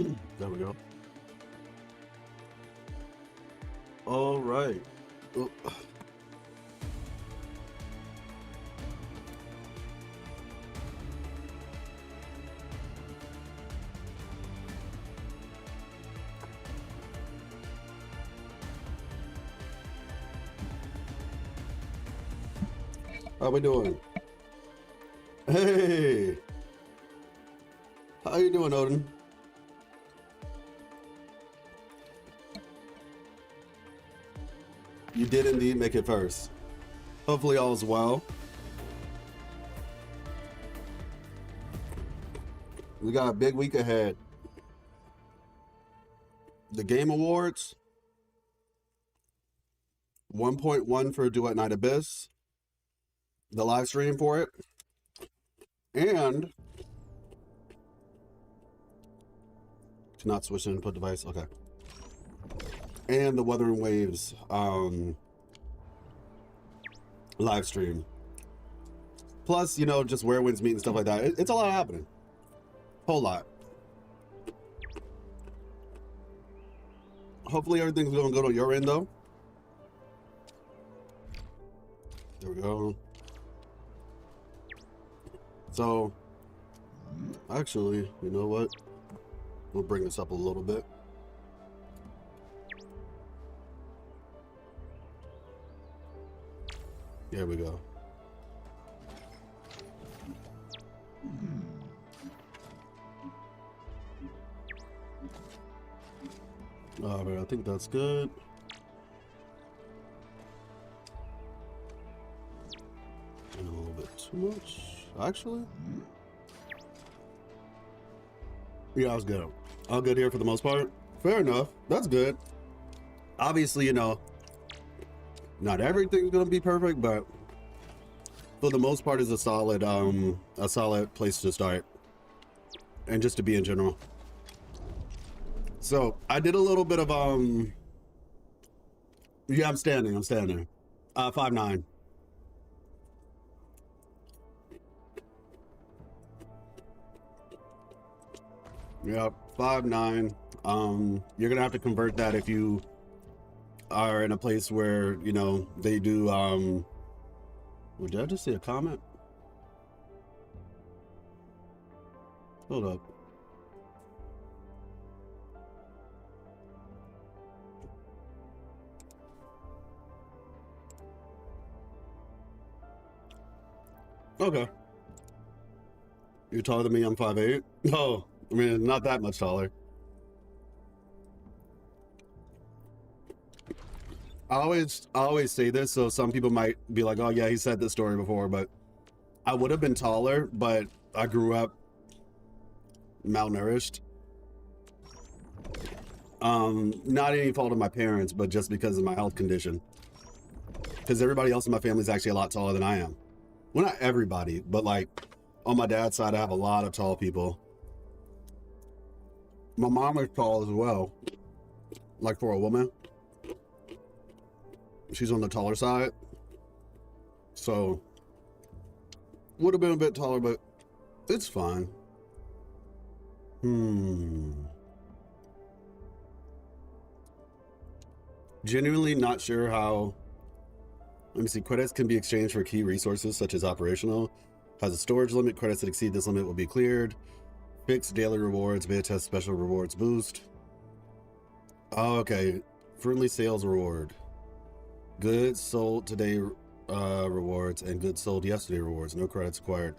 There we go. All right. Oh. How we doing? Hey! How you doing, Odin? You did indeed make it first. Hopefully all is well. We got a big week ahead. The Game Awards. 1.1 for Duet Night Abyss. The live stream for it. And to not switch the input device. Okay. And the Wuthering Waves live stream. Plus, you know, just where winds meet and stuff like that. It's a lot happening. Whole lot. Hopefully everything's going good on your end, though. There we go. So, actually, you know what? We'll bring this up a little bit. Here we go. All right, I think that's good. And a little bit too much, actually. Yeah, I was good. All good here for the most part. Fair enough. That's good. Obviously, you know, not everything's gonna be perfect, but for the most part, is a solid place to start, and just to be in general. So I did a little bit of yeah, I'm standing. 5'9". Yeah, 5'9". You're gonna have to convert that if you are in a place where, you know, they do well, did I just see a comment? Hold up. Okay. You're taller than me, I'm 5'8". Oh, I mean, not that much taller. I always say this, so some people might be like, oh yeah, he said this story before, but I would have been taller, but I grew up malnourished. Not any fault of my parents, but just because of my health condition. Because everybody else in my family is actually a lot taller than I am. Well, not everybody, but like on my dad's side, I have a lot of tall people. My mom is tall as well. Like for a woman. She's on the taller side. So would have been a bit taller, but it's fine. Genuinely not sure how. Let me see. Credits can be exchanged for key resources such as operational. Has a storage limit. Credits that exceed this limit will be cleared. Fixed daily rewards. Beta test special rewards boost. Oh, okay. Friendly sales reward. Goods sold today rewards and goods sold yesterday rewards. No credits acquired.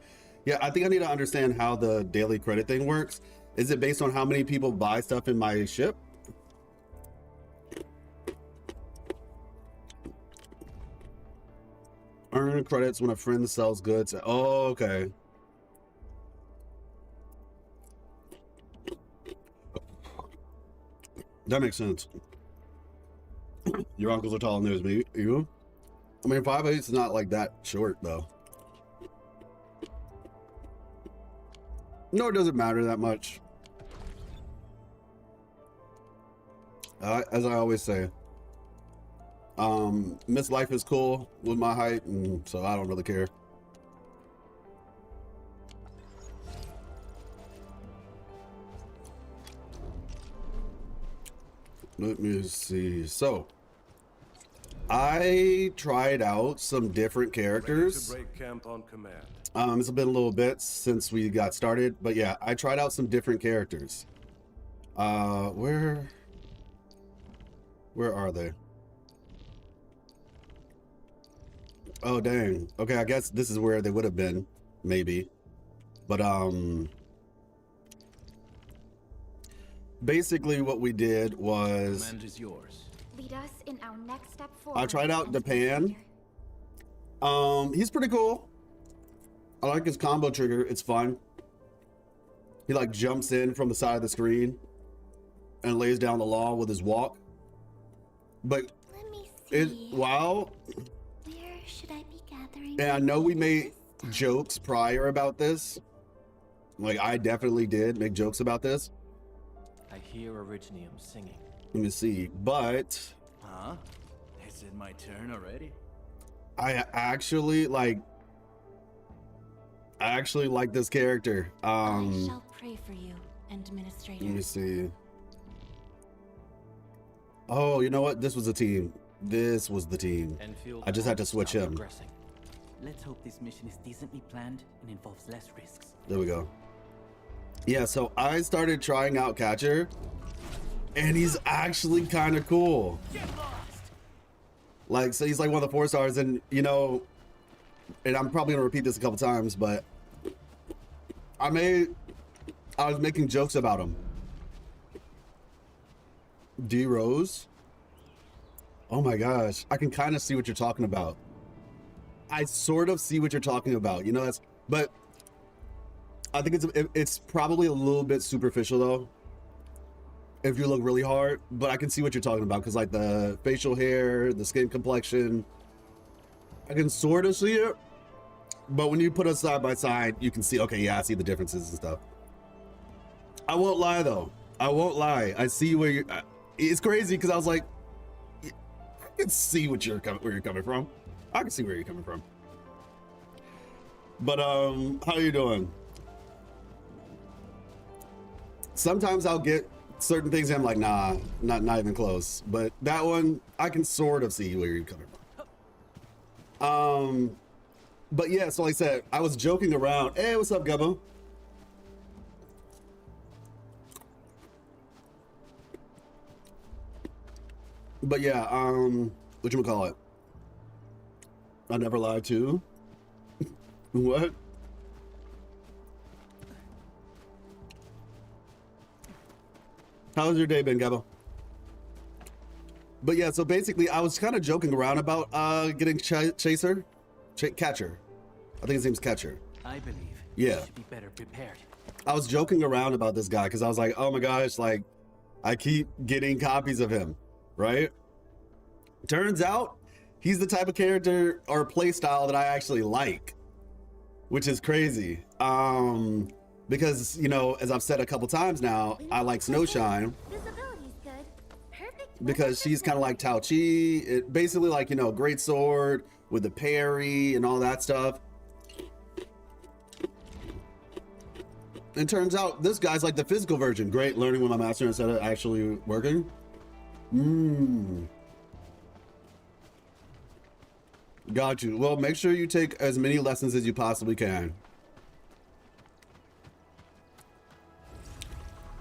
Yeah, I think I need to understand how the daily credit thing works. Is it based on how many people buy stuff in my ship? Earn credits when a friend sells goods. Oh, okay. That makes sense. Your uncles are taller than me. You? I mean, 5'8" is not like that short, though. Nor does it matter that much. As I always say, Miss Life is cool with my height, and so I don't really care. Let me see. So, I tried out some different characters. Ready to break camp on command. It's been a little bit since we got started, but yeah, I tried out some different characters. Where are they? Oh, dang. Okay, I guess this is where they would have been, maybe. But, basically what we did was... Command is yours. Lead us in our next step forward. I tried out Japan. He's pretty cool. I like his combo trigger. It's fun. He like jumps in from the side of the screen and lays down the law with his walk. But Let me see. wow. Where should I be gathering? And I know we made jokes prior about this. Like I definitely did make jokes about this. I hear Originium singing. Let me see. But Huh? Is it my turn already? I actually like this character. I shall pray for you, Administrator. Let me see. Oh, you know what? This was a team. This was the team. Enfield I just had to switch stop him. progressing. Let's hope this mission is decently planned and involves less risks. There we go. Yeah, so I started trying out Catcher, and he's actually kind of cool. Like, so he's like one of the 4-stars, and you know, and I'm probably gonna repeat this a couple times, but I was making jokes about him. D Rose. Oh my gosh, I can kind of see what you're talking about. I sort of see what you're talking about. You know, that's, but I think it's probably a little bit superficial though, if you look really hard, but I can see what you're talking about because like the facial hair, the skin complexion, I can sort of see it, but when you put us side by side, you can see, okay, yeah, I see the differences and stuff. I won't lie though. I won't lie. I see where you're, it's crazy because I was like, I can see where you're coming from. I can see where you're coming from. But how you doing? Sometimes I'll get certain things and I'm like, nah, not even close. But that one, I can sort of see where you're coming from. But yeah, so like I said, I was joking around. Hey, what's up, Gubbo? But yeah, whatchamacallit? I never lied to. What? How's your day been, Gabbo? But yeah, so basically I was kind of joking around about getting Catcher. I think his name's Catcher. I believe Yeah. you should be better prepared. I was joking around about this guy because I was like, oh my gosh, like I keep getting copies of him, right? Turns out he's the type of character or play style that I actually like, which is crazy. Because, you know, as I've said a couple times now, I like Snowshine Visibility's good. Perfect. because she's kind of like Tao Chi. It basically like, you know, great sword with the parry and all that stuff. And turns out this guy's like the physical version. Great, learning with my master instead of actually working. Got you. Well, make sure you take as many lessons as you possibly can.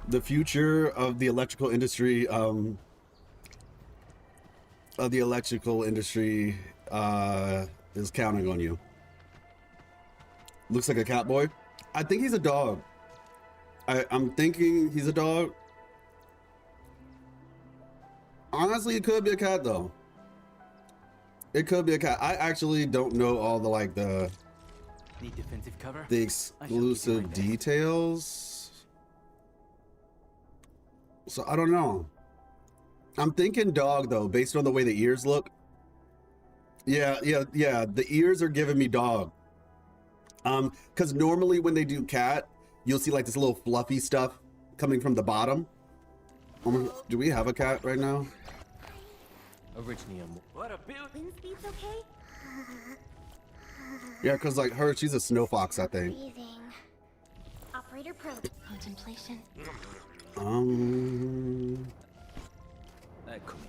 The future of the electrical industry, is counting on you. Looks like a cat boy. I think he's a dog. I'm thinking he's a dog. Honestly, it could be a cat though. It could be a cat. I actually don't know all the like the Need defensive cover? the exclusive details. So I don't know. I'm thinking dog though, based on the way the ears look. Yeah. The ears are giving me dog. Because normally when they do cat, you'll see like this little fluffy stuff coming from the bottom. Do we have a cat right now? Originium. What a build! Wind speed's okay? Yeah, because like her, she's a snow fox, I think. Breathing. Operator pro. Contemplation.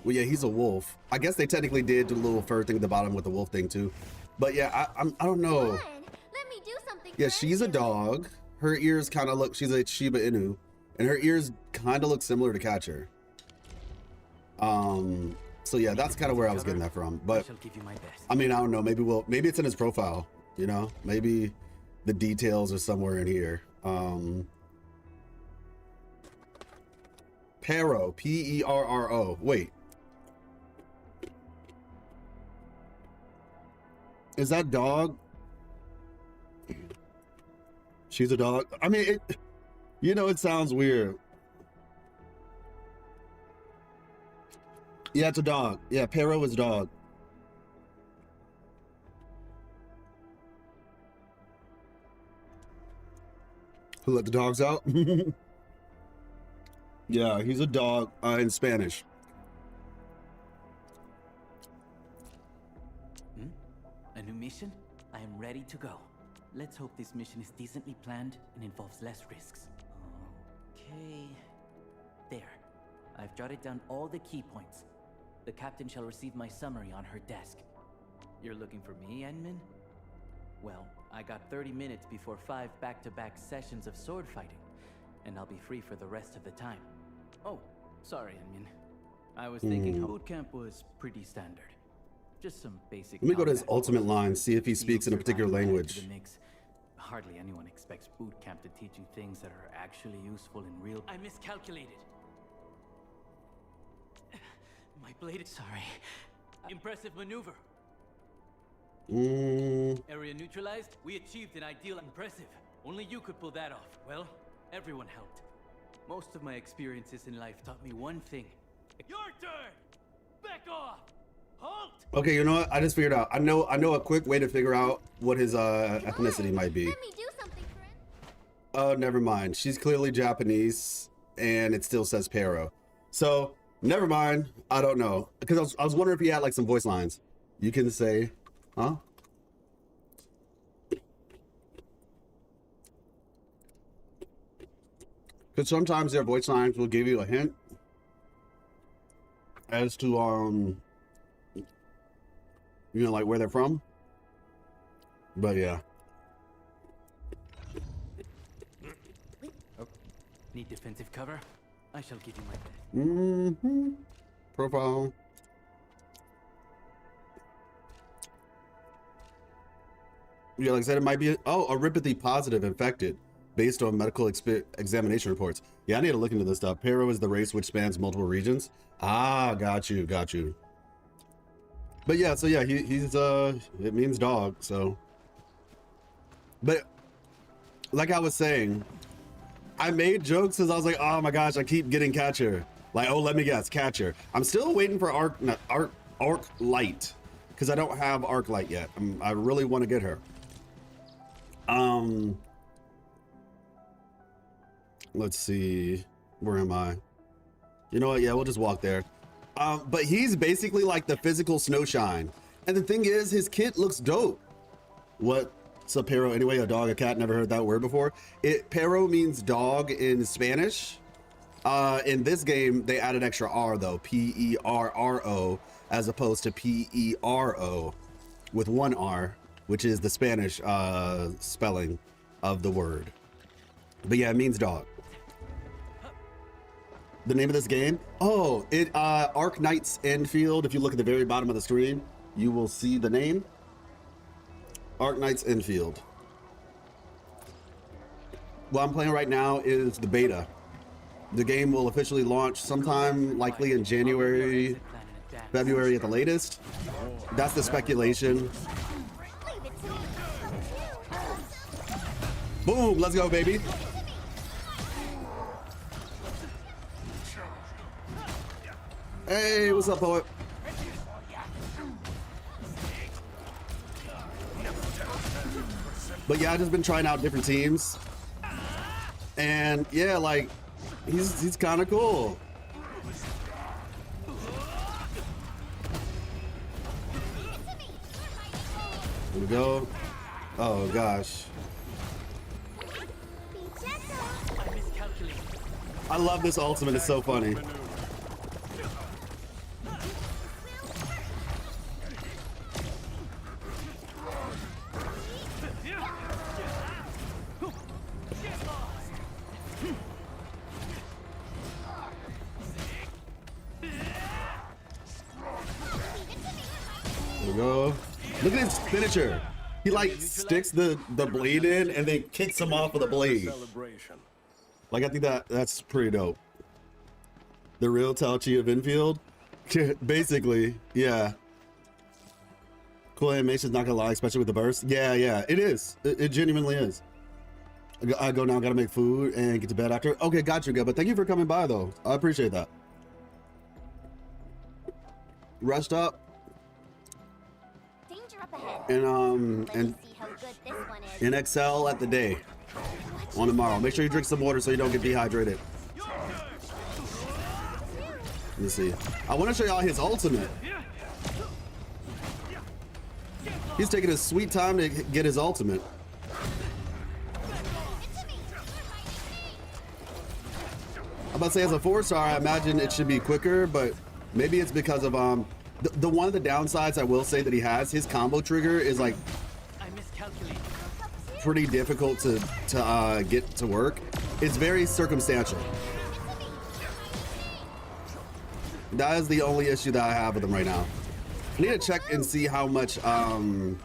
Well, yeah, he's a wolf. I guess they technically did do a little fur thing at the bottom with the wolf thing too. But yeah, I don't know. Come on, let me do something. Yeah, for she's a you. dog. Her ears kind of look, she's a Shiba Inu, and her ears kind of look similar to Catcher. So yeah, that's kind of where I was getting that from. I But shall give you my best. I mean, I don't know. Maybe it's in his profile. You know, maybe the details are somewhere in here. Perro, Perro. Wait, is that dog? She's a dog. I mean, it sounds weird. Yeah, it's a dog. Yeah, Perro is dog. Who let the dogs out? Yeah, he's a dog in Spanish. A new mission? I am ready to go. Let's hope this mission is decently planned and involves less risks. Okay. There. I've jotted down all the key points. The captain shall receive my summary on her desk. You're looking for me, Enmin? Well, I got 30 minutes before 5 back-to-back sessions of sword fighting, and I'll be free for the rest of the time. Oh, sorry, Enmin. I was thinking boot camp was pretty standard. Just some basic. Let me go to his combat ultimate courses. line, see if he speaks in a particular Survival added language. to the mix. Hardly anyone expects boot camp to teach you things that are actually useful in real. I miscalculated. My blade. Sorry. Impressive maneuver. Area neutralized. We achieved an ideal. Impressive. Only you could pull that off. Well, everyone helped. Most of my experiences in life taught me one thing. Your turn. Back off. Halt. Okay, you know what? I just figured out. I know a quick way to figure out what his ethnicity might be. Let me do something, friend. Oh, never mind. She's clearly Japanese, and it still says Perro. So, never mind. I don't know. Because I was wondering if he had like some voice lines. You can say, huh? Because sometimes their voice lines will give you a hint as to, you know, like where they're from. But yeah. Need defensive cover? I shall give you my best. Profile. Yeah, like I said, it might be a ripathy positive infected based on medical examination reports. Yeah, I need to look into this stuff. Perro is the race which spans multiple regions. Ah, got you. But yeah, so yeah, he's it means dog, so. But like I was saying, I made jokes because I was like, oh my gosh, I keep getting Catcher. Like, oh, let me guess, Catcher. I'm still waiting for Arknight, because I don't have Arknight yet. I really want to get her. Let's see, where am I? You know what? Yeah, we'll just walk there. But he's basically like the physical Snowshine. And the thing is, his kit looks dope. What's a perro anyway? A dog, a cat? Never heard that word before. Perro means dog in Spanish. In this game, they added extra R though, P-E-R-R-O, as opposed to P-E-R-O with one R, which is the Spanish spelling of the word. But yeah, it means dog. The name of this game? Oh, Arknights Endfield. If you look at the very bottom of the screen, you will see the name. Arknights Endfield. What I'm playing right now is the beta. The game will officially launch sometime likely in January, February at the latest. That's the speculation. Leave it to me. Boom, let's go, baby. Hey, what's up, poet? But yeah, I've just been trying out different teams. And yeah, like, he's kind of cool. Here we go. Oh gosh. Be gentle. I miscalculated. I love this ultimate, it's so funny. his finisher. He like sticks the blade in and then kicks him off with a blade. Like I think that's pretty dope. The real Tauchi of Enfield. Basically, yeah. Cool animation's not gonna lie, especially with the burst. Yeah, it is. It genuinely is. I go now, gotta make food and get to bed after. Okay, got you, but thank you for coming by though. I appreciate that. Rest up. Danger up ahead. And Let me see how good this one is. and excel at the day on tomorrow. Make sure you drink some water so you don't get dehydrated. Let me see. I want to show y'all his ultimate. He's taking his sweet time to get his ultimate. I'm about to say as a 4-star, I imagine it should be quicker, but maybe it's because of the one of the downsides I will say that he has, his combo trigger is like I miscalculated. pretty difficult to get to work. It's very circumstantial. That is the only issue that I have with him right now. I need to check and see how much oh.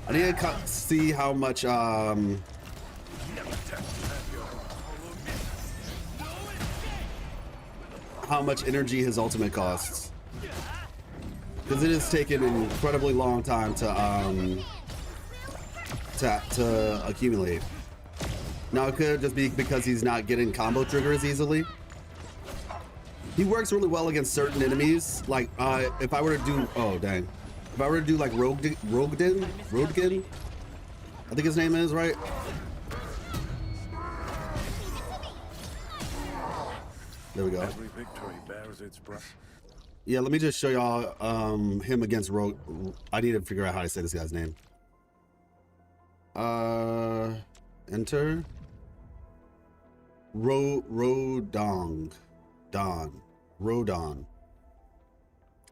I need to see how much how much energy his ultimate costs, because it has taken an incredibly long time to accumulate. Now it could just be because he's not getting combo triggers easily. He works really well against certain enemies. Like if I were to do, oh dang, if I were to do like Rodgin, I think his name is right. There we go. Every victory bears its price. Yeah, let me just show y'all him against Rogue. I need to figure out how to say this guy's name. Enter. Rodon.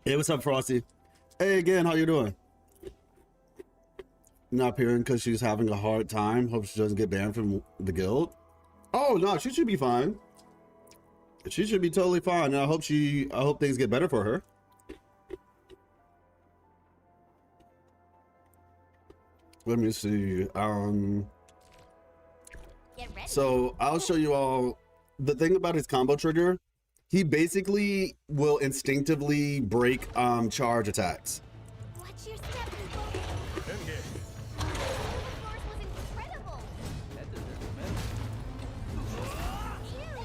Hey, what's up, Frosty? Hey again, how you doing? Not appearing because she's having a hard time. Hope she doesn't get banned from the guild. Oh no, she should be fine. She should be totally fine. I hope things get better for her. Let me see. So I'll show you all the thing about his combo trigger. He basically will instinctively break charge attacks. Watch your step, people. Engage. The force was incredible. That deserves a medal. Here,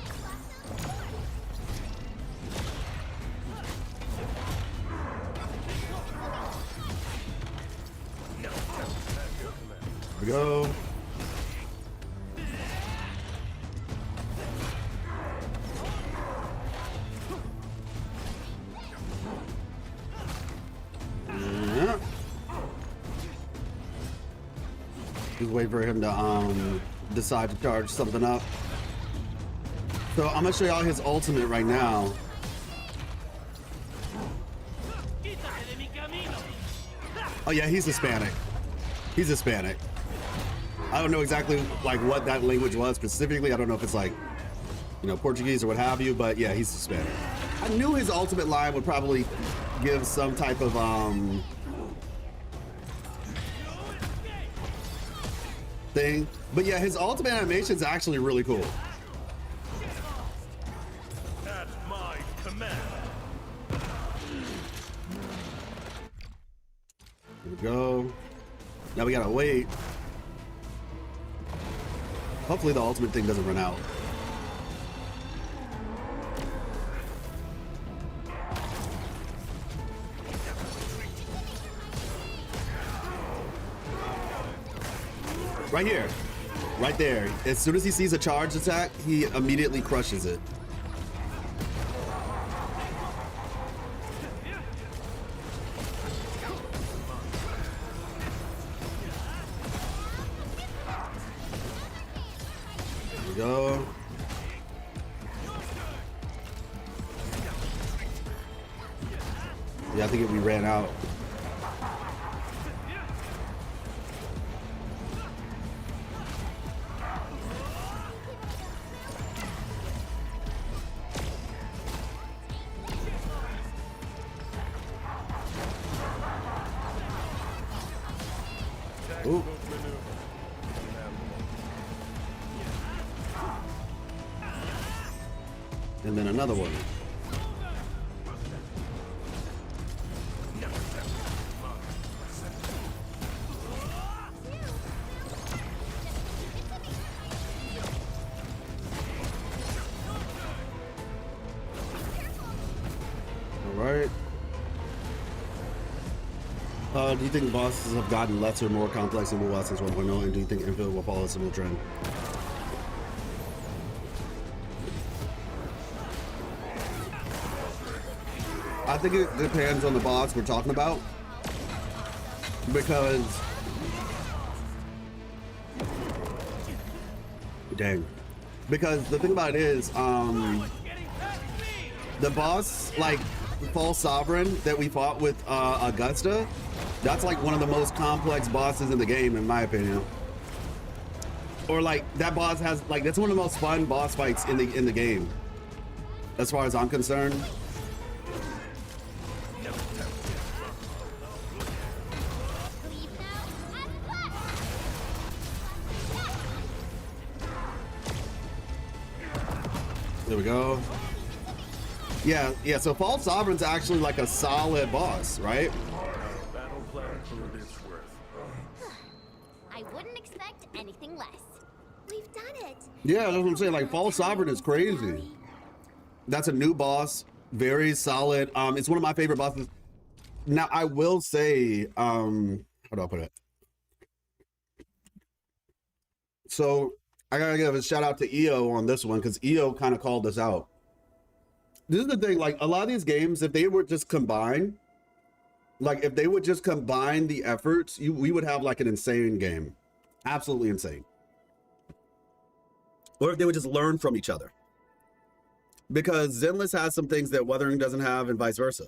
awesome. Here we go. Yeah. Just wait for him to decide to charge something up. So I'm gonna show y'all his ultimate right now. Oh yeah, he's Hispanic. He's Hispanic. I don't know exactly like what that language was specifically. I don't know if it's like, you know, Portuguese or what have you, but yeah, he's Hispanic. I knew his ultimate line would probably give some type of thing. But yeah, his ultimate animation is actually really cool. At my command. Here we go. Now we gotta wait. Hopefully the ultimate thing doesn't run out. Right here. Right there. As soon as he sees a charge attack, he immediately crushes it. There we go. Yeah, I think we ran out. Ooh. Maneuver. And then another one. All right. Do you think bosses have gotten lesser, more complex in WUWA since 1.0, and do you think Endfield will follow a similar trend? I think it depends on the boss we're talking about, because because the thing about it is, the boss, like False Sovereign that we fought with Augusta, that's like one of the most complex bosses in the game, in my opinion. Or like that boss has like, that's one of the most fun boss fights in the game, as far as I'm concerned. There we go. Yeah, so False Sovereign's actually like a solid boss, right? Battle plan proved its worth. I wouldn't expect anything less. We've done it. Yeah, that's what I'm saying. Like, False Sovereign is crazy. That's a new boss. Very solid. It's one of my favorite bosses. Now, I will say, how do I put it? So, I gotta give a shout out to EO on this one, because EO kind of called us out. This is the thing, like, a lot of these games, if they were just combined, like, if they would just combine the efforts, we would have, like, an insane game. Absolutely insane. Or if they would just learn from each other. Because Zenless has some things that Wuthering doesn't have, and vice versa.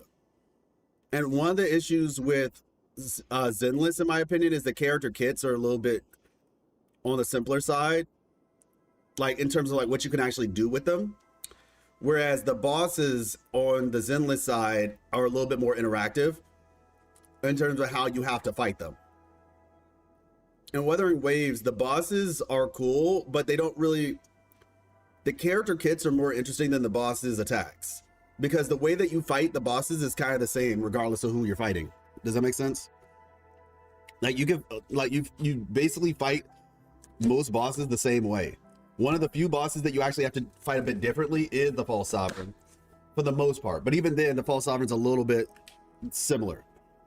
And one of the issues with Zenless, in my opinion, is the character kits are a little bit on the simpler side. Like, in terms of, like, what you can actually do with them. Whereas the bosses on the Zenless side are a little bit more interactive in terms of how you have to fight them. In Wuthering Waves, the bosses are cool, but they don't really... The character kits are more interesting than the bosses' attacks. Because the way that you fight the bosses is kind of the same regardless of who you're fighting. Does that make sense? Like, you can... Like, you basically fight most bosses the same way. One of the few bosses that you actually have to fight a bit differently is the False Sovereign, for the most part. But even then, the False Sovereign's a little bit similar.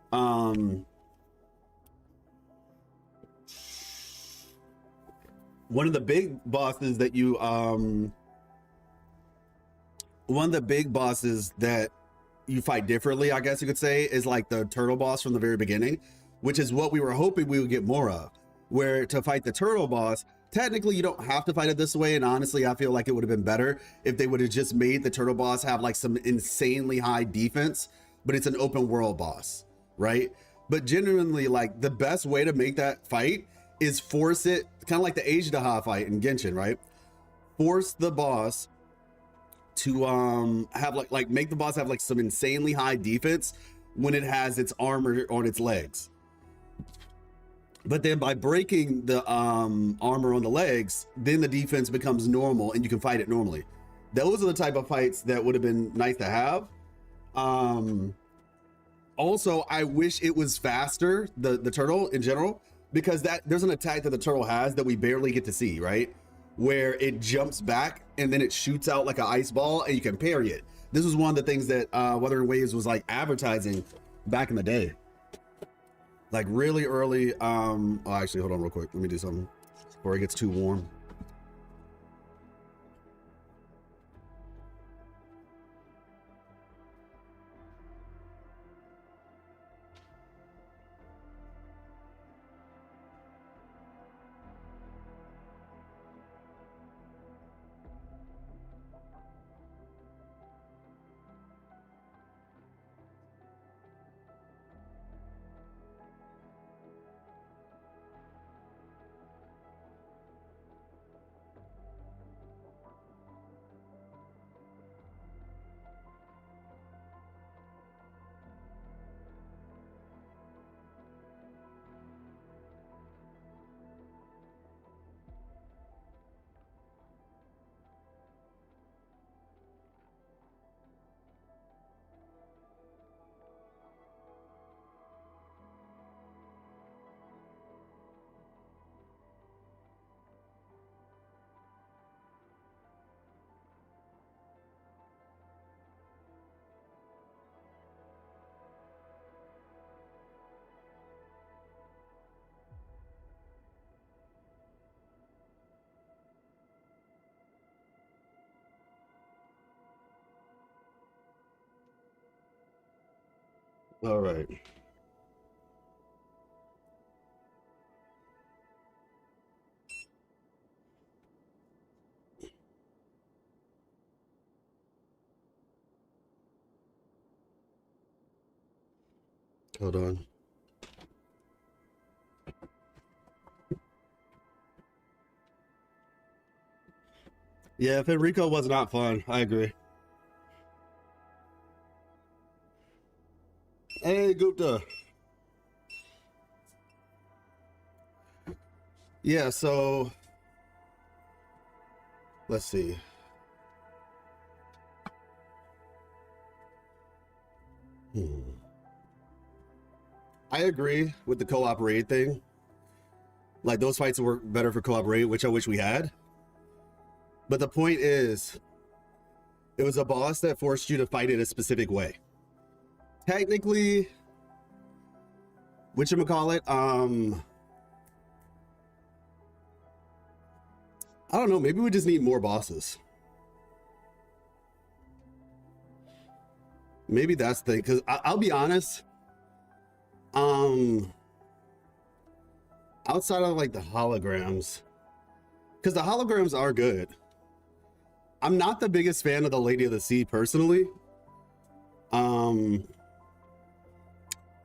One of the big bosses that you, fight differently, I guess you could say, is like the turtle boss from the very beginning, which is what we were hoping we would get more of. Where to fight the turtle boss, technically you don't have to fight it this way, and honestly I feel like it would have been better if they would have just made the turtle boss have like some insanely high defense, but it's an open world boss, right? But genuinely, like, the best way to make that fight is force it, kind of like the Ajdaha fight in Genshin, right? Force the boss to have make the boss have like some insanely high defense when it has its armor on its legs. But then by breaking the armor on the legs, then the defense becomes normal and you can fight it normally. Those are the type of fights that would have been nice to have. Also, I wish it was faster, the turtle in general, because there's an attack that the turtle has that we barely get to see, right? Where it jumps back and then it shoots out like an ice ball and you can parry it. This was one of the things that Wuthering Waves was like advertising back in the day. Like really early, oh, actually, hold on real quick. Let me do something before it gets too warm. All right. Hold on. Yeah, Federico was not fun. I agree. Hey, Gupta. Yeah, so let's see. I agree with the co-op raid thing. Like, those fights work better for co-op raid, which I wish we had. But the point is, it was a boss that forced you to fight it a specific way. Technically, whatchamacallit, I don't know, maybe we just need more bosses. Maybe that's the thing, because I'll be honest, outside of like the holograms, because the holograms are good, I'm not the biggest fan of the Lady of the Sea personally.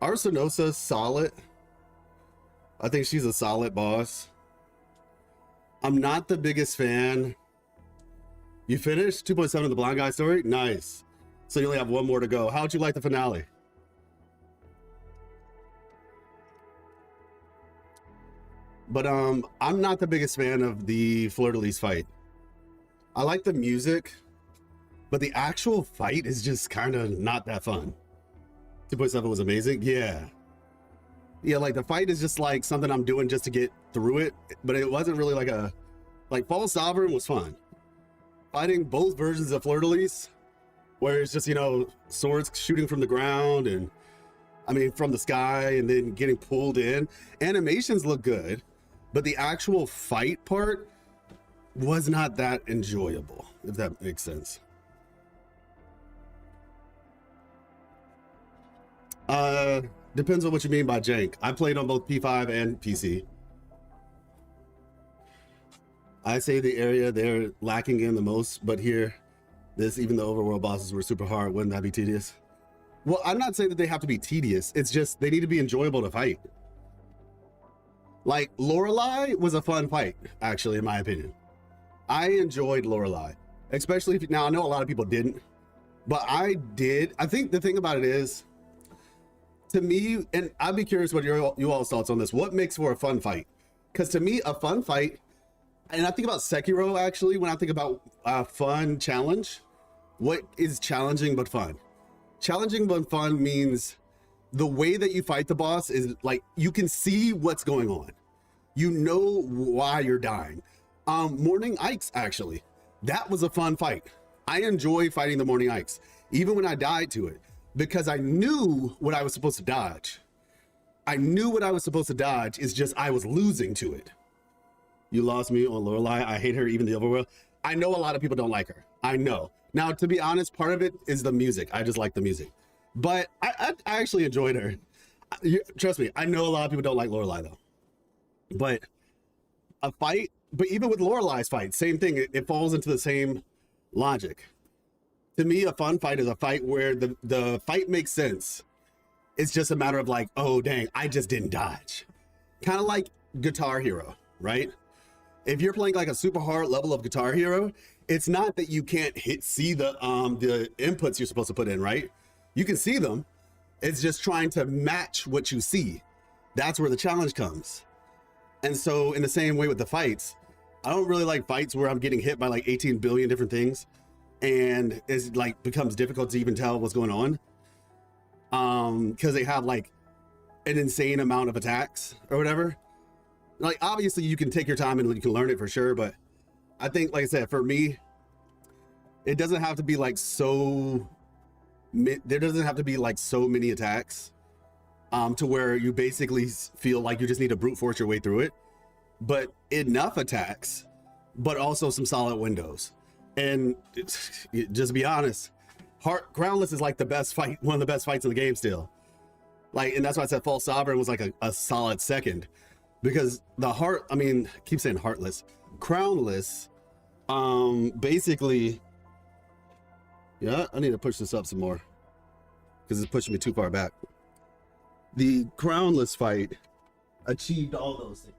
Arsenosa's solid. I think she's a solid boss. I'm not the biggest fan. You finished 2.7 of the Blind Guy story? Nice. So you only have one more to go. How'd you like the finale? But I'm not the biggest fan of the Fleur-de-Lis fight. I like the music, but the actual fight is just kind of not that fun. 2.7 was amazing. Yeah. Yeah, like the fight is just like something I'm doing just to get through it, but it wasn't really like a, like False Sovereign was fun. Fighting both versions of Fleur-de-Lis, where it's just, you know, swords shooting from the ground and, I mean, from the sky and then getting pulled in. Animations look good, but the actual fight part was not that enjoyable, if that makes sense. Depends on what you mean by jank. I played on both P5 and PC. I say the area they're lacking in the most, but here, even the overworld bosses were super hard. Wouldn't that be tedious? Well, I'm not saying that they have to be tedious. It's just they need to be enjoyable to fight. Like, Lorelei was a fun fight, actually, in my opinion. I enjoyed Lorelei, especially if, now I know a lot of people didn't, but I did. I think the thing about it is, to me, and I'd be curious what you all's thoughts on this. What makes for a fun fight? Because to me, a fun fight, and I think about Sekiro actually, when I think about a fun challenge, what is challenging but fun? Challenging but fun means the way that you fight the boss is like, you can see what's going on. You know why you're dying. Morning Ikes, actually, that was a fun fight. I enjoy fighting the Morning Ikes, even when I died to it, because I knew what I was supposed to dodge. I knew what I was supposed to dodge, it's just I was losing to it. You lost me on Lorelei. I hate her, even the overworld. I know a lot of people don't like her. I know. Now, to be honest, part of it is the music. I just like the music. But I actually enjoyed her. Trust me, I know a lot of people don't like Lorelei, though. But a fight, but even with Lorelei's fight, same thing. It falls into the same logic. To me, a fun fight is a fight where the fight makes sense. It's just a matter of like, oh, dang, I just didn't dodge. Kind of like Guitar Hero, right? If you're playing like a super hard level of Guitar Hero, it's not that you can't see the inputs you're supposed to put in, right? You can see them. It's just trying to match what you see. That's where the challenge comes. And so in the same way with the fights, I don't really like fights where I'm getting hit by like 18 billion different things and it's like becomes difficult to even tell what's going on. Because they have like an insane amount of attacks or whatever. Like, obviously you can take your time and you can learn it for sure, but I think, like I said, for me, it doesn't have to be like there doesn't have to be like so many attacks to where you basically feel like you just need to brute force your way through it, but enough attacks, but also some solid windows. And just be honest, Groundless is like the best fight, one of the best fights in the game still. Like, and that's why I said False Sovereign was like a solid second, because the heart, I mean, I keep saying heartless, crownless, basically, yeah, I need to push this up some more because it's pushing me too far back. The crownless fight achieved all those things.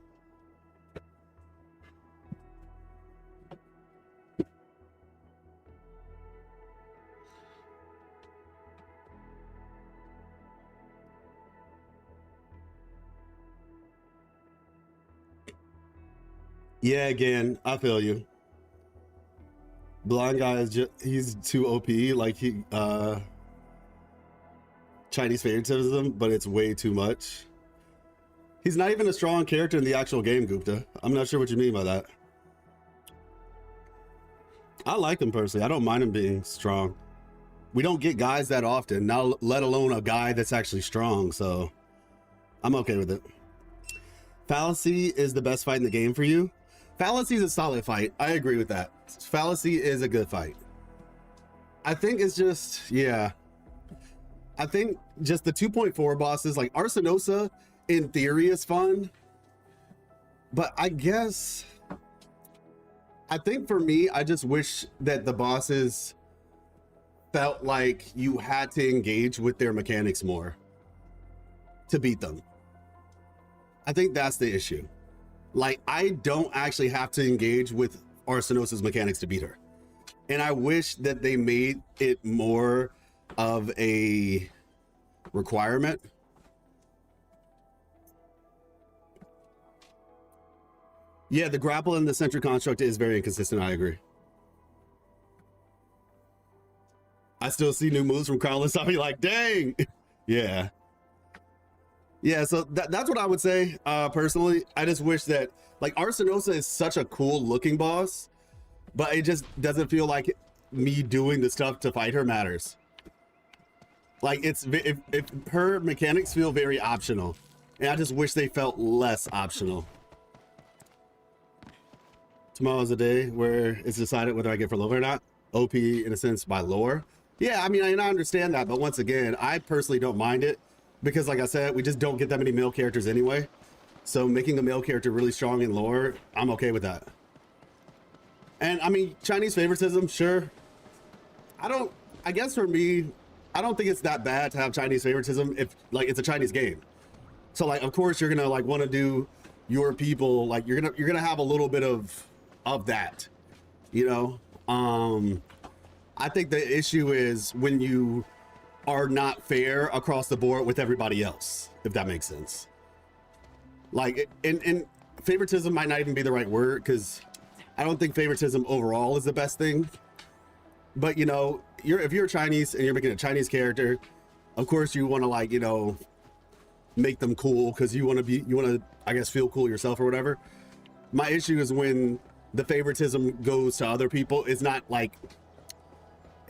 Yeah, again, I feel you. Blind guy is just, he's too OP, like he, Chinese favoritism, but it's way too much. He's not even a strong character in the actual game, Gupta. I'm not sure what you mean by that. I like him personally. I don't mind him being strong. We don't get guys that often, now let alone a guy that's actually strong, so I'm okay with it. Fallacy is the best fight in the game for you. Fallacy is a solid fight. I agree with that. Fallacy is a good fight. I think it's just, yeah. I think just the 2.4 bosses, like Arsinosa in theory is fun, but I guess, I think for me, I just wish that the bosses felt like you had to engage with their mechanics more to beat them. I think that's the issue. Like, I don't actually have to engage with Arsinosa's mechanics to beat her. And I wish that they made it more of a requirement. Yeah, the grapple and the centric construct is very inconsistent. I agree. I still see new moves from Crownless. I'll be like, dang. Yeah. Yeah, so that's what I would say, personally. I just wish that, like, Arsinosa is such a cool looking boss, but it just doesn't feel like me doing the stuff to fight her matters. Like, it's, if her mechanics feel very optional, and I just wish they felt less optional. Tomorrow's a day where it's decided whether I get for love or not. OP, in a sense, by lore. Yeah, I mean, I understand that, but once again, I personally don't mind it. Because like I said, we just don't get that many male characters anyway. So making a male character really strong in lore, I'm okay with that. And I mean, Chinese favoritism, sure. I guess for me, I don't think it's that bad to have Chinese favoritism if like it's a Chinese game. So like, of course you're gonna like want to do your people, like you're gonna have a little bit of that, you know? I think the issue is when you are not fair across the board with everybody else, if that makes sense. Like, and favoritism might not even be the right word, because I don't think favoritism overall is the best thing. But you know, if you're Chinese and you're making a Chinese character, of course you want to, like, you know, make them cool because you want to I guess feel cool yourself or whatever. My issue is when the favoritism goes to other people, it's not like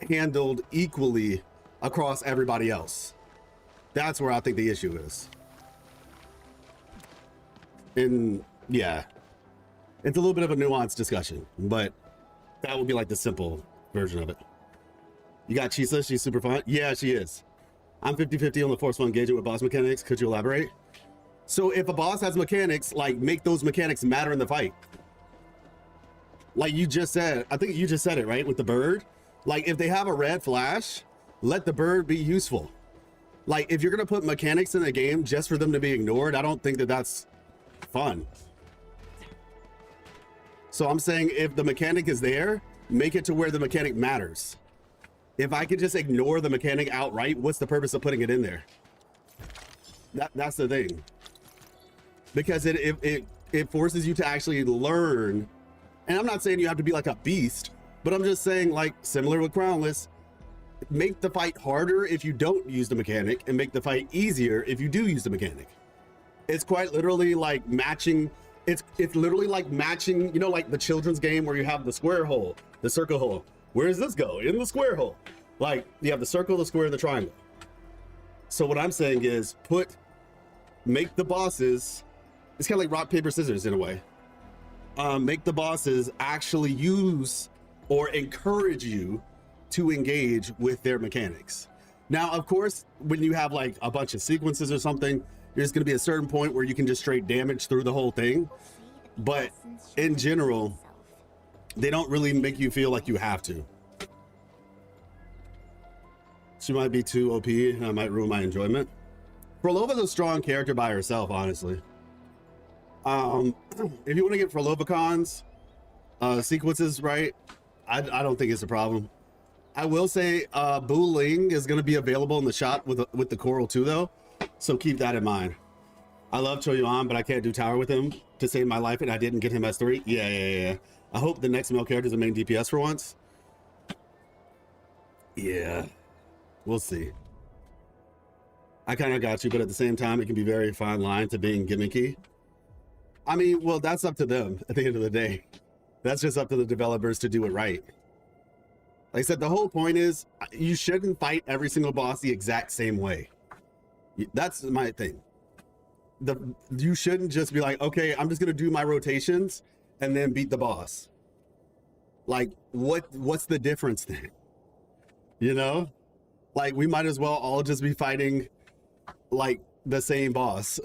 handled equally across everybody else. That's where I think the issue is. And yeah, it's a little bit of a nuanced discussion, but that would be like the simple version of it. You got Chisa, she's super fun. Yeah, she is. I'm 50-50 on the forceful engagement with boss mechanics. Could you elaborate? So if a boss has mechanics, like, make those mechanics matter in the fight. Like you just said, I think you just said it, right? With the bird. Like, if they have a red flash, let the bird be useful. Like, if you're gonna put mechanics in the game just for them to be ignored, I don't think that that's fun. So I'm saying if the mechanic is there, make it to where the mechanic matters. If I could just ignore the mechanic outright, what's the purpose of putting it in there? That's the thing. Because it forces you to actually learn. And I'm not saying you have to be like a beast, but I'm just saying, like, similar with Crownless, make the fight harder if you don't use the mechanic and make the fight easier if you do use the mechanic. It's quite literally like matching. It's literally like matching, you know, like the children's game where you have the square hole, the circle hole. Where does this go? In the square hole. Like, you have the circle, the square, and the triangle. So what I'm saying is make the bosses, it's kind of like rock, paper, scissors in a way. Make the bosses actually use or encourage you to engage with their mechanics. Now, of course, when you have like a bunch of sequences or something, there's going to be a certain point where you can just straight damage through the whole thing. But in general, they don't really make you feel like you have to. She might be too OP and I might ruin my enjoyment. Frolova's a strong character by herself, honestly. If you want to get Frolovacon's sequences right, I don't think it's a problem. I will say Bu Ling is going to be available in the shop with the Coral too, though. So keep that in mind. I love Cho Yuan, but I can't do tower with him to save my life, and I didn't get him as 3. Yeah. I hope the next male character is a main DPS for once. Yeah, we'll see. I kind of got you, but at the same time, it can be very fine line to being gimmicky. I mean, well, that's up to them at the end of the day. That's just up to the developers to do it right. Like I said, the whole point is you shouldn't fight every single boss the exact same way. That's my thing. You shouldn't just be like, okay, I'm just gonna do my rotations and then beat the boss. Like, what's the difference then? You know, like we might as well all just be fighting like the same boss.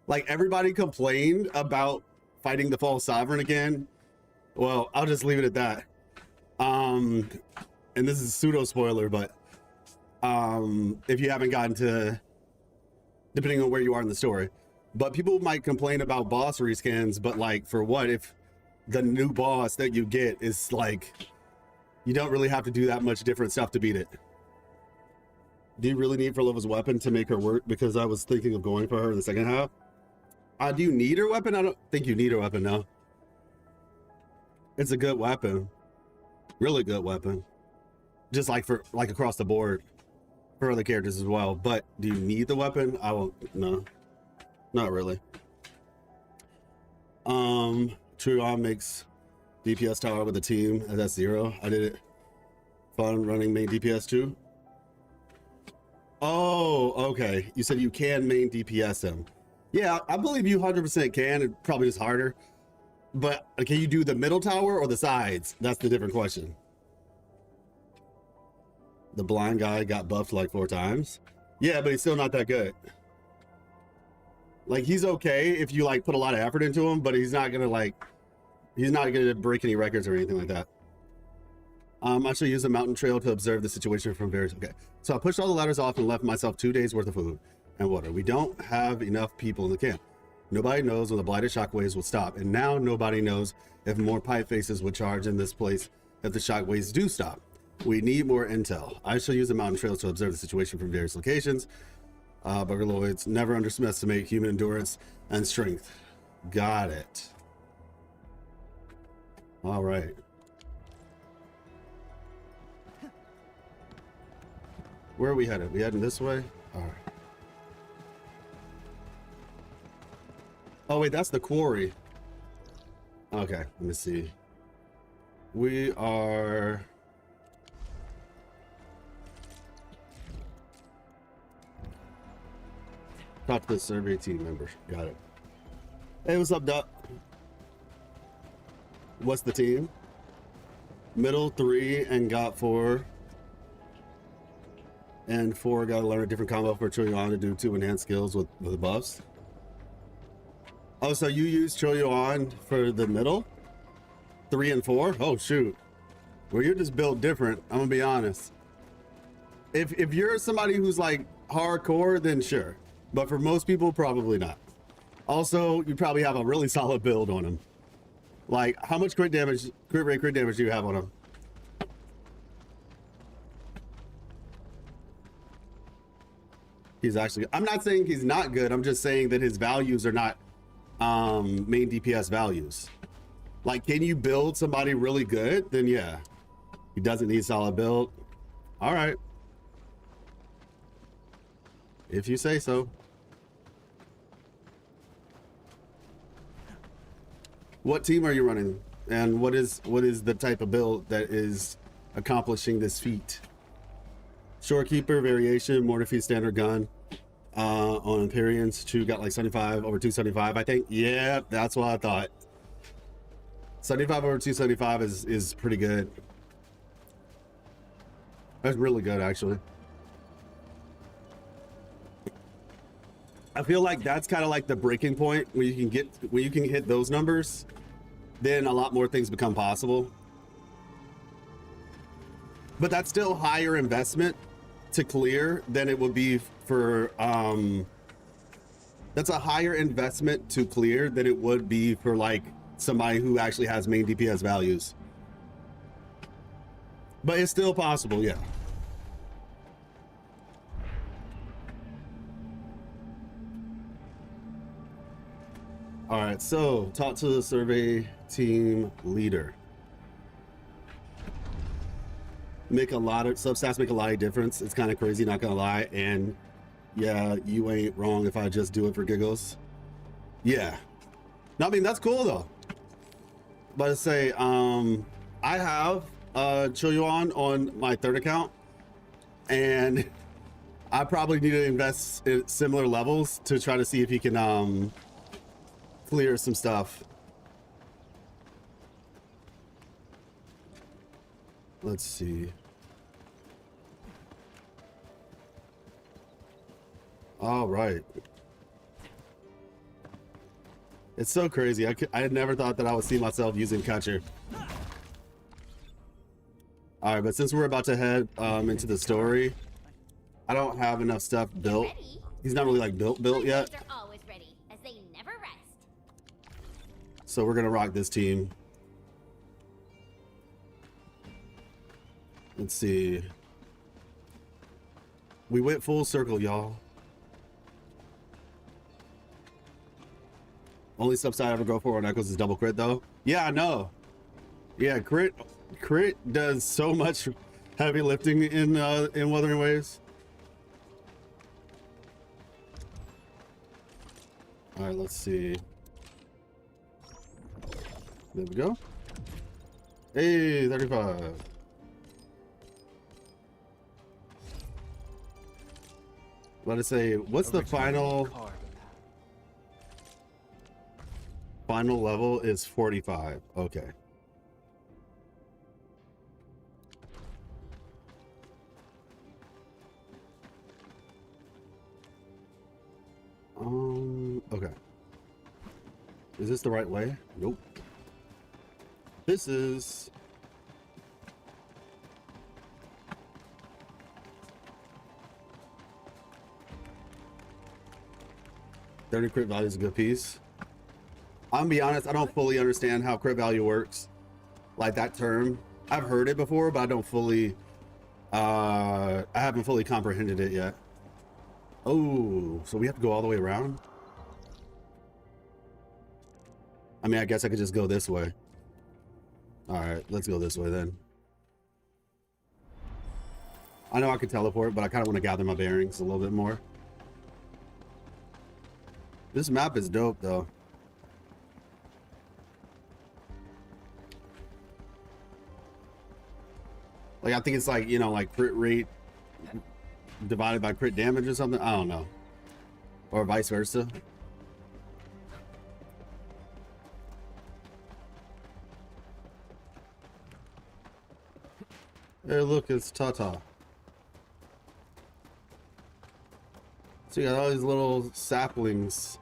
Like everybody complained about fighting the false sovereign again. Well, I'll just leave it at that. And this is a pseudo spoiler, but if you haven't gotten to, depending on where you are in the story, but people might complain about boss reskins, but like for what if the new boss that you get is like, you don't really have to do that much different stuff to beat it. Do you really need Frolova's weapon to make her work? Because I was thinking of going for her in the second half. Do you need her weapon? I don't think you need her weapon, no. It's a good weapon. Really good weapon. Just like for like across the board for other characters as well. But do you need the weapon? I won't, no. Not really. Truon makes DPS tower with a team, and that's 0. I did it. Fun running main DPS too. Oh, okay. You said you can main DPS him. Yeah, I believe you 100% can. It probably is harder. But can you do the middle tower or the sides? That's the different question. The blind guy got buffed like 4 times. Yeah, but he's still not that good. Like, he's okay if you like put a lot of effort into him, but he's not gonna break any records or anything like that. I should use a mountain trail to observe the situation from various. Okay, so I pushed all the ladders off and left myself 2 days worth of food and water. We don't have enough people in the camp. Nobody knows when the blighted shockwaves will stop, and now nobody knows if more pipe faces would charge in this place if the shockwaves do stop. We need more intel. I shall use the mountain trails to observe the situation from various locations. Buggerloids, never underestimate human endurance and strength. Got it. All right. Where are we headed? We heading this way? All right. Oh wait, that's the quarry. Okay, let me see. We are... Talk to the survey team member. Got it. Hey, what's up, Doc? What's the team? Middle 3 and got 4. And 4 got to learn a different combo for Choyuan to do 2 enhanced skills with the buffs. Oh, so you use Choyuan for the middle? 3 and 4? Oh, shoot. Well, you're just built different. I'm gonna be honest. If you're somebody who's like hardcore, then sure. But for most people, probably not. Also, you probably have a really solid build on him. Like, how much crit damage, crit damage do you have on him? He's actually, I'm not saying he's not good. I'm just saying that his values are not main DPS values. Like, can you build somebody really good? Then yeah. He doesn't need solid build. All right. If you say so. What team are you running? And what is the type of build that is accomplishing this feat? Shorekeeper variation, mortar feet standard gun. On Empyreans, 2 got like 75 over 275, I think. Yeah, that's what I thought. 75 over 275 is pretty good. That's really good, actually. I feel like that's kind of like the breaking point when you can hit those numbers, then a lot more things become possible. But that's still higher investment to clear than it would be for that's a higher investment to clear than it would be for like somebody who actually has main DPS values. But it's still possible, yeah. All right, so talk to the survey team leader. Substats make a lot of difference. It's kind of crazy, not gonna lie. And yeah, you ain't wrong if I just do it for giggles. Yeah. No, I mean, that's cool though. But to say, I have Choyuan on my third account, and I probably need to invest in similar levels to try to see if he can clear some stuff. Let's see. All right. It's so crazy. I had never thought that I would see myself using catcher. All right, but since we're about to head into the story, I don't have enough stuff built. He's not really like built yet. Are always ready, as they never rest. So we're gonna rock this team. Let's see. We went full circle, y'all. Only subside I ever go for on Echoes is double crit though. Yeah, I know. Yeah, crit does so much heavy lifting in Wuthering Waves. All right, let's see. There we go. Hey, 35. Let us say, what's the final level is 45. Okay. Okay. Is this the right way? Nope. This is... $30 crit value is a good piece. I'm gonna be honest, I don't fully understand how crit value works. Like that term. I've heard it before, but I don't fully I haven't fully comprehended it yet. Oh, so we have to go all the way around? I mean, I guess I could just go this way. All right, let's go this way then. I know I could teleport, but I kind of want to gather my bearings a little bit more. This map is dope though. Like, I think it's like, you know, like crit rate divided by crit damage or something. I don't know. Or vice versa. Hey, look, it's Tata. So you got all these little saplings.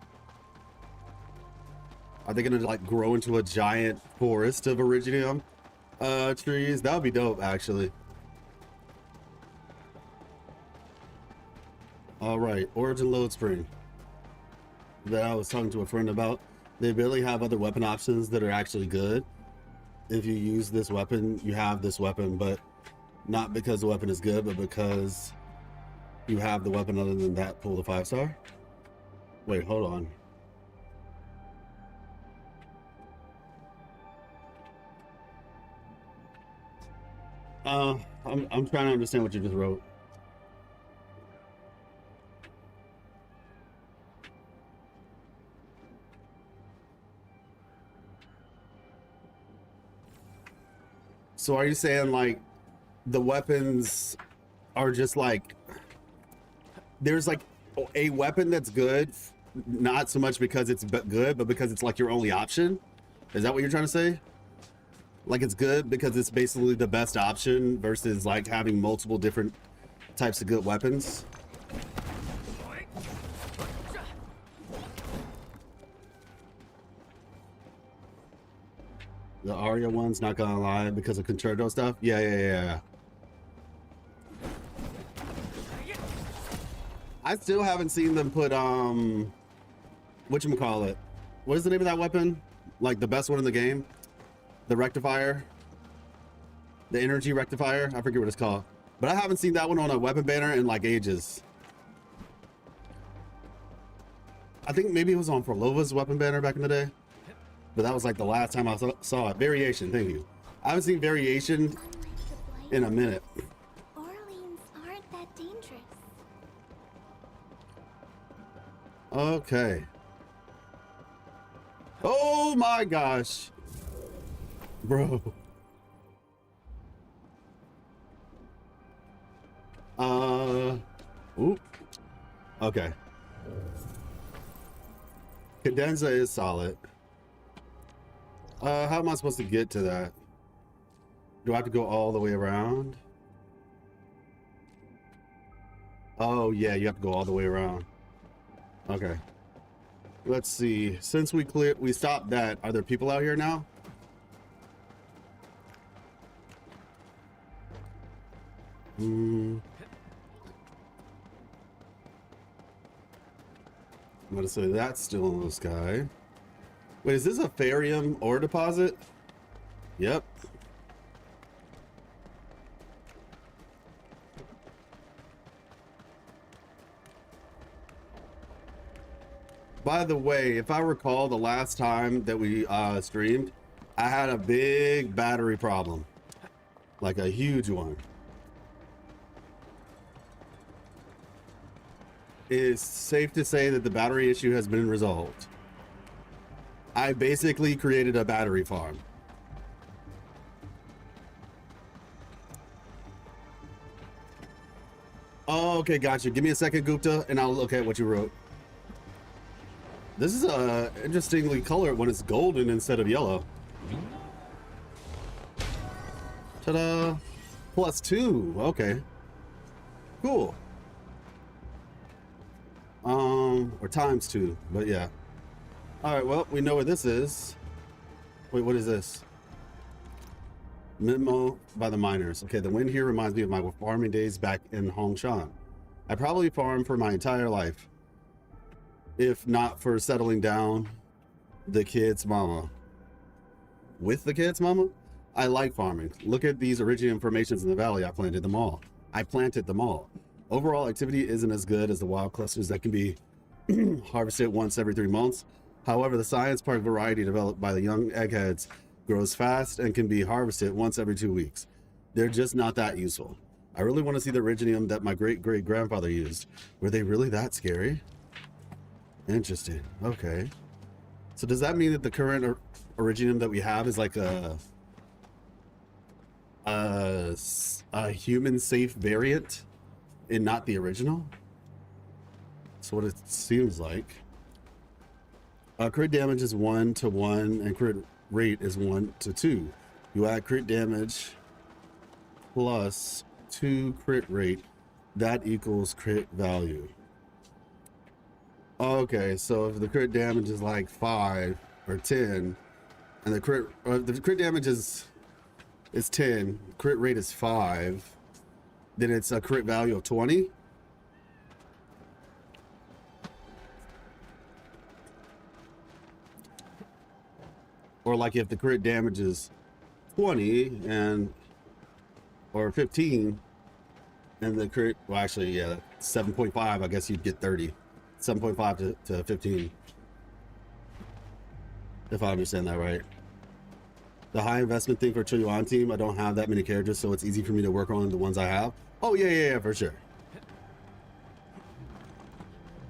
Are they gonna like grow into a giant forest of Originium trees? That would be dope, actually. All right, Origin Load Spring. That I was talking to a friend about. They really have other weapon options that are actually good. If you use this weapon, you have this weapon, but not because the weapon is good, but because you have the weapon other than that, pull the 5-star. Wait, hold on. I'm trying to understand what you just wrote. So are you saying like the weapons are just like, there's like a weapon that's good, not so much because it's good, but because it's like your only option? Is that what you're trying to say? Like it's good because it's basically the best option versus like having multiple different types of good weapons? The Arya one's not gonna lie because of Concerto stuff. Yeah. I still haven't seen them put whatchamacallit. What is the name of that weapon? Like the best one in the game? The rectifier? The energy rectifier? I forget what it's called. But I haven't seen that one on a weapon banner in like ages. I think maybe it was on Forlova's weapon banner back in the day. But that was like the last time I saw it. Variation, thank you. I haven't seen variation in a minute. Orleans aren't that dangerous. Okay. Oh my gosh. Bro. Oop. Okay. Cadenza is solid. How am I supposed to get to that? Do I have to go all the way around? Oh yeah, you have to go all the way around. Okay. Let's see. Since we stopped that, are there people out here now? I'm gonna say that's still in the sky. Wait, is this a Farium ore deposit? Yep. By the way, if I recall the last time that we streamed, I had a big battery problem. Like a huge one. It's safe to say that the battery issue has been resolved. I basically created a battery farm. Oh, okay, gotcha. Give me a second, Gupta, and I'll look at what you wrote. This is interestingly colored when it's golden instead of yellow. Ta-da! +2. Okay. Cool. Or ×2, but yeah. All right, well, we know where this is. Wait, what is this? Memo by the miners. Okay, the wind here reminds me of my farming days back in Hongshan. I probably farmed for my entire life, if not for settling down the kid's mama. With the kid's mama? I like farming. Look at these Iridium formations in the valley. I planted them all. Overall activity isn't as good as the wild clusters that can be harvested once every 3 months. However, the science park variety developed by the young eggheads grows fast and can be harvested once every 2 weeks. They're just not that useful. I really want to see the Iridium that my great-great-grandfather used. Were they really that scary? Interesting. Okay. So does that mean that the current Iridium that we have is like a human-safe variant and not the original? That's what it seems like. Crit damage is 1 to 1 and crit rate is 1 to 2. You add crit damage plus 2 crit rate, that equals crit value. Okay, so if the crit damage is like 5 or 10 and the crit damage is 10, crit rate is 5, then it's a crit value of 20. Or like if the crit damage is 20 or 15 and the crit, well actually, yeah, 7.5, I guess you'd get 30. 7.5 to 15. If I understand that right. The high investment thing for Chuyuan team, I don't have that many characters, so it's easy for me to work on the ones I have. Oh yeah, for sure.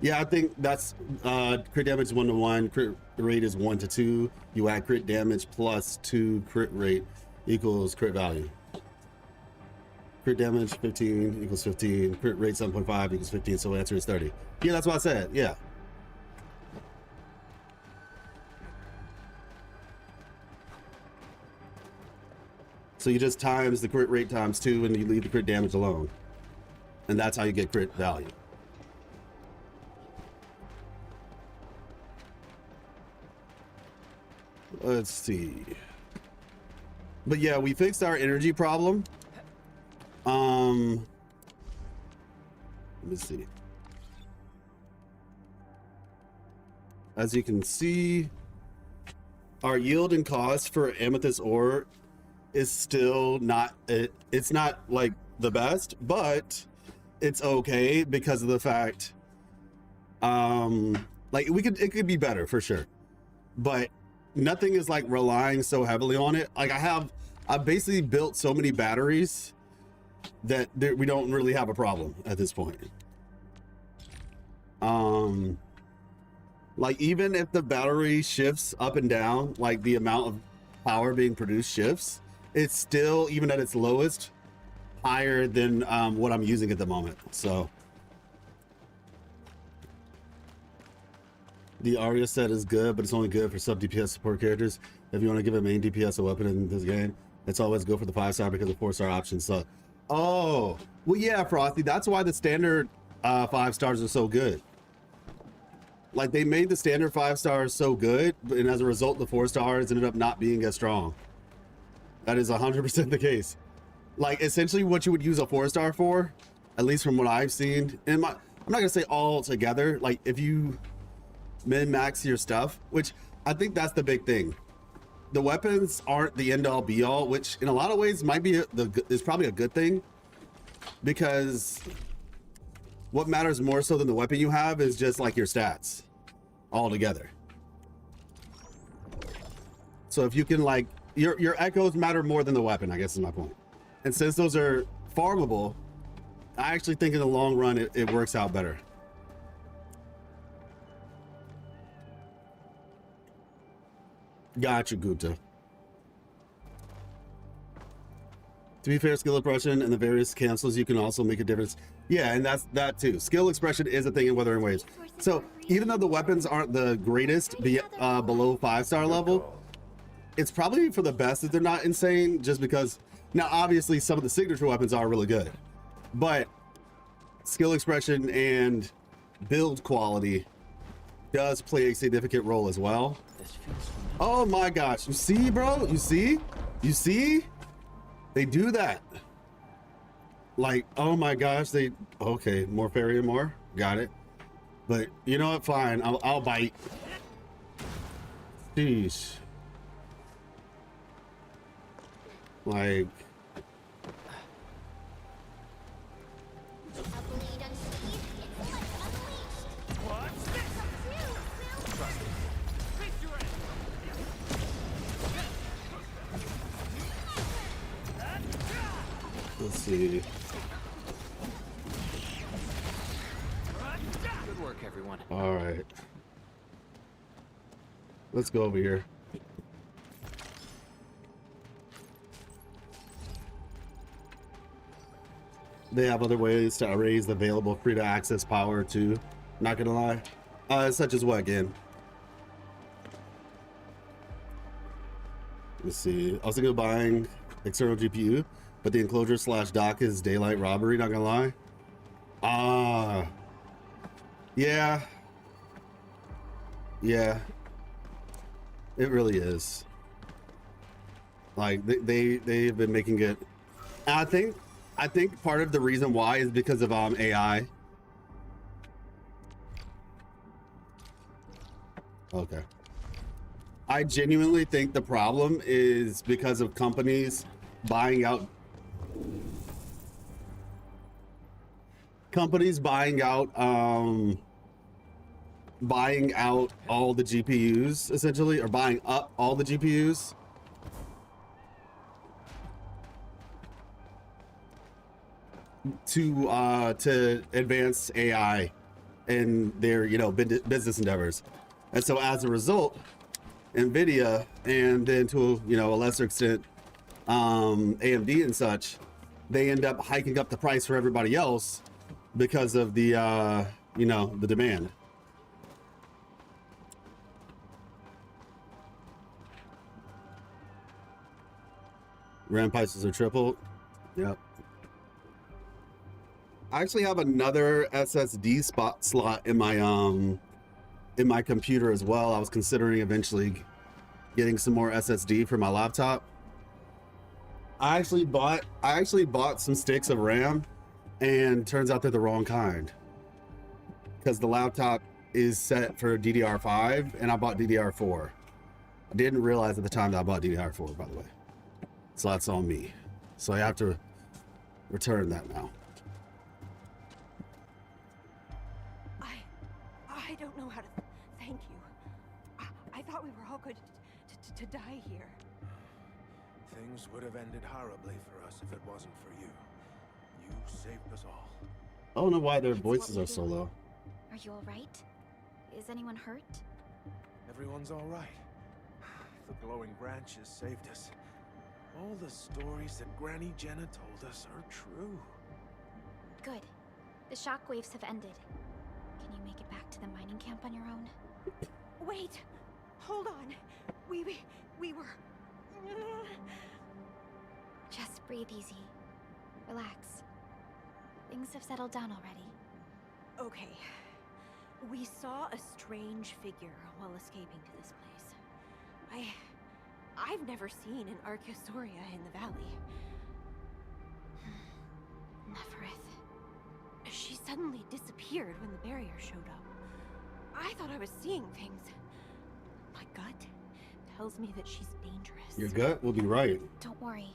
Yeah, I think that's crit damage 1 to 1, crit rate is 1 to 2. You add crit damage plus 2 crit rate equals crit value. Crit damage 15 equals 15, crit rate 7.5 equals 15, so the answer is 30. Yeah, that's what I said, yeah. So you just times the crit rate times 2 and you leave the crit damage alone. And that's how you get crit value. Let's see. But yeah, we fixed our energy problem. Let me see. As you can see, our yield and cost for amethyst ore is still not, it's not like the best, but it's okay because of the fact, like it could be better for sure, but nothing is like relying so heavily on it. Like I basically built so many batteries that we don't really have a problem at this point. Like even if the battery shifts up and down, like the amount of power being produced shifts, it's still, even at its lowest, higher than what I'm using at the moment. So the Arya set is good, but it's only good for sub DPS support characters. If you want to give a main DPS a weapon in this game, it's always go for the 5-star because the 4-star options suck. Oh, well, yeah, Frosty, that's why the standard 5 stars are so good. Like they made the standard 5 stars so good, and as a result, the 4 stars ended up not being as strong. That is 100% the case. Like essentially what you would use a 4-star for, at least from what I've seen, and I'm not gonna say all together, like if you min-max your stuff, which I think that's the big thing. The weapons aren't the end-all be-all, which in a lot of ways might be is probably a good thing, because what matters more so than the weapon you have is just like your stats all together. So if you can, like, your echoes matter more than the weapon, I guess is my point. And since those are farmable, I actually think in the long run it works out better. Gotcha, Gupta. To be fair, skill expression and the various cancels, you can also make a difference. Yeah, and that's that too. Skill expression is a thing in Wuthering Waves. So even though the weapons aren't the greatest below 5-star level, it's probably for the best that they're not insane, just because now obviously some of the signature weapons are really good, but skill expression and build quality does play a significant role as well. Oh my gosh, you see, bro? You see? They do that. Like, oh my gosh, okay, more fairy and more, got it. But you know what, fine, I'll bite. Jeez. Like, let's see. Good work, everyone. All right. Let's go over here. They have other ways to raise the available free to access power too. Not gonna lie. Such as what again? Let's see. I was thinking of buying external GPU, but the enclosure / dock is daylight robbery, not gonna lie. Yeah. Yeah. It really is. Like they've been making it. And I think part of the reason why is because of AI. Okay. I genuinely think the problem is because of companies buying out all the GPUs essentially, or buying up all the GPUs. To advance AI in their business endeavors. And so as a result, Nvidia, and then to a lesser extent AMD and such, they end up hiking up the price for everybody else because of the the demand. RAM prices are tripled. Yep. I actually have another SSD slot in my computer as well. I was considering eventually getting some more SSD for my laptop. I actually bought some sticks of RAM, and turns out they're the wrong kind. Because the laptop is set for DDR5, and I bought DDR4. I didn't realize at the time that I bought DDR4, by the way. So that's on me. So I have to return that now. I don't know how to thank you. I thought we were all going to die here. Things would have ended horribly for us if it wasn't for you. You saved us all. I don't know why their It's voices what we are so do. low. Are you alright? Is anyone hurt? Everyone's all right. The glowing branches saved us. All the stories that Granny Jenna told us are true. Good. The shockwaves have ended. Can you make it back to the mining camp on your own? Wait! Hold on. We were... Just breathe easy. Relax. Things have settled down already. Okay. We saw a strange figure while escaping to this place. I've never seen an Archosauria in the valley. Neferith. She suddenly disappeared when the barrier showed up. I thought I was seeing things. My gut tells me that she's dangerous. Your gut will be right. Don't worry.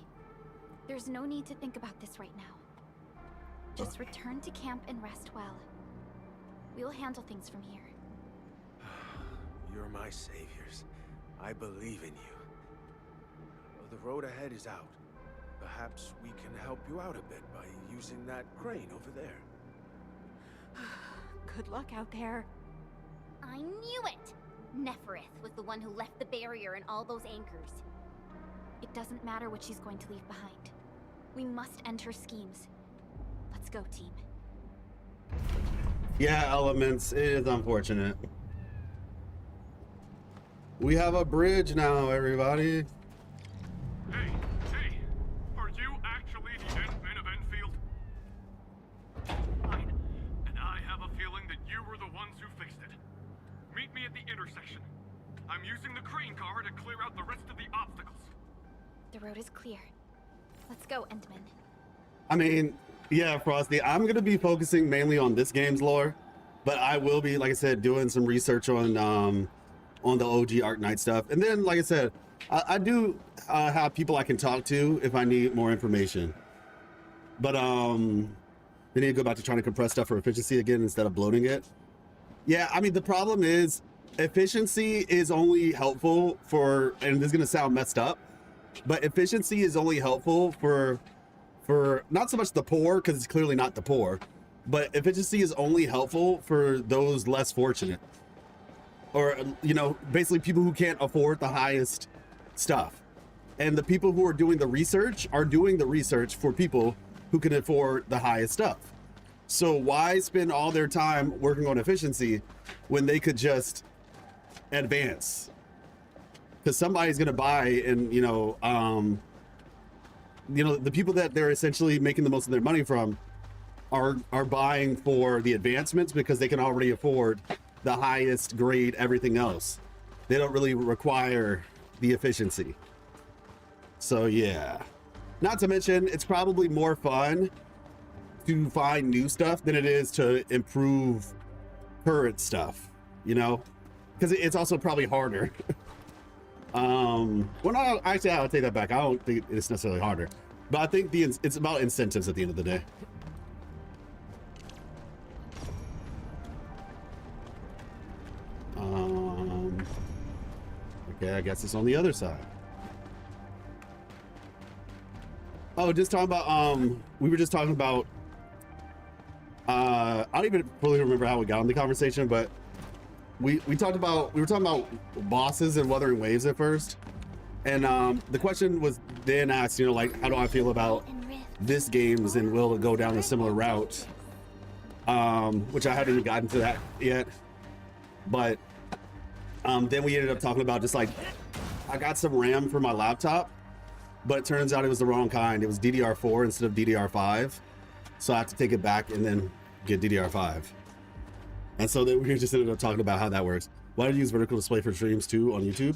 There's no need to think about this right now. Just return to camp and rest well. We'll handle things from here. You're my saviors. I believe in you. The road ahead is out. Perhaps we can help you out a bit by using that crane over there. Good luck out there. I knew it! Neferith was the one who left the barrier and all those anchors. It doesn't matter what she's going to leave behind. We must end her schemes. Let's go, team. Yeah, Elements. It is unfortunate. We have a bridge now, everybody. Hey, are you actually the Endmen of Enfield? Fine, and I have a feeling that you were the ones who fixed it. Meet me at the intersection. I'm using the crane car to clear out the rest of the obstacles. The road is clear. Let's go, Endman. I mean, yeah, Frosty, I'm going to be focusing mainly on this game's lore, but I will be, like I said, doing some research on the OG Arknight stuff. And then, like I said, I do have people I can talk to if I need more information. But they need to go back to trying to compress stuff for efficiency again instead of bloating it. Yeah, I mean, the problem is efficiency is only helpful for, and this is going to sound messed up, but efficiency is only helpful for not so much the poor, because it's clearly not the poor, but efficiency is only helpful for those less fortunate, or, you know, basically people who can't afford the highest stuff. And the people who are doing the research for people who can afford the highest stuff. So why spend all their time working on efficiency when they could just advance? Because somebody's going to buy, and the people that they're essentially making the most of their money from are buying for the advancements because they can already afford the highest grade everything else. They don't really require the efficiency. So yeah, not to mention it's probably more fun to find new stuff than it is to improve current stuff, you know, because it's also probably harder. Well, no, actually, I'll take that back. I don't think it's necessarily harder, but I think it's about incentives at the end of the day. Okay, I guess it's on the other side. Oh, just talking about, we were just talking about, I don't even fully remember how we got on the conversation, but we were talking about bosses and Wuthering Waves at first. And the question was then asked, you know, like, how do I feel about this games and will it go down a similar route? Which I haven't even gotten to that yet. But then we ended up talking about just like, I got some RAM for my laptop, but it turns out it was the wrong kind. It was DDR4 instead of DDR5. So I have to take it back and then get DDR5. And so then we just ended up talking about how that works. Why do you use vertical display for streams too on YouTube?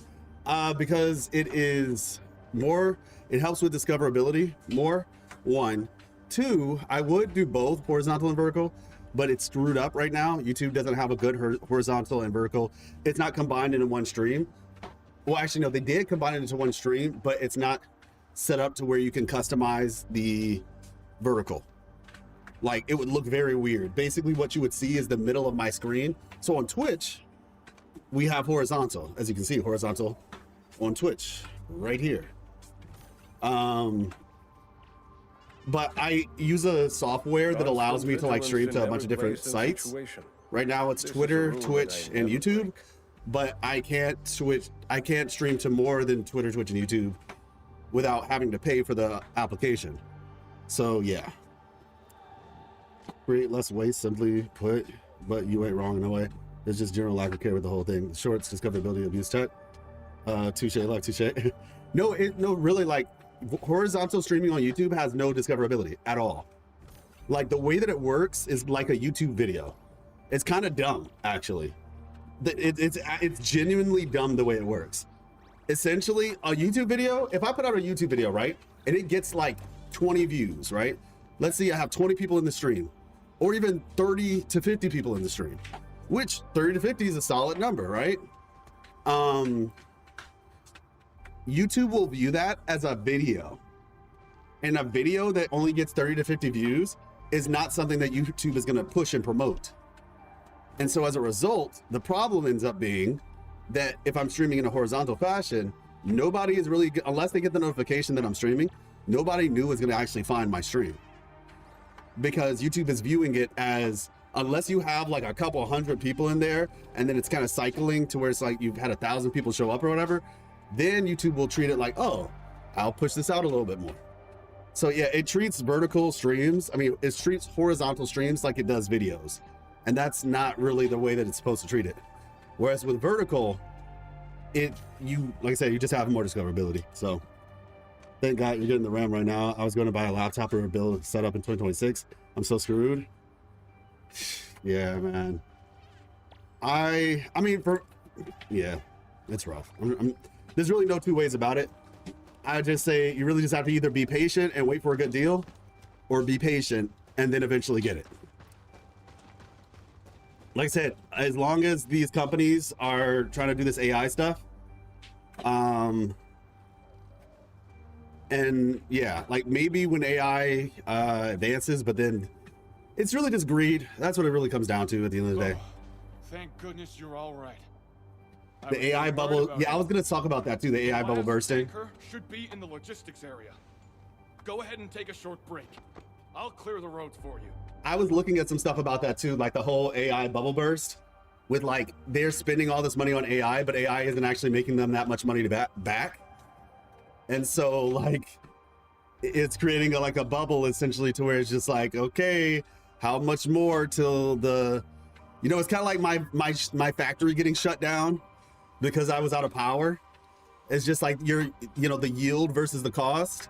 Because it is more, it helps with discoverability more, one. Two, I would do both horizontal and vertical, but it's screwed up right now. YouTube doesn't have a good horizontal and vertical. It's not combined into one stream. Well, actually, no, they did combine it into one stream, but it's not set up to where you can customize the vertical. Like, it would look very weird. Basically, what you would see is the middle of my screen. So on Twitch, we have horizontal, as you can see, horizontal on Twitch right here. But I use a software that allows me to like stream to a bunch of different sites. Right now it's Twitter, Twitch, and YouTube, but I can't stream to more than Twitter, Twitch, and YouTube without having to pay for the application. So yeah. Create less waste, simply put, but you ain't wrong in a way. It's just general lack of care with the whole thing. Shorts, discoverability, abuse tech. Touche, like touche. No, really, like horizontal streaming on YouTube has no discoverability at all. Like the way that it works is like a YouTube video. It's kind of dumb, actually. It's genuinely dumb the way it works. Essentially, a YouTube video, if I put out a YouTube video, right, and it gets like 20 views, right? Let's say I have 20 people in the stream, or even 30 to 50 people in the stream, which 30 to 50 is a solid number, right? YouTube will view that as a video, and a video that only gets 30 to 50 views is not something that YouTube is going to push and promote. And so as a result, the problem ends up being that if I'm streaming in a horizontal fashion, nobody is really, unless they get the notification that I'm streaming, nobody new is going to actually find my stream, because YouTube is viewing it as, unless you have like a couple hundred people in there and then it's kind of cycling to where it's like you've had 1,000 people show up or whatever, then YouTube will treat it like, oh, I'll push this out a little bit more. So yeah, it treats vertical streams, it treats horizontal streams like it does videos. And that's not really the way that it's supposed to treat it. Whereas with vertical, like I said, you just have more discoverability. So thank God you're getting the RAM right now. I was going to buy a laptop or a build set up in 2026. I'm so screwed. Yeah, man. Yeah, it's rough. There's really no two ways about it. I just say you really just have to either be patient and wait for a good deal, or be patient and then eventually get it. Like I said, as long as these companies are trying to do this AI stuff, and yeah, like maybe when AI advances, but then it's really just greed. That's what it really comes down to at the end of the day. Thank goodness you're all right. The AI bubble, yeah, I was gonna talk about that too, the AI bubble bursting. Should be in the logistics area. Go ahead and take a short break. I'll clear the roads for you. I was looking at some stuff about that too, like the whole AI bubble burst, with like they're spending all this money on AI, but AI isn't actually making them that much money to back. And so like it's creating like a bubble essentially to where it's just like, okay, how much more till the, it's kind of like my factory getting shut down because I was out of power. It's just like the yield versus the cost,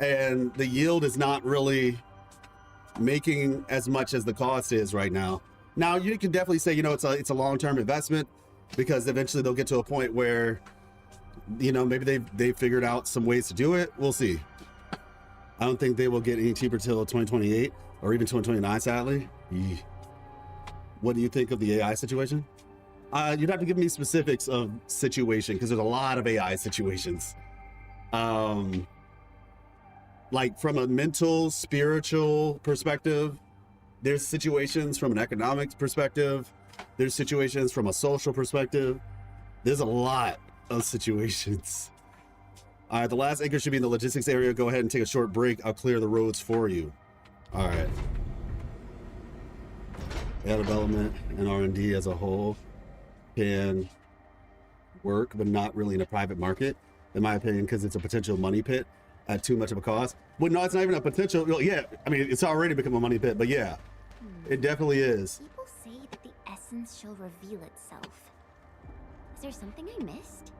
and the yield is not really making as much as the cost is right now. Now you can definitely say, it's a long-term investment, because eventually they'll get to a point where, maybe they've figured out some ways to do it. We'll see. I don't think they will get any cheaper till 2028 or even 2029, sadly. What do you think of the AI situation? You'd have to give me specifics of situation, because there's a lot of AI situations. Like from a mental, spiritual perspective, there's situations from an economic perspective, there's situations from a social perspective. There's a lot of situations. All right, the last anchor should be in the logistics area. Go ahead and take a short break. I'll clear the roads for you. All right. AI development and R&D as a whole can work, but not really in a private market, in my opinion, because it's a potential money pit at too much of a cost. Well, no, it's not even a potential. Well, yeah, it's already become a money pit, but yeah, it definitely is. People say that the essence shall reveal itself. Is there something I missed?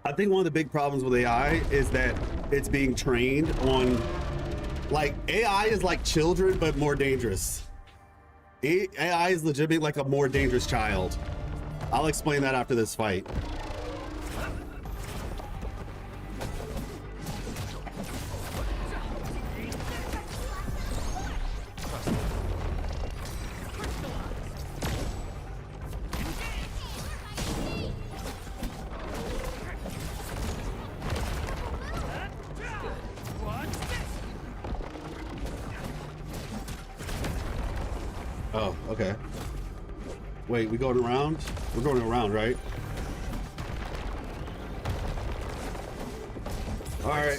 I think one of the big problems with AI is that it's being trained on, like, AI is like children, but more dangerous. AI is legitimately like a more dangerous child. I'll explain that after this fight. Oh, okay. Wait, we going around? We're going around, right? All right.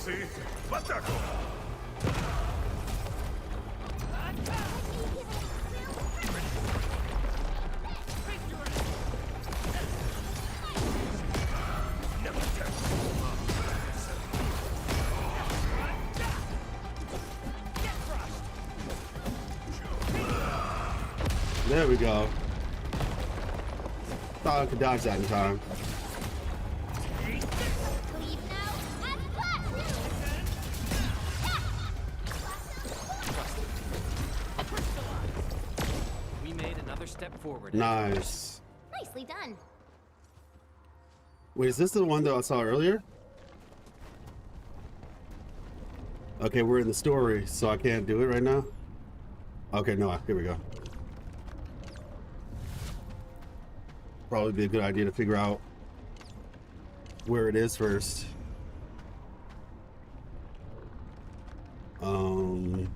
There we go. Thought I could dodge that in time. We made another step forward. Nice. Nicely done. Wait, is this the one that I saw earlier? Okay, we're in the story, so I can't do it right now. Okay, no, here we go. Probably be a good idea to figure out where it is first. Oh,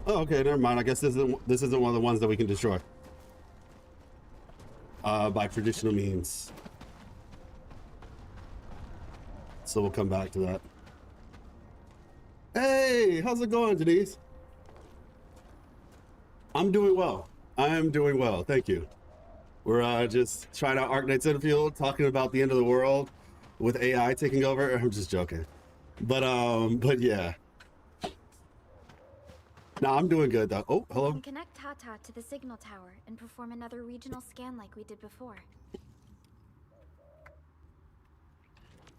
okay, never mind. I guess this isn't one of the ones that we can destroy by traditional means. So we'll come back to that. Hey, how's it going, Denise? I'm doing well. I am doing well, thank you. We're just trying out Arknights Endfield, talking about the end of the world with AI taking over. I'm just joking, but yeah. No, I'm doing good though. Oh, hello. We can connect Tata to the signal tower and perform another regional scan like we did before.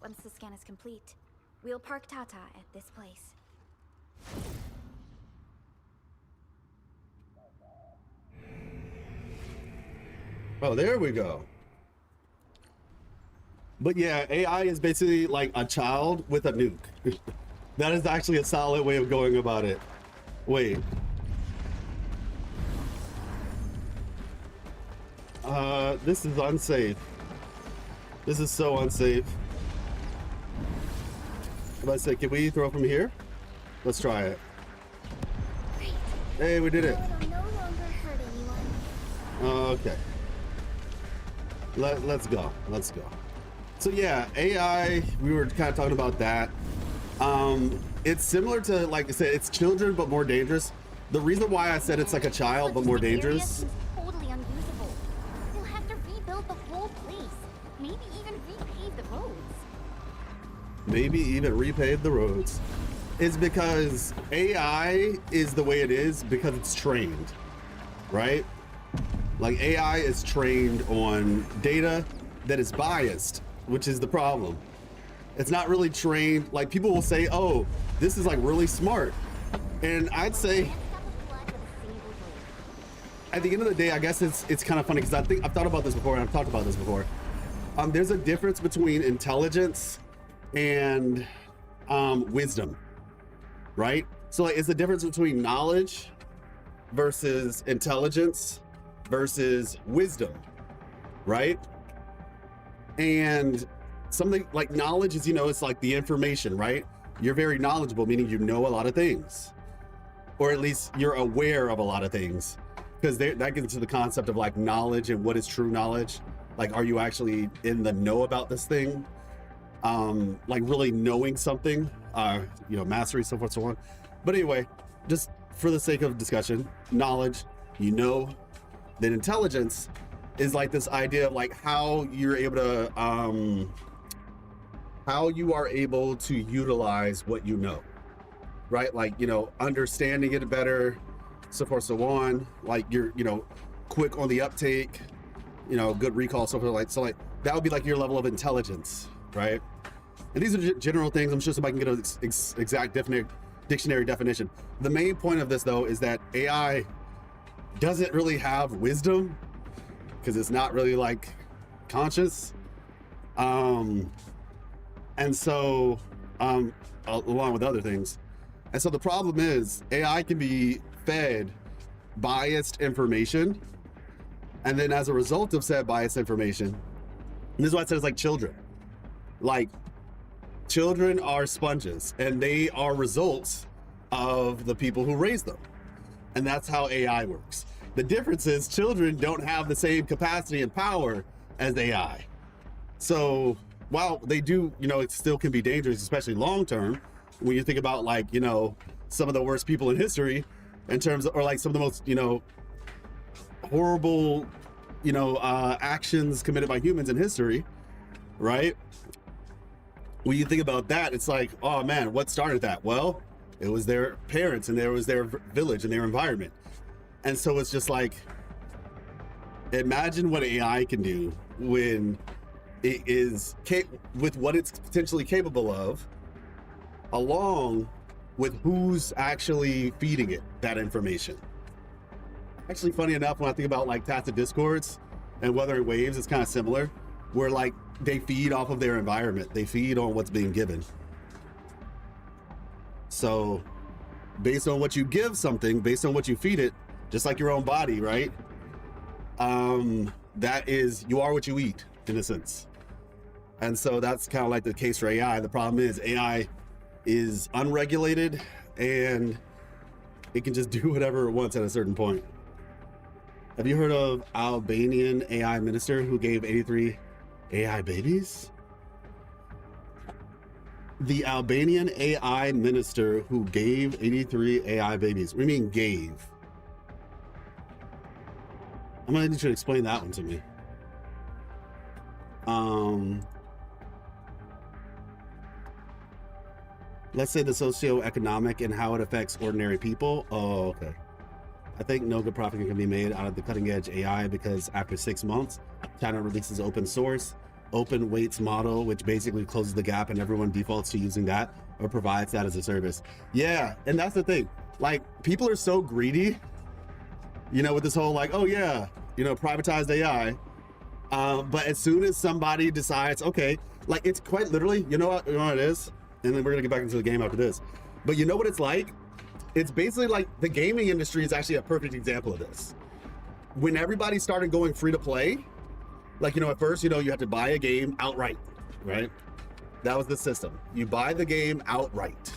Once the scan is complete, we'll park Tata at this place. Oh, there we go. But yeah, AI is basically like a child with a nuke. That is actually a solid way of going about it. Wait. This is unsafe. This is so unsafe. Let's say, can we throw from here? Let's try it. Hey, we did it. It'll no longer hurt anyone. Okay. Let's go. Let's go. So yeah, AI, we were kind of talking about that. It's similar to, like I said, it's children but more dangerous. The reason why I said it's like a child but more dangerous. Totally unusable. They'll have to rebuild the whole place. Maybe even repave the roads. Maybe even repave the roads. Is because AI is the way it is because it's trained, right? Like AI is trained on data that is biased, which is the problem. It's not really trained, like people will say, oh, this is like really smart. And I'd say, at the end of the day, I guess it's kind of funny because I've thought about this before and I've talked about this before. There's a difference between intelligence and wisdom, right? So like, it's the difference between knowledge versus intelligence versus wisdom, right? And something like knowledge is, you know, it's like the information, right? You're very knowledgeable, meaning you know a lot of things, or at least you're aware of a lot of things, because that gets into the concept of like knowledge and what is true knowledge. Like, are you actually in the know about this thing? Like really knowing something, you know, mastery, so forth, so on. But anyway, just for the sake of discussion, knowledge, you know. Then intelligence is like this idea of like how you're able to, how you are able to utilize what you know, right? Like, you know, understanding it better, so forth, so on. Like you're, you know, quick on the uptake, you know, good recall, so forth. So like that would be like your level of intelligence, right? And these are general things. I'm sure somebody can get an exact dictionary definition. The main point of this though is that AI doesn't really have wisdom because it's not really like conscious. And so, along with other things. And so the problem is AI can be fed biased information. And then as a result of said biased information, and this is why I said it's like children. Like children are sponges and they are results of the people who raise them. And that's how AI works. The difference is children don't have the same capacity and power as AI. So while they do, it still can be dangerous, especially long-term, when you think about like, some of the worst people in history in terms of, or like some of the most, horrible, actions committed by humans in history, right? When you think about that, it's like, oh man, what started that? Well, it was their parents and there was their village and their environment. And so it's just like, imagine what AI can do when it is with what it's potentially capable of, along with who's actually feeding it that information. Actually, funny enough, when I think about like tacit discords and Wuthering Waves, it's kind of similar, where like they feed off of their environment. They feed on what's being given. So based on what you give something, based on what you feed it, just like your own body, right? That is, you are what you eat, in a sense. And so that's kind of like the case for AI. The problem is AI is unregulated and it can just do whatever it wants at a certain point. Have you heard of Albanian AI minister who gave 83 AI babies? The Albanian AI minister who gave 83 AI babies. What do you mean gave? I'm gonna need you to explain that one to me. Let's say the socioeconomic and how it affects ordinary people. Oh, okay. I think no good profit can be made out of the cutting edge AI because after 6 months, China releases open source, open weights model, which basically closes the gap and everyone defaults to using that or provides that as a service. Yeah, and that's the thing. Like, people are so greedy, with this whole like, oh yeah, privatized AI. But as soon as somebody decides, okay, like it's quite literally, you know what it is? And then we're gonna get back into the game after this. But you know what it's like? It's basically like the gaming industry is actually a perfect example of this. When everybody started going free to play, like, at first, you had to buy a game outright, right? That was the system. You buy the game outright.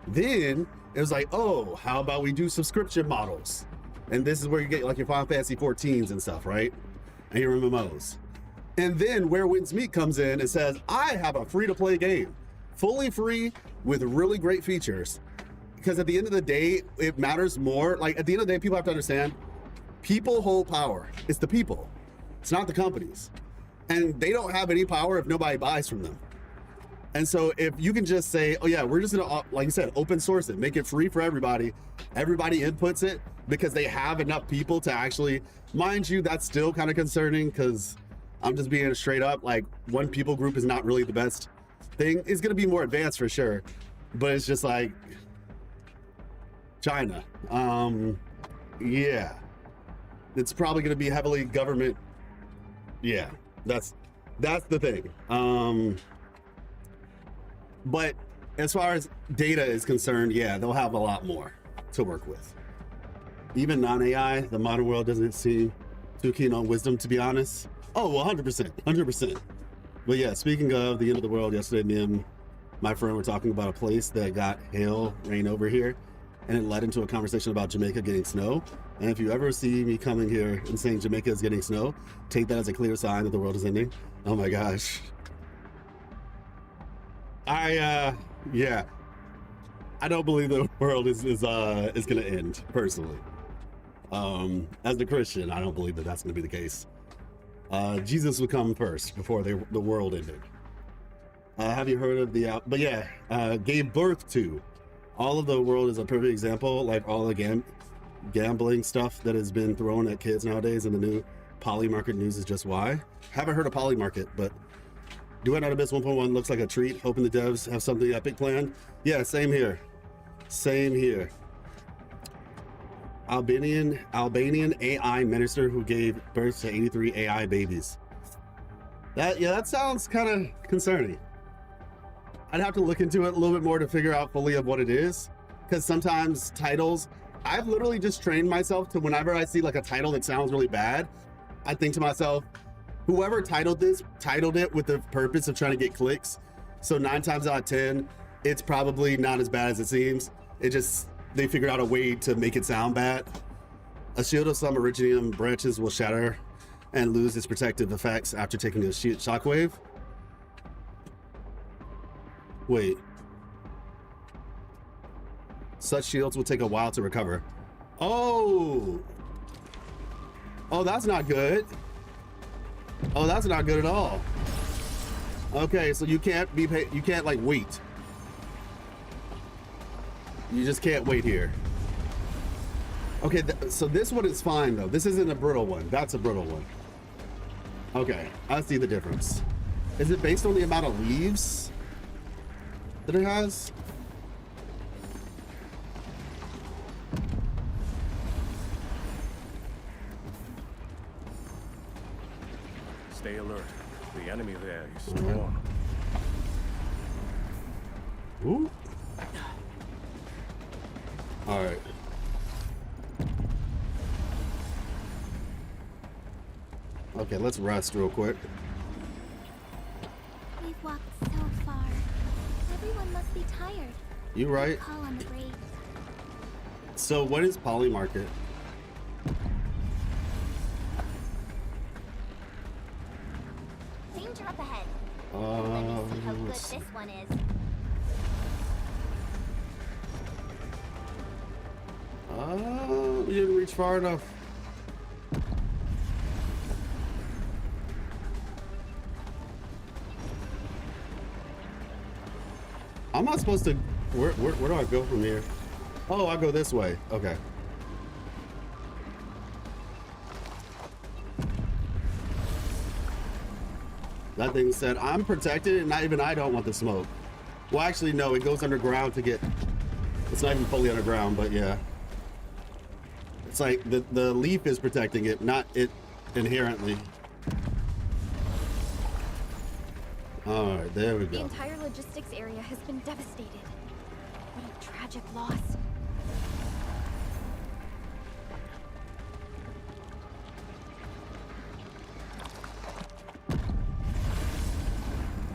Then it was like, oh, how about we do subscription models? And this is where you get like your Final Fantasy 14s and stuff, right? And your MMOs. And then Where Winds Meet comes in and says, I have a free to play game, fully free with really great features. Because at the end of the day, it matters more. Like at the end of the day, people have to understand, people hold power. It's the people. It's not the companies. And they don't have any power if nobody buys from them. And so if you can just say, oh yeah, we're just gonna, like you said, open source it, make it free for everybody. Everybody inputs it because they have enough people to actually, mind you, that's still kind of concerning because I'm just being straight up, like one people group is not really the best thing. It's gonna be more advanced for sure. But it's just like, China, yeah. It's probably gonna be heavily government. Yeah, that's the thing. But as far as data is concerned, yeah, they'll have a lot more to work with. Even non-AI, the modern world doesn't seem too keen on wisdom, to be honest. Oh, well, 100%, 100%. But yeah, speaking of the end of the world, yesterday, me and my friend were talking about a place that got hail rain over here, and it led into a conversation about Jamaica getting snow. And if you ever see me coming here and saying Jamaica is getting snow, take that as a clear sign that the world is ending. Oh my gosh. Yeah, I don't believe the world is gonna end, personally. As a Christian, I don't believe that that's gonna be the case. Jesus would come first before the world ended. Have you heard of gave birth to. All of the world is a perfect example, like all the gambling stuff that has been thrown at kids nowadays, and the new poly market news is just why. Haven't heard of poly market, but Do It Not Abyss 1.1 looks like a treat. Hoping the devs have something epic planned. Yeah, same here. Same here. Albanian AI minister who gave birth to 83 AI babies. That sounds kind of concerning. I'd have to look into it a little bit more to figure out fully of what it is. Because sometimes titles, I've literally just trained myself to whenever I see like a title that sounds really bad, I think to myself, whoever titled it with the purpose of trying to get clicks. So 9 times out of 10, it's probably not as bad as it seems. It just they figured out a way to make it sound bad. A shield of some Originium branches will shatter and lose its protective effects after taking a shockwave. Wait. Such shields will take a while to recover. Oh! Oh, that's not good. Oh, that's not good at all. Okay, so you can't like wait. You just can't wait here. Okay, so this one is fine though. This isn't a brittle one. That's a brittle one. Okay, I see the difference. Is it based on the amount of leaves that it has? Stay alert. The enemy there is strong. Ooh. All right. Okay, let's rest real quick. We've walked so far. Everyone must be tired. You right. Call on the break. So what is Poly Market? Danger up ahead. Let me see how good Let's see. this one is. We didn't reach far enough. I'm not supposed to. Where do I go from here? Oh, I go this way. Okay. That thing said, I'm protected, and not even I don't want the smoke. Well, actually, no, it goes underground to get. It's not even fully underground, but yeah. It's like the leaf is protecting it, not it inherently. All right, there we The go. entire logistics area has been devastated. What a tragic loss.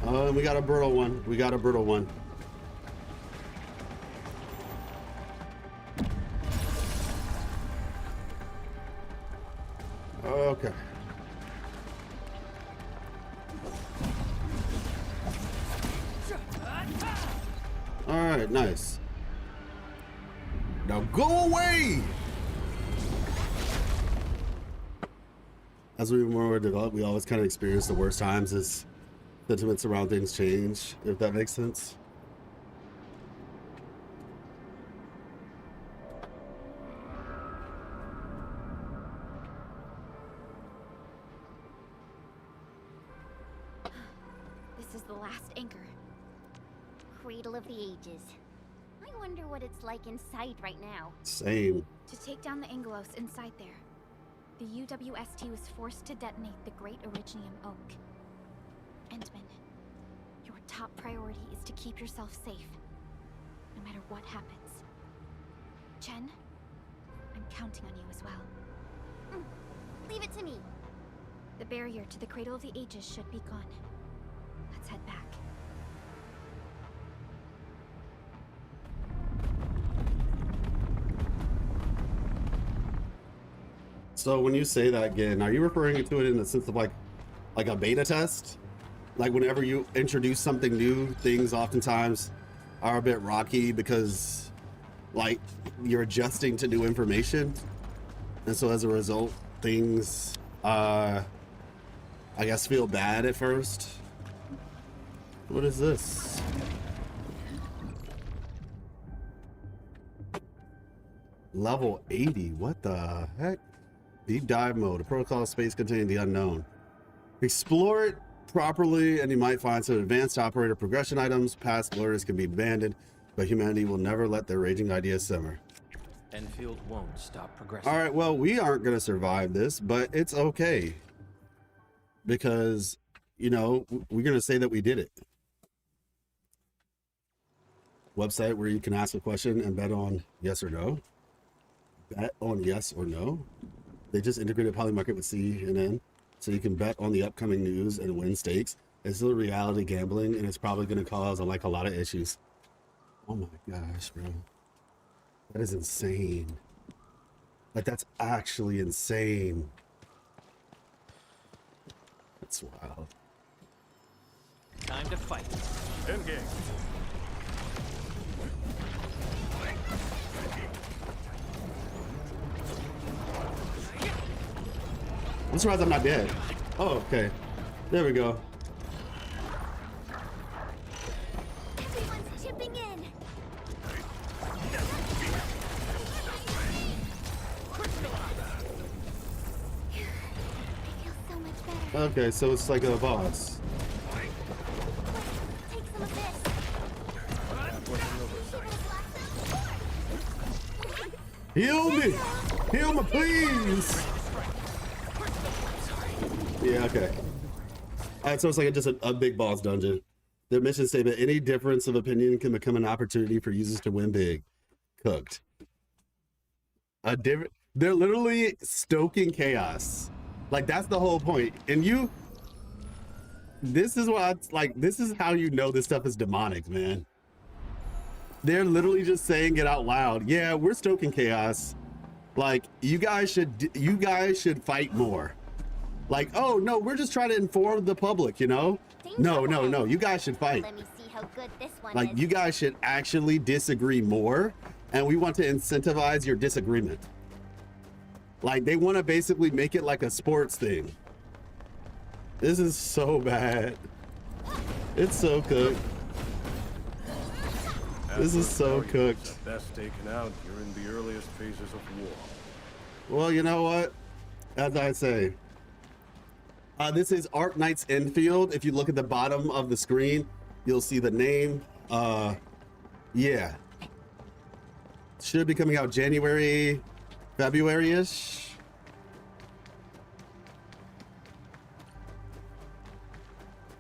Oh, we got a brittle one. We got a brittle one. Okay. All right, nice. Now go away! As we more develop, we always kind of experience the worst times as sentiments around things change, if that makes sense. This is the last anchor. Cradle of the Ages. I wonder what it's like inside right now. Same. To take down the Angelos inside there, the UWST was forced to detonate the Great Originium Oak. Endman, your top priority is to keep yourself safe, no matter what happens. Chen, I'm counting on you as well. Leave it to me. The barrier to the Cradle of the Ages should be gone. Let's head back. So when you say that again, are you referring to it in the sense of like a beta test? Like whenever you introduce something new, things oftentimes are a bit rocky because like you're adjusting to new information. And so as a result, things, I guess feel bad at first. What is this? Level 80, what the heck? Deep dive mode, a protocol space containing the unknown. Explore it properly and you might find some advanced operator progression items. Past glories can be abandoned, but humanity will never let their raging ideas simmer. Enfield won't stop progressing. All right, well, we aren't going to survive this, but it's okay. Because, you know, we're going to say that we did it. Website where you can ask a question and bet on yes or no. Bet on yes or no. They just integrated Poly Market with CNN, so you can bet on the upcoming news and win stakes. It's still reality gambling, and it's probably going to cause like a lot of issues. Oh my gosh, bro. That is insane. Like, that's actually insane. That's wild. Time to fight. Engage. I'm surprised I'm not dead. Oh, okay. There we go. Everyone's chipping in. I feel so much better. Okay, so it's like a boss. Take some of this. Heal me! Heal me, please! Yeah, okay. Alright, so it's like just a big boss dungeon. Their mission statement, any difference of opinion can become an opportunity for users to win big. Cooked. They're literally stoking chaos. Like, that's the whole point. And this is what, this is how you know this stuff is demonic, man. They're literally just saying it out loud. Yeah, we're stoking chaos. Like, you guys should fight more. Like, oh no, we're just trying to inform the public, you know? No, you guys should fight. Let me see how good this one Like, is. you guys should actually disagree more, and we want to incentivize your disagreement. Like, they want to basically make it like a sports thing. This is so bad. It's so cooked. This is so cooked. At best taken out, you're in the earliest phases of war. Well, you know what? As I say, this is Arknights Endfield. If you look at the bottom of the screen, you'll see the name. Yeah. Should be coming out January, February-ish.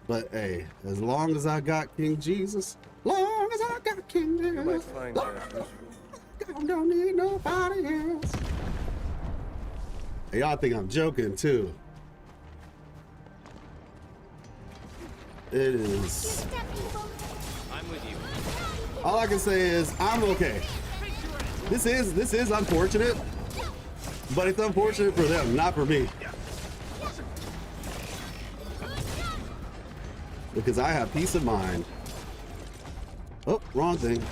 But hey, as long as I got King Jesus, long as I got King You might Jesus, find that I don't need nobody else. Hey, y'all think I'm joking too. It is. I'm with you. All I can say is I'm okay. This is unfortunate, but it's unfortunate for them, not for me. Because I have peace of mind. Oh, wrong thing.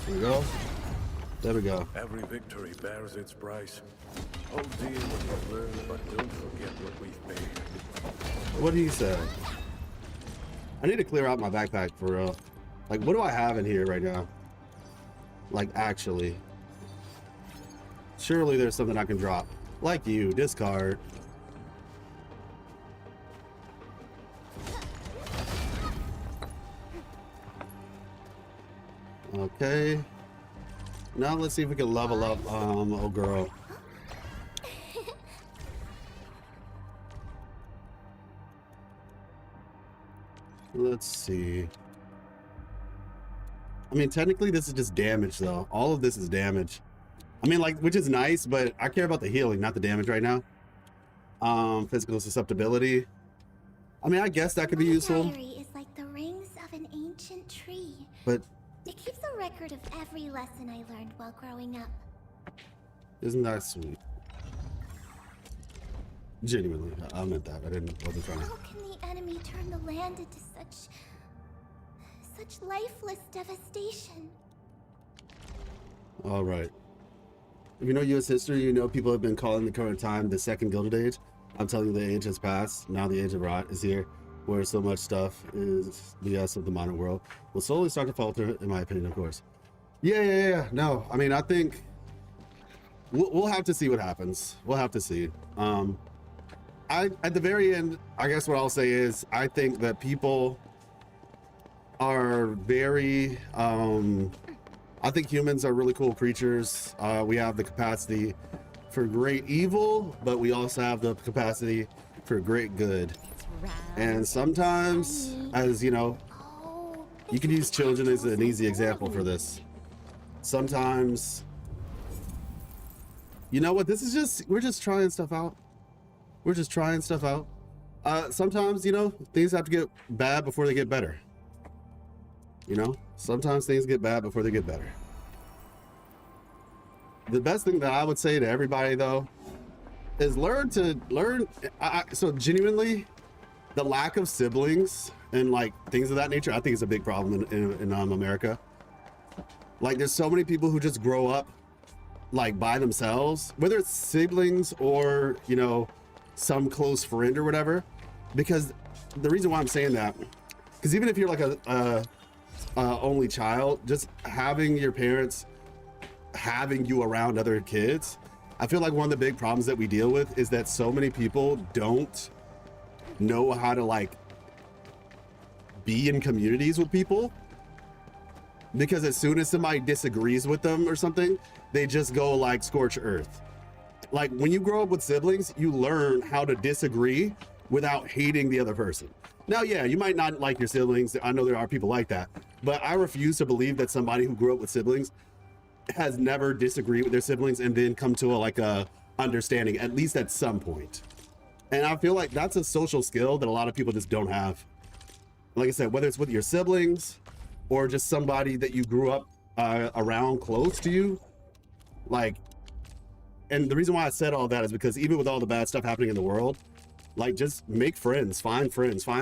There we go. There we go. every victory bears its price. Hold dear what you've learned, but don't forget what we've paid. What did he say? I need to clear out my backpack for real. Like, what do I have in here right now? Like, actually. Surely there's something I can drop. Like you, discard. Okay. Now let's see if we can level up, oh girl. Let's see. I mean, technically this is just damage though. All of this is damage. I mean, like, which is nice, but I care about the healing, not the damage right now. Physical susceptibility. I mean, I guess that could be useful. My diary is like the rings of an ancient tree. But It keeps a record of every lesson I learned while growing up. isn't that sweet? Genuinely, I meant that. Wasn't trying to. How can the enemy turn the land into such lifeless devastation? All right. If you know U.S. history, you know people have been calling the current time the Second Gilded Age. I'm telling you, the age has passed. Now the age of rot is here, where so much stuff is BS of the modern world will slowly start to falter, in my opinion, of course. Yeah. No, I mean, I think we'll have to see what happens. We'll have to see. At the very end, I guess what I'll say is I think that people are very, I think humans are really cool creatures. We have the capacity for great evil, but we also have the capacity for great good. And sometimes, as you know, you can use children as an easy example for this. Sometimes, you know what, we're just trying stuff out. We're just trying stuff out. Sometimes, you know, things have to get bad before they get better. You know, sometimes things get bad before they get better. The best thing that I would say to everybody though is learn. So genuinely, the lack of siblings and like things of that nature, I think is a big problem in America. Like there's so many people who just grow up like by themselves, whether it's siblings or, you know, some close friend or whatever. Because the reason why I'm saying that, because even if you're like a only child, just having your parents having you around other kids, I feel like one of the big problems that we deal with is that so many people don't know how to like be in communities with people, because as soon as somebody disagrees with them or something, they just go like scorched earth. Like when you grow up with siblings, you learn how to disagree without hating the other person. Now, yeah, you might not like your siblings. I know there are people like that, but I refuse to believe that somebody who grew up with siblings has never disagreed with their siblings and then come to a understanding, at least at some point. And I feel like that's a social skill that a lot of people just don't have. Like I said, whether it's with your siblings or just somebody that you grew up around close to you, like, and the reason why I said all that is because even with all the bad stuff happening in the world, like just make friends, find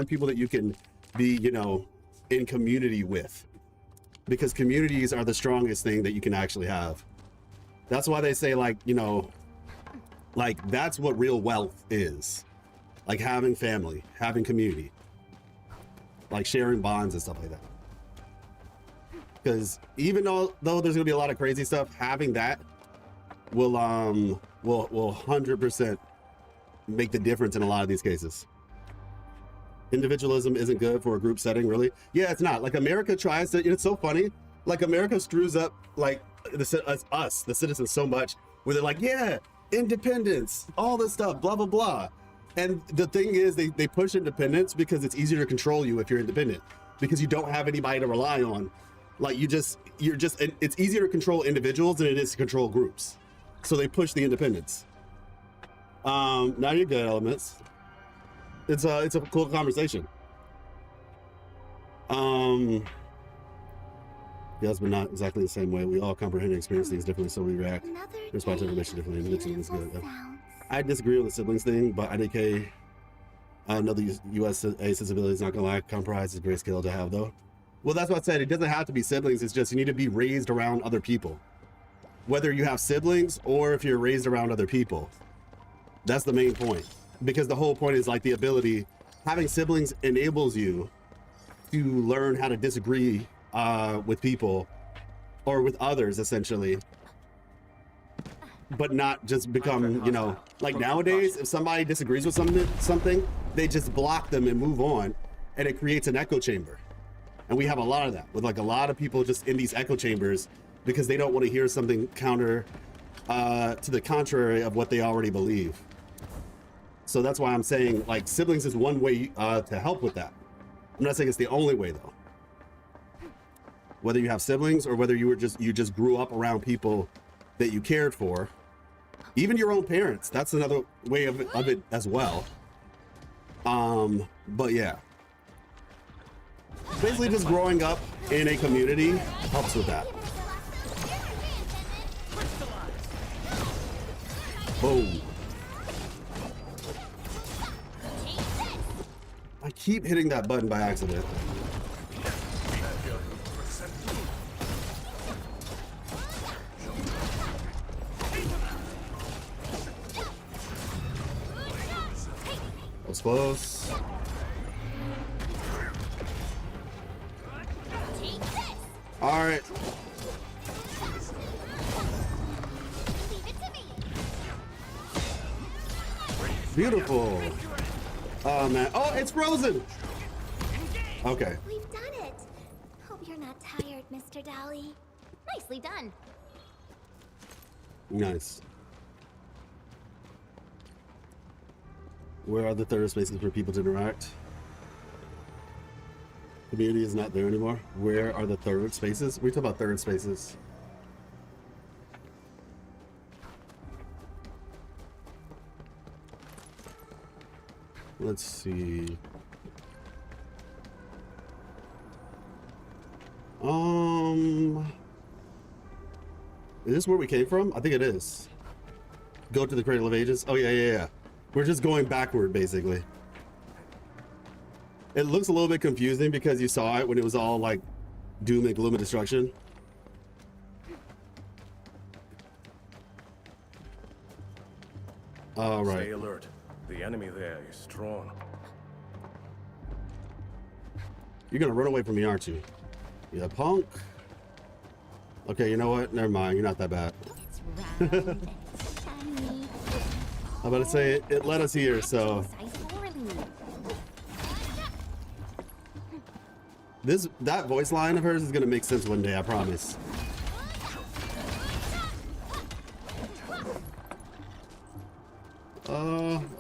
people that you can be, you know, in community with, because communities are the strongest thing that you can actually have. That's why they say, like, you know, like that's what real wealth is, like having family, having community, like sharing bonds and stuff like that. Because even though there's gonna be a lot of crazy stuff, having that will 100% make the difference in a lot of these cases. Individualism isn't good for a group setting, really. Yeah, it's not. Like America tries to, it's so funny. Like America screws up like the citizens so much, where they're like, yeah, independence, all this stuff, blah, blah, blah. And the thing is, they push independence because it's easier to control you if you're independent, because you don't have anybody to rely on. Like it's easier to control individuals than it is to control groups. So they push the independence. Now you're good, Elements. It's a cool conversation. Yes, but not exactly the same way. We all comprehend and experience things differently, so we react, respond to information differently. I disagree with the siblings thing, but IDK, another USA sensibility is not gonna lie. Compromise is a great skill to have, though. Well, that's what I said. It doesn't have to be siblings. It's just you need to be raised around other people. Whether you have siblings or if you're raised around other people. That's the main point. Because the whole point is like the ability, having siblings enables you to learn how to disagree with people or with others, essentially. But not just become, you know, like nowadays, if somebody disagrees with something, they just block them and move on, and it creates an echo chamber. And we have a lot of that with like a lot of people just in these echo chambers because they don't want to hear something counter to the contrary of what they already believe. So that's why I'm saying like siblings is one way to help with that. I'm not saying it's the only way though. Whether you have siblings or whether you just grew up around people that you cared for, even your own parents, that's another way of it as well. But yeah, basically just growing up in a community helps with that. Boom. I keep hitting that button by accident. That was close. All right. Beautiful. Oh man. Oh, it's frozen. Okay. We've done it. Hope you're not tired, Mr. Dolly. Nicely done. Nice. Where are the third spaces for people to interact? Community is not there anymore. Where are the third spaces? We talk about third spaces. Let's see. Is this where we came from? I think it is. Go to the Cradle of Ages. Oh, yeah. We're just going backward, basically. It looks a little bit confusing because you saw it when it was all like doom and gloom and destruction. All right. Stay alert. The enemy there is strong. You're gonna run away from me, aren't you? Yeah, punk. Okay, you know what? Never mind. You're not that bad. It's round and shiny. I'm about to say it led us here, so that voice line of hers is gonna make sense one day, I promise.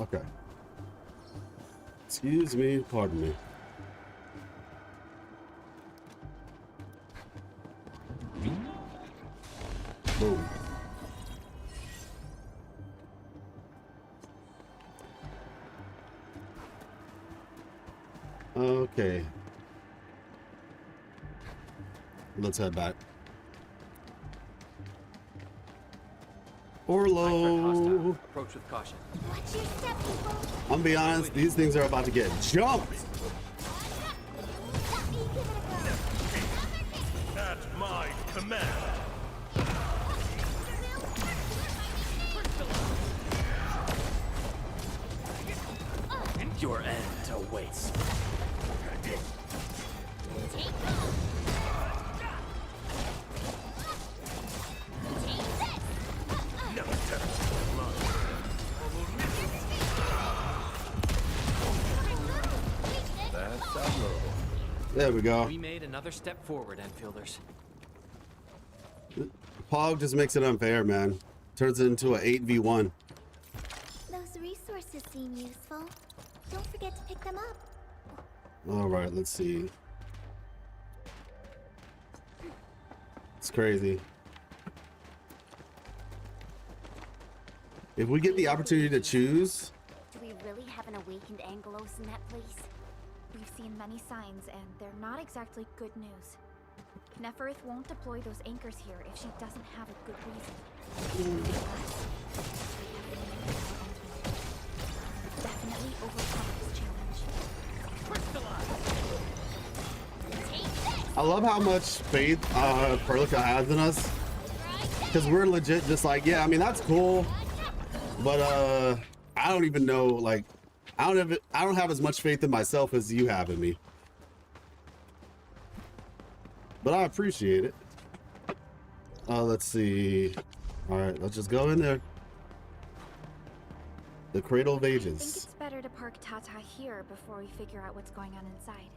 Okay. Excuse me, pardon me. Boom. Okay. Let's head back. Orlo. Approach with caution. Watch your step, people. I'm gonna be honest, these things are about to get jumped. Let me give it a go. At my command. Your end awaits. That's admirable. There we go. We made another step forward, Enfielders. Pog just makes it unfair, man. Turns it into an 8v1. Those resources seem useful. Don't forget to pick them up. All right, let's see. It's crazy. If we get the opportunity to choose, Do we really have an awakened Angelos in that place? We've seen many signs, and they're not exactly good news. Neferith won't deploy those anchors here if she doesn't have a good reason. Definitely overcome this challenge. I love how much faith Perlica has in us. Because we're legit just like, yeah, I mean, that's cool. But I don't even know, like, I don't have as much faith in myself as you have in me. But I appreciate it. Let's see. All right, let's just go in there. The Cradle of I think Ages. it's better to park Tata here before we figure out what's going on inside.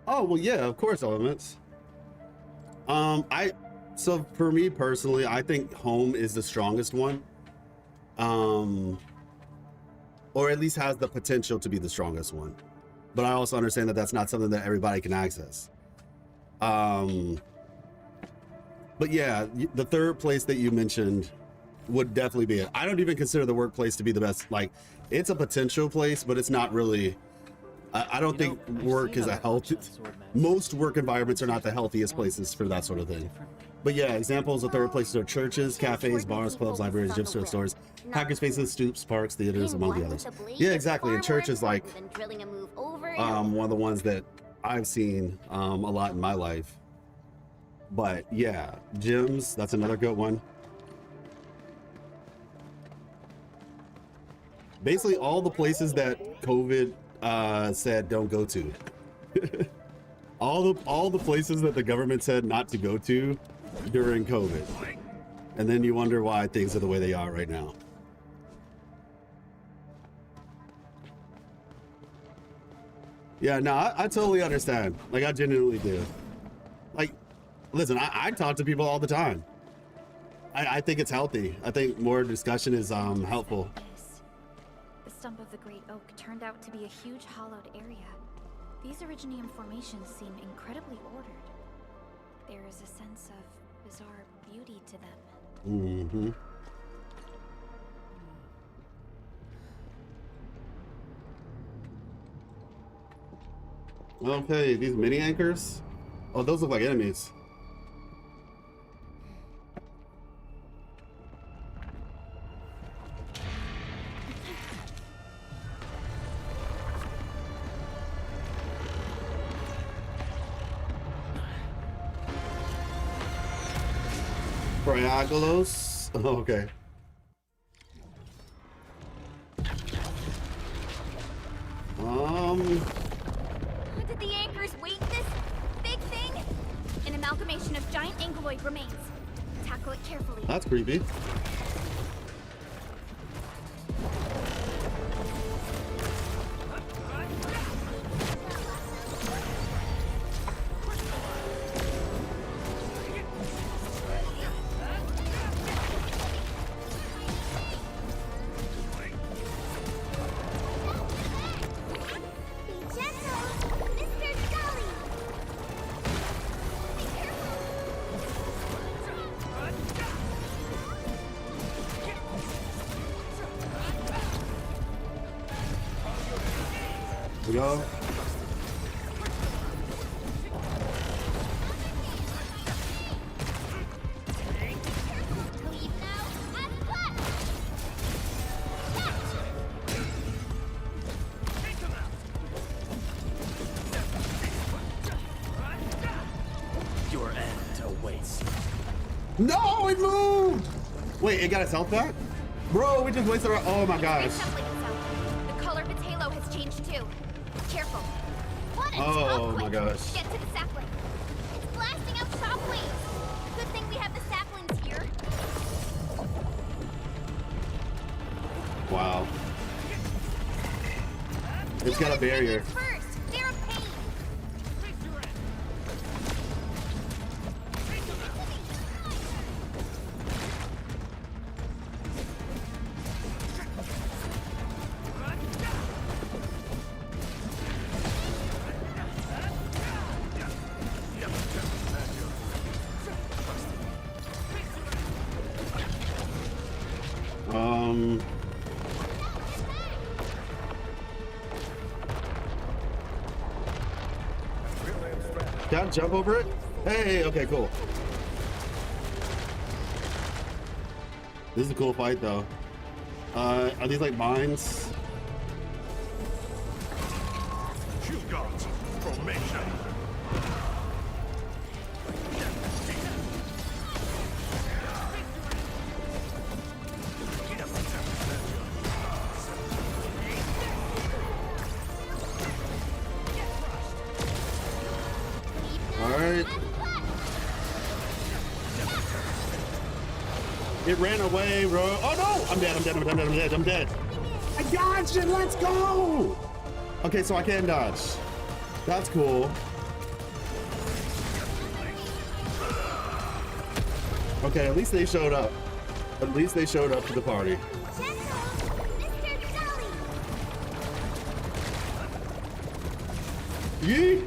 Oh, well, yeah, of course, Elements. So for me personally, I think home is the strongest one. Or at least has the potential to be the strongest one. But I also understand that that's not something that everybody can access. But yeah, the third place that you mentioned would definitely be it. I don't even consider the workplace to be the best. Like, it's a potential place, but it's not really. I don't think work is a healthy. Most work environments are not the healthiest places for that sort of thing. But yeah, examples of third places are churches, cafes, bars, clubs, libraries, gym stores, hacker spaces, stoops, parks, theaters, among the others. Yeah, exactly. And church is like one of the ones that I've seen a lot in my life. But yeah, gyms, that's another good one. Basically all the places that COVID said don't go to. all the places that the government said not to go to during COVID. And then you wonder why things are the way they are right now. Yeah, no, I totally understand. Like, I genuinely do. Like, listen, I talk to people all the time. I think it's healthy. I think more discussion is helpful. The stump of the great oak turned out to be a huge hollowed area. These Originium formations seem incredibly ordered. There is a sense of bizarre beauty to them. Mm-hmm. Okay, these mini anchors. Oh, those look like enemies. Triagolos. Oh, okay. Did the anchors weight this big thing? An amalgamation of giant ankyloid remains. Tackle it carefully. That's creepy. We go. Your end awaits. No, it moved! Wait, it got its health back? Bro, we just wasted our. Oh my gosh. The color of its halo has changed too. Careful. What a Oh top my quick. gosh. Get to the sapling. It's blasting out shockwaves. Good thing we have the saplings here. Wow. It's got a barrier. First, they're a pain. Can I jump over it? Hey, okay, cool. This is a cool fight though. Are these like mines? You got formation. Alright. It ran away, bro. Oh no! I'm dead, I'm dead, I'm dead, I'm dead, I'm dead. I dodged it, let's go! Okay, so I can dodge. That's cool. Okay, at least they showed up. At least they showed up to the party. Yee!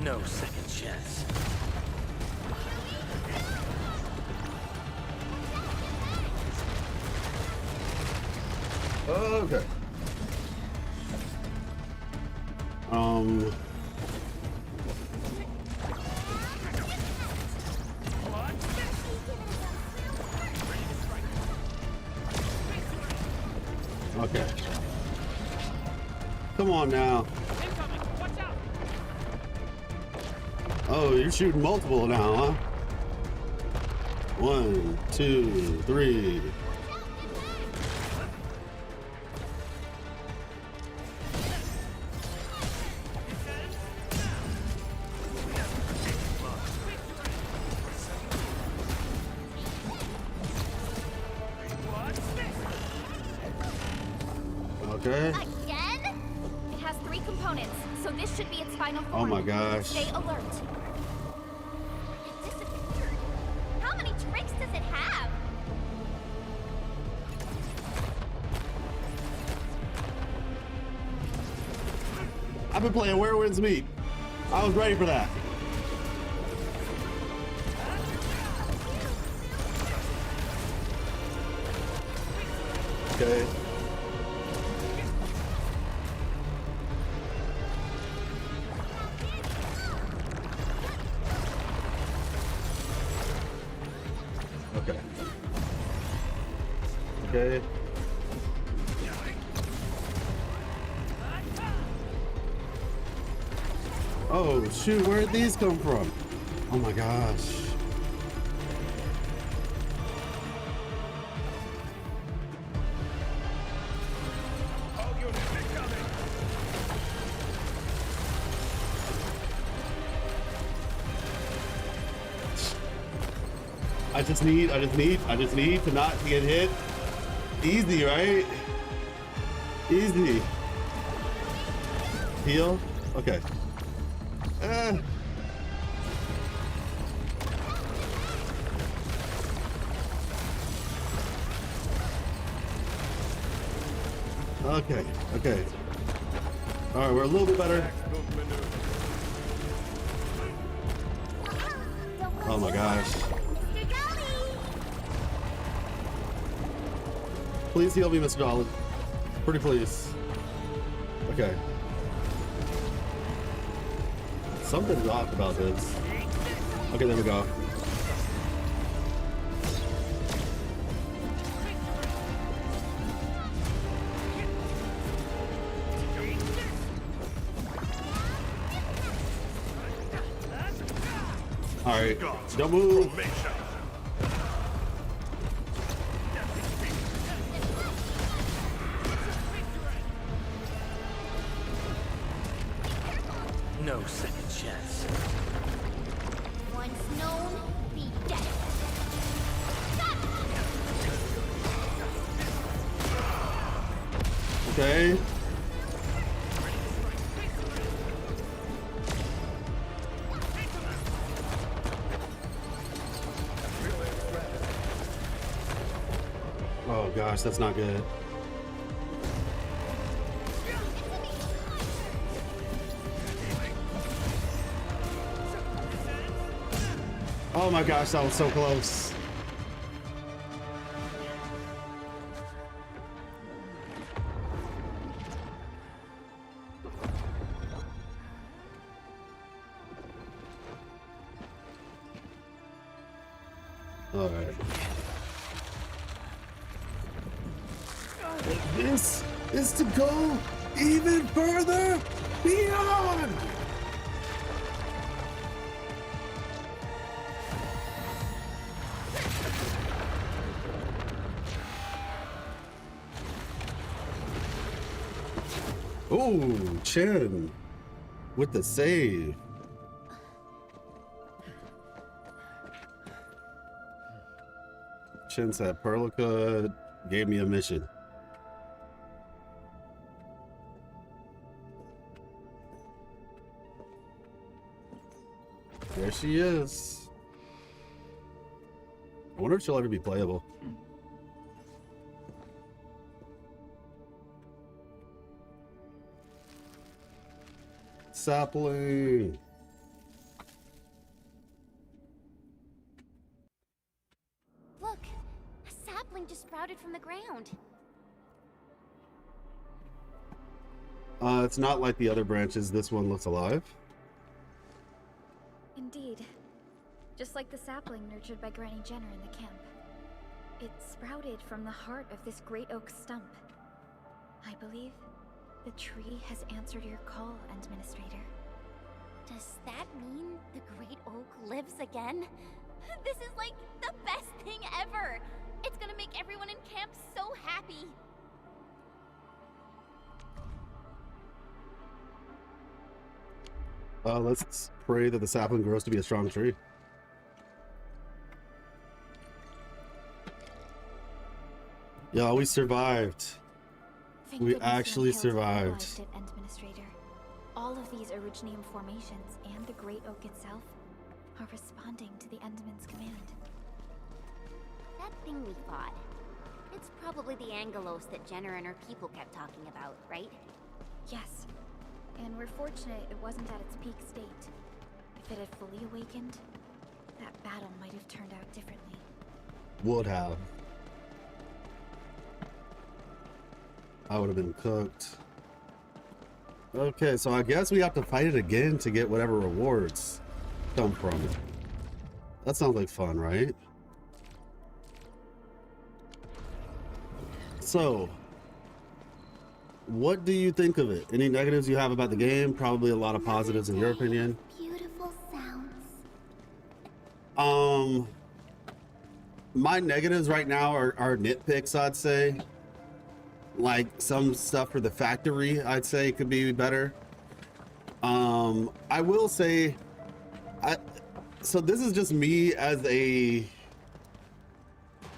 No second chance. Okay. Okay. Come on now. Oh, you're shooting multiple now, huh? 1, 2, 3. Okay. Again? It has 3 components, so this should be its final form. Oh my gosh. Stay alert. It disappeared. How many tricks does it have? I've been playing Where Winds Meet. I was ready for that. Okay. Okay. Okay. Oh shoot, where did these come from? Oh my gosh. I just need to not get hit. Easy, right? Easy. Heal? Okay. Okay, okay. All right, we're a little bit better. Oh my gosh. Please heal me, Mr. Dolly. Pretty please. Okay. Something's off about this. Okay, there we go. All right, don't move. No second chance. Once known, be dead. Okay. Oh gosh, that's not good. Oh my gosh, that was so close. All right. This is to go even further beyond. Ooh, Chen with the save. Chen said Perlica gave me a mission. There she is. I wonder if she'll ever be playable. Sapling. Look, a sapling just sprouted from the ground. It's not like the other branches. This one looks alive. Indeed. Just like the sapling nurtured by Granny Jenner in the camp. It sprouted from the heart of this great oak stump. I believe the tree has answered your call, Administrator. Does that mean the great oak lives again? This is like the best thing ever! It's gonna make everyone in camp so happy! Let's pray that the sapling grows to be a strong tree. Yeah, we survived. Thank We goodness actually Van Helsing survived. realized it, Administrator. All of these Originium formations and the Great Oak itself are responding to the Endman's command. That thing we fought. It's probably the Angelos that Jenner and her people kept talking about, right? Yes. And we're fortunate it wasn't at its peak state. If it had fully awakened, that battle might have turned out differently. Would have. I would have been cooked. Okay, so I guess we have to fight it again to get whatever rewards come from it. That sounds like fun, right? So, what do you think of it? Any negatives you have about the game? Probably a lot of positives in your opinion. Beautiful sounds. My negatives right now are nitpicks, I'd say. Like some stuff for the factory, I'd say could be better. I will say, so this is just me as a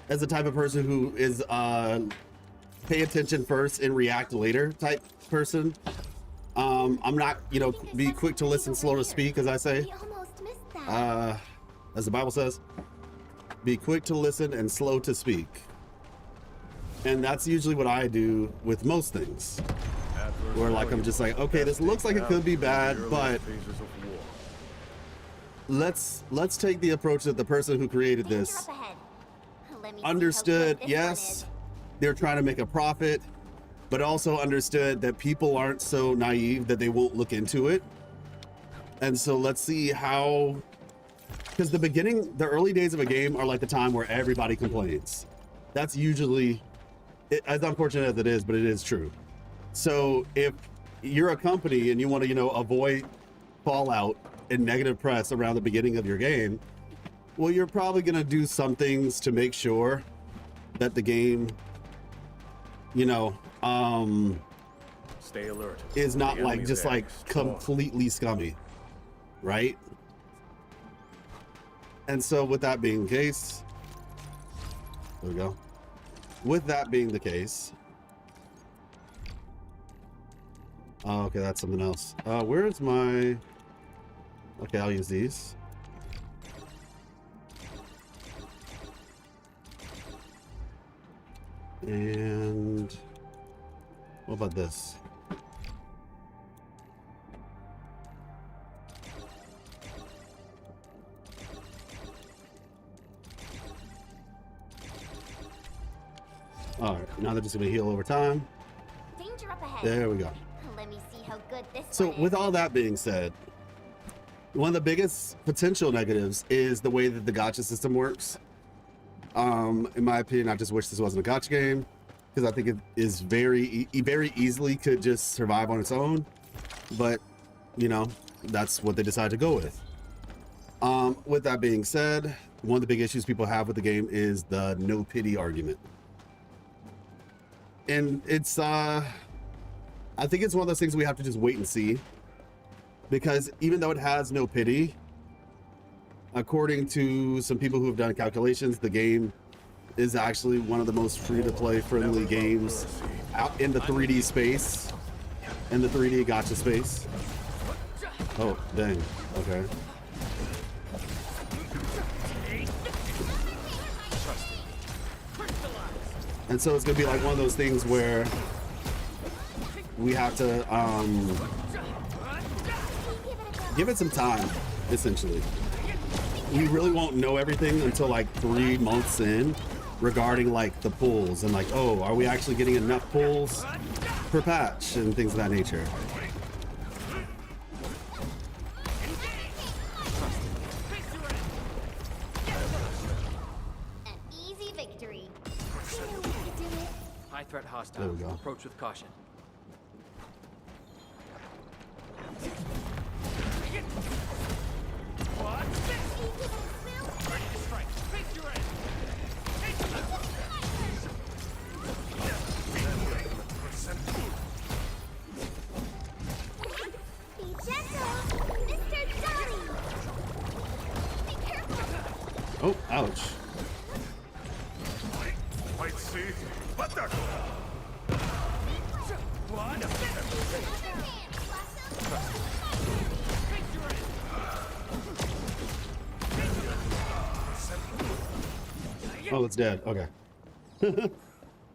type of person who is pay attention first and react later type person. I'm not, you know, be quick to listen, slow to speak, as I say. We almost missed that. As the Bible says, be quick to listen and slow to speak. And that's usually what I do with most things. Where like I'm just like, okay, this looks like it could be bad, but let's take the approach that the person who created this understood. Yes, they're trying to make a profit, but also understood that people aren't so naive that they won't look into it. And so let's see how, because the early days of a game are like the time where everybody complains. That's usually, as unfortunate as it is, but it is true. So if you're a company and you want to, you know, avoid fallout and negative press around the beginning of your game, well, you're probably going to do some things to make sure that the game, you know, stay alert. Is not like just like completely scummy, right? And so with that being the case, there we go. With that being the case, oh, okay, that's something else. Where's my, okay, I'll use these. And what about this? All right, now they're just gonna heal over time. Danger up ahead. There we go. Let me see how good this So one with is. all that being said, one of the biggest potential negatives is the way that the gacha system works. In my opinion, I just wish this wasn't a gacha game, because I think it is very easily could just survive on its own. But, you know, that's what they decided to go with. With that being said, one of the big issues people have with the game is the no pity argument. And it's, I think it's one of those things we have to just wait and see. Because even though it has no pity, according to some people who have done calculations, the game is actually one of the most free-to-play friendly games out in the 3D space, in the 3D gacha space. Oh, dang. Okay. And so it's gonna be like one of those things where we have to give it some time, essentially. We really won't know everything until like 3 months in regarding like the pulls and like, oh, are we actually getting enough pulls per patch and things of that nature. An easy victory. High threat There hostile. we go. Approach with caution. Be gentle, Mr. Dolly. Be careful. Oh, ouch. Might see, but that Oh, it's dead. Okay.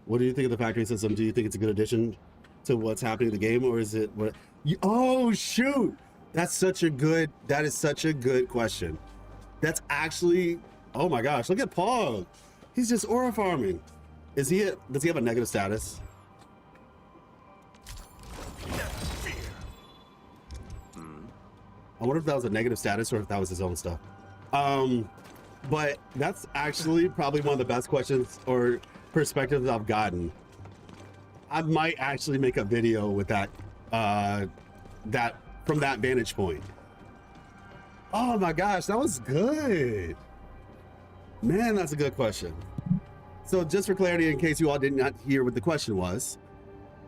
What do you think of the factory system? Do you think it's a good addition to what's happening in the game, or is it what? Oh shoot, that is such a good question. That's actually, oh my gosh, look at Paul. He's just aura farming. Does he have a negative status? I wonder if that was a negative status or if that was his own stuff. But that's actually probably one of the best questions or perspectives I've gotten. I might actually make a video with that, from that vantage point. Oh my gosh, that was good. Man, that's a good question. So just for clarity, in case you all did not hear what the question was,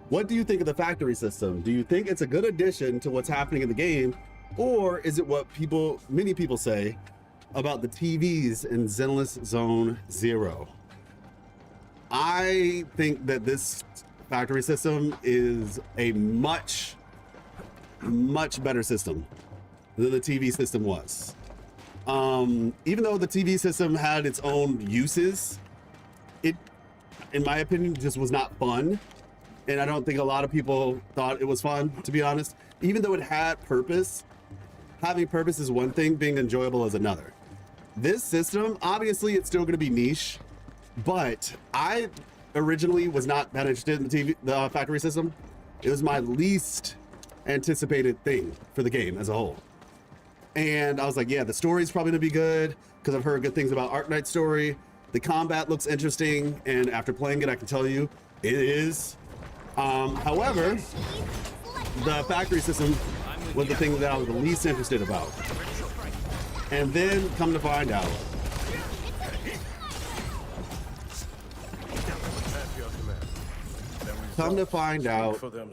what do you think of the factory system? Do you think it's a good addition to what's happening in the game? Or is it what many people say about the TVs in Zenless Zone Zero? I think that this factory system is a much better system than the TV system was. Even though the TV system had its own uses, it, in my opinion, just was not fun. And I don't think a lot of people thought it was fun, to be honest. Even though it had purpose, having purpose is one thing, being enjoyable is another. This system, obviously it's still gonna be niche, but I originally was not that interested in the factory system. It was my least anticipated thing for the game as a whole. And I was like, yeah, the story's probably gonna be good because I've heard good things about Arknights' story. The combat looks interesting, and after playing it, I can tell you it is. However, the factory system was the thing that I was the least interested about. And then come to find out,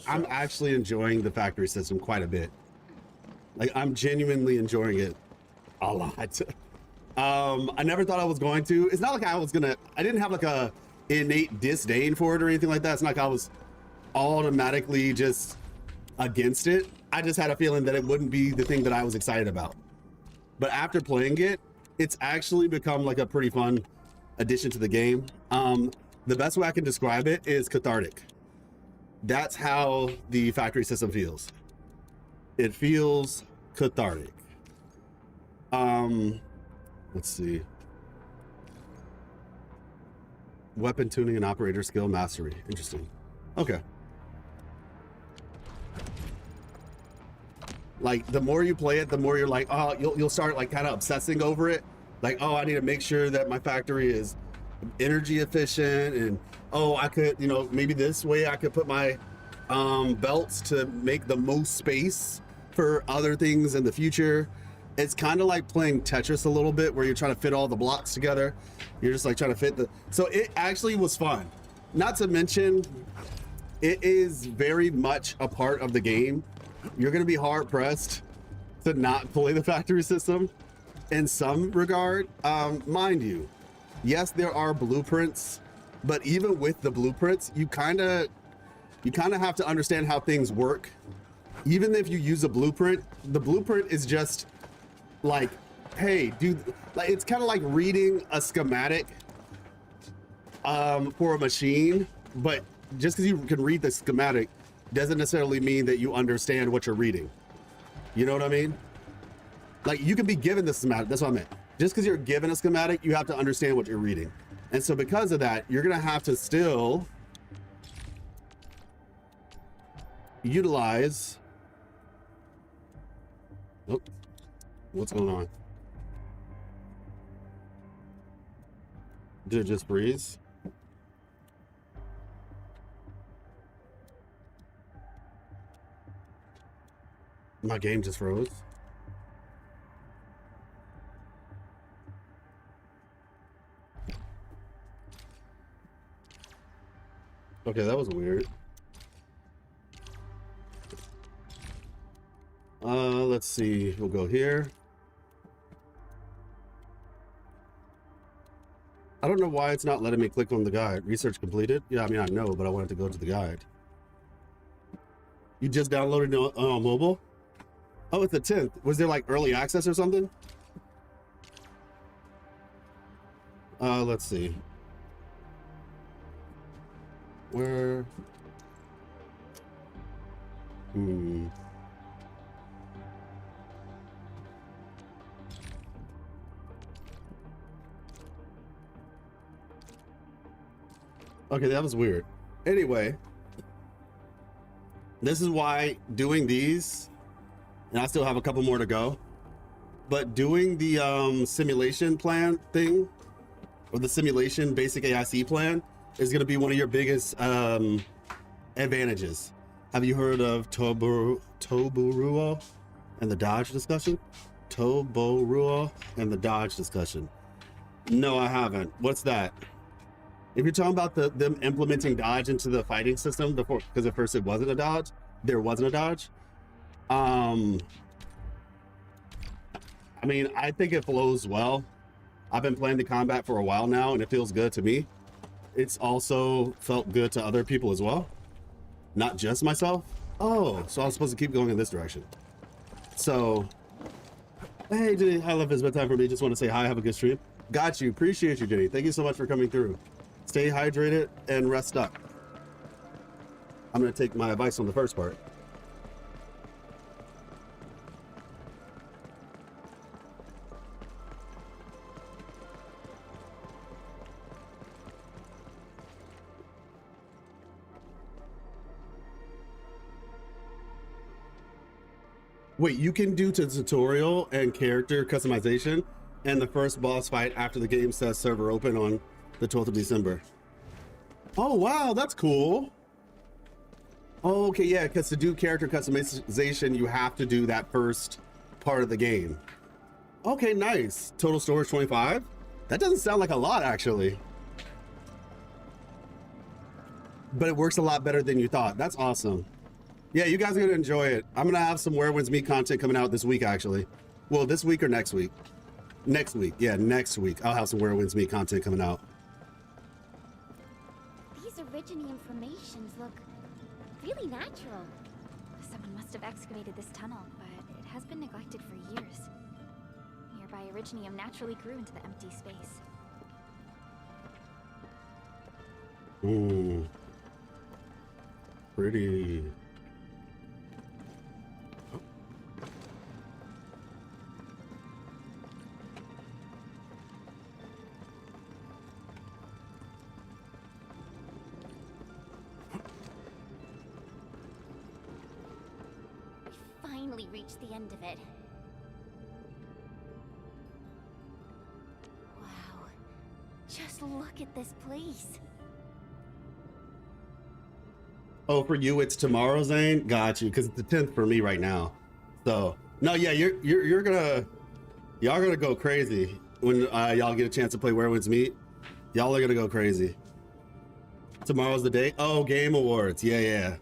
I'm actually enjoying the factory system quite a bit. Like, I'm genuinely enjoying it a lot. I never thought I was going to. It's not like I didn't have like a innate disdain for it or anything like that. It's not like I was automatically just against it. I just had a feeling that it wouldn't be the thing that I was excited about. But after playing it, it's actually become like a pretty fun addition to the game. The best way I can describe it is cathartic. That's how the factory system feels. It feels cathartic. Let's see. Weapon tuning and operator skill mastery. Interesting. Okay. Like, the more you play it, the more you're like, oh, you'll start like kind of obsessing over it. Like, oh, I need to make sure that my factory is energy efficient, and oh, I could, maybe this way I could put my belts to make the most space for other things in the future. It's kind of like playing Tetris a little bit, where you're trying to fit all the blocks together. You're just like trying to fit so it actually was fun. Not to mention, it is very much a part of the game. You're going to be hard pressed to not play the factory system in some regard. Mind you, yes, there are blueprints, but even with the blueprints, you kind of have to understand how things work. Even if you use a blueprint, the blueprint is just like, hey, dude, like, it's kind of like reading a schematic for a machine, but just because you can read the schematic doesn't necessarily mean that you understand what you're reading. You know what I mean? Like, you can be given the schematic, that's what I meant. Just because you're given a schematic, you have to understand what you're reading. And so because of that, you're gonna have to still utilize, oh, what's going on? Did it just freeze? My game just froze. Okay, that was weird. Let's see. We'll go here. I don't know why it's not letting me click on the guide. Research completed? Yeah, I mean, I know, but I wanted to go to the guide. You just downloaded it on mobile? Oh, it's the 10th. Was there like early access or something? Let's see. Where? Okay, that was weird. Anyway, this is why doing these, and I still have a couple more to go, but doing the simulation plan thing, or the simulation basic AIC plan, is going to be one of your biggest advantages. Have you heard of Toboruo and the dodge discussion? Toboruo and the dodge discussion. No, I haven't. What's that? If you're talking about them implementing dodge into the fighting system before, because at first it wasn't a dodge, there wasn't a dodge. I mean, I think it flows well. I've been playing the combat for a while now, and it feels good to me. It's also felt good to other people as well, not just myself. Oh, so I was supposed to keep going in this direction. So, hey, Jenny, I love it's bedtime for me. Just want to say hi, have a good stream. Got you, appreciate you, Jenny. Thank you so much for coming through. Stay hydrated and rest up. I'm gonna take my advice on the first part. Wait, you can do tutorial and character customization and the first boss fight after the game says server open on the 12th of December. Oh, wow, that's cool. Oh, okay, yeah, because to do character customization, you have to do that first part of the game. Okay, nice. Total storage 25? That doesn't sound like a lot, actually. But it works a lot better than you thought. That's awesome. Yeah, you guys are gonna enjoy it. I'm gonna have some Where Winds Meet content coming out this week, actually. Well, this week or next week? Next week, yeah, next week. I'll have some Where Winds Meet content coming out. These Originium formations look really natural. Someone must have excavated this tunnel, but it has been neglected for years. Nearby Originium naturally grew into the empty space. Pretty. Finally reached the end of it. Wow. Just look at this place. Oh, for you, it's tomorrow, Zane? Got you, because it's the 10th for me right now. So, no, yeah, y'all gonna go crazy when y'all get a chance to play Where Winds Meet. Y'all are gonna go crazy. Tomorrow's the day. Oh, Game Awards. Yeah.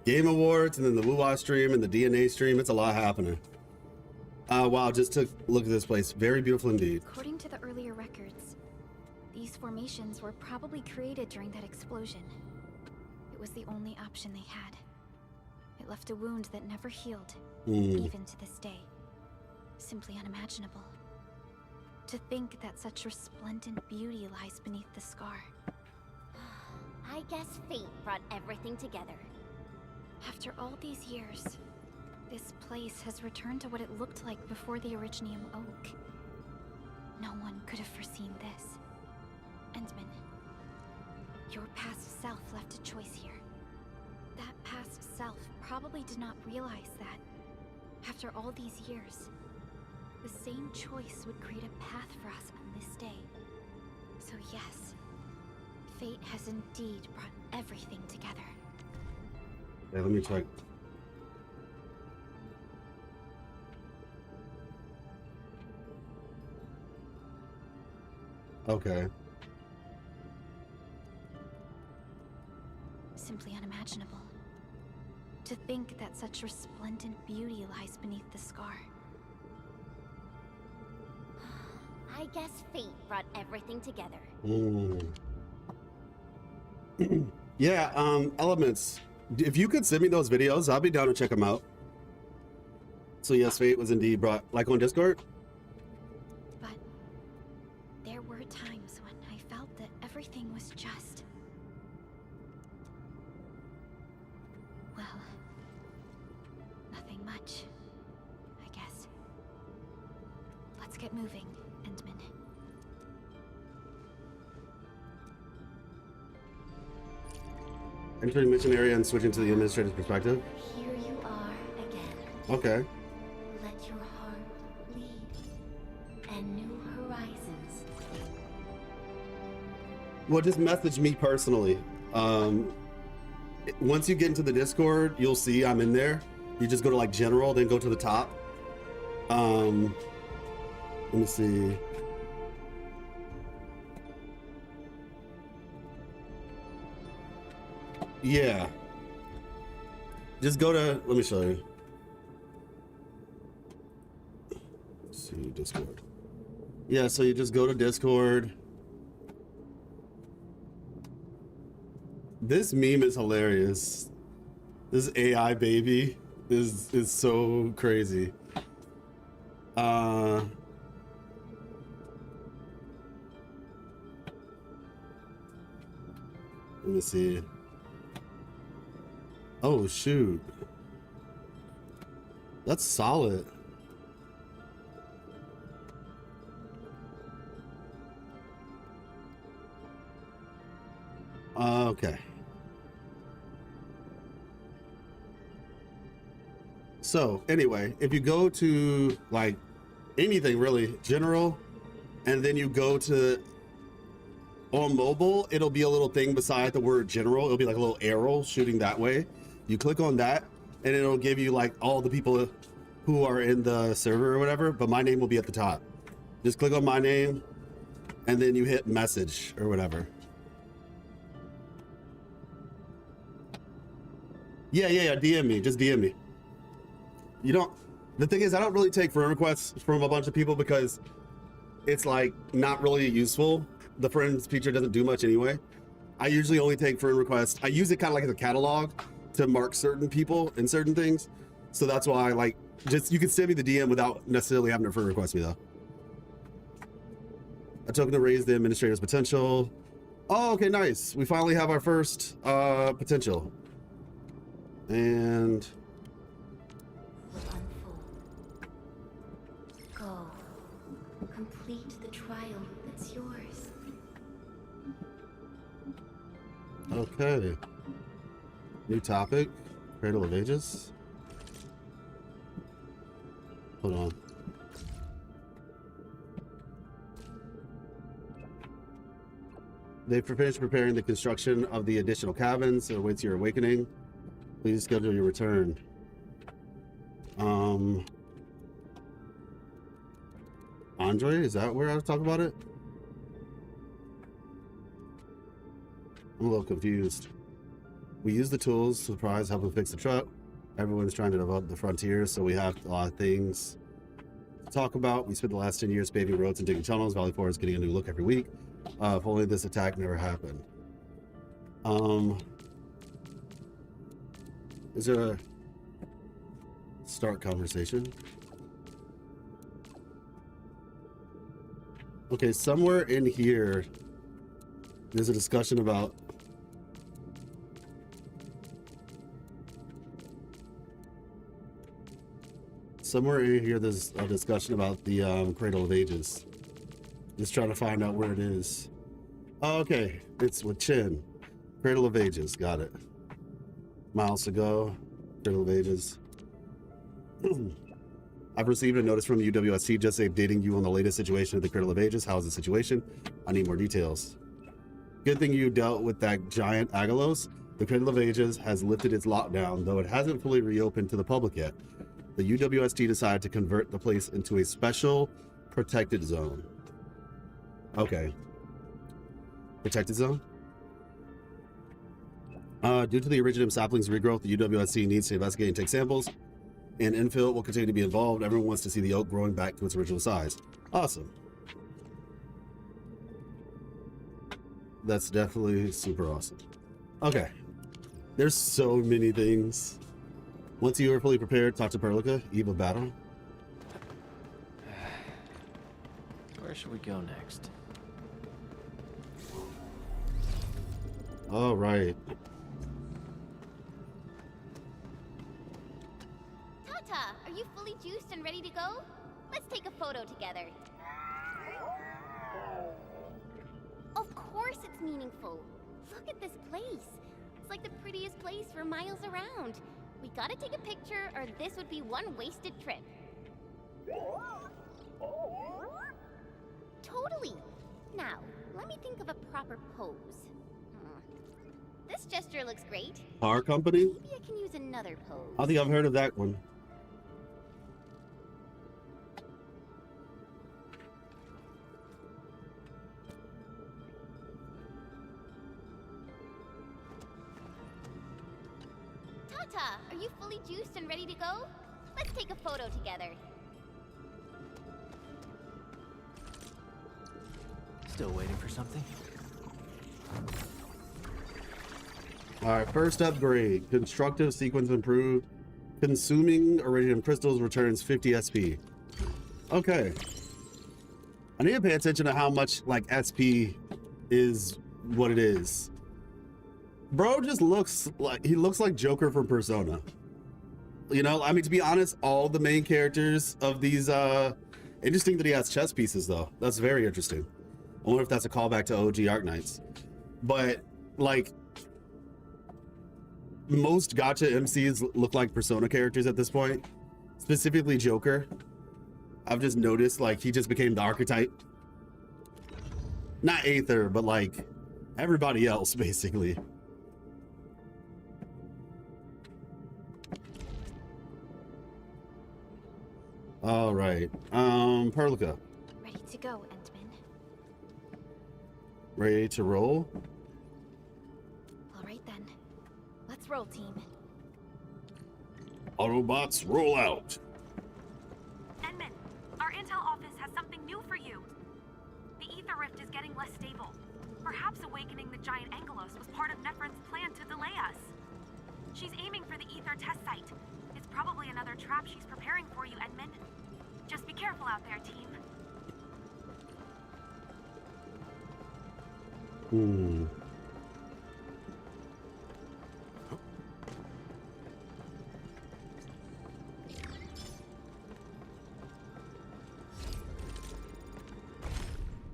Game Awards, and then the WUWA stream and the DNA stream. It's a lot happening. Wow, just took a look at this place. Very beautiful indeed. According to the earlier records, these formations were probably created during that explosion. It was the only option they had. It left a wound that never healed, even to this day. Simply unimaginable. To think that such resplendent beauty lies beneath the scar. I guess fate brought everything together. After all these years, this place has returned to what it looked like before the Originium Oak. No one could have foreseen this. Endman, your past self left a choice here. That past self probably did not realize that, after all these years, the same choice would create a path for us on this day. So yes, fate has indeed brought everything together. Yeah, let me check. Okay. Simply unimaginable. To think that such resplendent beauty lies beneath the scar. I guess fate brought everything together. Yeah, Elements. If you could send me those videos, I'll be down to check them out. So yes, fate was indeed brought, like on Discord. But there were times when I felt that everything was just... well, nothing much, I guess. Let's get moving, Endman. Entering mission area and switching to the administrator's perspective. Here you are again. Okay. Let your heart lead. And new horizons. Well, just message me personally. Once you get into the Discord, you'll see I'm in there. You just go to like general, then go to the top. Let me see. Yeah. Just go to, let me show you. Let's see, Discord. Yeah, so you just go to Discord. This meme is hilarious. This AI baby is so crazy. Let me see. Oh shoot. That's solid. Okay. So anyway, if you go to like anything really, general, and then you go to on mobile, it'll be a little thing beside the word general. It'll be like a little arrow shooting that way. You click on that and it'll give you like all the people who are in the server or whatever, but my name will be at the top. Just click on my name and then you hit message or whatever. Yeah, DM me, just DM me. You don't, the thing is, I don't really take friend requests from a bunch of people because it's like not really useful. The friends feature doesn't do much anyway. I usually only take friend requests. I use it kind of like as a catalog to mark certain people and certain things. So that's why I like, just, you can send me the DM without necessarily having to friend request me though. A token to raise the administrator's potential. Oh, okay, nice. We finally have our first potential. And go. Complete the trial that's yours. okay. New topic. Cradle of Ages. Hold on. They've finished preparing the construction of the additional cabins, so it awaits your awakening. Please schedule your return. Andre, is that where I was talking about it? I'm a little confused. We use the tools to surprise, help them fix the truck. Everyone's trying to develop the frontier, so we have a lot of things to talk about. We spent the last 10 years paving roads and digging tunnels. Valley 4 is getting a new look every week. If only this attack never happened. Is there a start conversation? Okay, somewhere in here, there's a discussion about there's a discussion about the Cradle of Ages. Just trying to find out where it is. Oh, okay, it's with Chin. Cradle of Ages, got it. Miles to go. Cradle of Ages. I've received a notice from the UWST just updating you on the latest situation of the Cradle of Ages. How's the situation? I need more details. Good thing you dealt with that giant Agalos. The Cradle of Ages has lifted its lockdown, though it hasn't fully reopened to the public yet. The UWST decided to convert the place into a special protected zone. Okay. Protected zone? Due to the Iridium sapling's regrowth, the UWSC needs to investigate and take samples, and Endfield will continue to be involved. Everyone wants to see the oak growing back to its original size. Awesome. That's definitely super awesome. Okay. There's so many things. Once you are fully prepared, talk to Perlica, Eve of Battle. Where should we go next? All right. Tata, are you fully juiced and ready to go? Let's take a photo together. Of course it's meaningful. Look at this place. like the prettiest place for miles around. We gotta take a picture or this would be one wasted trip. Totally. Now, let me think of a proper pose. This gesture looks great. Car company? Maybe I can use another pose. I think I've heard of that one. Tata, are you fully juiced and ready to go? Let's take a photo together. Still waiting for something? Alright, first upgrade. Constructive sequence improved. Consuming iridium crystals returns 50 SP. Okay. I need to pay attention to how much, like, SP is what it is. Bro just looks like Joker from Persona. You know, I mean, to be honest, all the main characters of these, interesting that he has chess pieces, though. That's very interesting. I wonder if that's a callback to OG Arknights. But, like, most gacha MCs look like Persona characters at this point. Specifically Joker. I've just noticed, like, he just became the archetype. Not Aether, but, like, everybody else, basically. All right. Perlica. Ready to go, Endman. Ready to roll? All right then. Let's roll, team. Autobots, roll out. Endman, our intel office has something new for you. The ether rift is getting less stable. Perhaps awakening the giant Angelos was part of Nephron's plan to delay us. She's aiming for the ether test site. It's probably another trap she's preparing for you, Endman. Just be careful out there, team.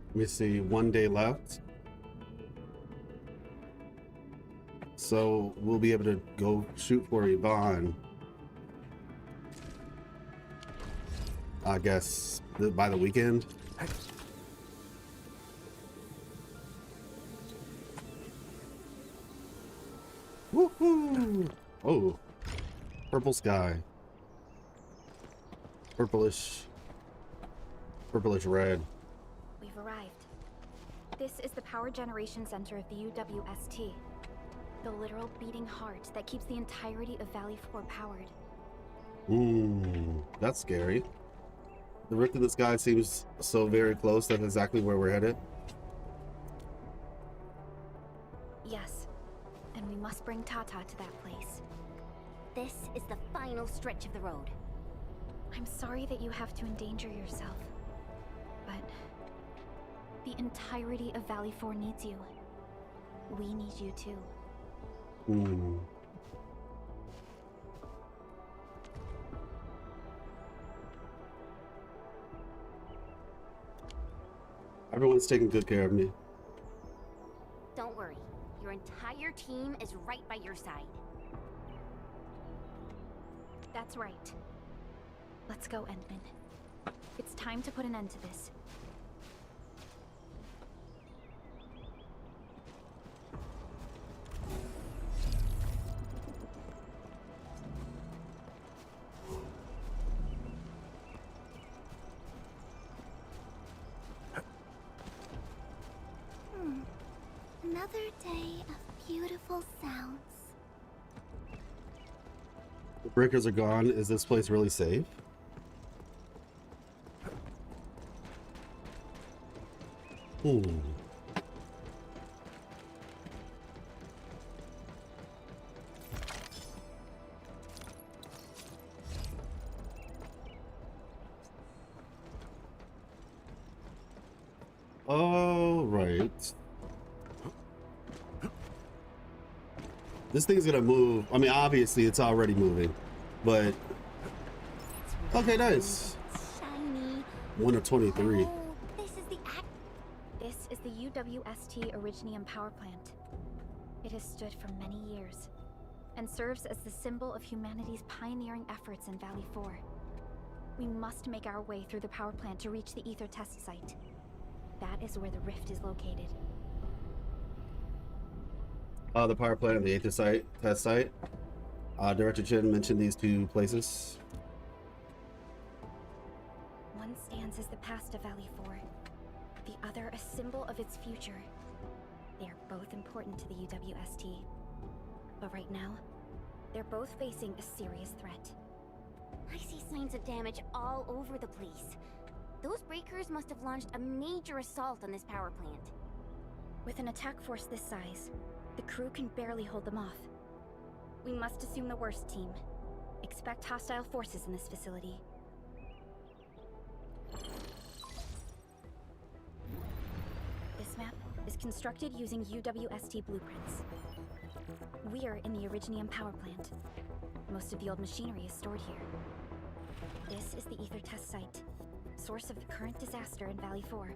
Let me see, 1 day left. So we'll be able to go shoot for Yvonne. I guess by the weekend. Woohoo! Oh, purple sky. Purplish red. We've arrived. This is the power generation center of the UWST. The literal beating heart that keeps the entirety of Valley 4 powered. That's scary. The rift in the sky seems so very close. That's exactly where we're headed. Yes, and we must bring Tata to that place. This is the final stretch of the road. I'm sorry that you have to endanger yourself, but the entirety of Valley 4 needs you. We need you too. Everyone's taking good care of me. Don't worry. Your entire team is right by your side. That's right. Let's go, Endman. It's time to put an end to this. Another day of beautiful sounds. The breakers are gone. Is this place really safe? All right. This thing's gonna move. I mean, obviously it's already moving, but okay, nice. Shiny. 1 of 23. Oh, this is the This is the UWST Originium power plant. It has stood for many years, and serves as the symbol of humanity's pioneering efforts in Valley 4. We must make our way through the power plant to reach the ether test site. That is where the rift is located. The power plant and the ether test site. Director Chen mentioned these two places. One stands as the past of Valley 4, the other a symbol of its future. They are both important to the UWST. But right now, they're both facing a serious threat. I see signs of damage all over the place. Those breakers must have launched a major assault on this power plant. With an attack force this size, the crew can barely hold them off. We must assume the worst, team. Expect hostile forces in this facility. This map is constructed using UWST blueprints. We are in the Originium power plant. Most of the old machinery is stored here. This is the ether test site, source of the current disaster in Valley 4,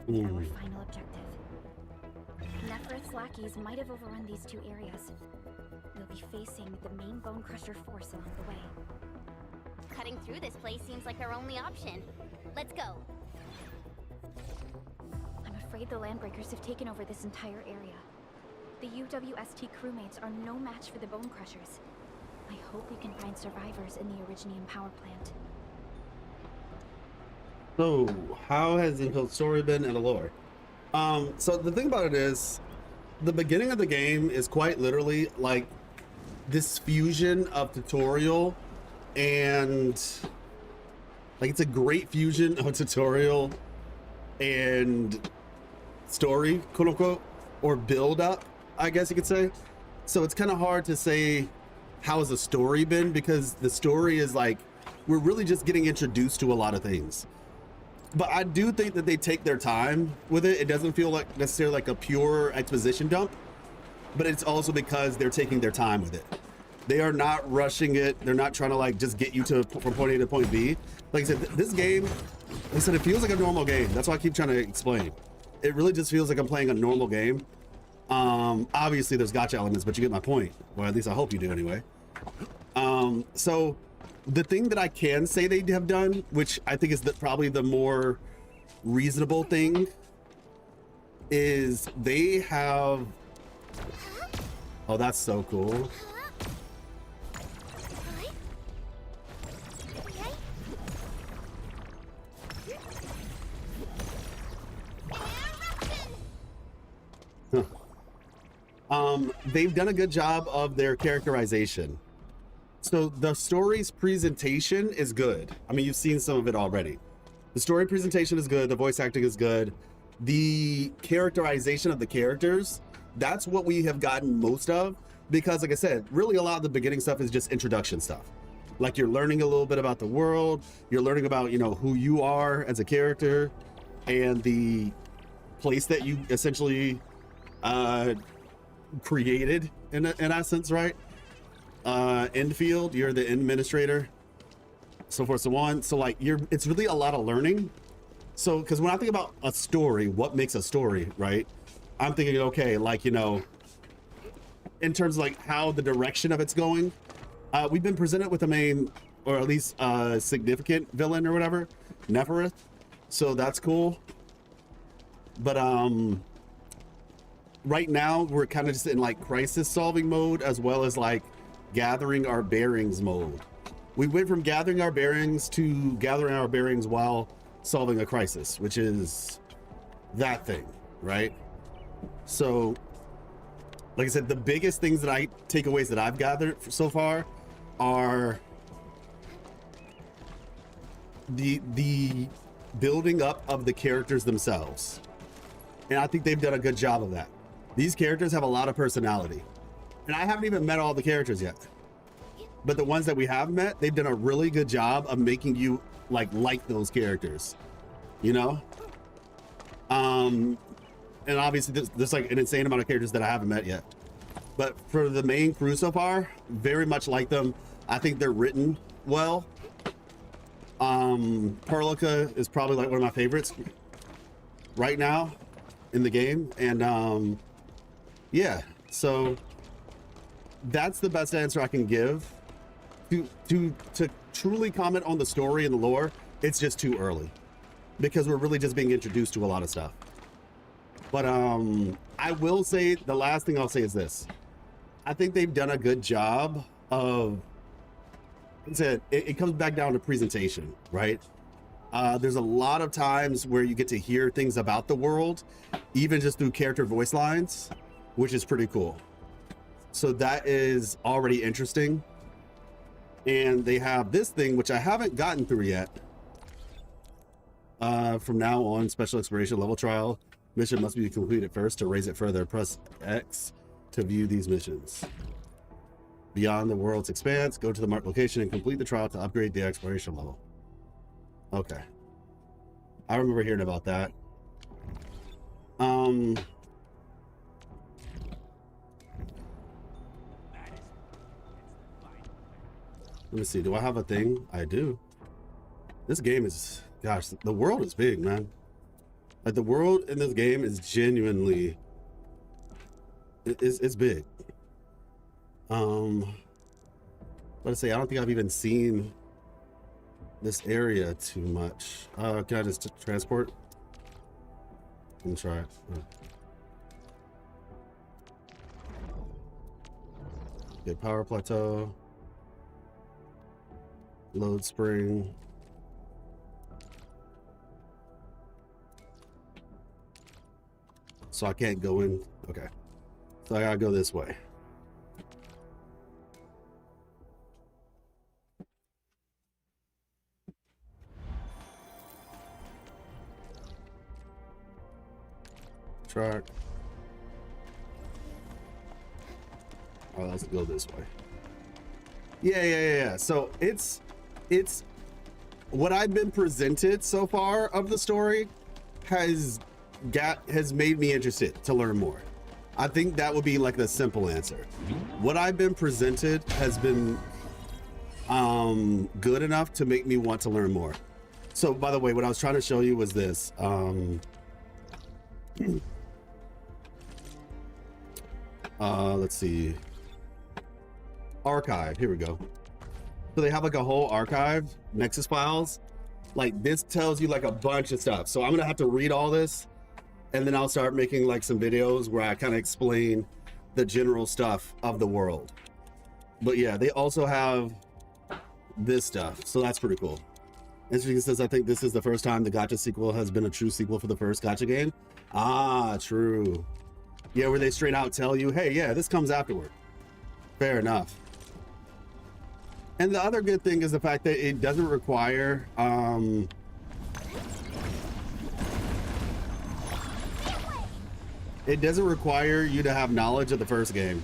and our final objective. Nefereth's lackeys might have overrun these two areas. We'll be facing the main Bone Crusher force along the way. Cutting through this place seems like our only option. Let's go. I'm afraid the Landbreakers have taken over this entire area. The UWST crewmates are no match for the Bone Crushers. I hope we can find survivors in the Originium power plant. So, how has Infield story been and the lore? So the thing about it is, the beginning of the game is quite literally like this fusion of tutorial and like it's a great fusion of tutorial and story, quote unquote, or build up, I guess you could say. So it's kind of hard to say how has the story been, because the story is like we're really just getting introduced to a lot of things. But I do think that they take their time with it. It doesn't feel like necessarily like a pure exposition dump, but it's also because they're taking their time with it. They are not rushing it. They're not trying to like just get you to from point A to point B. Like I said, this game, like I said, it feels like a normal game. That's why I keep trying to explain. It really just feels like I'm playing a normal game. Obviously there's gotcha elements, but you get my point. Well, at least I hope you do anyway. So the thing that I can say they have done, which I think is probably the more reasonable thing, is they have... Oh, that's so cool. They've done a good job of their characterization. So the story's presentation is good. I mean, you've seen some of it already. The story presentation is good. The voice acting is good. The characterization of the characters, that's what we have gotten most of, because like I said, really a lot of the beginning stuff is just introduction stuff. Like you're learning a little bit about the world. You're learning about, you know, who you are as a character and the place that you essentially created in essence, right? Endfield, you're the administrator, so forth, so on. So like it's really a lot of learning. So because when I think about a story, what makes a story, right? I'm thinking, okay, like, you know, in terms of like how the direction of it's going, we've been presented with a main, or at least a significant villain or whatever, Nefereth. So that's cool. But right now we're kind of just in like crisis solving mode, as well as like gathering our bearings mode. We went from gathering our bearings to gathering our bearings while solving a crisis, which is that thing, right? So like I said, the biggest things that takeaways that I've gathered so far are the building up of the characters themselves. And I think they've done a good job of that. These characters have a lot of personality. And I haven't even met all the characters yet. But the ones that we have met, they've done a really good job of making you like those characters, you know? And obviously there's like an insane amount of characters that I haven't met yet. But for the main crew so far, very much like them. I think they're written well. Perlica is probably like one of my favorites right now in the game. And yeah, So that's the best answer I can give. To truly comment on the story and the lore, it's just too early because we're really just being introduced to a lot of stuff. But I will say, the last thing I'll say is this. I think they've done a good job of, it comes back down to presentation, right? There's a lot of times where you get to hear things about the world, even just through character voice lines, which is pretty cool. So that is already interesting. And they have this thing, which I haven't gotten through yet. From now on, special exploration level trial mission must be completed first. To raise it further, press X to view these missions. Beyond the world's expanse, go to the marked location and complete the trial to upgrade the exploration level. Okay. I remember hearing about that. Let me see. Do I have a thing? I do. This game is, gosh, the world is big, man. Like the world in this game is genuinely, it's big. Let's say I don't think I've even seen this area too much. Can I just transport? Let me try it. Get power plateau. Load spring. So I can't go in. Okay. So I gotta go this way. Track. Oh, let's go this way. Yeah. So it's what I've been presented so far of the story has made me interested to learn more. I think that would be like the simple answer. What I've been presented has been good enough to make me want to learn more. So by the way, what I was trying to show you was this. Let's see. Archive, here we go. So they have like a whole archive, Nexus files. Like this tells you like a bunch of stuff. So I'm gonna have to read all this and then I'll start making like some videos where I kind of explain the general stuff of the world. But yeah, they also have this stuff. So that's pretty cool. Interesting says, I think this is the first time the Gacha sequel has been a true sequel for the first Gacha game. Ah, true. Yeah, where they straight out tell you, hey, yeah, this comes afterward. Fair enough. And the other good thing is the fact that it doesn't require you to have knowledge of the first game.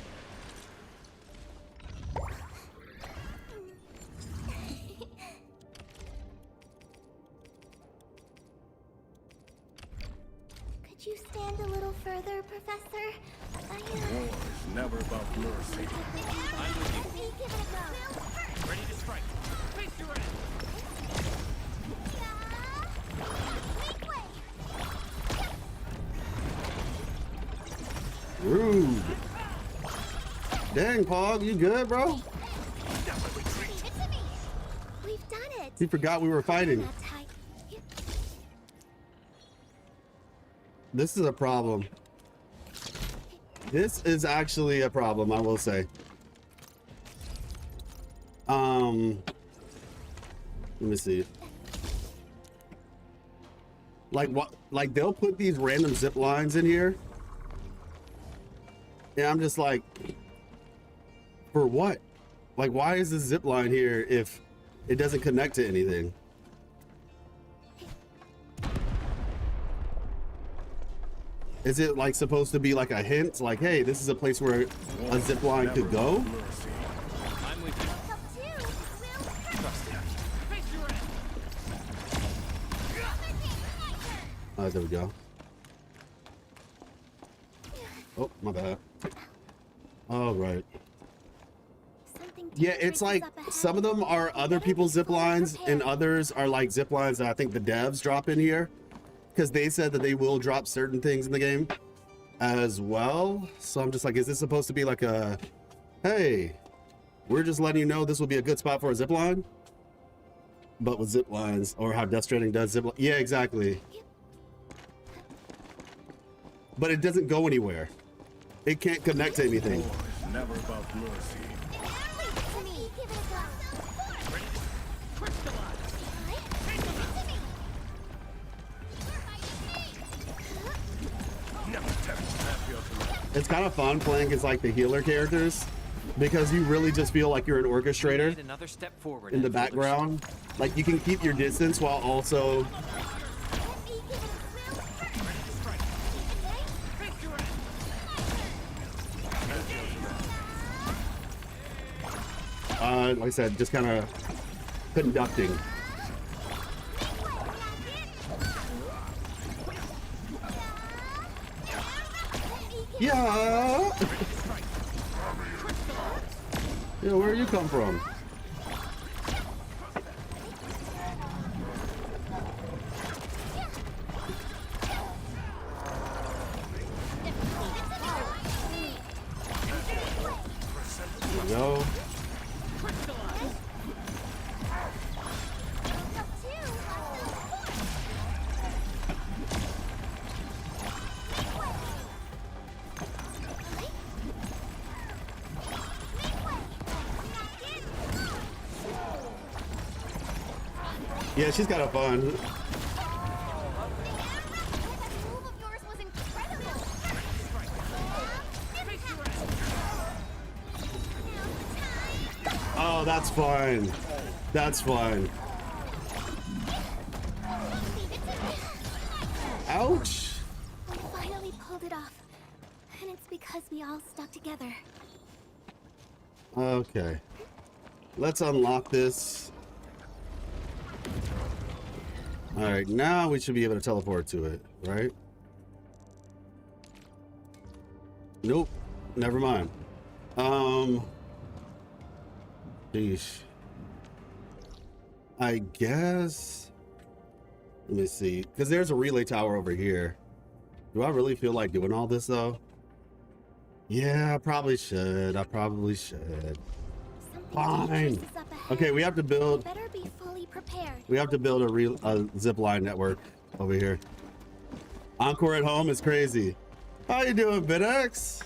Could you stand a little further, Professor? War is never about mercy. Give it a go. Ready to strike. Face your end. Rude. Dang, Pog, you good, bro? We've done it. He forgot we were fighting. This is a problem. This is actually a problem, I will say. Let me see. Like what? Like they'll put these random zip lines in here. And I'm just like, for what? Like, why is this zip line here if it doesn't connect to anything? Is it like supposed to be like a hint? Like, hey, this is a place where a zip line could go? I'm with you. There we go. Oh, my bad. All right. Yeah, it's like some of them are other people's zip lines and others are like zip lines that I think the devs drop in here because they said that they will drop certain things in the game. as well. So I'm just like, is this supposed to be like a, hey, we're just letting you know this will be a good spot for a zip line? But with zip lines, or how Death Stranding does zip line. Yeah, exactly. But it doesn't go anywhere. It can't connect to anything. War is never about mercy. It's kind of fun playing as like the healer characters, because you really just feel like you're an orchestrator Another step forward in the background. Like you can keep your distance while also like I said, just kind of conducting. Yeah. Yeah, where you come from? There we go. Yeah, she's kind of fun. Oh, that's fine. That's fine. Ouch. We finally pulled it off. And it's because we all stuck together. Okay. Let's unlock this. All right, now we should be able to teleport to it, right? Nope, never mind. Sheesh. I guess. Let me see, because there's a relay tower over here. Do I really feel like doing all this though? Yeah, I probably should. I probably should. Fine. Okay, we have to build. Better be fully prepared. We have to build a zip line network over here. Encore at home is crazy. How you doing, BitX?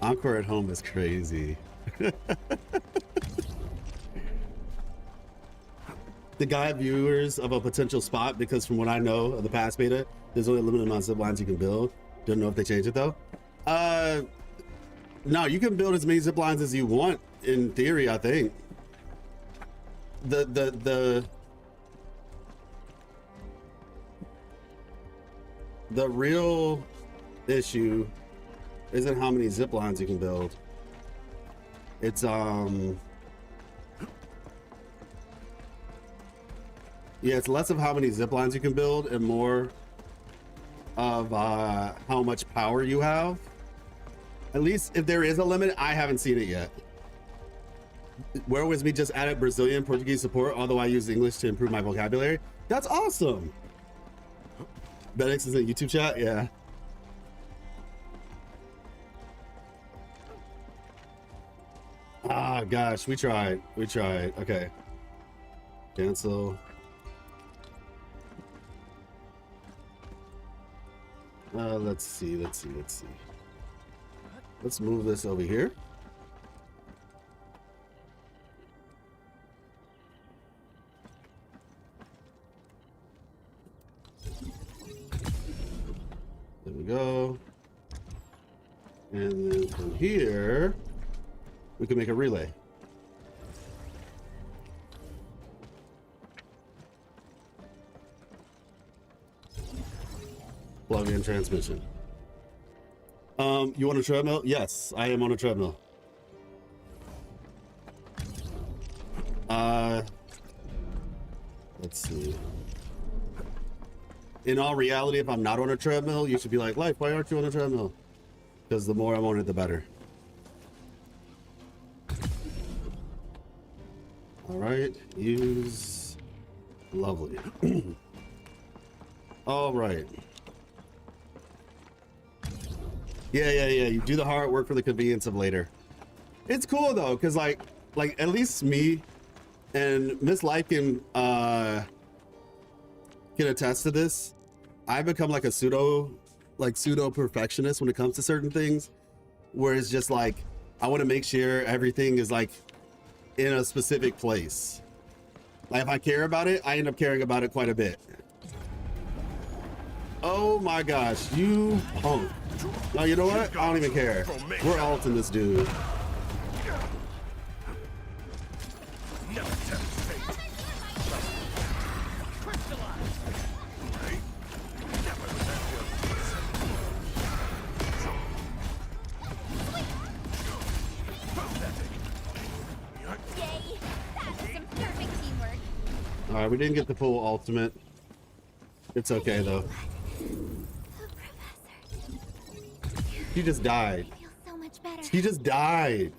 Encore at home is crazy. The guy viewers of a potential spot, because from what I know of the past beta, there's only a limited amount of zip lines you can build. Don't know if they changed it though. No, you can build as many zip lines as you want in theory, I think. The real issue isn't how many zip lines you can build. It's yeah, it's less of how many zip lines you can build and more of how much power you have. At least if there is a limit, I haven't seen it yet. Where was me just added Brazilian Portuguese support, although I use English to improve my vocabulary. That's awesome. Benix is in YouTube chat, yeah. Ah, gosh, we tried. Okay. Cancel. Let's see. Let's move this over here. There we go. And then from here, we can make a relay. Plug-in transmission. You want a treadmill? Yes, I am on a treadmill. Let's see. In all reality, if I'm not on a treadmill, you should be like, Life, why aren't you on a treadmill? Because the more I'm on it, the better. All right, use Lovely. All right. Yeah. You do the hard work for the convenience of later. It's cool though, because like at least me and Miss Life can attest to this. I've become like a pseudo perfectionist when it comes to certain things, where it's just like I want to make sure everything is like in a specific place. Like if I care about it, I end up caring about it quite a bit. Oh my gosh, you punk. No, you know what? I don't even care. We're ulting this dude. All right, we didn't get the full ultimate. It's okay though. She just died. So much better. She just died.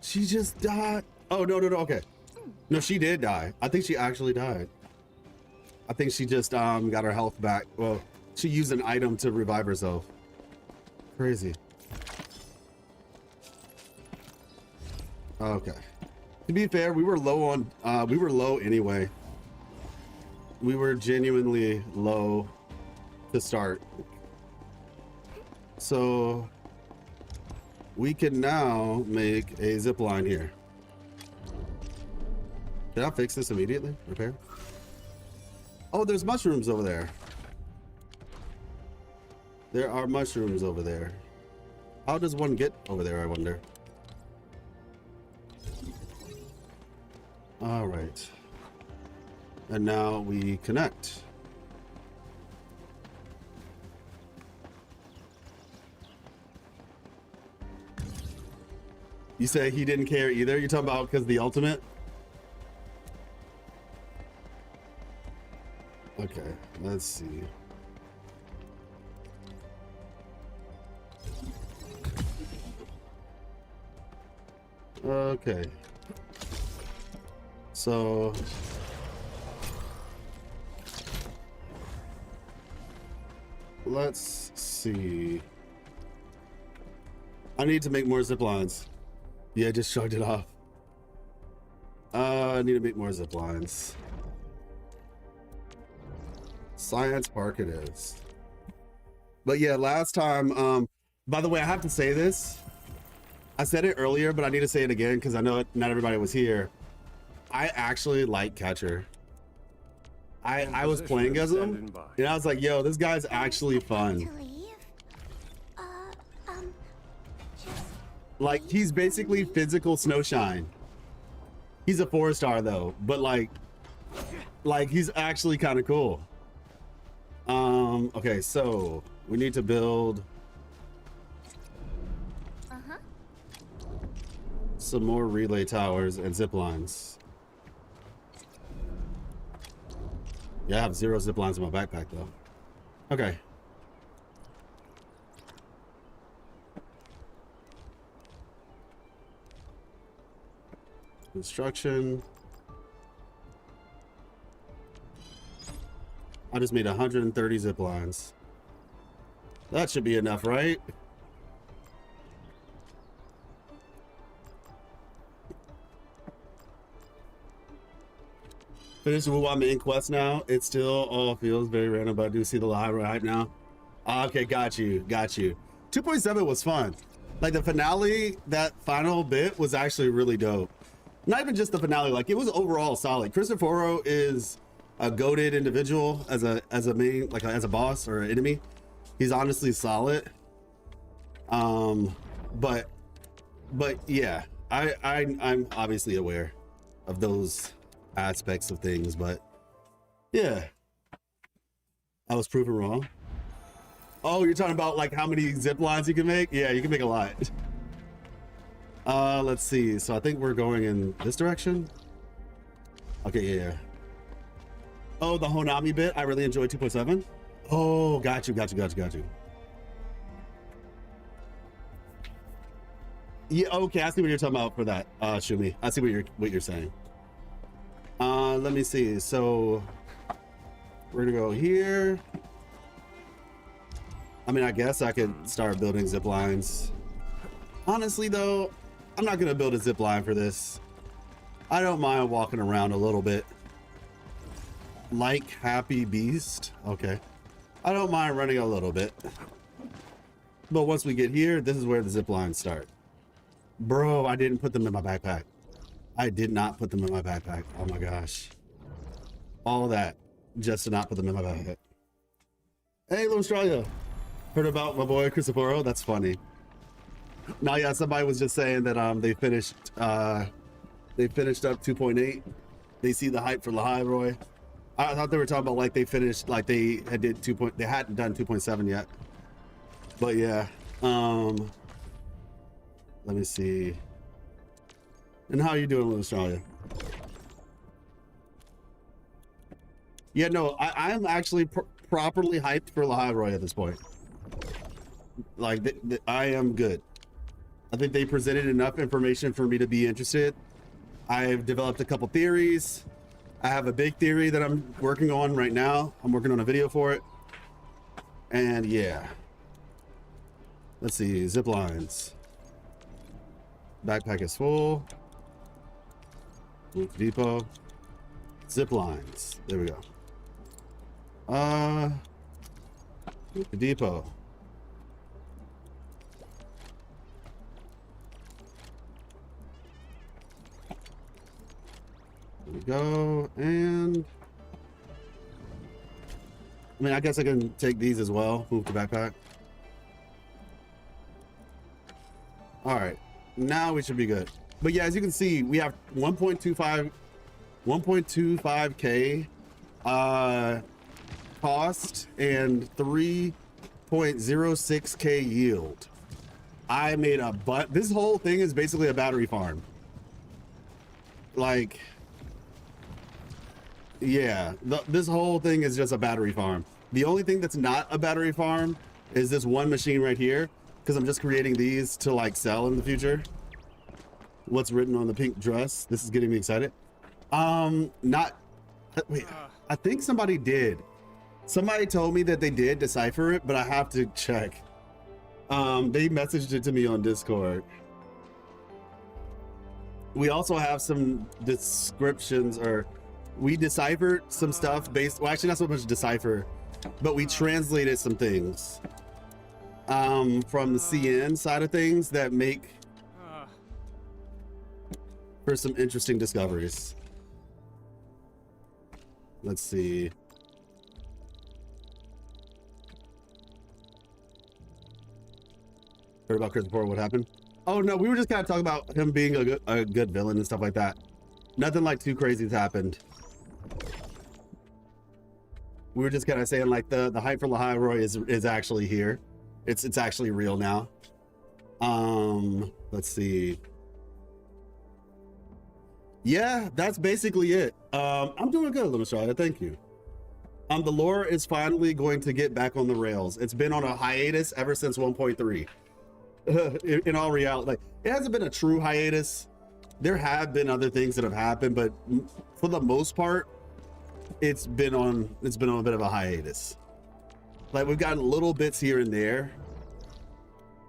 She just died. Oh, no. Okay. No, she did die. I think she actually died. I think she just got her health back. Well, she used an item to revive herself. Crazy. Okay. To be fair, we were low anyway. We were genuinely low to start. So we can now make a zip line here. Can I fix this immediately? Repair? Oh, there's mushrooms over there. There are mushrooms over there. How does one get over there, I wonder? All right. And now we connect. You say he didn't care either? You're talking about because the ultimate? Okay, let's see. Okay. So let's see. I need to make more zip lines. Yeah, just shrugged it off. I need to make more zip lines. Science Park it is. But yeah, last time, by the way, I have to say this. I said it earlier, but I need to say it again because I know not everybody was here. I actually like Catcher. I was playing as him, and I was like, yo, this guy's actually fun. Like, he's basically physical Snowshine. He's a 4-star though, but like he's actually kind of cool. Okay, so we need to build some more relay towers and zip lines. Yeah, I have 0 zip lines in my backpack though. Okay. Construction. I just made 130 zip lines. That should be enough, right? Finish the WUWA main quest now. It still all feels very random, but I do see the live right now. Okay, got you. 2.7 was fun. Like the finale, that final bit was actually really dope. Not even just the finale, like it was overall solid. Cristoforo is a goated individual as a main, like as a boss or an enemy. He's honestly solid. But yeah, I'm obviously aware of those aspects of things, but yeah, I was proven wrong. Oh, you're talking about like how many zip lines you can make? Yeah, you can make a lot. Let's see. So I think we're going in this direction. Okay, yeah. Oh, the Honami bit. I really enjoyed 2.7. Oh, got you. Yeah, okay. I see what you're talking about for that, Shumi. I see what you're saying. let me see. So we're gonna go here. I mean, I guess I could start building zip lines. Honestly though, I'm not gonna build a zip line for this. I don't mind walking around a little bit. Like Happy Beast. Okay. I don't mind running a little bit. But once we get here, this is where the zip lines start. Bro, I didn't put them in my backpack. I did not put them in my backpack. Oh my gosh. All that just to not put them in my backpack. Hey, Little Australia. Heard about my boy Christopher? That's funny. Now, yeah, somebody was just saying that they finished up 2.8. They see the hype for Laharoy. I thought they were talking about like they finished, like they had did they hadn't done 2.7 yet. But yeah, let me see. And how are you doing with Australia? Yeah, no, I am actually properly hyped for Laharoy at this point. Like, I am good. I think they presented enough information for me to be interested. I've developed a couple theories. I have a big theory that I'm working on right now. I'm working on a video for it. And yeah. Let's see, zip lines. Backpack is full. Move depot. Zip lines. There we go. The depot. There we go. And I mean, I guess I can take these as well. Move the backpack. All right, now we should be good. But yeah, as you can see, we have 1.25k cost and 3.06k yield. I made a this whole thing is basically a battery farm. Like, yeah, this whole thing is just a battery farm. The only thing that's not a battery farm is this one machine right here, because I'm just creating these to like sell in the future. What's written on the pink dress? This is getting me excited. Wait, I think somebody did. Somebody told me that they did decipher it, but I have to check. They messaged it to me on Discord. We also have some descriptions, or we deciphered some stuff based, well, actually not so much decipher, but we translated some things from the CN side of things that make for some interesting discoveries. Let's see. Heard about Chris before? What happened? Oh no, we were just kind of talking about him being a good villain and stuff like that. Nothing like too crazy has happened. We were just kind of saying like the hype for Laharoy is actually here. It's actually real now. Let's see. Yeah, that's basically it. I'm doing good, Little Australia. Thank you. The lore is finally going to get back on the rails. It's been on a hiatus ever since 1.3. In all reality, like, it hasn't been a true hiatus. There have been other things that have happened, but for the most part, it's been on a bit of a hiatus. Like, we've gotten little bits here and there,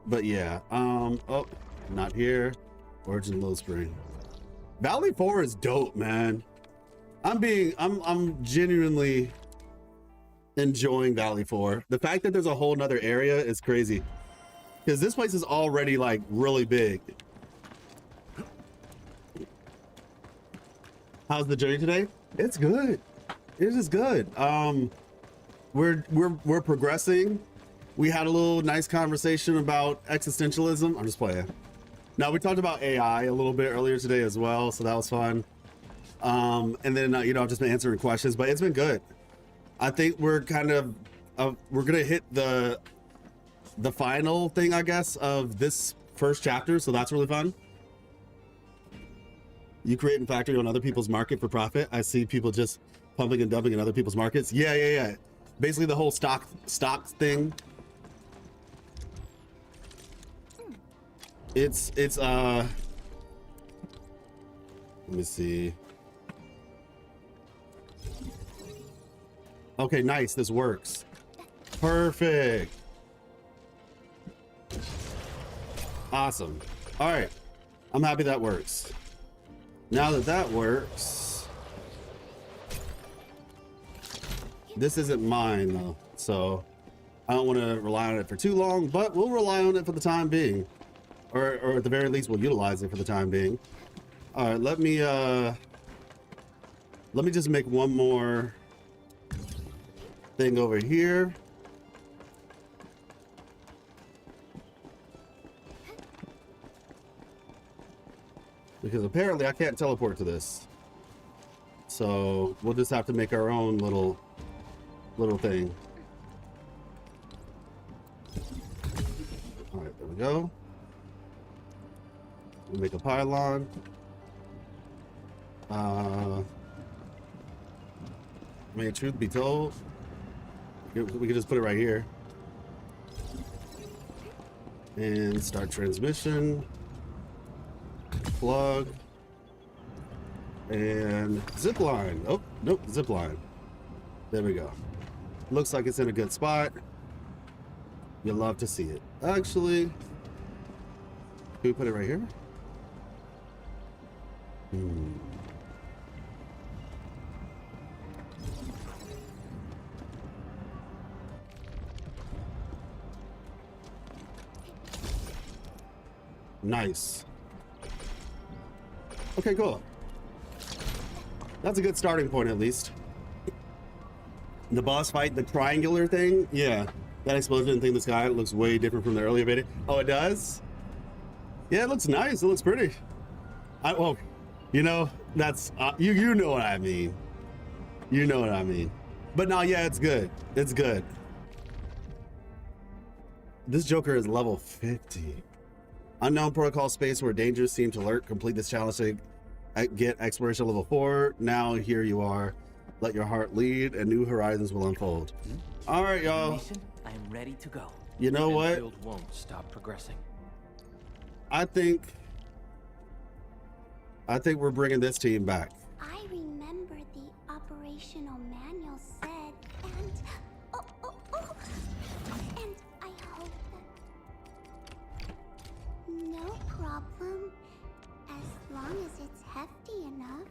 but yeah. Oh, not here. Origin Low Spring. Valley 4 is dope, man. I'm genuinely enjoying Valley 4. The fact that there's a whole nother area is crazy, because this place is already like really big. How's the journey today? It's good. It is good. We're progressing. We had a little nice conversation about existentialism. I'm just playing. Now, we talked about AI a little bit earlier today as well, so that was fun. And then you know, I've just been answering questions, but it's been good. I think we're kind of we're gonna hit the final thing, I guess, of this first chapter, so that's really fun. You create and factory on other people's market for profit. I see people just pumping and dumping in other people's markets. Yeah. Basically the whole stock thing. It's let me see. Okay, nice. This works. Perfect. Awesome. All right. I'm happy that works. Now that that works, this isn't mine though, so I don't want to rely on it for too long, but we'll rely on it for the time being, or at the very least we'll utilize it for the time being. All right, let me just make one more thing over here. Because apparently I can't teleport to this. So we'll just have to make our own little thing. All right, there we go. We'll make a pylon. I mean, truth be told, we can just put it right here. And start transmission. Plug. And zip line. Oh, nope, zip line. There we go. Looks like it's in a good spot. You'll love to see it. Actually, can we put it right here? Nice. Okay, cool. That's a good starting point, at least. The boss fight, the triangular thing, yeah. That explosion thing in the sky looks way different from the earlier video. Oh, it does? Yeah, it looks nice. It looks pretty. Well, you know, that's you know what I mean. You know what I mean. But no, yeah, it's good. It's good. This Joker is level 50. Unknown protocol space where dangers seem to lurk. Complete this challenge to get exploration level 4. Now here you are. Let your heart lead and new horizons will unfold. All right, y'all. I am ready to go. You know what? Enfield won't stop progressing. I think we're bringing this team back. I remember the operational manual said, and and I hope that no problem, as long as it's hefty enough.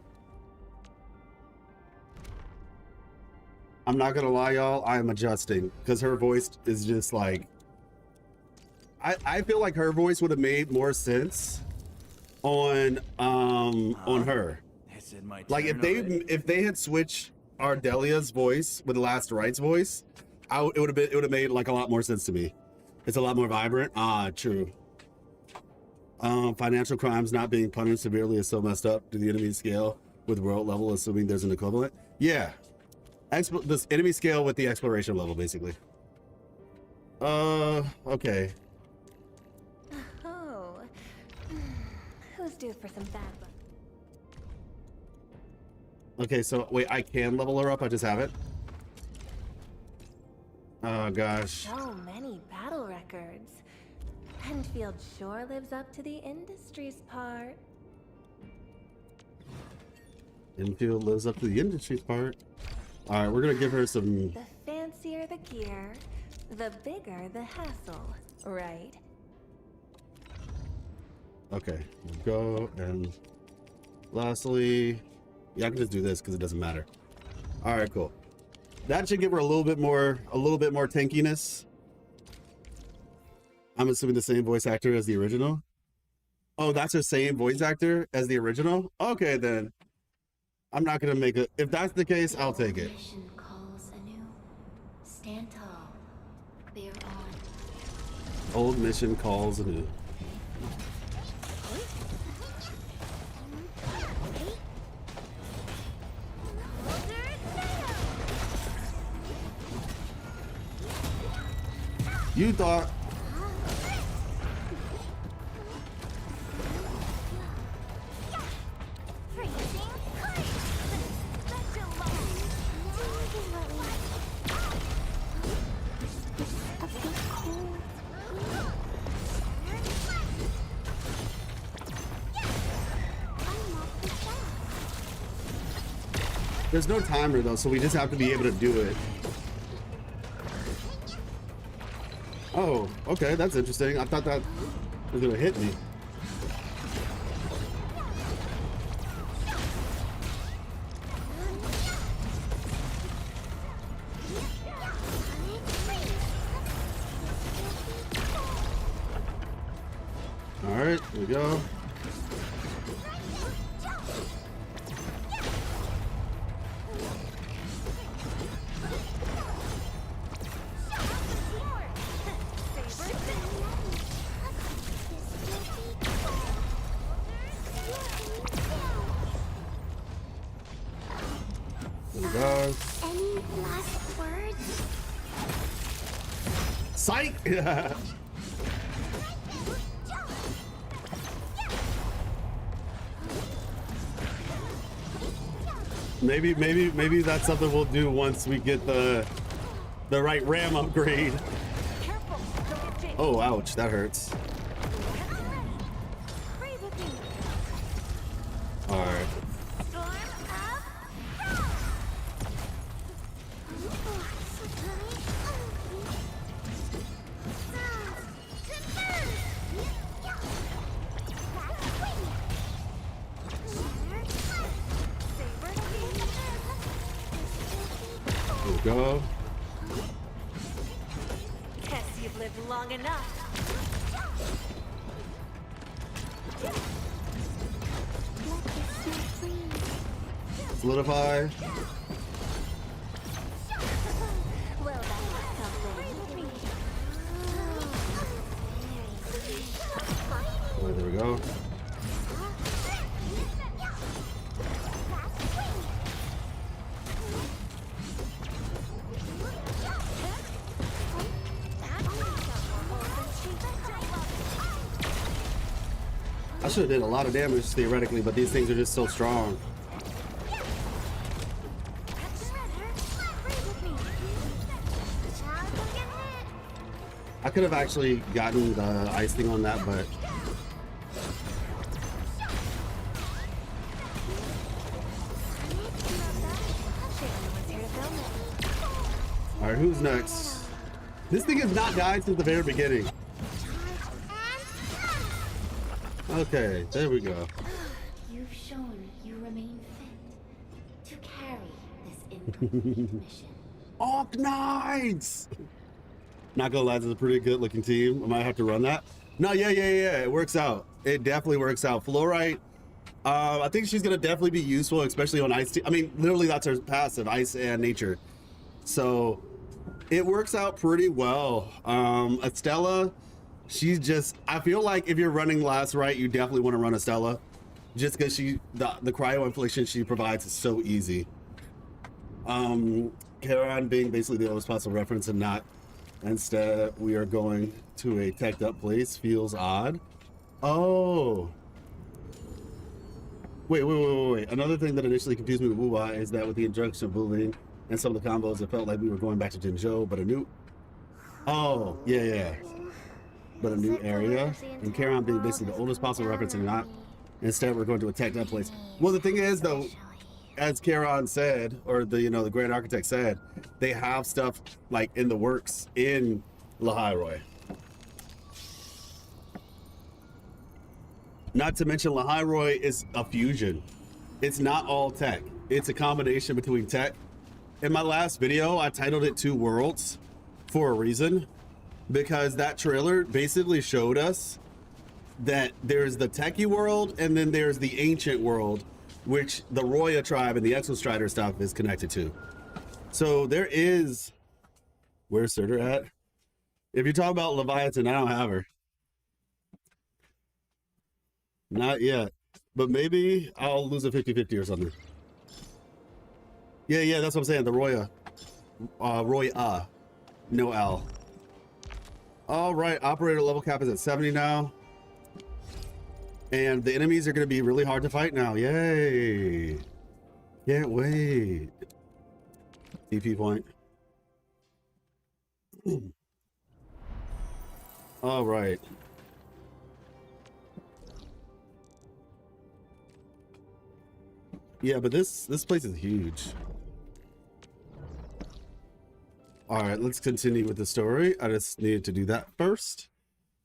I'm not gonna lie, y'all. I'm adjusting because her voice is just like. I feel like her voice would have made more sense on her. Like if they had switched Ardelia's voice with Last Right's voice, it would have made like a lot more sense to me. It's a lot more vibrant. True. Financial crimes not being punished severely is so messed up. To the enemy scale with world level, assuming there's an equivalent. Yeah. This enemy scale with the exploration level, basically. Okay. Oh, who's due for some bad luck? Okay, so wait, I can level her up. I just have it. Oh gosh. So many battle records. Enfield sure lives up to the industry's part. Enfield lives up to the industry's part. All right, we're gonna give her some. The fancier the gear, the bigger the hassle, right? Okay, we'll go and lastly, yeah, I can just do this because it doesn't matter. All right, cool. That should give her a little bit more tankiness. I'm assuming the same voice actor as the original. Oh, that's the same voice actor as the original? Okay, then. I'm not gonna make it. If that's the case, I'll take it. Mission calls anew. Stand tall. Bear on. Old mission calls anew. You thought. There's no timer though, so we just have to be able to do it. Oh, okay, that's interesting. I thought that was gonna hit me. All right, here we go. Any last words? Psych! Maybe that's something we'll do once we get the right RAM upgrade. Oh, ouch, that hurts. All right. Go. Guess you've lived long enough. Solidify. Oh, there we go. I should have did a lot of damage theoretically, but these things are just so strong. I could have actually gotten the ice thing on that, but all right, who's next? This thing has not died since the very beginning. Okay, there we go. You've shown you remain fit to carry this incomplete mission. Arknights! Not gonna lie, this is a pretty good looking team. I might have to run that. No, yeah, it works out. It definitely works out. Fluorite, I think she's gonna definitely be useful, especially on ice. I mean, literally that's her passive, ice and nature. So it works out pretty well. Estella, she's just, I feel like if you're running last right, you definitely want to run Estella, just because the cryo infliction she provides is so easy. Charon being basically the lowest possible reference and not, instead we are going to a teched up place feels odd. Oh. Wait. Another thing that initially confused me with WUWA is that with the injunction of bullying and some of the combos, it felt like we were going back to Jinzhou, but a new, oh, yeah. But a new area, and Charon being basically the oldest possible reference and not, instead we're going to a teched up place. Well, the thing is though, as Charon said, or the Grand Architect said, they have stuff like in the works in Lahairoi. Not to mention Lahairoi is a fusion. It's not all tech. It's a combination between tech. In my last video, I titled it Two Worlds for a reason, because that trailer basically showed us that there's the techie world and then there's the ancient world, which the Roya tribe and the Exostrider stuff is connected to. So there is, where's Surtur at? If you talk about Leviathan, I don't have her. Not yet, but maybe I'll lose a 50-50 or something. Yeah, that's what I'm saying, the Roya. Roya, no L. All right, operator level cap is at 70 now. And the enemies are going to be really hard to fight now. Yay. Can't wait. TP point. All right. Yeah, but this place is huge. All right, let's continue with the story. I just needed to do that first.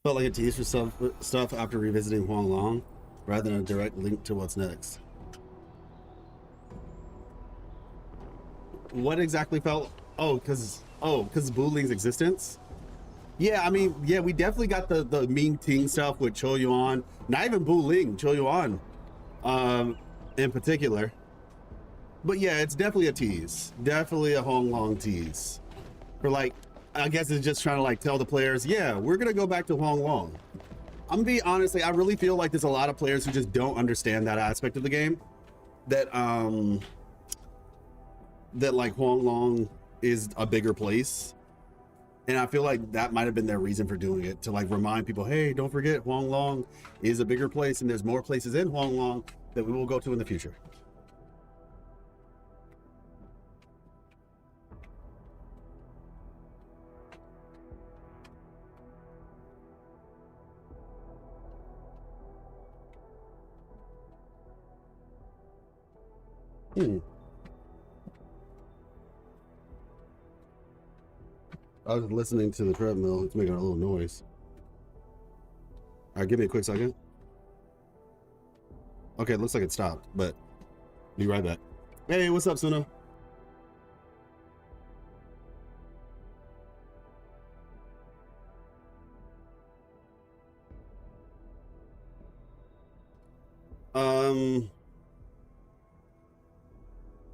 Felt like a tease for stuff after revisiting Huang Long, rather than a direct link to what's next. What exactly felt? Oh, because Bu Ling's existence. Yeah, I mean, yeah, we definitely got the Ming Ting stuff with Cho Yuan. Not even Bu Ling, Cho Yuan, in particular. But yeah, it's definitely a tease. Definitely a Hong Long tease. For like, I guess it's just trying to like tell the players, yeah, we're gonna go back to Huang Long. I'm gonna be honestly, I really feel like there's a lot of players who just don't understand that aspect of the game. That that like Huang Long is a bigger place. And I feel like that might have been their reason for doing it, to like remind people, hey, don't forget Huang Long is a bigger place and there's more places in Huang Long that we will go to in the future. I was listening to the treadmill. It's making a little noise. All right, give me a quick second. Okay, it looks like it stopped, but be right back. Hey, what's up, Suna?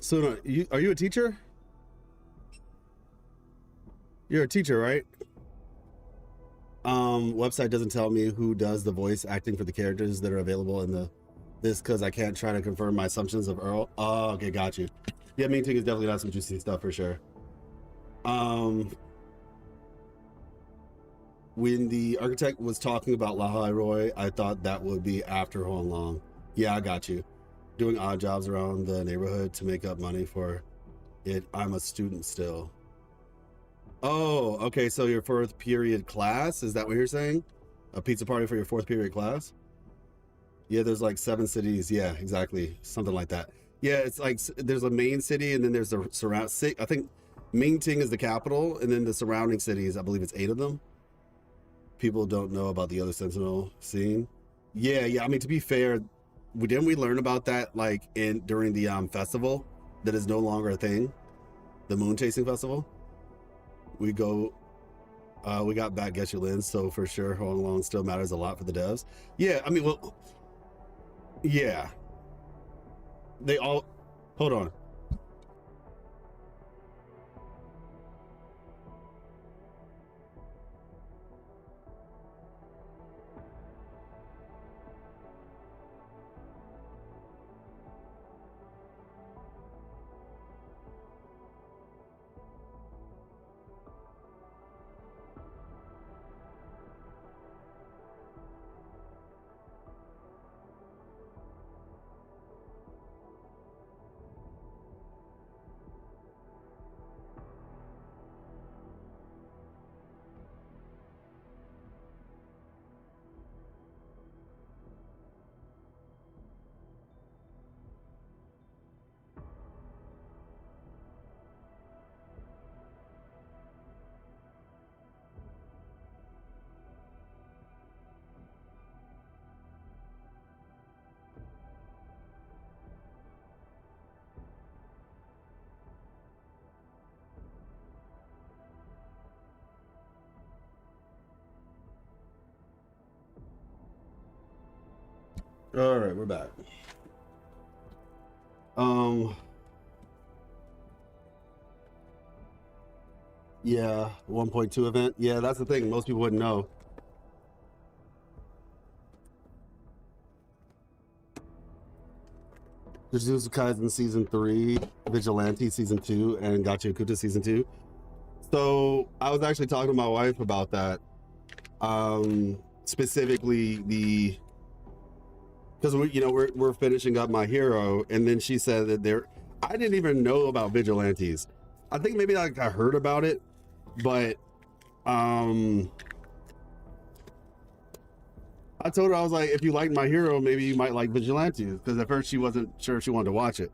Suna, are you a teacher? You're a teacher, right? Website doesn't tell me who does the voice acting for the characters that are available in this because I can't try to confirm my assumptions of Earl. Oh, okay, got you. Yeah, Ming Ting is definitely not some juicy stuff for sure. When the architect was talking about Lahai Roy, I thought that would be after Huang Long. Yeah, I got you. Doing odd jobs around the neighborhood to make up money for it. I'm a student still. Oh, okay, so your fourth period class, is that what you're saying? A pizza party for your fourth period class? Yeah, there's like 7 cities. Yeah, exactly. Something like that. Yeah, it's like there's a main city and then there's the surround. I think Ming Ting is the capital and then the surrounding cities, I believe it's 8 of them. People don't know about the other Sentinel scene. Yeah, I mean, to be fair, didn't we learn about that like during the festival that is no longer a thing? The moon chasing festival? We got back Getchulin, so for sure Huang Long still matters a lot for the devs. Yeah, I mean, well, yeah. They all, hold on. All right, we're back. Yeah, 1.2 event. Yeah, that's the thing. Most people wouldn't know. Jujutsu Kaisen Season 3, Vigilante Season 2, and Gachakuta Season 2. So I was actually talking to my wife about that. Specifically because we're finishing up My Hero, and then she said that I didn't even know about Vigilantes. I think maybe like I heard about it, but I told her, I was like, if you like My Hero, maybe you might like Vigilantes, because at first she wasn't sure if she wanted to watch it.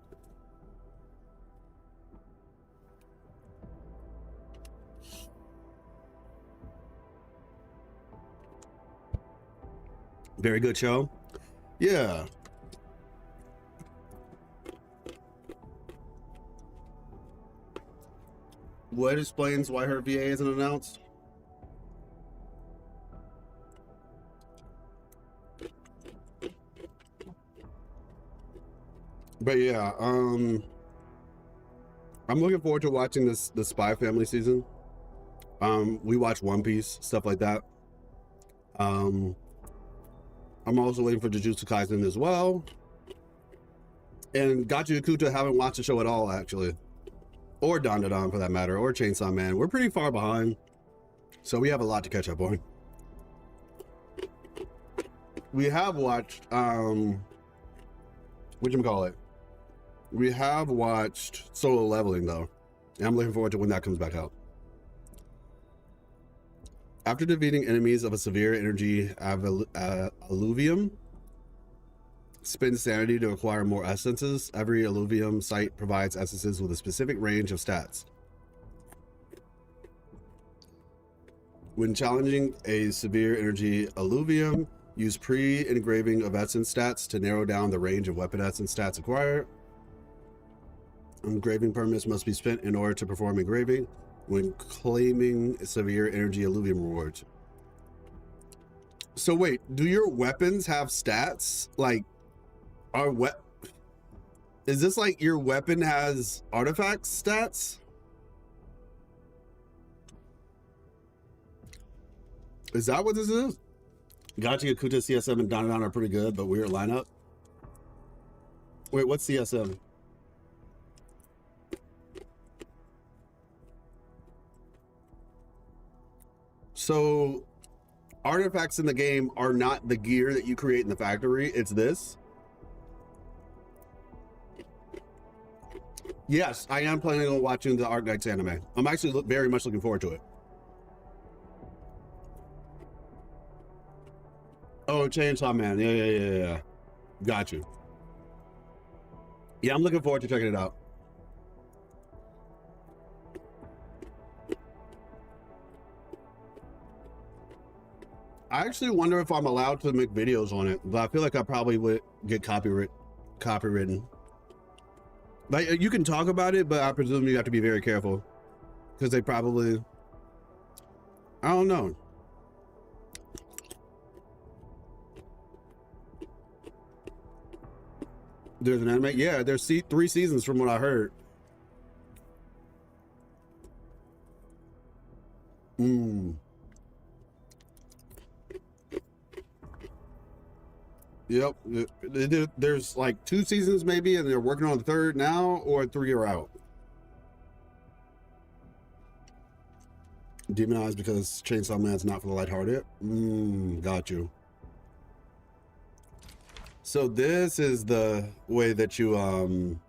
Very good show. Yeah. What explains why her VA isn't announced? But yeah, I'm looking forward to watching the Spy Family season. We watch One Piece, stuff like that. I'm also waiting for Jujutsu Kaisen as well. And Gachi Akuta haven't watched the show at all, actually. Or Dandadan for that matter, or Chainsaw Man. We're pretty far behind. So we have a lot to catch up on. We have watched, whatchamacallit? We have watched Solo Leveling though. And I'm looking forward to when that comes back out. After defeating enemies of a severe energy alluvium, spend sanity to acquire more essences. Every alluvium site provides essences with a specific range of stats. When challenging a severe energy alluvium, use pre-engraving of essence stats to narrow down the range of weapon essence stats acquired. Engraving permits must be spent in order to perform engraving when claiming severe energy alluvium rewards. So wait, do your weapons have stats? Like, is this like your weapon has artifact stats? Is that what this is? Gachi, Akuta, CSM, and Dandadan are pretty good, but weird lineup. Wait, what's CSM? So, artifacts in the game are not the gear that you create in the factory, it's this. Yes, I am planning on watching the Arknights anime. I'm actually very much looking forward to it. Oh, Chainsaw Man. Yeah. Got you. Yeah, I'm looking forward to checking it out. I actually wonder if I'm allowed to make videos on it, but I feel like I probably would get copywritten. Like, you can talk about it, but I presume you have to be very careful because they probably, I don't know. There's an anime? Yeah, there's 3 seasons from what I heard. Yep, there's like 2 seasons maybe, and they're working on the 3rd now, or 3 are out. Demonized because Chainsaw Man's not for the lighthearted. Got you. So this is the way that you,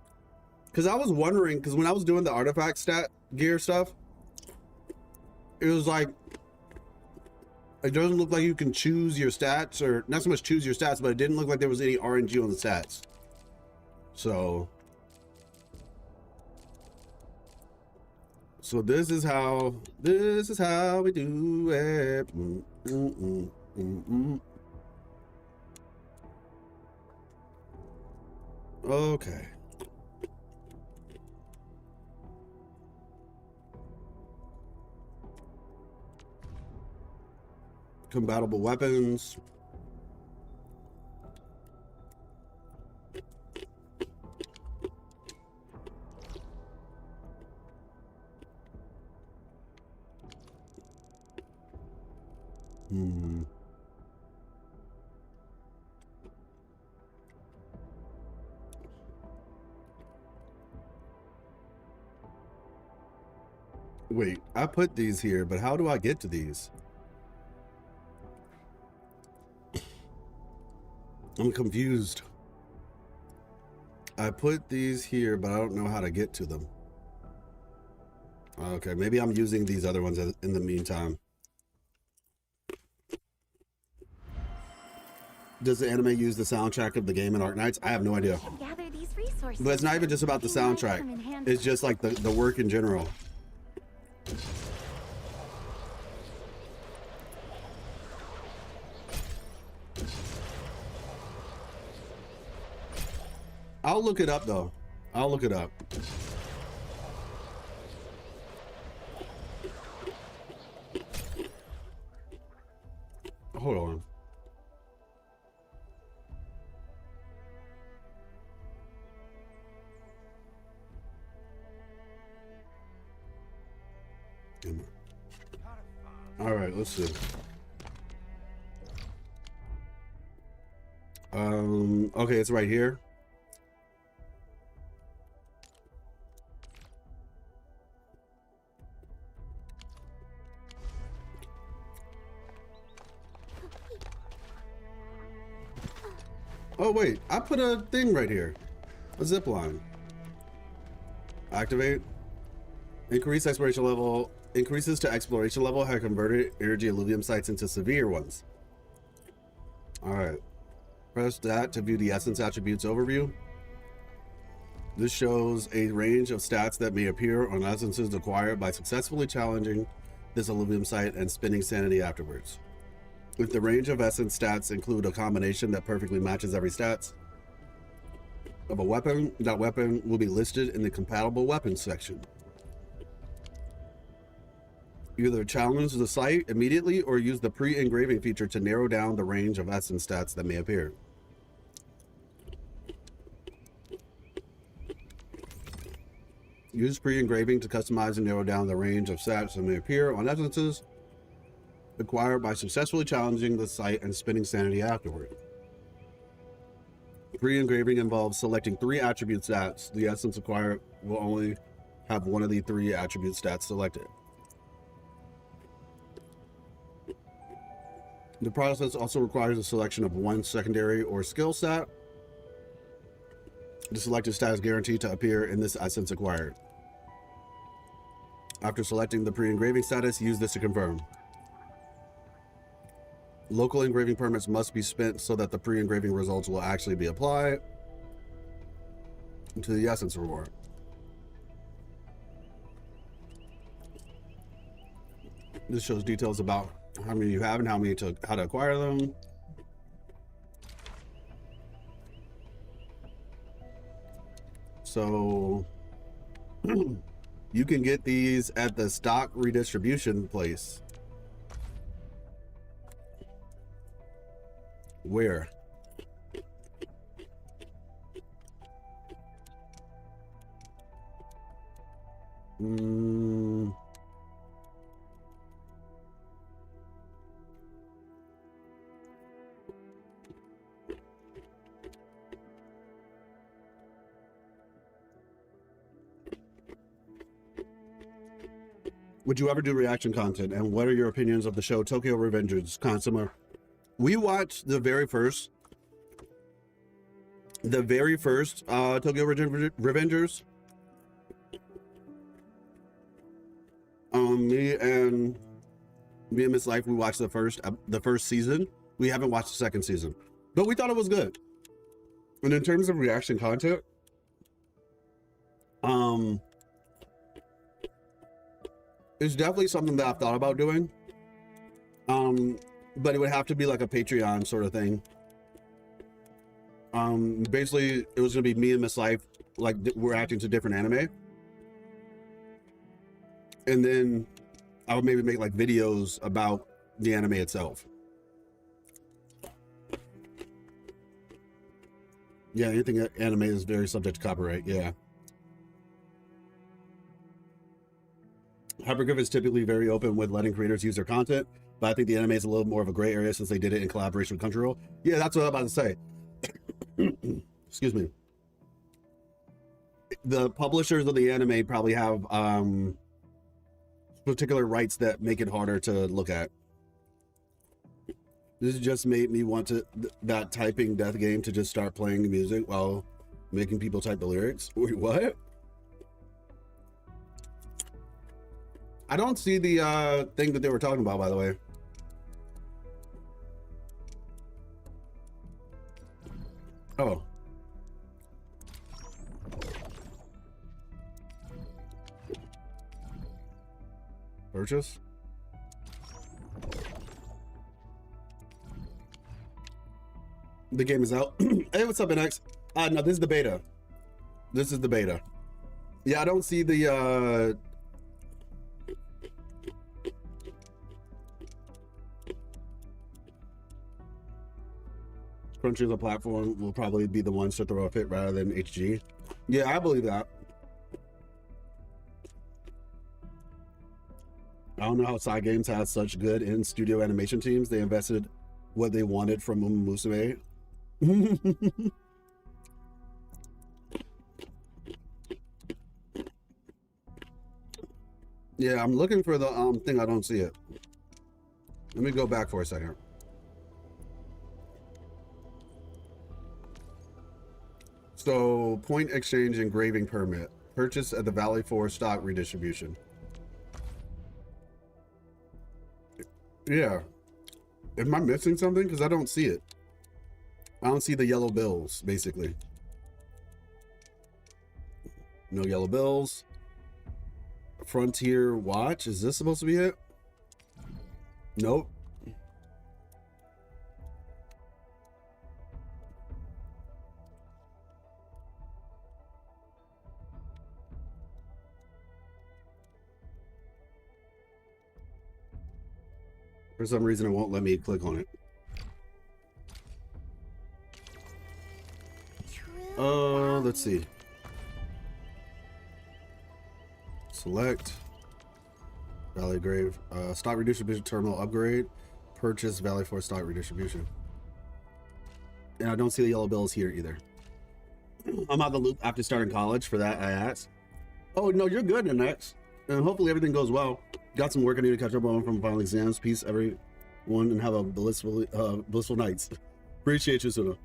because I was wondering, because when I was doing the artifact stat gear stuff, it was like, it doesn't look like you can choose your stats, or not so much choose your stats, but it didn't look like there was any RNG on the stats. So this is how we do it. Okay. Compatible weapons. Wait, I put these here, but how do I get to these? I'm confused. I put these here, but I don't know how to get to them. Okay, maybe I'm using these other ones in the meantime. Does the anime use the soundtrack of the game in Arknights? I have no idea. Gather these resources. But it's not even just about the soundtrack. It's just like the work in general. I'll look it up though. I'll look it up. Hold on. All right, let's see. Okay, it's right here. Oh wait, I put a thing right here. A zip line. Activate. Increase exploration level. Increases to exploration level have converted energy alluvium sites into severe ones. Alright. Press that to view the essence attributes overview. This shows a range of stats that may appear on essences acquired by successfully challenging this alluvium site and spinning sanity afterwards. If the range of essence stats include a combination that perfectly matches every stats of a weapon, that weapon will be listed in the compatible weapons section. Either challenge the site immediately or use the pre-engraving feature to narrow down the range of essence stats that may appear. Use pre-engraving to customize and narrow down the range of stats that may appear on essences acquired by successfully challenging the site and spinning sanity afterward. Pre-engraving involves selecting 3 attribute stats. The essence acquired will only have one of the 3 attribute stats selected. The process also requires a selection of 1 secondary or skill stat. The selected stat is guaranteed to appear in this essence acquired. After selecting the pre-engraving status, use this to confirm. Local engraving permits must be spent so that the pre-engraving results will actually be applied to the essence reward. This shows details about how many you have and how to acquire them. So you can get these at the stock redistribution place. Where? Would you ever do reaction content? And what are your opinions of the show Tokyo Revengers? Consumer. We watched the very first Tokyo Revengers. Me and Miss Life, we watched the first season. We haven't watched the second season, but we thought it was good. And in terms of reaction content, it's definitely something that I've thought about doing. But it would have to be like a Patreon sort of thing. Basically, it was gonna be me and Miss Life, like we're acting to different anime. And then I would maybe make like videos about the anime itself. Yeah, anything anime is very subject to copyright, yeah. Hypergraph is typically very open with letting creators use their content, but I think the anime is a little more of a gray area since they did it in collaboration with Crunchyroll. Yeah, that's what I'm about to say. Excuse me. The publishers of the anime probably have particular rights that make it harder to look at. This just made me want that typing death game to just start playing the music while making people type the lyrics. Wait, what? I don't see the thing that they were talking about, by the way. Oh. Purchase? The game is out. Hey, what's up, NX? No, this is the beta. This is the beta. Yeah, I don't see the Crunchyroll platform will probably be the ones to throw a fit rather than HG. Yeah, I believe that. I don't know how Side Games has such good in-studio animation teams. They invested what they wanted from Musume. Yeah, I'm looking for the thing. I don't see it. Let me go back for a second. So, point exchange engraving permit. Purchase at the Valley 4 stock redistribution. Yeah. Am I missing something? Because I don't see it. I don't see the yellow bills, basically. No yellow bills. Frontier Watch. Is this supposed to be it? Nope. For some reason, it won't let me click on it. Let's see. Select Valley Grave, stock redistribution terminal upgrade, purchase Valley 4 stock redistribution. And I don't see the yellow bills here either. I'm out of the loop after starting college. For that, I asked. Oh no, you're good in next, and hopefully everything goes well. Got some work I need to catch up on from final exams. Peace, everyone, and have a blissful nights. Appreciate you, Suna.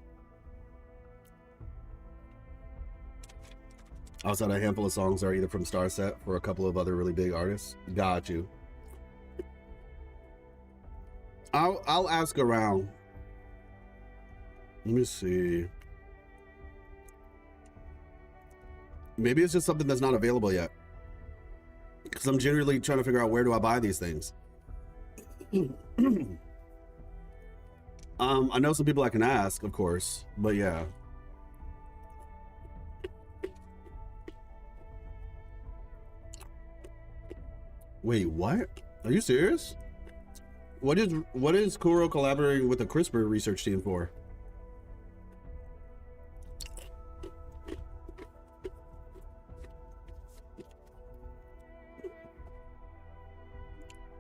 Outside a handful of songs are either from Star Set for a couple of other really big artists. Got you. I'll ask around. Let me see. Maybe it's just something that's not available yet. Because I'm generally trying to figure out where do I buy these things. I know some people I can ask, of course, but yeah. Wait, what? Are you serious? What is Kuro collaborating with the CRISPR research team for?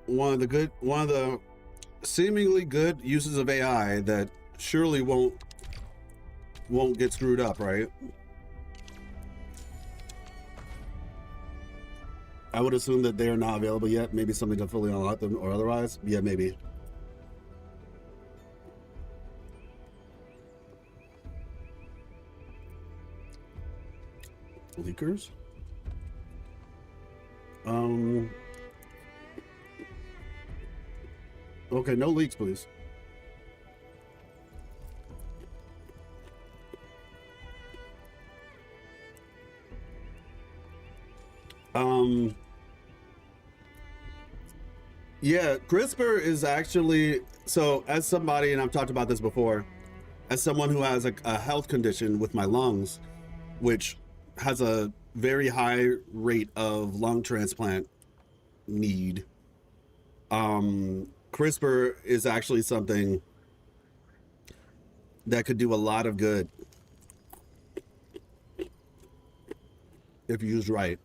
One of the seemingly good uses of AI that surely won't get screwed up, right? I would assume that they are not available yet. Maybe something to fully unlock them or otherwise. Yeah, maybe. Leakers? Okay, no leaks, please. Yeah, CRISPR is actually, so as somebody, and I've talked about this before, as someone who has a health condition with my lungs, which has a very high rate of lung transplant need, CRISPR is actually something that could do a lot of good if used right.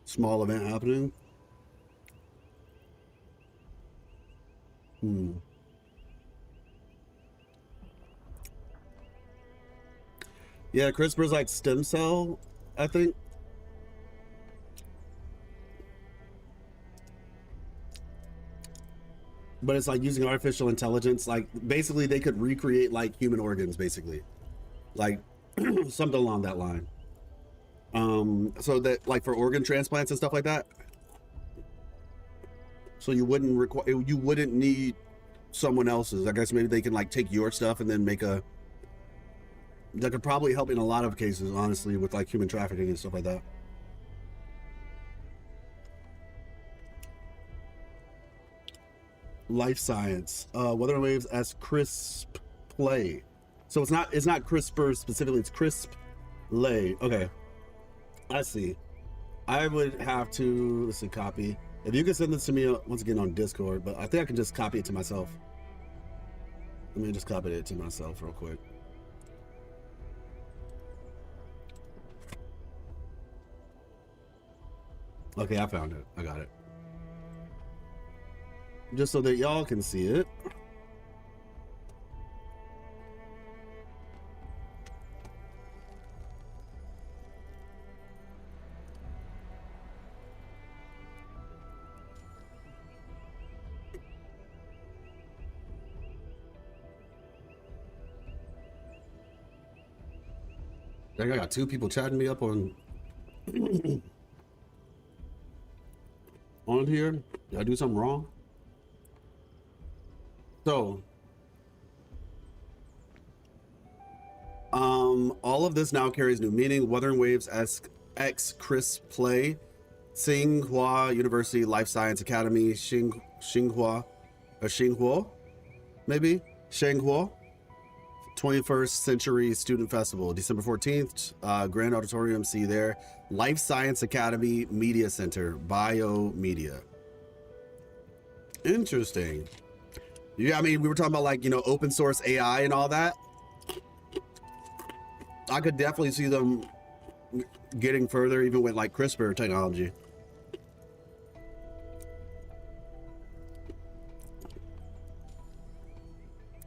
Small event happening. Yeah, CRISPR's like stem cell, I think. But it's like using artificial intelligence. Like basically they could recreate like human organs, basically. Like something along that line. So that like for organ transplants and stuff like that. So you wouldn't need someone else's. I guess maybe they can like take your stuff and then make that could probably help in a lot of cases, honestly, with like human trafficking and stuff like that. Life science. Weather waves as crisp play. So it's not CRISPR specifically, it's crisp lay. Okay, I see. I would have to, let's see, copy. If you could send this to me once again on Discord, but I think I can just copy it to myself. Let me just copy it to myself real quick. Okay, I found it. I got it. Just so that y'all can see it. I got 2 people chatting me up on on here. Did I do something wrong? So all of this now carries new meaning. Wuthering Waves X Crisp Play, Tsinghua University Life Science Academy, Xinhua, maybe? Shanghua 21st Century Student Festival, December 14th, Grand Auditorium, see you there. Life Science Academy Media Center, Biomedia. Interesting. Yeah, I mean, we were talking about, like, you know, open source AI and all that. I could definitely see them getting further, even with like CRISPR technology.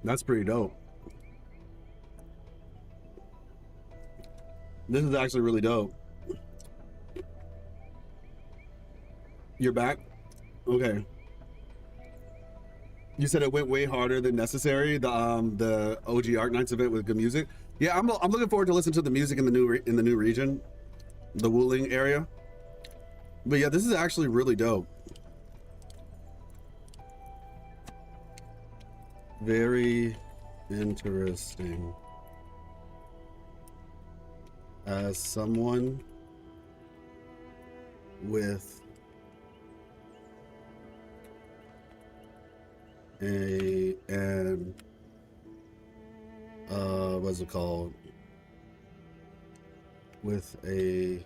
That's pretty dope. This is actually really dope. You're back? Okay. You said it went way harder than necessary. The OG Arknights event with good music. Yeah, I'm looking forward to listening to the music in the new region, the Wuling area. But yeah, this is actually really dope. Very interesting. As someone with what's it called? With a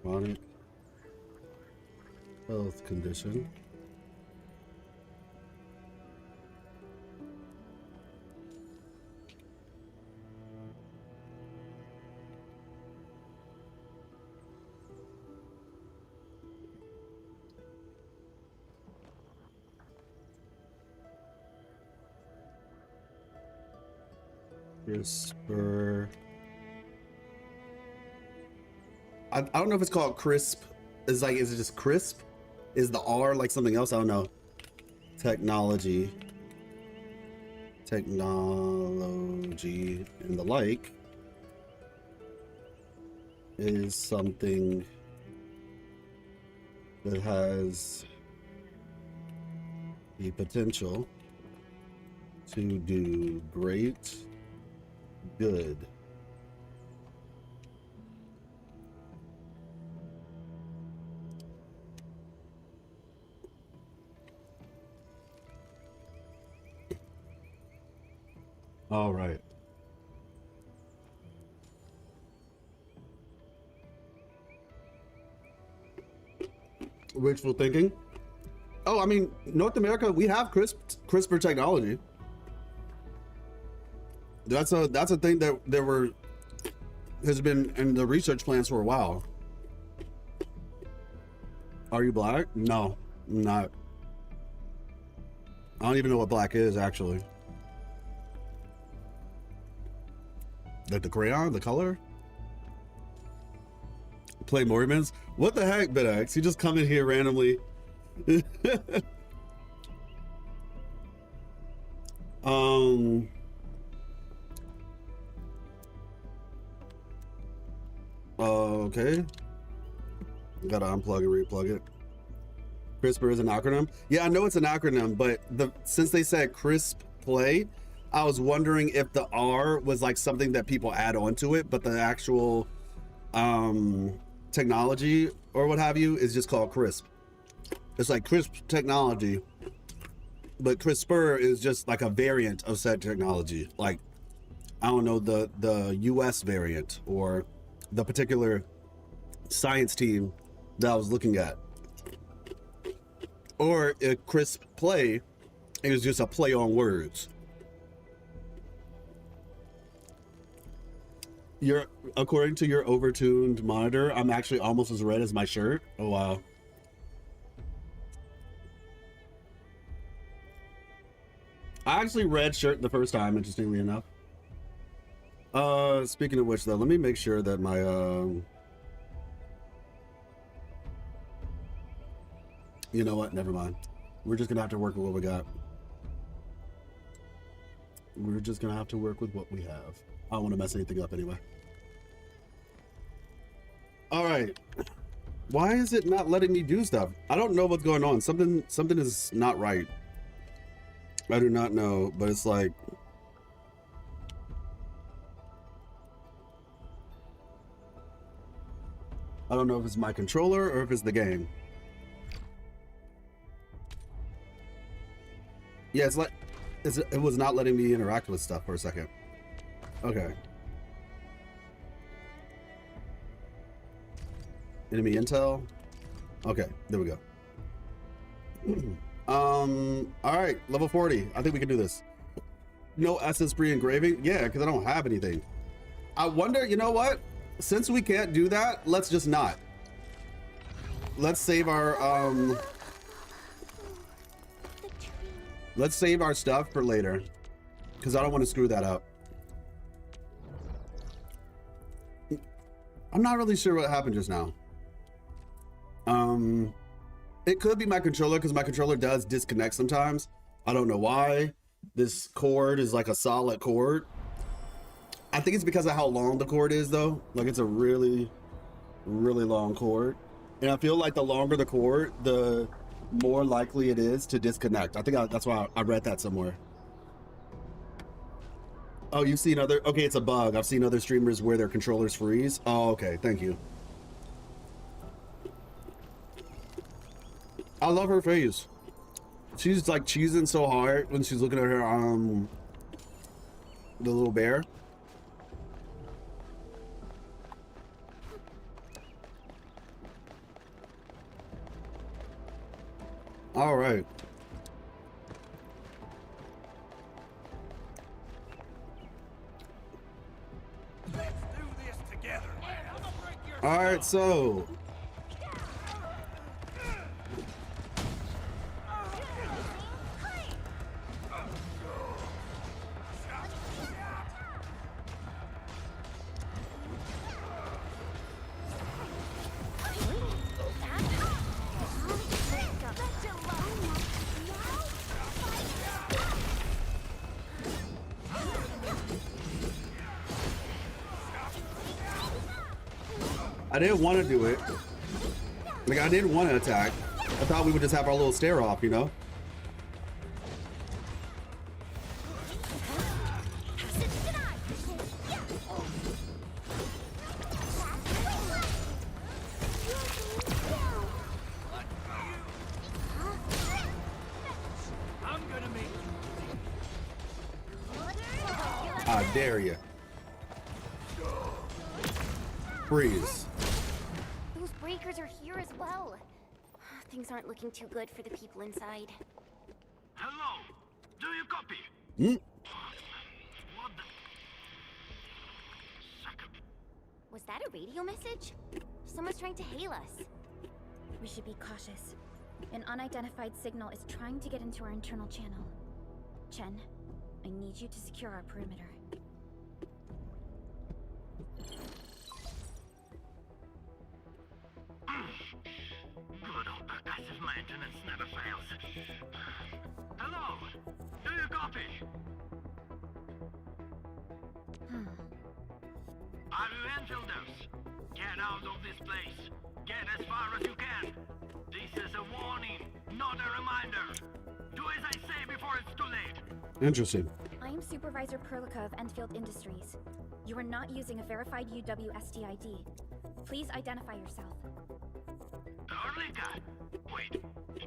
chronic health condition. CRISPR. I don't know if it's called crisp. Is it just crisp? Is the R like something else? I don't know. Technology and the like is something that has the potential to do great good. All right. Wishful thinking. Oh, I mean, North America, we have CRISPR technology. That's a thing that has been in the research plans for a while. Are you black? No, I'm not. I don't even know what black is, actually. Like the crayon, the color? Play Mormons? What the heck, BitX? You just come in here randomly. Okay. Gotta unplug and replug it. CRISPR is an acronym. Yeah, I know it's an acronym, but since they said crisp play, I was wondering if the R was like something that people add on to it, but the actual technology or what have you is just called crisp. It's like crisp technology but CRISPR is just like a variant of said technology. Like, I don't know, the US variant or the particular science team that I was looking at. Or a crisp play is just a play on words. According to your overtuned monitor, I'm actually almost as red as my shirt. Oh, wow. I actually read shirt the first time, interestingly enough. Speaking of which, though, let me make sure that my, you know what? Never mind. We're just gonna have to work with what we got. We're just gonna have to work with what we have. I don't want to mess anything up anyway. All right. Why is it not letting me do stuff? I don't know what's going on. Something is not right. I do not know, but it's like, I don't know if it's my controller or if it's the game. Yeah, it's like it was not letting me interact with stuff for a second. Okay. Enemy intel. Okay, there we go. All right, level 40. I think we can do this. No essence pre-engraving. Yeah, because I don't have anything. I wonder, you know what? Since we can't do that, let's just not. Let's save our let's save our stuff for later, because I don't want to screw that up. I'm not really sure what happened just now. It could be my controller, because my controller does disconnect sometimes. I don't know why. This cord is like a solid cord. I think it's because of how long the cord is, though. Like, it's a really, really long cord. And I feel like the longer the cord, the more likely it is to disconnect. I think that's why I read that somewhere. Oh, you've seen other... Okay, it's a bug. I've seen other streamers where their controllers freeze. Oh, okay. Thank you. I love her face. She's like cheesing so hard when she's looking at her, the little bear. All right. Let's do this together. All right, so I didn't want to do it. Like, I didn't want to attack. I thought we would just have our little stare off, you know? I dare you. Freeze. Those breakers are here as well. Things aren't looking too good for the people inside. Hello? Do you copy? What the... Second. Was that a radio message? Someone's trying to hail us. We should be cautious. An unidentified signal is trying to get into our internal channel. Chen, I need you to secure our perimeter. Good old percussive maintenance never fails. Hello? Do you copy? Are you Enfielders? Get out of this place. Get as far as you can. This is a warning, not a reminder. Do as I say before it's too late. Interesting. I am Supervisor Perlica of Endfield Industries. You are not using a verified UWSD ID. Please identify yourself. Perlica? Wait,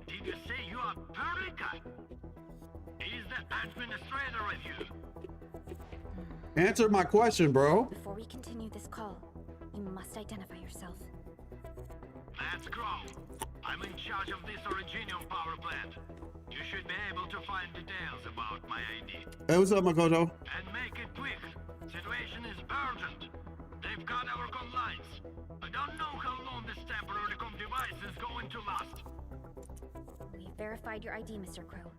did you say you are Perlica? the administrator with you. Answer my question, bro. Before we continue this call, you must identify yourself. That's Crow. I'm in charge of this original power plant. You should be able to find details about my ID. Hey, what's up, Makoto? And make it quick. Situation is urgent. They've got our gun lines. I don't know how long this temporary com device is going to last. We verified your ID, Mr. Crow.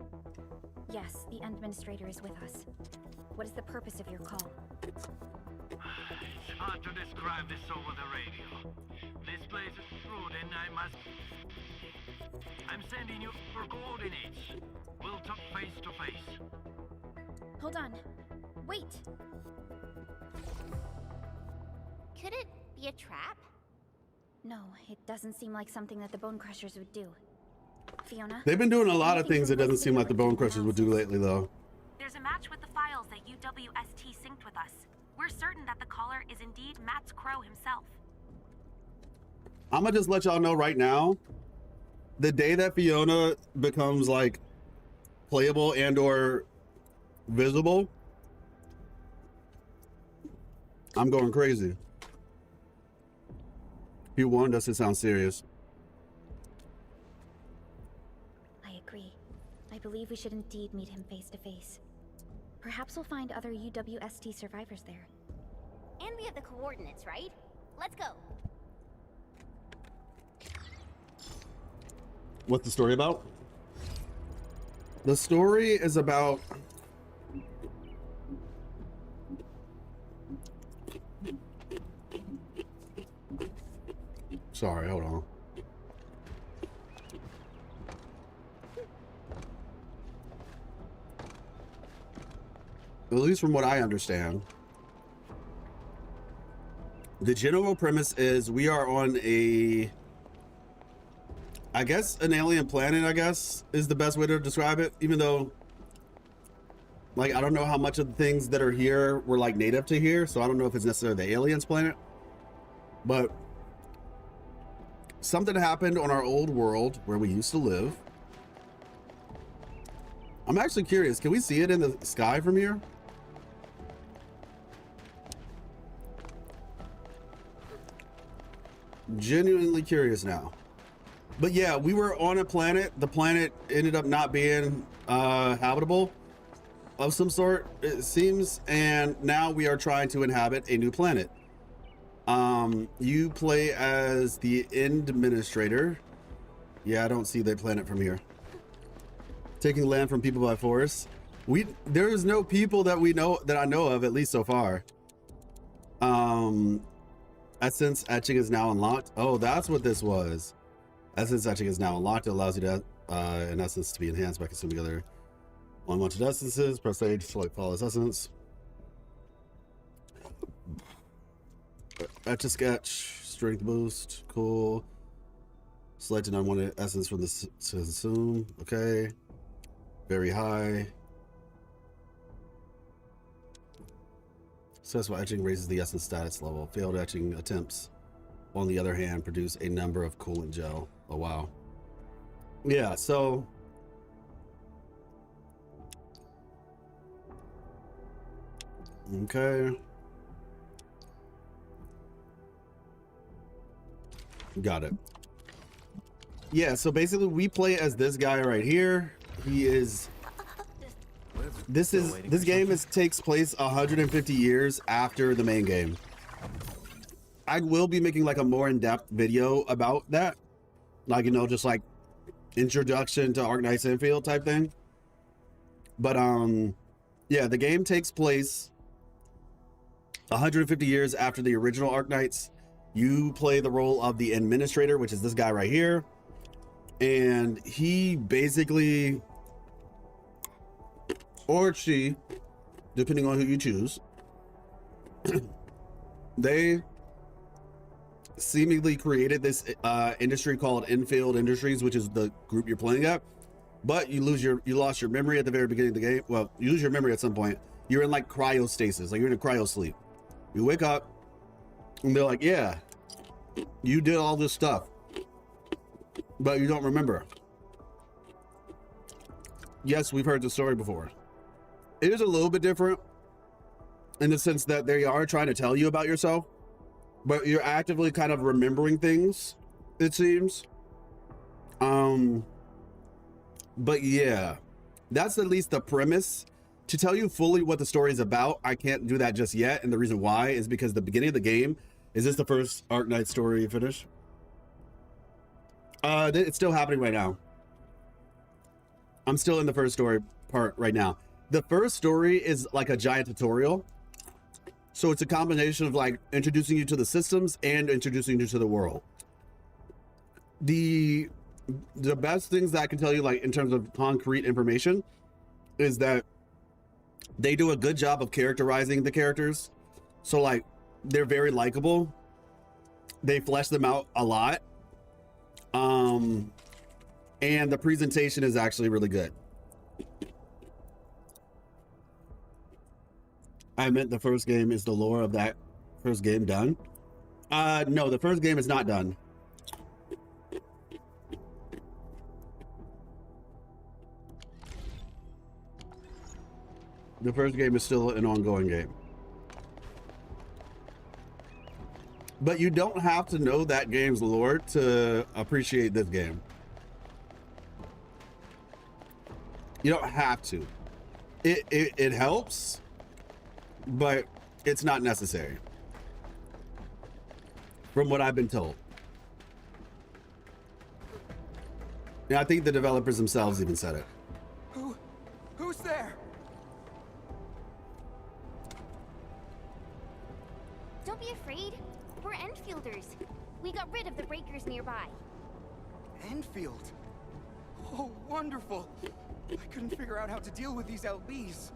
Yes, the administrator is with us. What is the purpose of your call? It's hard to describe this over the radio. This place is rude and I'm sending you for coordinates. We'll talk face to face. Hold on. Wait! Could it be a trap? No, it doesn't seem like something that the Bone Crushers would do. Fiona? They've been doing a lot of things it doesn't seem like the Bone Crushers would do lately, though. There's a match with the files that UWST synced with us. We're certain that the caller is indeed Matt Crow himself. I'm gonna just let y'all know right now, the day that Fiona becomes like playable and or visible, I'm going crazy. He warned us to sound serious. I agree. I believe we should indeed meet him face to face. Perhaps we'll find other UWST survivors there. And we have the coordinates, right? Let's go. What's the story about? The story is about sorry, hold on. At least from what I understand, the general premise is we are on a, I guess, an alien planet, I guess, is the best way to describe it. Even though, like, I don't know how much of the things that are here were, like, native to here. So I don't know if it's necessarily the aliens planet. But something happened on our old world where we used to live. I'm actually curious. Can we see it in the sky from here? Genuinely curious now. But yeah, we were on a planet. The planet ended up not being habitable of some sort, it seems, and now we are trying to inhabit a new planet. You play as the administrator. Yeah, I don't see the planet from here. Taking land from people by force. There's no people that I know of, at least so far. Essence etching is now unlocked. Oh, that's what this was. Essence etching is now unlocked. It allows you to, in essence, to be enhanced by consuming other unwanted essences. Press A to select flawless essence. Etch a sketch. Strength boost. Cool. Select an unwanted essence from this to consume. Okay. Very high. Successful etching raises the essence status level. Failed etching attempts, on the other hand, produce a number of coolant gel. Oh, wow. Yeah, so okay. Got it. Yeah, so basically we play as this guy right here. He is this game takes place 150 years after the main game. I will be making like a more in-depth video about that, like, you know, just like introduction to Arknights Endfield type thing. But yeah, the game takes place 150 years after the original Arknights. You play the role of the administrator, which is this guy right here, and he basically, or she, depending on who you choose, they seemingly created this industry called Endfield Industries, which is the group you're playing at. But you lost your memory at the very beginning of the game. Well, you lose your memory at some point. You're in like cryostasis, like you're in a cryo sleep. You wake up and they're like, yeah, you did all this stuff, but you don't remember. Yes, we've heard the story before. It is a little bit different in the sense that they are trying to tell you about yourself, but you're actively kind of remembering things, it seems. But yeah, that's at least the premise. To tell you fully what the story is about, I can't do that just yet, and the reason why is because the beginning of the game, is this the first Arknight story you finish? It's still happening right now. I'm still in the first story part right now. The first story is like a giant tutorial. So it's a combination of like introducing you to the systems and introducing you to the world. The best things that I can tell you, like in terms of concrete information, is that they do a good job of characterizing the characters. So like they're very likable. They flesh them out a lot. And the presentation is actually really good. I meant the first game. Is the lore of that first game done? No, the first game is not done. The first game is still an ongoing game. But you don't have to know that game's lore to appreciate this game. You don't have to. It helps, but it's not necessary, from what I've been told. Yeah, I think the developers themselves even said it. Who's there? Don't be afraid. We're Enfielders. We got rid of the breakers nearby. Enfield? Oh, wonderful. I couldn't figure out how to deal with these LBs.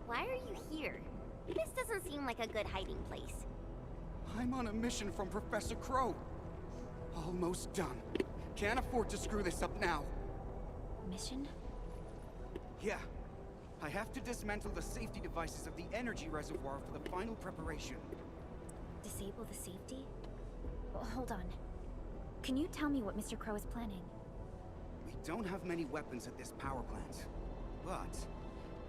Why are you here? This doesn't seem like a good hiding place. I'm on a mission from Professor Crow. Almost done. Can't afford to screw this up now. Mission? Yeah. I have to dismantle the safety devices of the energy reservoir for the final preparation. Disable the safety? Well, hold on. Can you tell me what Mr. Crow is planning? We don't have many weapons at this power plant, but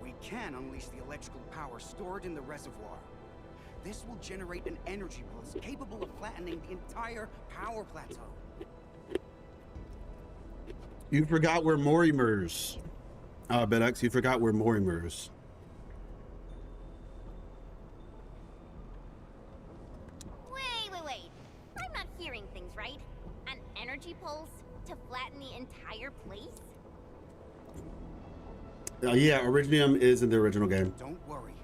we can unleash the electrical power stored in the reservoir. This will generate an energy pulse capable of flattening the entire power plateau. You forgot we're Morimers. BedX, you forgot we're Morimers. Wait. I'm not hearing things right. An energy pulse to flatten the entire place? Yeah, Originium is in the original game. Don't worry.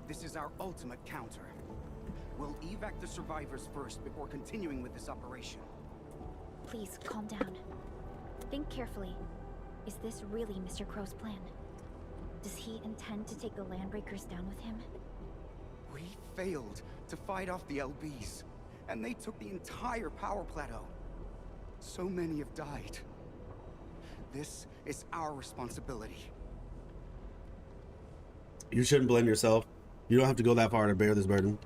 This is our ultimate counter. We'll evac the survivors first before continuing with this operation. Please, calm down. Think carefully. Is this really Mr. Crow's plan? Does he intend to take the Landbreakers down with him? We failed to fight off the LBs, and they took the entire power plateau. So many have died. This is our responsibility. You shouldn't blame yourself. You don't have to go that far to bear this burden.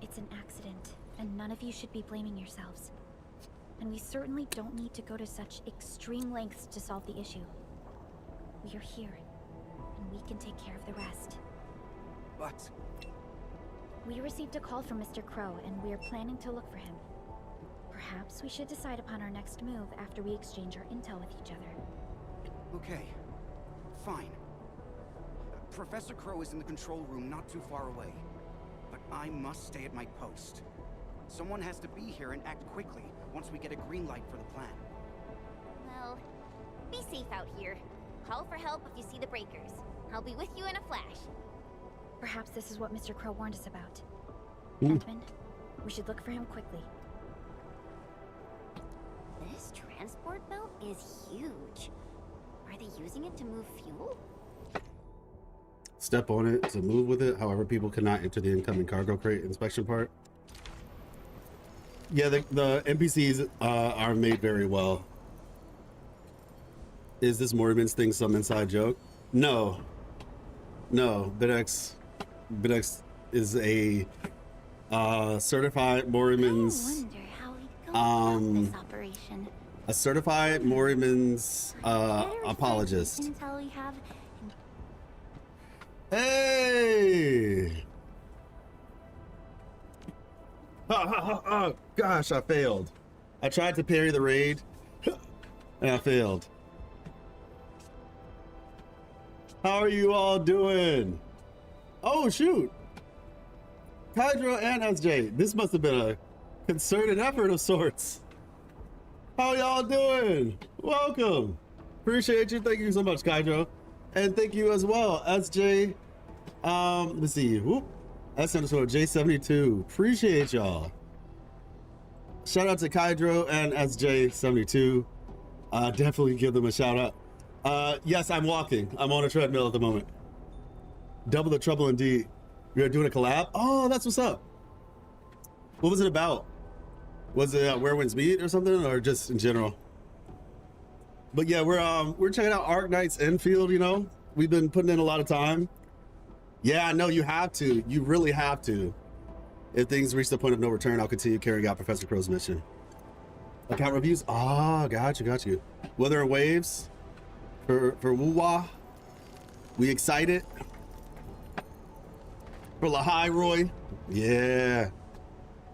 It's an accident, and none of you should be blaming yourselves. And we certainly don't need to go to such extreme lengths to solve the issue. We are here, and we can take care of the rest. But... We received a call from Mr. Crow, and we are planning to look for him. Perhaps we should decide upon our next move after we exchange our intel with each other. Okay. Fine. Professor Crow is in the control room not too far away. But I must stay at my post. Someone has to be here and act quickly once we get a green light for the plan. Well, be safe out here. Call for help if you see the breakers. I'll be with you in a flash. Perhaps this is what Mr. Crow warned us about. Edmund, we should look for him quickly. This transport belt is huge. Are they using it to move fuel? Step on it to move with it. However, people cannot enter the incoming cargo crate inspection part. Yeah, the NPCs are made very well. Is this Mormon's thing some inside joke? No. BitX is a certified Mormon's I wonder how we go about this operation. A certified Morriman's apologist. Intel we have. Hey! Oh, gosh, I failed. I tried to parry the raid, and I failed. How are you all doing? Oh, shoot. Hydra and SJ. This must have been a concerted effort of sorts. How y'all doing? Welcome. Appreciate you. Thank you so much, Kydro. And thank you as well, SJ. Let's see. Whoop. S_J72. Appreciate y'all. Shout out to Kydro and SJ72. Definitely give them a shout out. Yes, I'm walking. I'm on a treadmill at the moment. Double the trouble indeed. You're doing a collab? Oh, that's what's up. What was it about? Was it Where Winds Meet or something, or just in general? But yeah, we're checking out Arknights Endfield. You know, we've been putting in a lot of time. Yeah, I know you have to. You really have to. If things reach the point of no return, I'll continue carrying out Professor Crow's mission. Account reviews. Ah, got you. Weather and waves for WUWA. We excited for Lahai Roy. Yeah,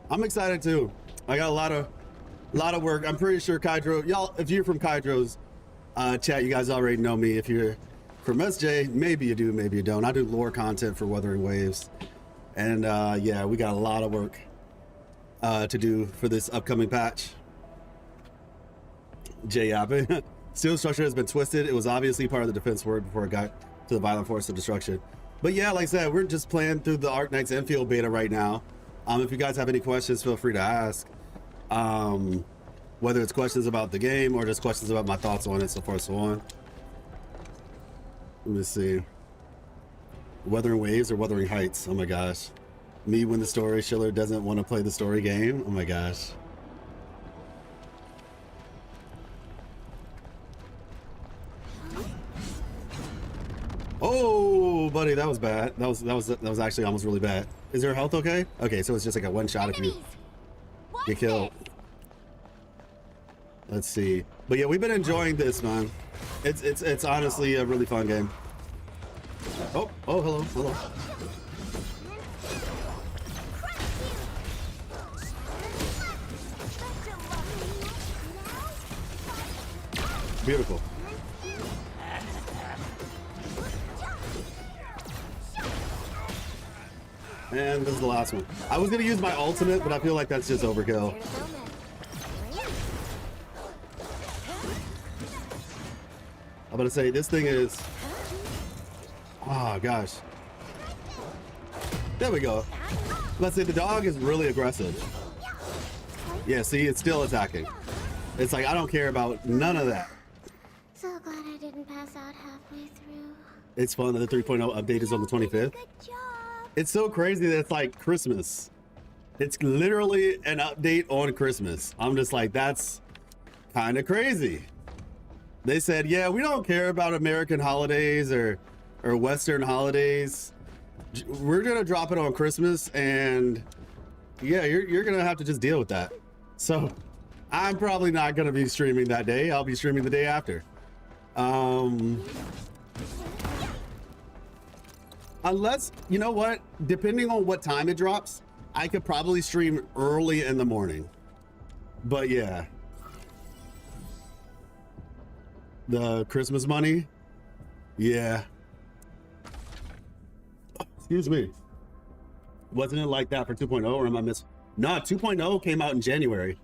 I'm excited too. I got a lot of work. I'm pretty sure Kydro, y'all, if you're from Kydro's chat, you guys already know me. If you're from SJ, maybe you do, maybe you don't. I do lore content for Weather and Waves. And yeah, we got a lot of work to do for this upcoming patch. J-Yapping. Steel structure has been twisted. It was obviously part of the defense work before it got to the violent force of destruction. But yeah, like I said, we're just playing through the Arknights Endfield beta right now. If you guys have any questions, feel free to ask. Whether it's questions about the game or just questions about my thoughts on it, so forth, so on. Let me see. Weathering Waves or Wuthering Heights? Oh my gosh. Me win the story. Schiller doesn't want to play the story game. Oh my gosh. Oh, buddy, that was bad. That was actually almost really bad. Is your health okay? Okay, so it's just like a one shot if you get killed. Let's see. But yeah, we've been enjoying this, man. It's honestly a really fun game. Oh, hello. Beautiful. And this is the last one. I was gonna use my ultimate, but I feel like that's just overkill. I'm gonna say this thing is, oh gosh. There we go. Let's say the dog is really aggressive. Yeah, see, it's still attacking. It's like, I don't care about none of that. So glad I didn't pass out halfway through. It's fun that the 3.0 update is on the 25th. Good job. It's so crazy that it's like Christmas. It's literally an update on Christmas. I'm just like, that's kind of crazy. They said, yeah, we don't care about American holidays or Western holidays. We're gonna drop it on Christmas, and yeah, you're gonna have to just deal with that. So I'm probably not gonna be streaming that day. I'll be streaming the day after. Unless, you know what, depending on what time it drops, I could probably stream early in the morning. But yeah. The Christmas money? Yeah. Excuse me. Wasn't it like that for 2.0, or am I missing? No, 2.0 came out in January.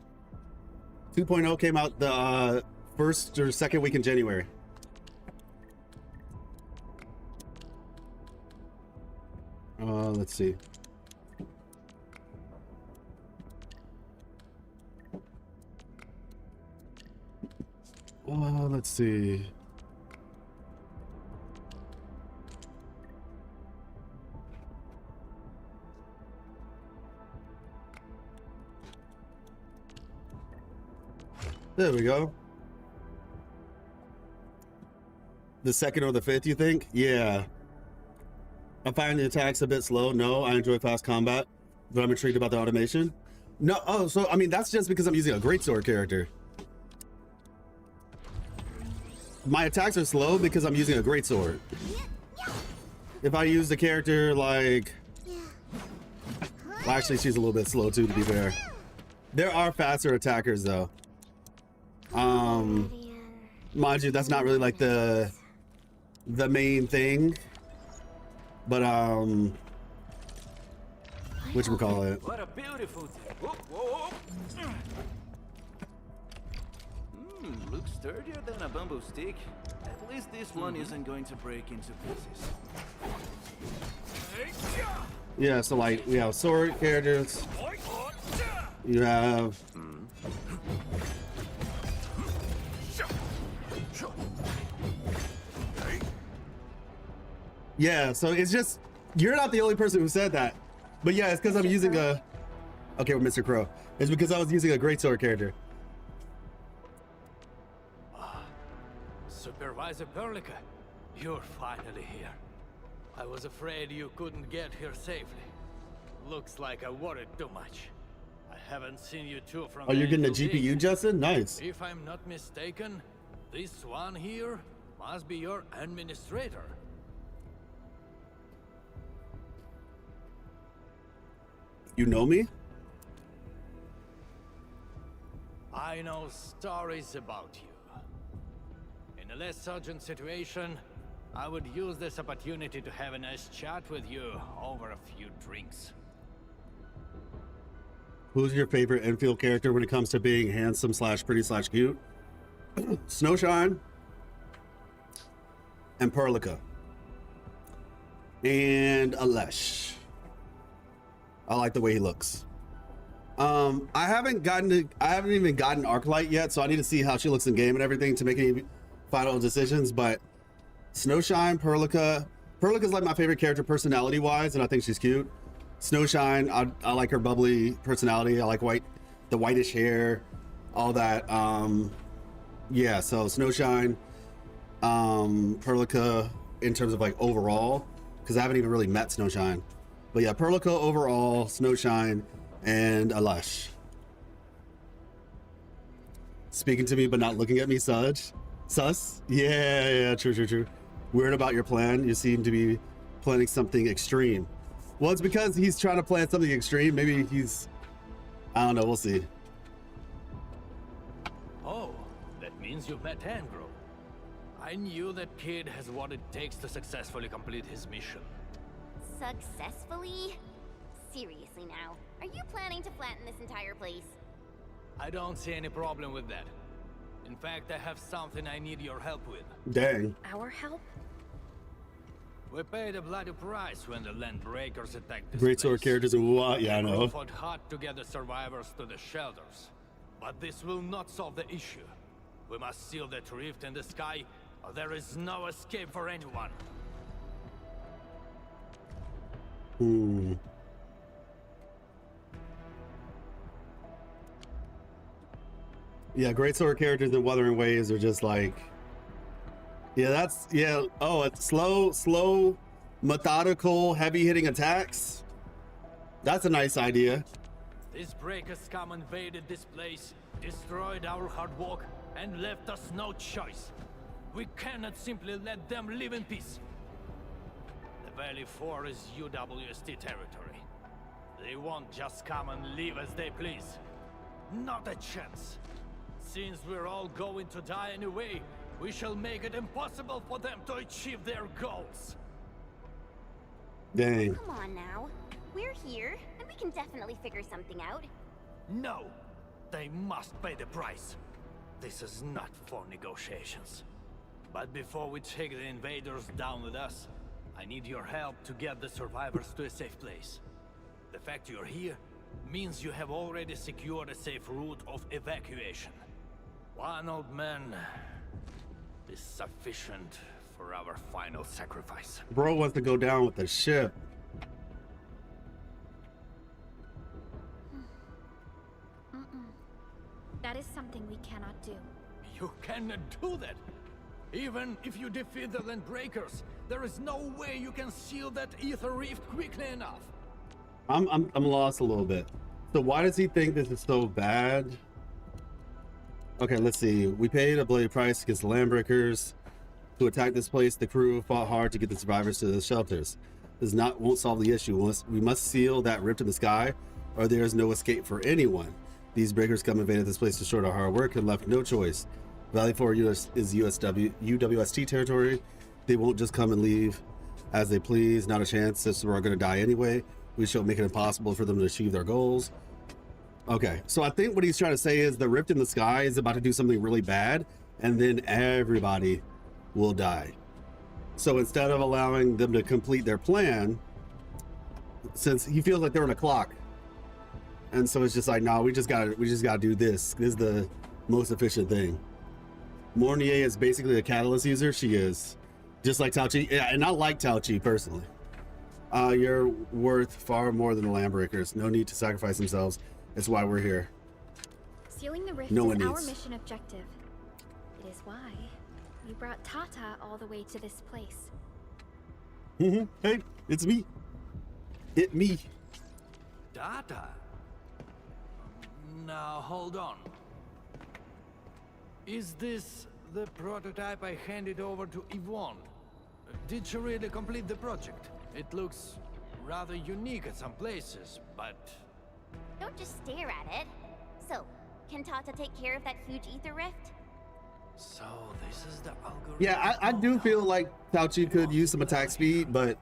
2.0 came out the first or second week in January. Let's see. Let's see. There we go. The second or the fifth, you think? Yeah. I find the attacks a bit slow. No, I enjoy fast combat, but I'm intrigued about the automation. No, oh, so I mean, that's just because I'm using a greatsword character. my attacks are slow because I'm using a greatsword. If I use the character like, well, actually she's a little bit slow too, to be fair. There are faster attackers though. Mind you, that's not really like the main thing, but whatchamacallit. What a beautiful day. Whoa, whoa, whoa. Looks sturdier than a bamboo stick. At least this one isn't going to break into pieces. Yeah, so like we have sword characters. You have yeah, so it's just you're not the only person who said that. But yeah, it's because I'm using a okay with Mr. Crow. It's because I was using a greatsword character. Supervisor Perlica, you're finally here. I was afraid you couldn't get here safely. Looks like I worried too much. I haven't seen you two from. Oh, you're getting a GPU, Justin? Nice. If I'm not mistaken, this one here must be your administrator. You know me? I know stories about you. In a less urgent situation, I would use this opportunity to have a nice chat with you over a few drinks. Who's your favorite Enfield character when it comes to being handsome / pretty / cute? Snowshine and Perlica and Alesh. I like the way he looks. I haven't even gotten Arknight yet, so I need to see how she looks in game and everything to make any final decisions. But Snowshine, Perlica's like my favorite character personality wise, and I think she's cute. Snowshine, I like her bubbly personality. I like the whitish hair, all that. Yeah, so Snowshine, Perlica in terms of like overall, because I haven't even really met Snowshine. But yeah, Perlica overall, Snowshine, and Alesh. Speaking to me but not looking at me, Sus? Yeah, true. Weird about your plan. You seem to be planning something extreme. Well, it's because he's trying to plan something extreme. Maybe he's, I don't know, we'll see. Oh, that means you've met Angro. I knew that kid has what it takes to successfully complete his mission. Successfully? Seriously now, are you planning to flatten this entire place? I don't see any problem with that. In fact, I have something I need your help with. Dang. Our help? We paid a bloody price when the Landbreakers attacked this Great sword place. characters in WUWA, yeah, I know. We fought hard to get the survivors to the shelters. But this will not solve the issue. We must seal that rift in the sky, or there is no escape for anyone. Yeah, great sword characters in Wuthering Waves are just like, oh, it's slow, methodical, heavy-hitting attacks. That's a nice idea. These breakers come invaded this place, destroyed our hard work, and left us no choice. We cannot simply let them live in peace. The Valley 4 is UWST territory. They won't just come and live as they please. Not a chance. Since we're all going to die anyway, we shall make it impossible for them to achieve their goals. Dang. Come on now. We're here, and we can definitely figure something out. No! They must pay the price. This is not for negotiations. But before we take the invaders down with us, I need your help to get the survivors to a safe place. The fact you're here means you have already secured a safe route of evacuation. One old man is sufficient for our final sacrifice. Bro wants to go down with the ship. That is something we cannot do. You cannot do that! Even if you defeat the Landbreakers, there is no way you can seal that ether rift quickly enough. I'm lost a little bit. So why does he think this is so bad? Okay, let's see. We paid a bloody price against the Landbreakers who attacked this place. The crew fought hard to get the survivors to the shelters. This won't solve the issue. We must seal that rift in the sky, or there is no escape for anyone. These breakers come invaded this place, destroyed our hard work, and left no choice. Valley 4 is UWST territory. They won't just come and leave as they please. Not a chance, since we're going to die anyway. We shall make it impossible for them to achieve their goals. Okay, so I think what he's trying to say is the rift in the sky is about to do something really bad, and then everybody will die. So instead of allowing them to complete their plan, since he feels like they're on a clock, and so it's just like, no, we just gotta do this. This is the most efficient thing. Mornier is basically a catalyst user. She is, just like Tao Chi. Yeah, and I like Tao Chi personally. You're worth far more than the Landbreakers. No need to sacrifice themselves. It's why we're here. Sealing the rift No is one our needs. mission objective. It is why we brought Tata all the way to this place. Hey, it's me. It me. Data? Now, hold on. Is this the prototype I handed over to Yvonne? Did she really complete the project? It looks rather unique at some places, but... Don't just stare at it. So, can Tata take care of that huge ether rift? So, this is the algorithm... Yeah, I do feel like Tao Chi could use some attack speed, but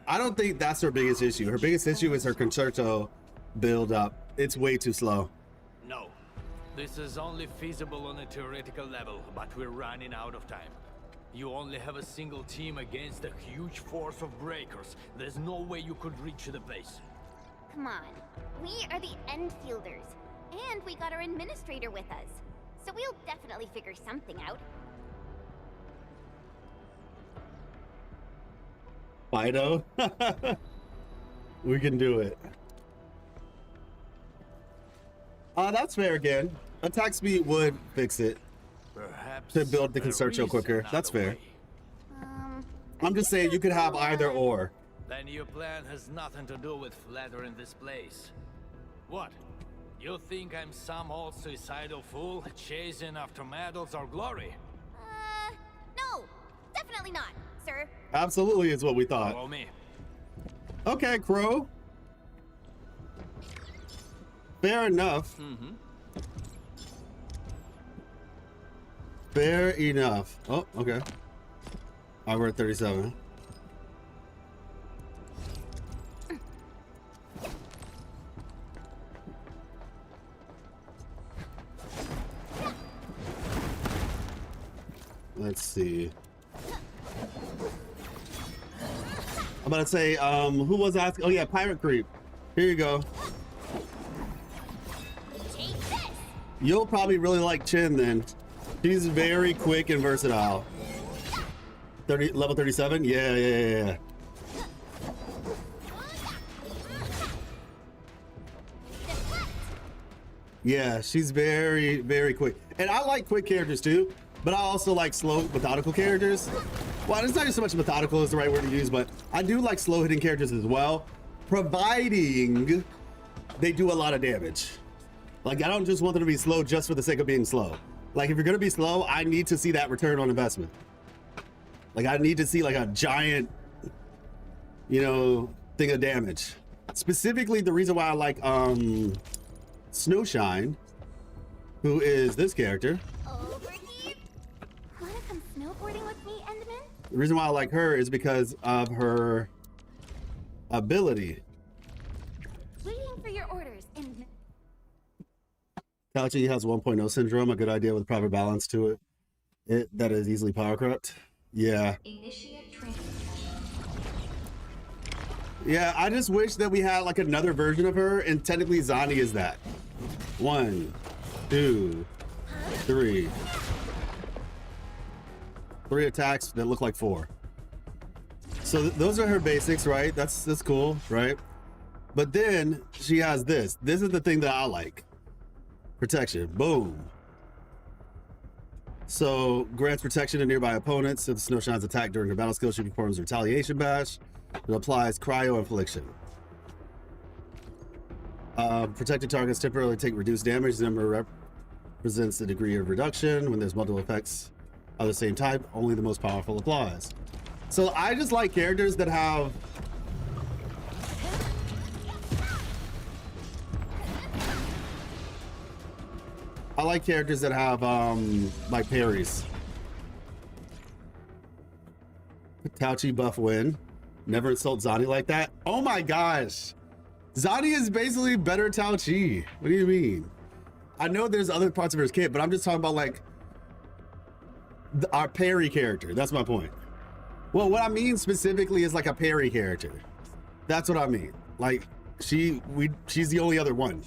I don't think that's her biggest issue. Her biggest issue is her concerto build up. It's way too slow. No. This is only feasible on a theoretical level, but we're running out of time. You only have a single team against a huge force of breakers. There's no way you could reach the place. Come on. We are the Endfielders. And we got our administrator with us. So we'll definitely figure something out. Fido. We can do it. That's fair again. Attack speed would fix it. Perhaps To build the there concerto is quicker. another That's fair. way. I'm just saying you could have either or. Then your plan has nothing to do with flattering this place. What? You think I'm some old suicidal fool chasing after medals or glory? No. Definitely not, sir. Absolutely is what we thought. Follow me. Okay, Crow. Fair enough. Fair enough. Oh, okay. We're at 37. Let's see. I'm about to say, who was asking? Oh yeah, Pirate Creep. Here you go. Take this. You'll probably really like Chin then. She's very quick and versatile. Level 37? Yeah. Yeah, she's very, very quick. And I like quick characters too, but I also like slow, methodical characters. Well, it's not just so much methodical is the right word to use, but I do like slow hitting characters as well, providing they do a lot of damage. Like, I don't just want them to be slow just for the sake of being slow. Like, if you're gonna be slow, I need to see that return on investment. Like, I need to see like a giant, you know, thing of damage. Specifically, the reason why I like Snowshine, who is this character. Over here. Wanna come snowboarding with me, Enderman? The reason why I like her is because of her ability. Waiting for your orders, Enderman. Tao Chi has 1.0 syndrome, a good idea with proper balance to it. That is easily power corrupt. Yeah. Initiate training. Yeah, I just wish that we had like another version of her, and technically Zani is that. 1, 2, 3. 3 attacks that look like 4. So those are her basics, right? That's cool, right? But then she has this. This is the thing that I like. Protection. Boom. So grants protection to nearby opponents. If the Snowshine's attack during her battle skill, she performs a retaliation bash. It applies cryo infliction. Protected targets temporarily take reduced damage. The number presents a degree of reduction when there's multiple effects of the same type. Only the most powerful applies. So I just like characters that have like like parries. Tauchi buff win. Never insult Zani like that. Oh my gosh. Zani is basically better Tauchi. What do you mean? I know there's other parts of her kit, but I'm just talking about like our parry character. That's my point. Well, what I mean specifically is like a parry character. That's what I mean. Like she's the only other one.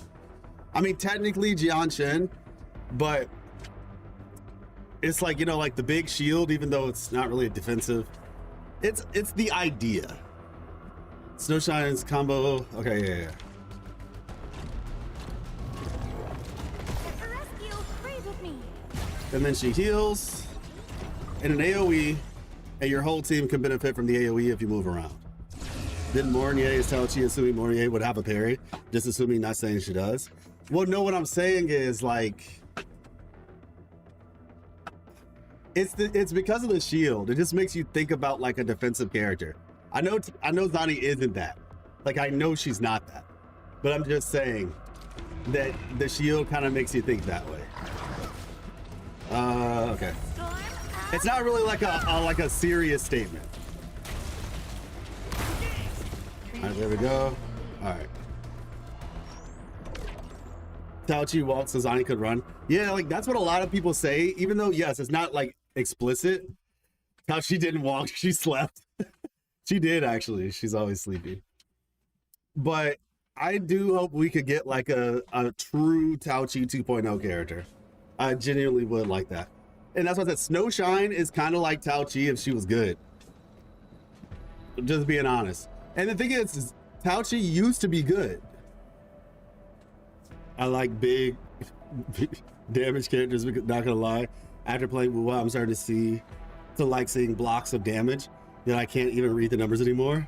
I mean, technically Jian Shen, but it's like, you know, like the big shield, even though it's not really a defensive. It's the idea. Snowshine's combo. Okay, yeah. And then she heals. And an AoE, and your whole team can benefit from the AoE if you move around. Then Mornier is Tauchi, assuming Mornier would have a parry. Just assuming, not saying she does. Well, no, what I'm saying is like, it's because of the shield. It just makes you think about like a defensive character. I know Zani isn't that. Like, I know she's not that. But I'm just saying that the shield kind of makes you think that way. Okay. It's not really like a serious statement. All right, there we go. All right. Tauchi walks so Zani could run. Yeah, like that's what a lot of people say, even though, yes, it's not like explicit. Tauchi didn't walk, she slept. She did, actually. She's always sleepy. But I do hope we could get like a true Tauchi 2.0 character. I genuinely would like that. And that's why I said Snowshine is kind of like Tauchi if she was good. Just being honest. And the thing is Tauchi used to be good. I like big damage characters, not gonna lie. After playing WUWA, I'm starting to like seeing blocks of damage that I can't even read the numbers anymore.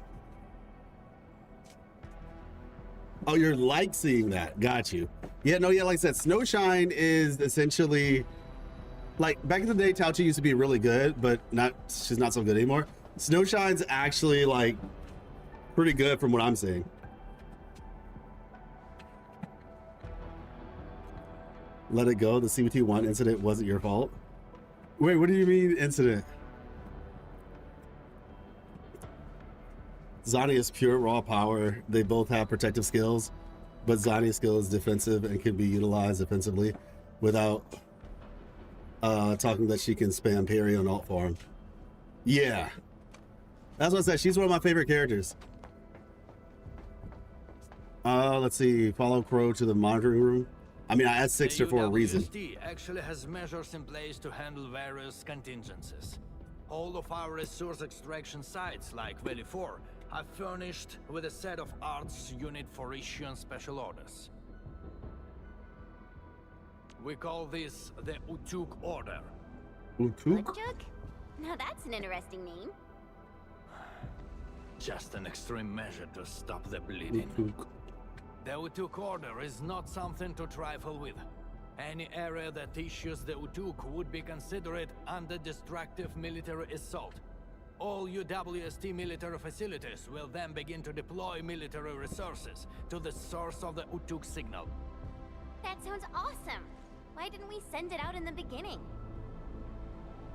Oh, you're like seeing that. Got you. Yeah, no, yeah, like I said, Snowshine is essentially like back in the day, Tauchi used to be really good, but she's not so good anymore. Snowshine's actually like pretty good from what I'm seeing. Let it go. The CBT1 incident wasn't your fault. Wait, what do you mean incident? Zani is pure raw power. They both have protective skills, but Zani's skill is defensive and can be utilized offensively without talking that she can spam parry on alt form. Yeah. That's what I said. She's one of my favorite characters. Let's see. Follow Crow to the monitoring room. I mean, I asked Sixter for a reason. The actually has measures in place to handle various contingencies. All of our resource extraction sites, like Valley 4, are furnished with a set of arts unit for issuing special orders. We call this the Utuk Order. Utuk? Utuk? Now that's an interesting name. Just an extreme measure to stop the bleeding. Utuk. The Utuk Order is not something to trifle with. Any area that issues the Utuk would be considered under destructive military assault. All UWST military facilities will then begin to deploy military resources to the source of the Utuk signal. That sounds awesome. Why didn't we send it out in the beginning?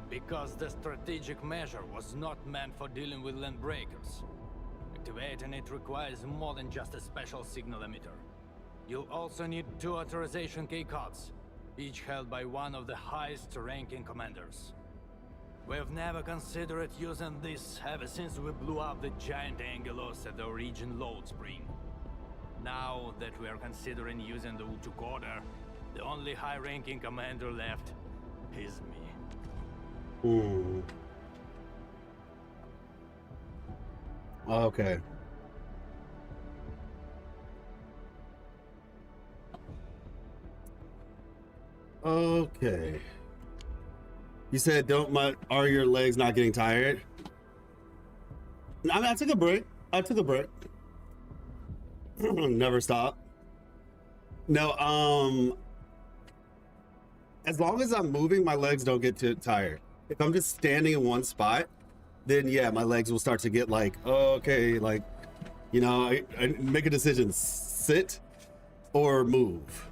Because the strategic measure was not meant for dealing with land breakers. Activating it requires more than just a special signal emitter. You'll also need 2 authorization key cards, each held by one of the highest ranking commanders. We've never considered using this ever since we blew up the giant Angelos at the Origin load spring. Now that we are considering using the Utuk Order, the only high-ranking commander left is me. Ooh. Okay. Okay. You said, are your legs not getting tired? I mean, I took a break. Never stop. No, as long as I'm moving, my legs don't get too tired. If I'm just standing in one spot, then yeah, my legs will start to get like, oh, okay, like, you know, I make a decision, sit or move.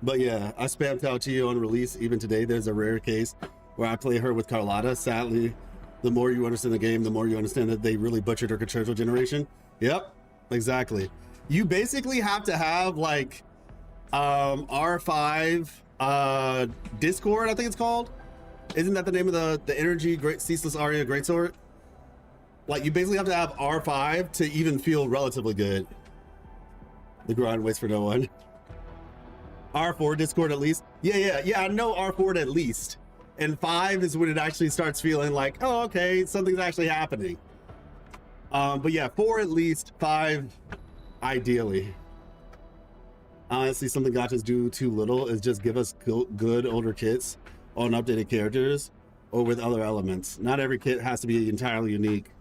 But yeah, I spammed Talchio on release. Even today, there's a rare case where I play her with Carlotta. Sadly, the more you understand the game, the more you understand that they really butchered her control generation. Yep, exactly. You basically have to have like R5 Discord, I think it's called. Isn't that the name of the energy great ceaseless aria greatsword? Like, you basically have to have R5 to even feel relatively good. The grind waits for no one. R4 Discord at least. Yeah, I know R4 at least. And 5 is when it actually starts feeling like, oh, okay, something's actually happening. But yeah, 4 at least, 5 ideally. Honestly, something gachas do too little is just give us good older kits on updated characters or with other elements. Not every kit has to be entirely unique.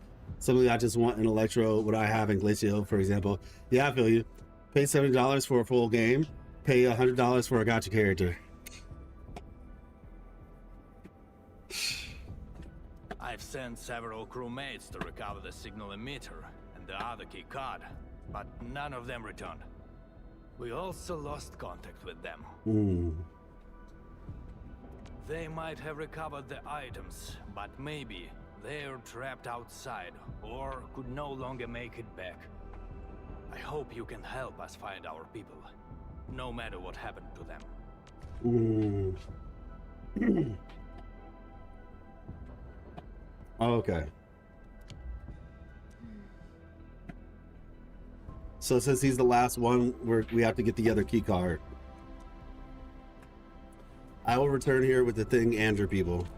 Something I just want in Electro, what I have in Glacio, for example. Yeah, I feel you. Pay $70 for a full game. Pay $100 for a gacha character. I've sent several crewmates to recover the signal emitter and the other key card, but none of them returned. We also lost contact with them. They might have recovered the items, but maybe they're trapped outside or could no longer make it back. I hope you can help us find our people, no matter what happened to them. Okay. So since he's the last one, we have to get the other key card. I will return here with the thing and your people.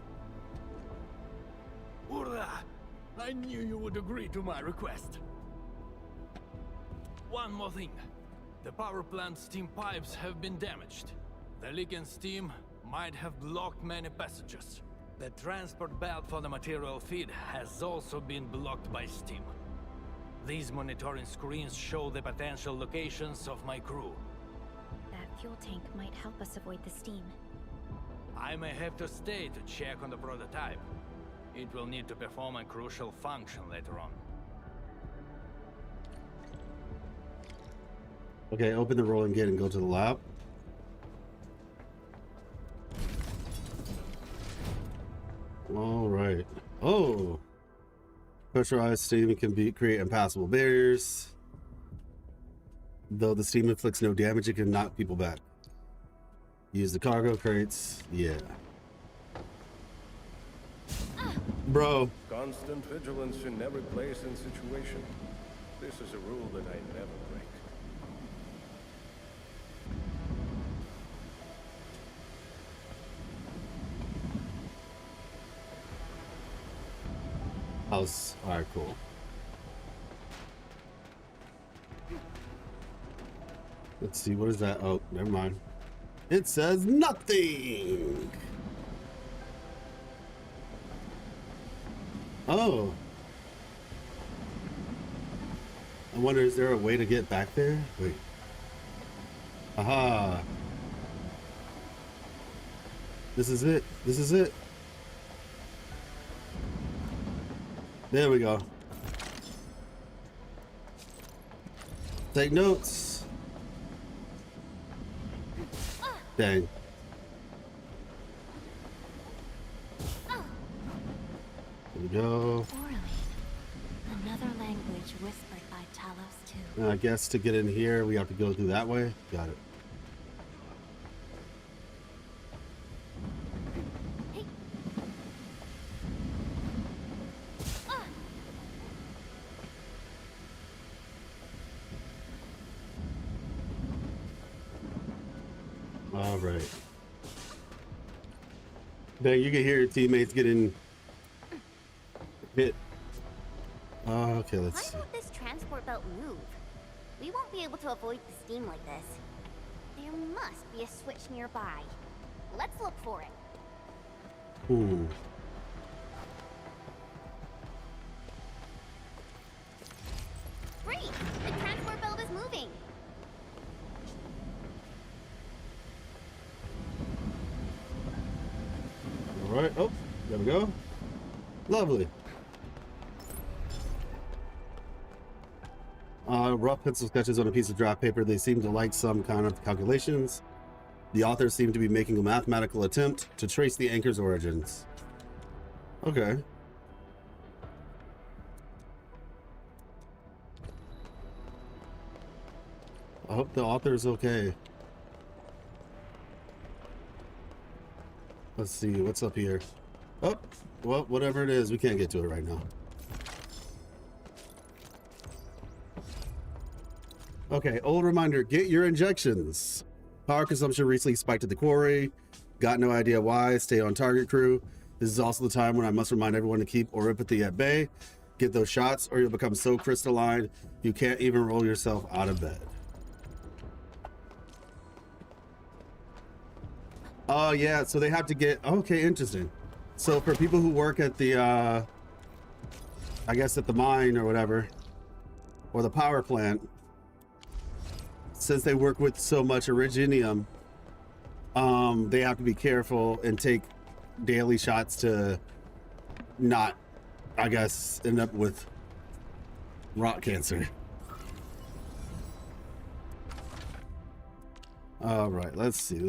Hurrah! I knew you would agree to my request. One more thing. The power plant steam pipes have been damaged. The leak in steam might have blocked many passages. The transport belt for the material feed has also been blocked by steam. These monitoring screens show the potential locations of my crew. That fuel tank might help us avoid the steam. I may have to stay to check on the prototype. It will need to perform a crucial function later on. Okay, open the rolling gate and go to the lab. All right. Oh. Pressurized steam can create impassable barriers. Though the steam inflicts no damage, it can knock people back. Use the cargo crates. Yeah. Bro. Constant vigilance in every place and situation. This is a rule that I never break. House. Alright, cool. Let's see, what is that? Oh, never mind. It says nothing. Oh. I wonder, is there a way to get back there? Wait. Aha. This is it. This is it. There we go. Take notes. Dang. There we go. Orally. Another language whispered by Talos too. I guess to get in here, we have to go through that way. Got it. All right. Dang, you can hear your teammates getting hit. Okay, let's see. Why won't this transport belt move? We won't be able to avoid the steam like this. There must be a switch nearby. Let's look for it. Great! The transport belt is moving! we go. Lovely. Rough pencil sketches on a piece of draft paper. They seem to like some kind of calculations. The authors seem to be making a mathematical attempt to trace the anchor's origins. Okay. I hope the author's okay. Let's see, what's up here? Oh, well, whatever it is, we can't get to it right now. Okay, old reminder, get your injections. Power consumption recently spiked at the quarry. Got no idea why, stay on target, crew. This is also the time when I must remind everyone to keep Oripathy at bay. Get those shots or you'll become so crystalline you can't even roll yourself out of bed. Oh yeah, so they have to get, okay, interesting. So for people who work at the, I guess at the mine or whatever, or the power plant, since they work with so much originium, they have to be careful and take daily shots to not, I guess, end up with rock cancer. All right, let's see.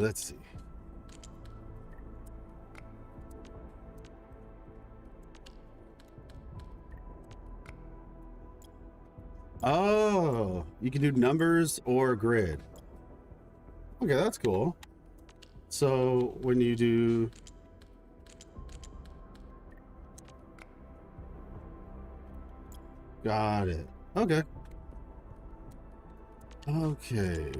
Oh, you can do numbers or grid. Okay, that's cool. So when you do got it. Okay. Okay.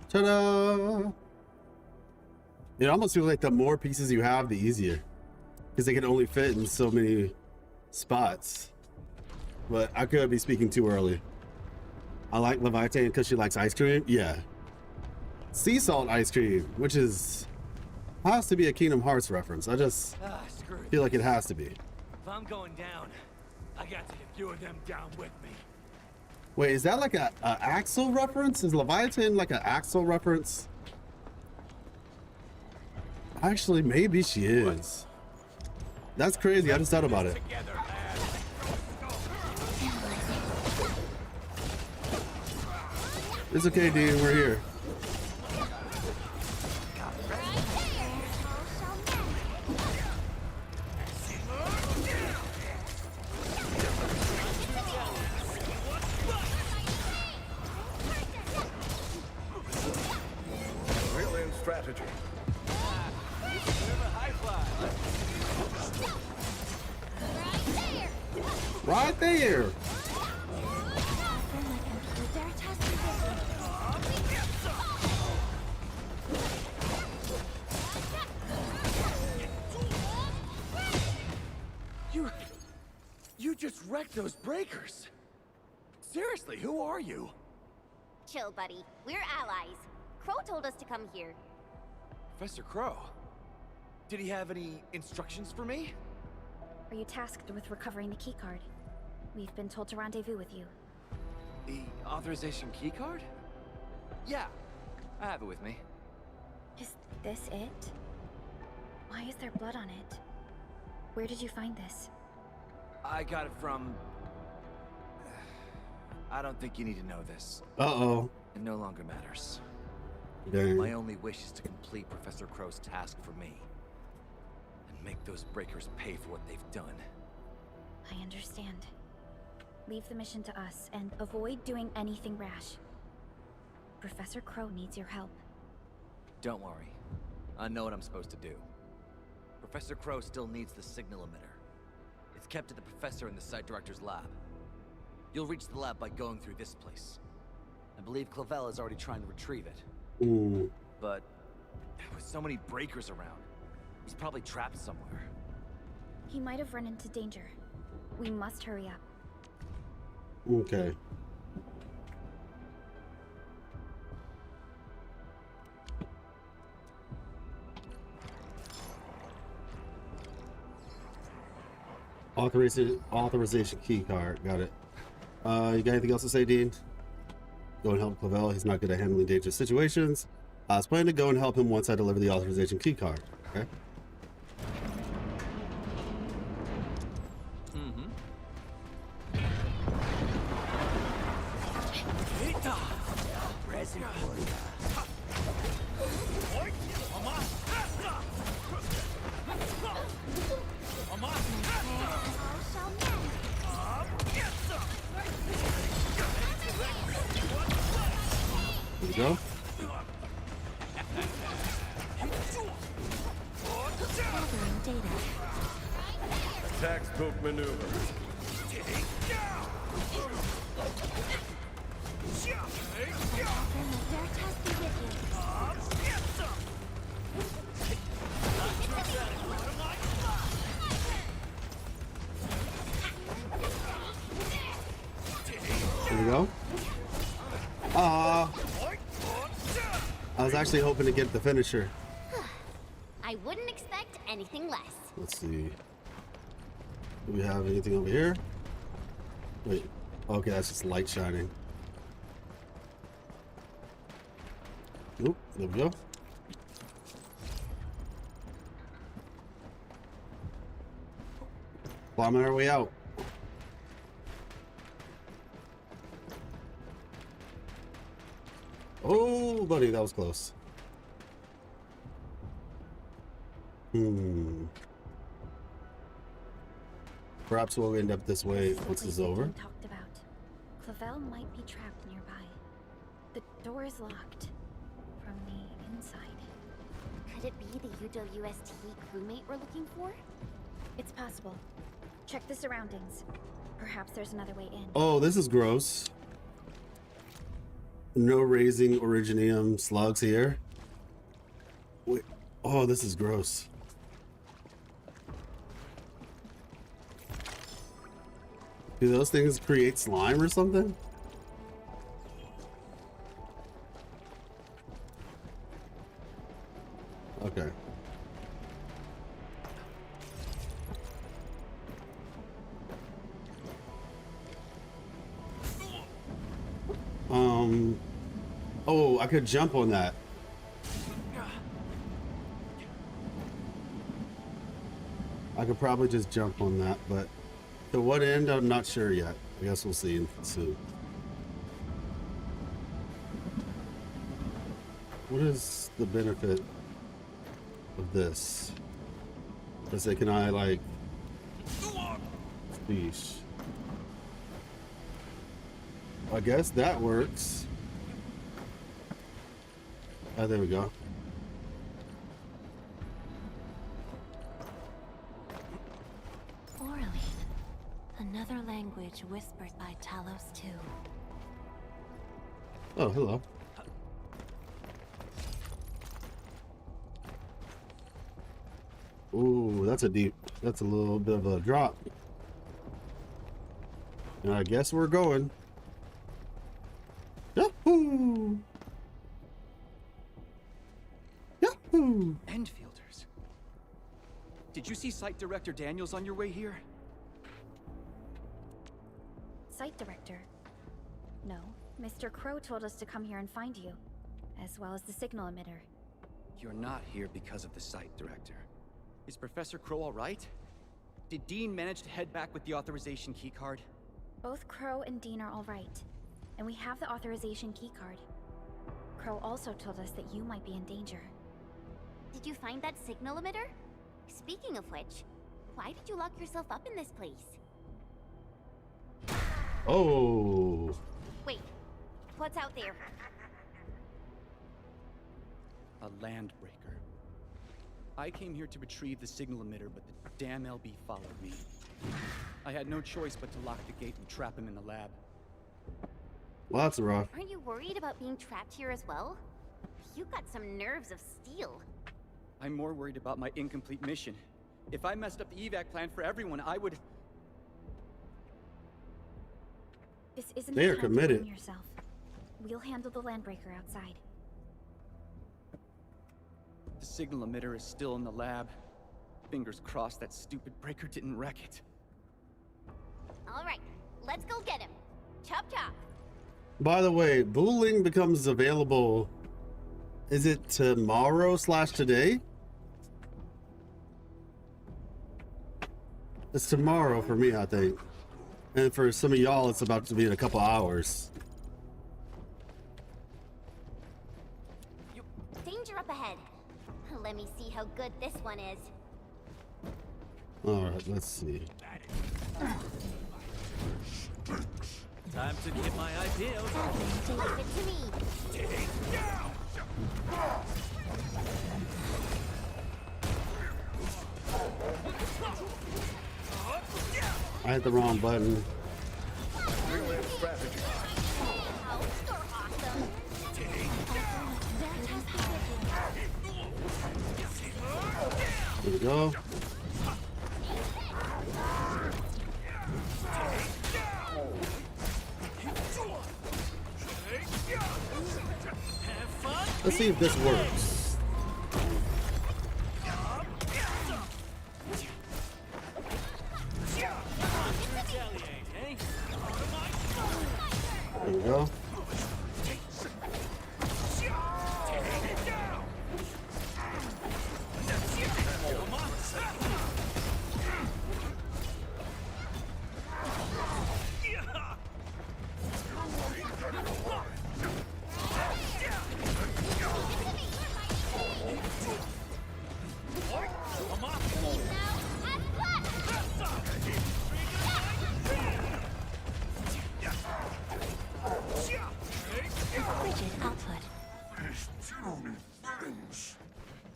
Ta-da! It almost feels like the more pieces you have, the easier. Because they can only fit in so many spots. But I could be speaking too early. I like Leviathan because she likes ice cream. Yeah. Sea salt ice cream, which has to be a Kingdom Hearts reference. I just feel like it has to be. If I'm going down, I got to get few of them down with me. Wait, is that like a Axel reference? Is Leviathan like an Axel reference? Actually, maybe she is. That's crazy. I just thought about it. It's okay, Dean. We're here. Brilliant strategy. Right there. You just wrecked those breakers. Seriously, who are you? Chill, buddy. We're allies. Crow told us to come here. Professor Crow. Did he have any instructions for me? Are you tasked with recovering the keycard? We've been told to rendezvous with you. The authorization keycard? Yeah, I have it with me. Is this it? Why is there blood on it? Where did you find this? I got it from... I don't think you need to know this. Uh-oh. It no longer matters. Dang. My only wish is to complete Professor Crow's task for me. And make those breakers pay for what they've done. I understand. Leave the mission to us and avoid doing anything rash. Professor Crow needs your help. Don't worry. I know what I'm supposed to do. Professor Crow still needs the signal emitter. It's kept at the professor in the site director's lab. You'll reach the lab by going through this place. I believe Clavel is already trying to retrieve it. Ooh. But with so many breakers around, he's probably trapped somewhere. He might have run into danger. We must hurry up. Okay. Authorization key card. Got it. You got anything else to say, Dean? Go and help Clavel. He's not good at handling dangerous situations. I was planning to go and help him once I deliver the authorization keycard. Okay. There we go. Textbook maneuver. There we go. I was actually hoping to get the finisher. I wouldn't expect anything less. Let's see. Do we have anything over here? Wait. Okay, that's just light shining. Nope. There we go. Climbing our way out. Oh, buddy, that was close. Perhaps we'll end up this way once this is over. Talked about. Clavel might be trapped nearby. The door is locked from the inside. Could it be the UWST crewmate we're looking for? It's possible. Check the surroundings. Perhaps there's another way in. Oh, this is gross. No raising originium slugs here. Wait. Oh, this is gross. Do those things create slime or something? Okay. Oh, I could jump on that. I could probably just jump on that, but to what end, I'm not sure yet. I guess we'll see soon. What is the benefit of this? Just say, can I like... Sheesh. I guess that works. Oh, there we go. Oraline. Another language whispered by Talos 2. Oh, hello. Ooh, that's a little bit of a drop. And I guess we're going. Yahoo! Yahoo! Endfielders. Did you see Site Director Daniels on your way here? Site director? No. Mr. Crow told us to come here and find you, as well as the signal emitter. You're not here because of the Site Director. Is Professor Crow all right? Did Dean manage to head back with the authorization keycard? Both Crow and Dean are all right, and we have the authorization keycard. Crow also told us that you might be in danger. Did you find that signal emitter? Speaking of which, why did you lock yourself up in this place? Oh. Wait, what's out there? A landbreaker. I came here to retrieve the signal emitter, but the damn LB followed me. I had no choice but to lock the gate and trap him in the lab. Well, that's rough. Aren't you worried about being trapped here as well? You've got some nerves of steel. I'm more worried about my incomplete mission. If I messed up the evac plan for everyone, I would... This isn't They are the time to committed. blame yourself. We'll handle the landbreaker outside. The signal emitter is still in the lab. Fingers crossed that stupid breaker didn't wreck it. All right, let's go get him. Chop chop. By the way, booling becomes available Is it tomorrow/today? It's tomorrow for me, I think. And for some of y'all, it's about to be in a couple hours. Danger up ahead. Let me see how good this one is. All right, let's see. Time to get my ideas. Leave it to me. I hit the wrong button. Strategy. Oh, you're awesome. Here we go. Let's see if this works. There we go.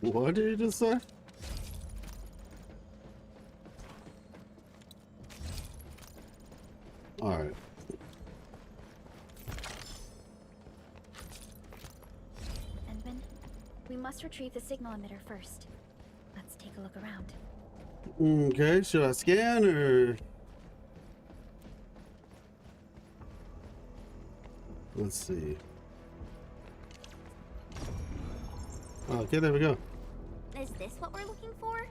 What did you just say? All right. Endman, we must retrieve the signal emitter first. Let's take a look around. Okay, should I scan or? Let's see. Okay, there we go. Is this what we're looking for?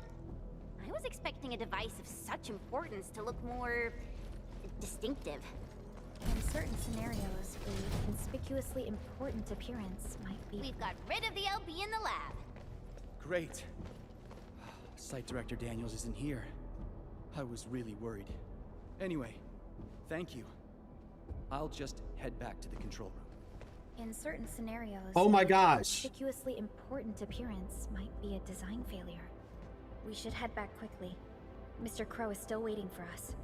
I was expecting a device of such importance to look more distinctive. In certain scenarios, a conspicuously important appearance might be... We've got rid of the LB in the lab. Great. Site Director Daniels isn't here. I was really worried. Anyway, thank you. I'll just head back to the control room. In certain scenarios, Oh my a gosh. conspicuously important appearance might be a design failure. We should head back quickly. Mr. Crow is still waiting for us.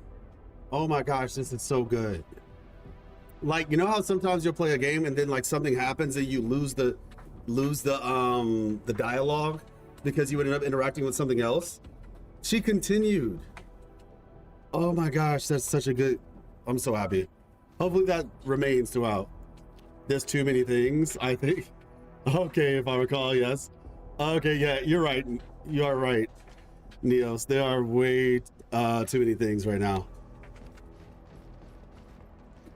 Oh my gosh, this is so good. Like, you know how sometimes you'll play a game and then like something happens and you lose the dialogue because you would end up interacting with something else? She continued. Oh my gosh, that's such a good... I'm so happy. Hopefully that remains throughout. There's too many things, I think. Okay, if I recall, yes. Okay, yeah, you're right. You are right, Neos. There are way too many things right now.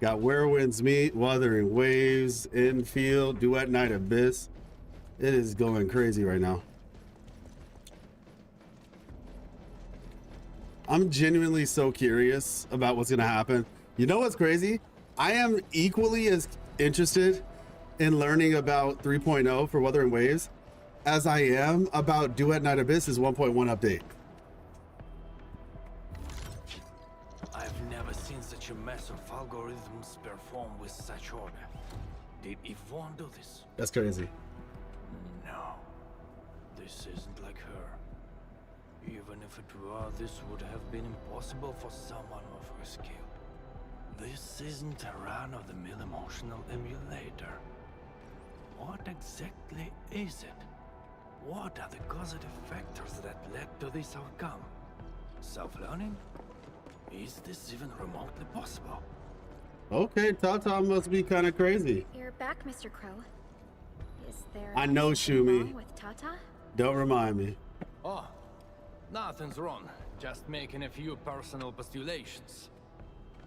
Got Where Winds Meet, Wuthering Waves, Endfield, Duet Night Abyss. It is going crazy right now. I'm genuinely so curious about what's gonna happen. You know what's crazy? I am equally as interested in learning about 3.0 for Wuthering Waves as I am about Duet Night Abyss's 1.1 update. I've never seen such a mess of algorithms perform with such order. Did Yvonne do this? That's crazy. No. This isn't like her. Even if it were, this would have been impossible for someone of her skill. This isn't a run-of-the-mill emotional emulator. What exactly is it? What are the causative factors that led to this outcome? Self-learning? Is this even remotely possible? Okay, Tata must be kind of crazy. You're back, Mr. Crow. Is there... I know, something Shumi. wrong with Tata? Don't remind me. Oh, nothing's wrong. Just making a few personal postulations.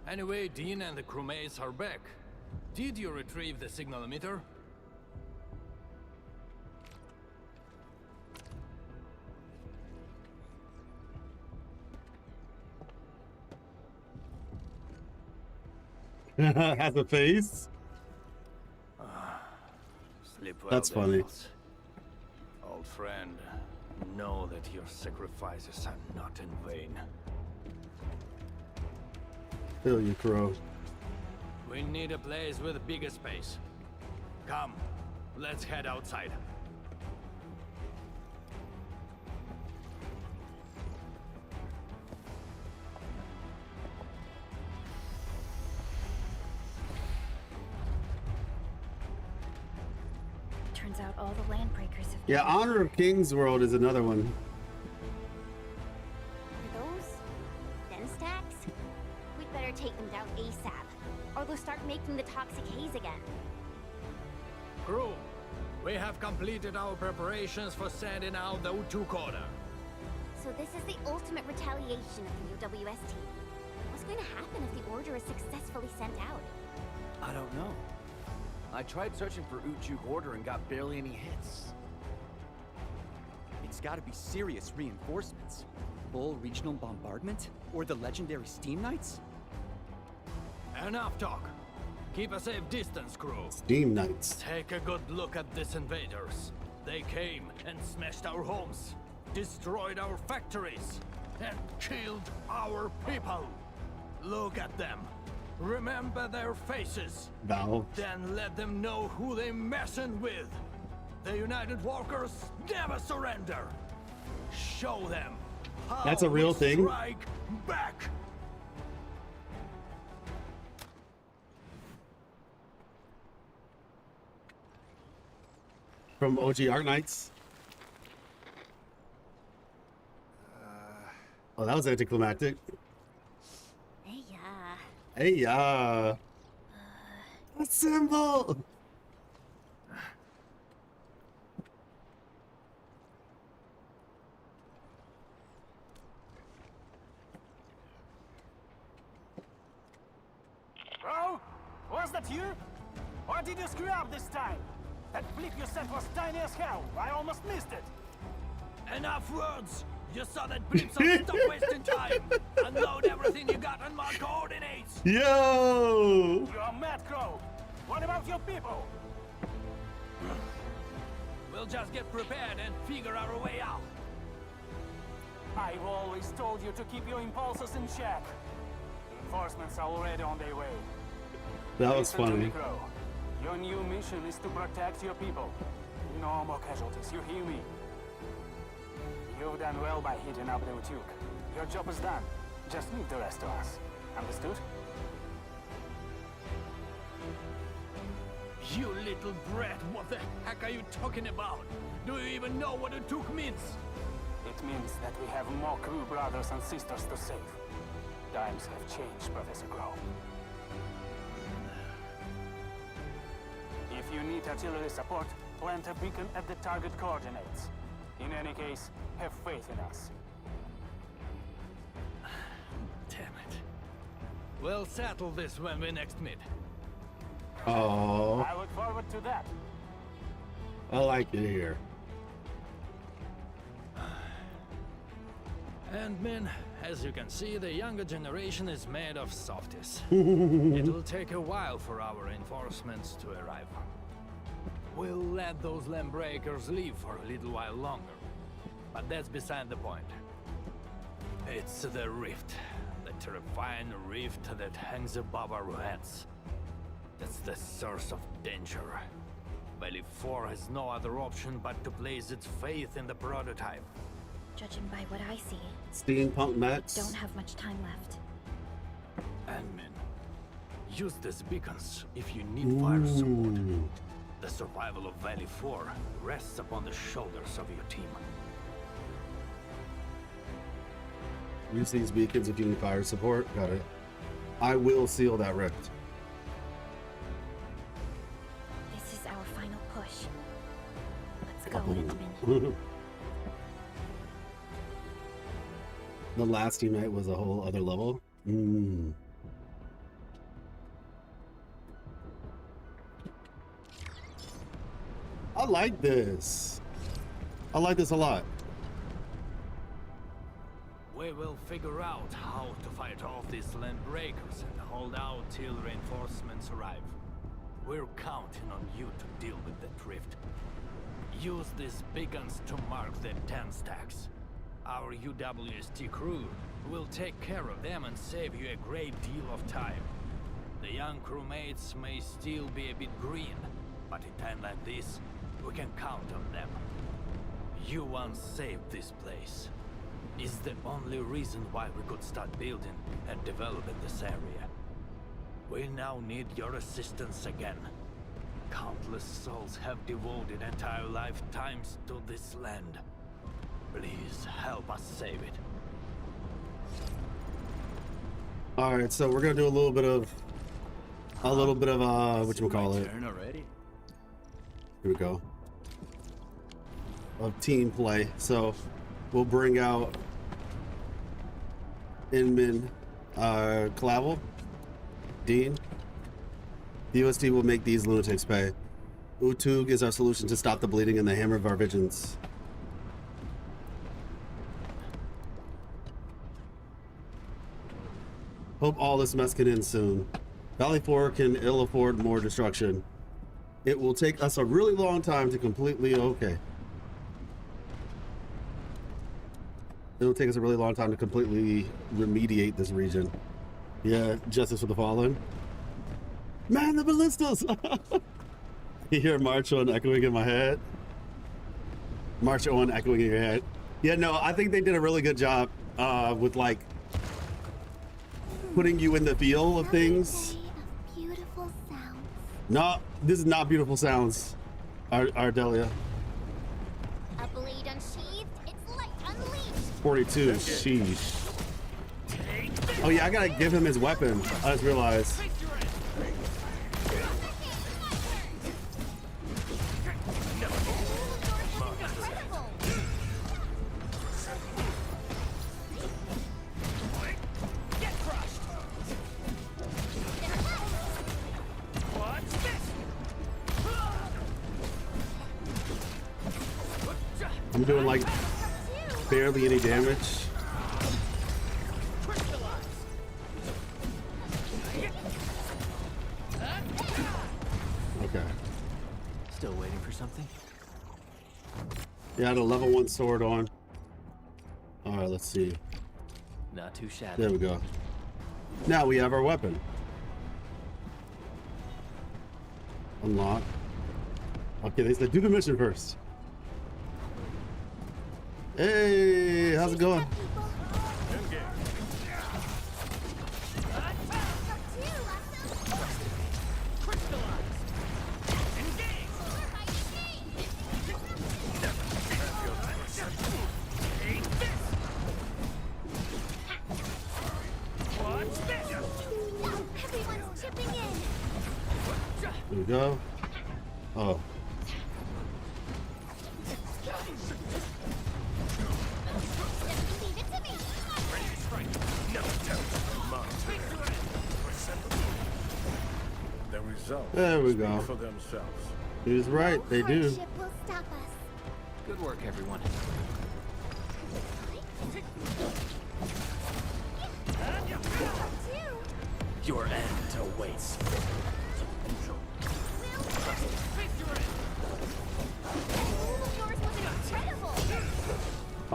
Anyway, Dean and the crewmates are back. Did you retrieve the signal emitter? Has a face? Sleep well, That's funny. Daniels. old friend. Know that your sacrifices are not in vain. Feel you, Crow. We need a place with bigger space. Come, let's head outside. Turns out all the land breakers have Yeah, Honor of Kings World is another one. Are those den stacks? We'd better take them down ASAP, or they'll start making the toxic haze again. Crew, we have completed our preparations for sending out the U2 order. So this is the ultimate retaliation of the UWS team. What's going to happen if the order is successfully sent out? I don't know. I tried searching for Ujuk Order and got barely any hits. It's gotta be serious reinforcements. Full regional bombardment? Or the legendary Steam Knights? Enough talk. Keep a safe distance, crew. Steam Knights. Take a good look at these invaders. They came and smashed our homes, destroyed our factories, and killed our people. Look at them. Remember their faces. Valve. Then let them know who they're messing with. The United Walkers never surrender. Show them how That's a real we thing? strike back. From OG Arknights. Oh, that was anticlimactic. Hey, a symbol. Bro, was that you? Or did you screw up this time? That blip you sent was tiny as hell. I almost missed it. Enough words. You saw that blip, so stop wasting time. Unload everything you got and mark coordinates. Yo! You're mad, Crow. What about your people? We'll just get prepared and figure our way out. I've always told you to keep your impulses in check. Reinforcements are already on their way. That was Listen to me, funny. Crow. Your new mission is to protect your people. No more casualties, you hear me? You've done well by hitting up the Utuk. Your job is done. Just leave the rest to us. Understood? You little brat, what the heck are you talking about? Do you even know what Utuk means? It means that we have more crew brothers and sisters to save. Times have changed, Professor Crow. If you need artillery support, plant a beacon at the target coordinates. In any case, have faith in us. Damn it. We'll settle this when we next meet. Oh, I look forward to that. I like it here. And men, as you can see, the younger generation is made of softies. It'll take a while for our reinforcements to arrive. We'll let those land breakers leave for a little while longer. But that's beside the point. It's the rift. The terrifying rift that hangs above our heads. That's the source of danger. Valley 4 has no other option but to place its faith in the prototype. Judging by what I see, Steampunk Max. don't have much time left. Admin, use these beacons if you need fire support. The survival of Valley 4 rests upon the shoulders of your team. Use these beacons if you need fire support. Got it. I will seal that rift. This is our final push. Let's go, Richmond. The last teammate was a whole other level. I like this. I like this a lot. We will figure out how to fight off these land breakers and hold out till reinforcements arrive. We're counting on you to deal with that rift. Use these beacons to mark the 10 stacks. Our UWST crew will take care of them and save you a great deal of time. The young crewmates may still be a bit green, but in time like this, we can count on them. You once saved this place. Is the only reason why we could start building and developing this area. We now need your assistance again. Countless souls have devoted entire lifetimes to this land. Please help us save it. All right, so we're gonna do a little bit of whatchamacallit. Turn already? Here we go. Of team play. So we'll bring out Inman, Clavel, Dean. The UST will make these lunatics pay. Utug is our solution to stop the bleeding and the hammer of our visions. Hope all this mess can end soon. Valley 4 can ill afford more destruction. It will take us a really long time to completely okay. It'll take us a really long time to completely remediate this region. Yeah, justice for the fallen. Man, the ballistas! You hear March on echoing in my head. March on echoing in your head. Yeah, no, I think they did a really good job with like putting you in the feel of things. Beautiful sounds. No, this is not beautiful sounds, Ardelia. A blade unsheathed, its light unleashed. 42, sheesh. Oh yeah, I gotta give him his weapon. I just realized. I'm doing like barely any damage. Okay. Still waiting for something? Yeah, I had a level 1 sword on. All right, let's see. Not too shabby. There we go. Now we have our weapon. Unlock. Okay, they said do the mission first. Hey, how's it going? There we go. Oh. The results There we go. speak for themselves. He was right, they do. Hardship will stop us. Good work, everyone. Your end awaits.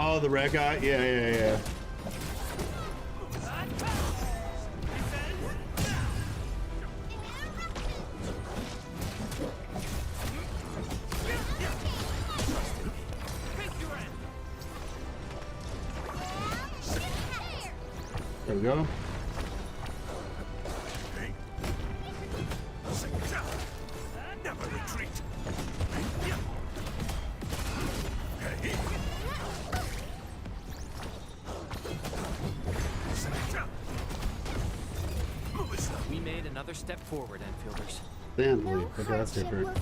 Oh, the red guy? Yeah. There we go. Never retreat. We made another step forward, Enfielders. Stanley. Okay, that's different.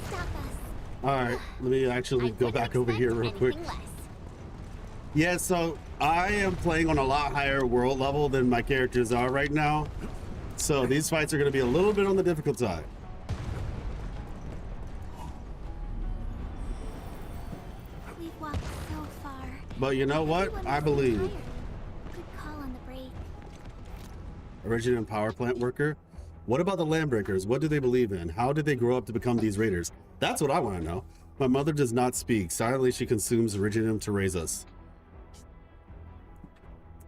Alright, let me actually go back over here real quick. Yeah, so I am playing on a lot higher world level than my characters are right now. So these fights are going to be a little bit on the difficult side. We've walked so far. But you know what? I believe. Good call on the break. Origin and power plant worker. What about the Landbreakers? What do they believe in? How did they grow up to become these raiders? That's what I want to know. My mother does not speak. Silently, she consumes iridium to raise us.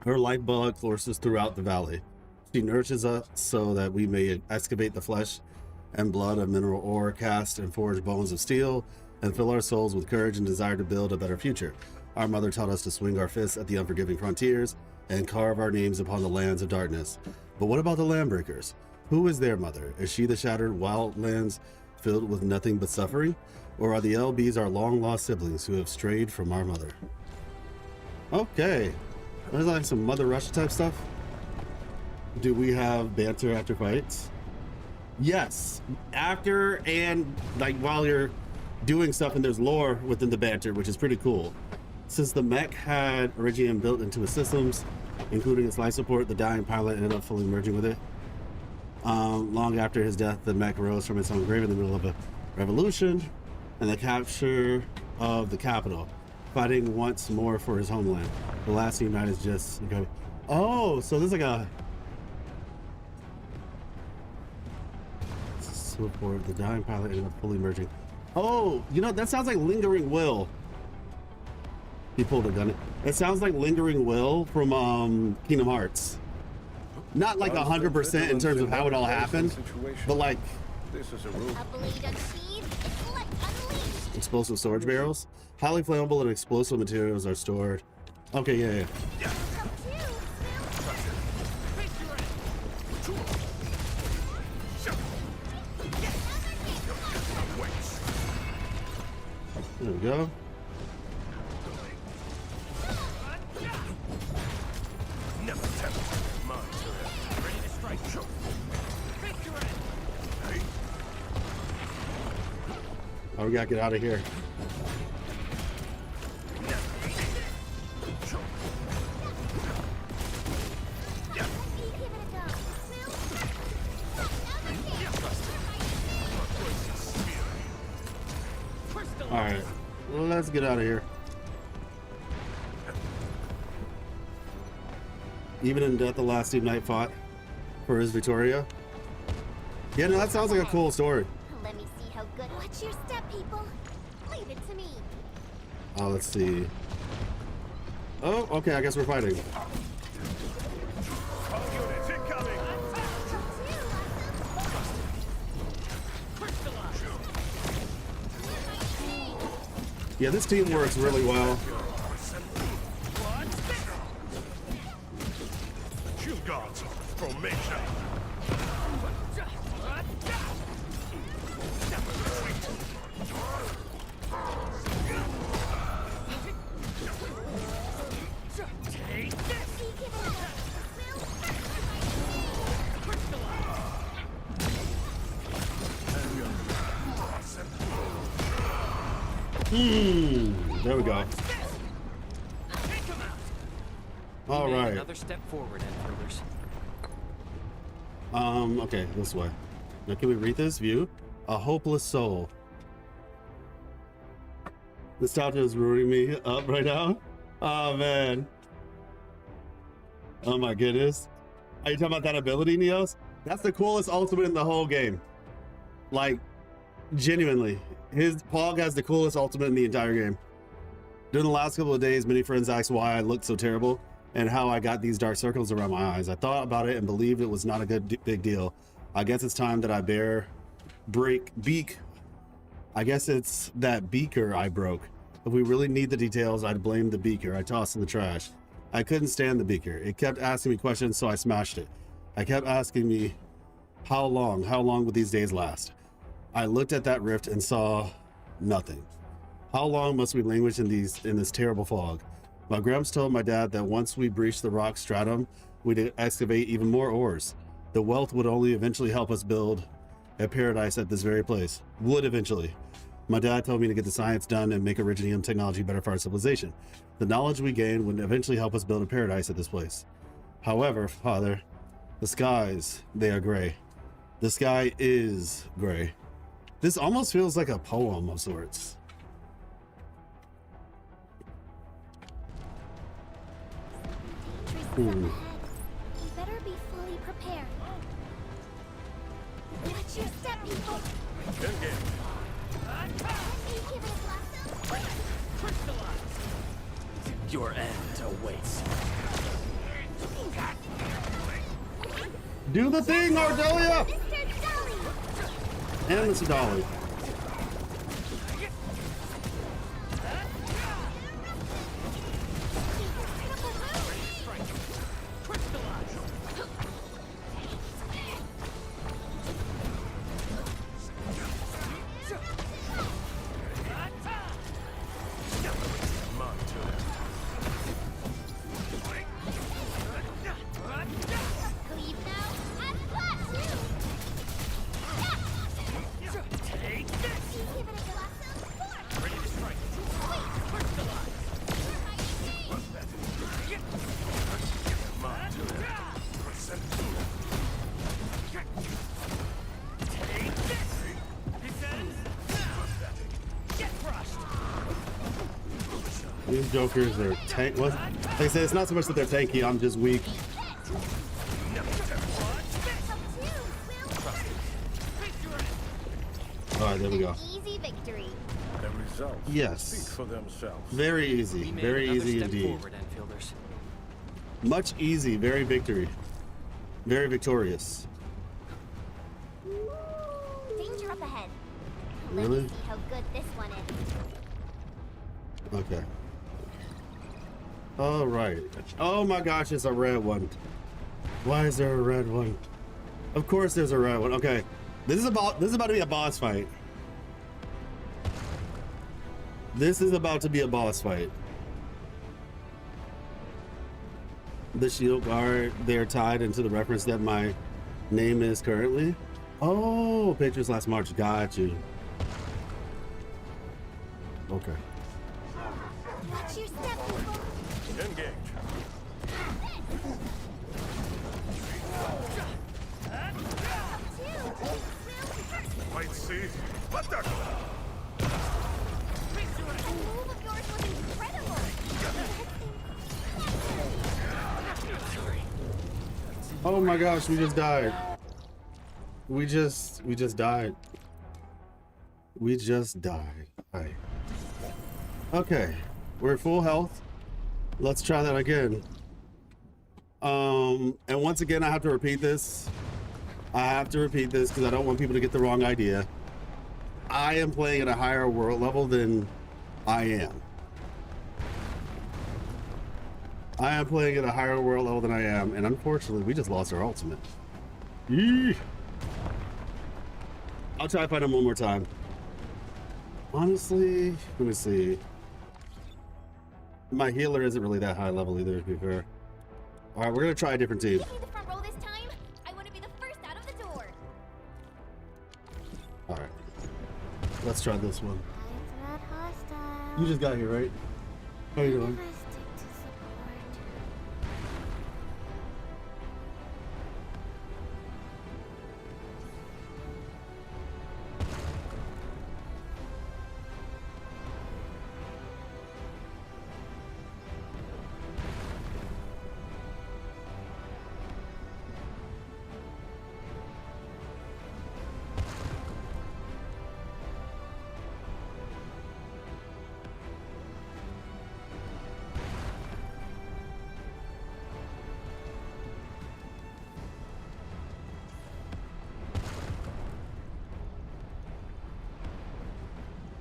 Her lifeblood courses throughout the valley. She nourishes us so that we may excavate the flesh and blood of mineral ore, cast and forge bones of steel, and fill our souls with courage and desire to build a better future. Our mother taught us to swing our fists at the unforgiving frontiers and carve our names upon the lands of darkness. But what about the landbreakers? Who is their mother? Is she the shattered wildlands filled with nothing but suffering? Or are the LBs our long-lost siblings who have strayed from our mother? Okay. There's like some Mother Russia type stuff. Do we have banter after fights? Yes. After and like while you're doing stuff, and there's lore within the banter, which is pretty cool. Since the mech had iridium built into its systems, including its life support, the dying pilot ended up fully merging with it. Long after his death, the mech rose from its own grave in the middle of a revolution and the capture of the capital, fighting once more for his homeland. The last unite is just... Okay. Oh, so there's like a... Support, the dying pilot ended up fully merging. Oh, you know, that sounds like Lingering Will. He pulled a gun. It sounds like Lingering Will from Kingdom Hearts. Not like 100% in terms of how it all happened, but like this is a rule. Explosive storage barrels. Highly flammable and explosive materials are stored. Okay, yeah. There we go. Oh, we gotta get out of here. All right, let's get out of here. Even in death, the last Team Knight fought for his Victoria. Yeah, no, that sounds like a cool story. Let me see how good. Watch your step, people. Leave it to me. Oh, let's see. Oh, okay, I guess we're fighting. Yeah, this team works really well. Shield guards, formation. There we go. All right. Another step forward, Endfielders. Okay, this way. Now, can we read this? View? A hopeless soul. Nostalgia is ruining me up right now. Oh, man. Oh, my goodness. Are you talking about that ability, Neos? That's the coolest ultimate in the whole game. Like, genuinely. His Pog has the coolest ultimate in the entire game. During the last couple of days, many friends asked why I looked so terrible and how I got these dark circles around my eyes. I thought about it and believed it was not a big deal. I guess it's time that I I guess it's that beaker I broke. If we really need the details, I'd blame the beaker I tossed in the trash. I couldn't stand the beaker. It kept asking me questions, so I smashed it. I kept asking me, how long will these days last? I looked at that rift and saw nothing. How long must we languish in this terrible fog? My gramps told my dad that once we breached the rock stratum, we'd excavate even more ores. The wealth would only eventually help us build a paradise at this very place. Would eventually. My dad told me to get the science done and make iridium technology better for our civilization. The knowledge we gain would eventually help us build a paradise at this place. However, Father, the skies, they are gray. The sky is gray. This almost feels like a poem of sorts. You better be fully prepared. Watch your step, people. Your end awaits. Do the thing, Ardelia! And Mr. Dolly. These jokers are tank. What? Like I said, it's not so much that they're tanky. I'm just weak. All right, there we go. Easy victory. The results Yes. speak for themselves. Very easy. Very easy indeed. Forward, Enfielders. Much easy. Very victory. Very victorious. Danger up ahead. Really? Let me see how good this one is. Okay. All right. Oh my gosh, it's a red one. Why is there a red one? Of course there's a red one. Okay. This is about to be a boss fight. This is about to be a boss fight. The shield guard, they're tied into the reference that my name is currently. Oh, Patriots last March. Got you. Okay. Watch your step, people. Engage. Might see. What the? The move of yours was incredible. Oh my gosh, we just died. We just died. We just died. All right. Okay, we're at full health. Let's try that again. And once again, I have to repeat this. I have to repeat this because I don't want people to get the wrong idea. I am playing at a higher world level than I am. I am playing at a higher world level than I am, and unfortunately, we just lost our ultimate. Yee. I'll try to find him one more time. Honestly, let me see. My healer isn't really that high level either, to be fair. All right, we're gonna try a different team. Give me the front row this time. I want to be the first out of the door. All right, let's try this one. You just got here, right? How you doing?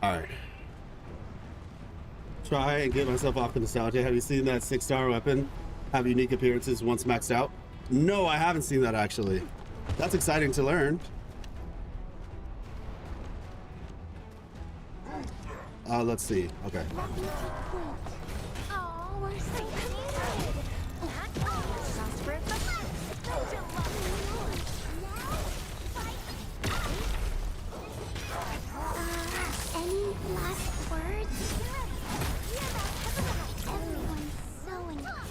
Alright. Try and get myself off the nostalgia. Have you seen that 6-star weapon have unique appearances once maxed out? No, I haven't seen that actually. That's exciting to learn. Let's see. Okay. Oh, we're so connected. Any last words? Everyone's so intense.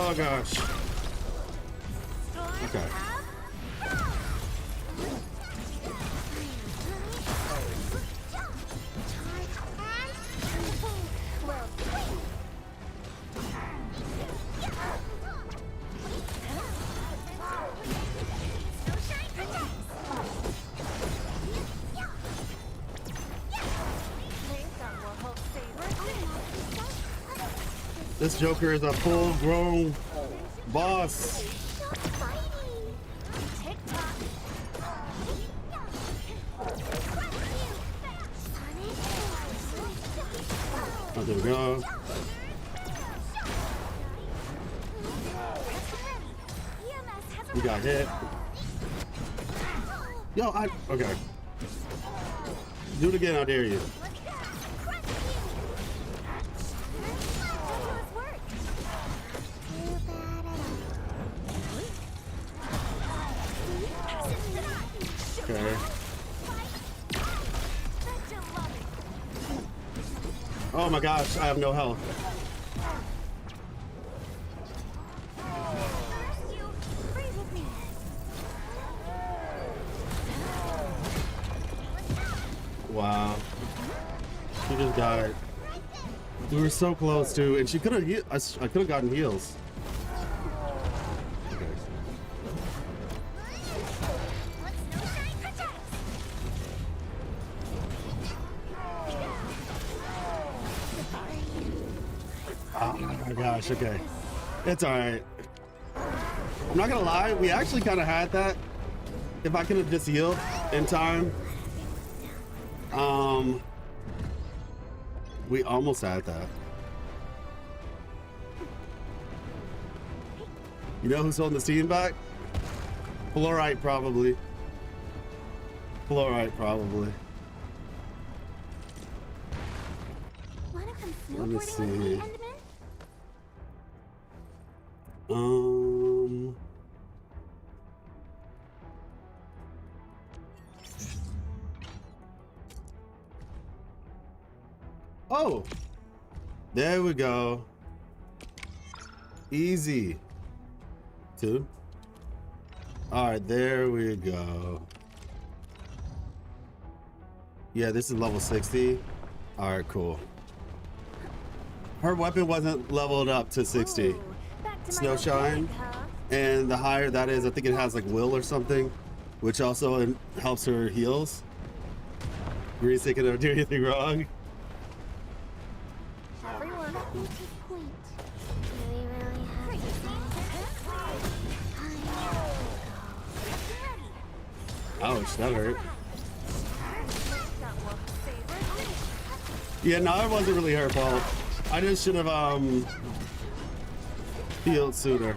Oh gosh. Okay. This Joker is a full-grown boss. Oh, there we go. We got hit. Yo, okay. Do it again, I dare you. Okay. Oh my gosh, I have no health. Wow. She just died. We were so close to, and she could have, I could have gotten heals. Okay. Oh my gosh, okay. It's alright. I'm not gonna lie, we actually kind of had that. If I could have just healed in time. We almost had that. You know who's holding the team back? Fluorite, probably. Fluorite, probably. Let me see. Oh, there we go. Easy. 2. All right, there we go. Yeah, this is level 60. All right, cool. Her weapon wasn't leveled up to 60. Snowshine. And the higher that is, I think it has like will or something, which also helps her heals. Green's thinking of doing anything wrong. Ouch, that hurt. Yeah, no, it wasn't really her fault. I just should have healed sooner.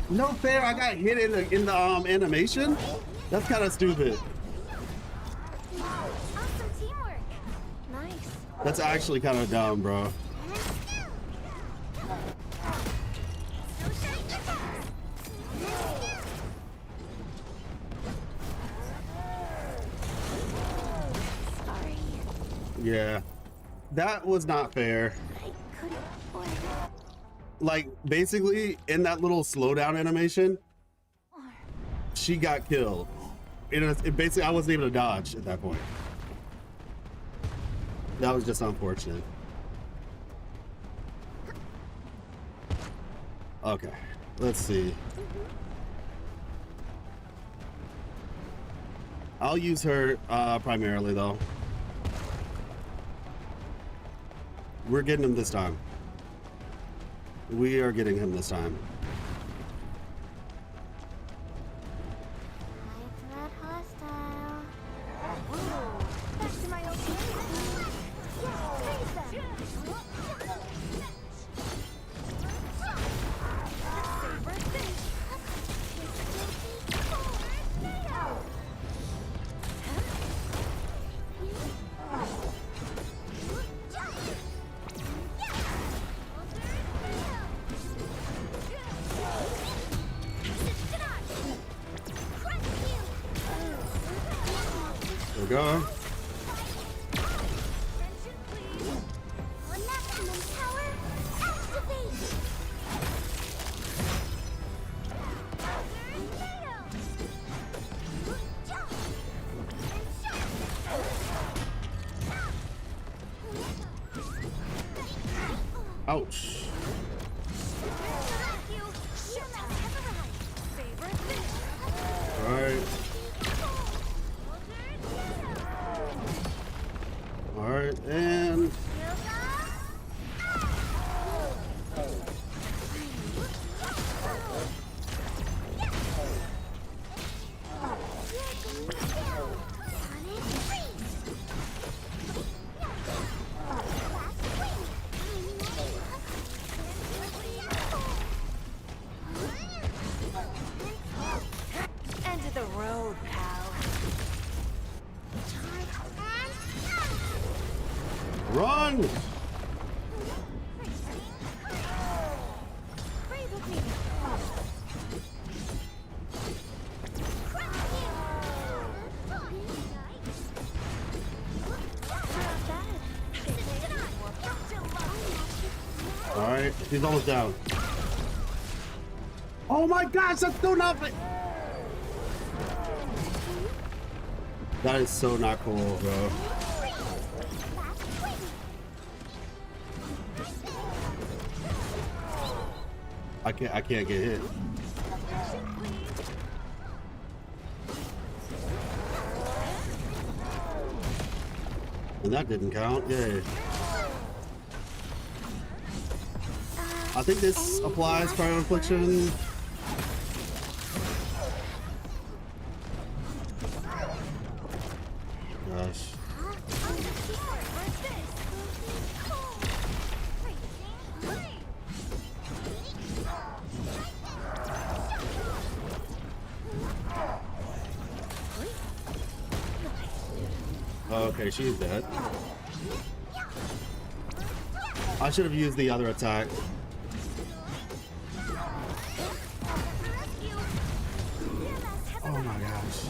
No fair, I got hit in the animation? That's kind of stupid. Awesome teamwork. Nice. That's actually kind of dumb, bro. Yeah, that was not fair. Like, basically, in that little slowdown animation, she got killed. It basically, I wasn't able to dodge at that point. That was just unfortunate. Okay, let's see. I'll use her primarily, though. We're getting him this time. We are getting him this time. go. Ouch. Alright. Alright, and... End of the road, pal. Run! Alright, he's almost down. Oh my gosh, that's still nothing! That is so not cool, bro. I can't get hit. And that didn't count. Yay. I think this applies fire infliction. Gosh. Okay, she's dead. I should have used the other attack. Oh my gosh.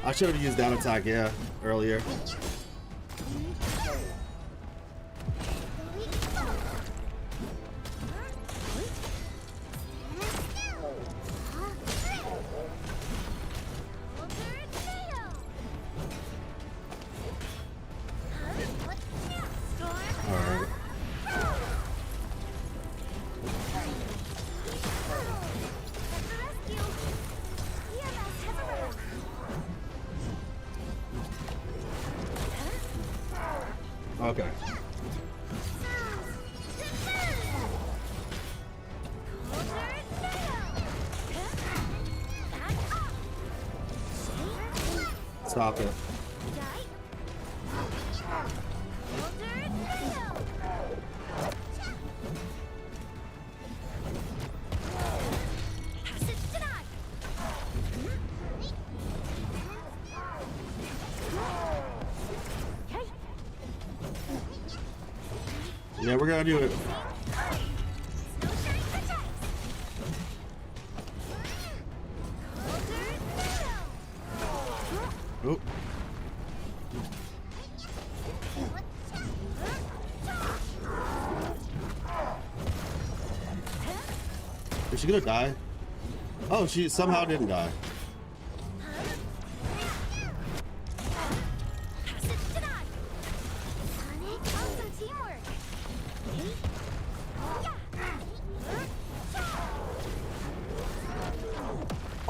I should have used that attack, yeah, earlier. Okay. Stop it. Yeah, we're gonna do it. Oh. Is she gonna die? Oh, she somehow didn't die.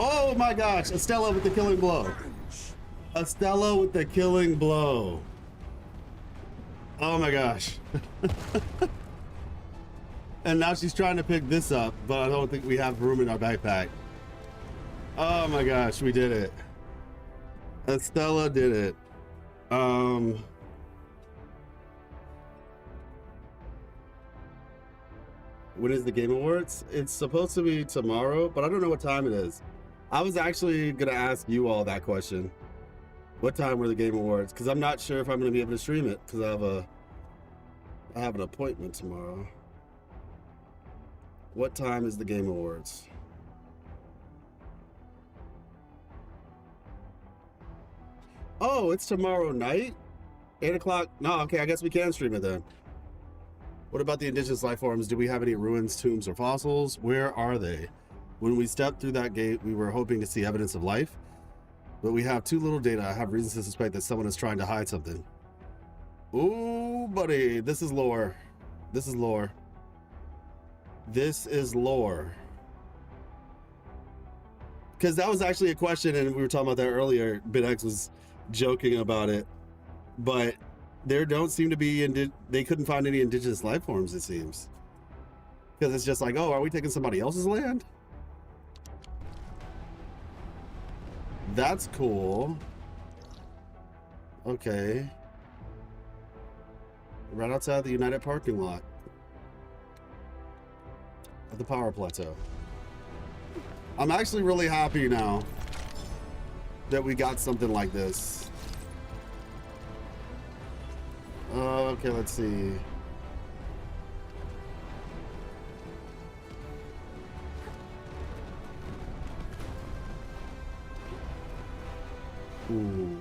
Oh my gosh, Estella with the killing blow. Estella with the killing blow. Oh my gosh. And now she's trying to pick this up, but I don't think we have room in our backpack. Oh my gosh, we did it. Estella did it. When is the Game Awards? It's supposed to be tomorrow, but I don't know what time it is. I was actually gonna ask you all that question. What time were the Game Awards? Because I'm not sure if I'm gonna be able to stream it because I have an appointment tomorrow. What time is the Game Awards? Oh, it's tomorrow night? 8 o'clock? No, okay, I guess we can stream it then. What about the indigenous life forms? Do we have any ruins, tombs, or fossils? Where are they? When we stepped through that gate, we were hoping to see evidence of life, but we have too little data. I have reasons to suspect that someone is trying to hide something. Ooh, buddy, this is lore. This is lore. This is lore. Because that was actually a question, and we were talking about that earlier. BitX was joking about it, but there don't seem to be, they couldn't find any indigenous life forms, it seems. Because it's just like, oh, are we taking somebody else's land? That's cool. Okay. Right outside the United parking lot. At the power plateau. I'm actually really happy now that we got something like this. Okay, let's see. Ooh.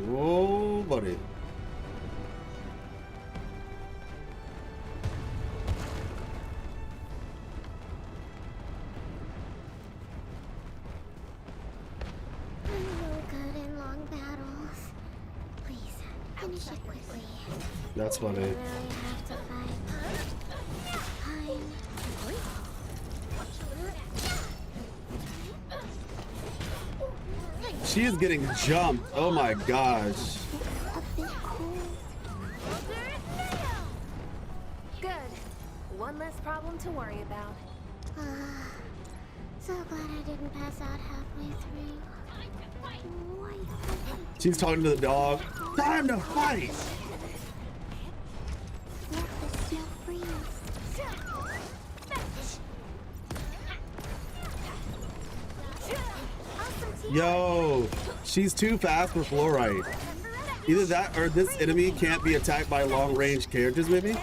Whoa, buddy. I'm no good in long battles. Please, finish it quickly. That's funny. I really have to fight. Fine. She is getting jumped. Oh my gosh. Good. One less problem to worry about. So glad I didn't pass out halfway through. She's talking to the dog. Time to fight. Yo, she's too fast for fluorite. Either that or this enemy can't be attacked by long-range characters, maybe?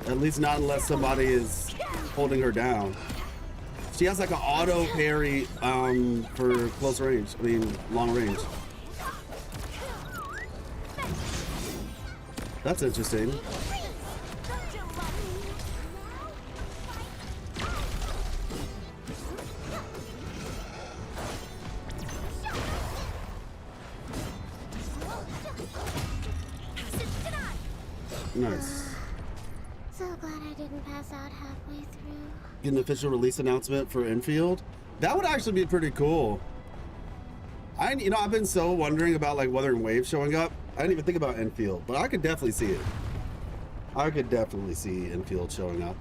At least not unless somebody is holding her down. She has like an auto parry for close range. I mean, long range. That's interesting. Nice. So glad I didn't pass out halfway through. Get an official release announcement for Endfield. That would actually be pretty cool. I've been so wondering about like Wuthering Waves showing up. I didn't even think about Endfield, but I could definitely see it. I could definitely see Endfield showing up.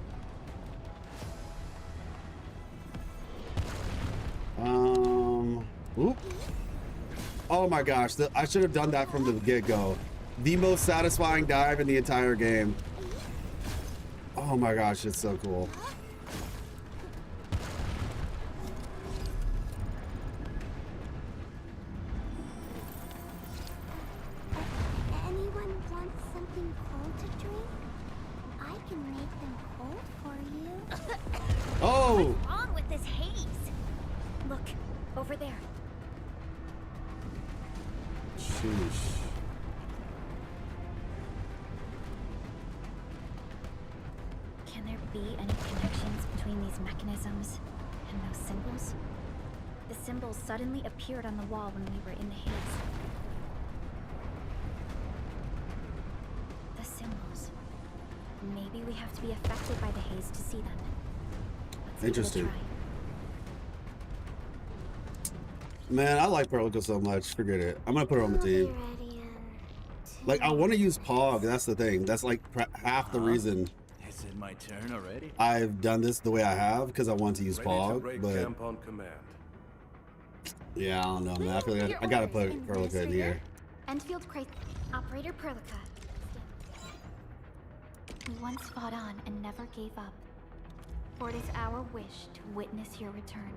Oop. Oh my gosh, I should have done that from the get-go. The most satisfying dive in the entire game. Oh my gosh, it's so cool. Anyone want something cold to drink? I can make them cold for you. Oh! What's wrong with this haze? Look, over there. Sheesh. Can there be any connections between these mechanisms and those symbols? The symbols suddenly appeared on the wall when we were in the haze. The symbols. Maybe we have to be affected by the haze to see them. Let's Interesting. give it a try. Man, I like Perlica so much. Forget it. I'm gonna put her on the team. Like, I want to use Pog. That's the thing. That's like half the reason Is it my turn already? I've done this the way I have, because I want to use Ready to Pog. break But camp on command. yeah, I don't know, man. I feel like I gotta put Perlica in here. Endfield Operator Perlica. We once fought on and never gave up. For it is our wish to witness your return.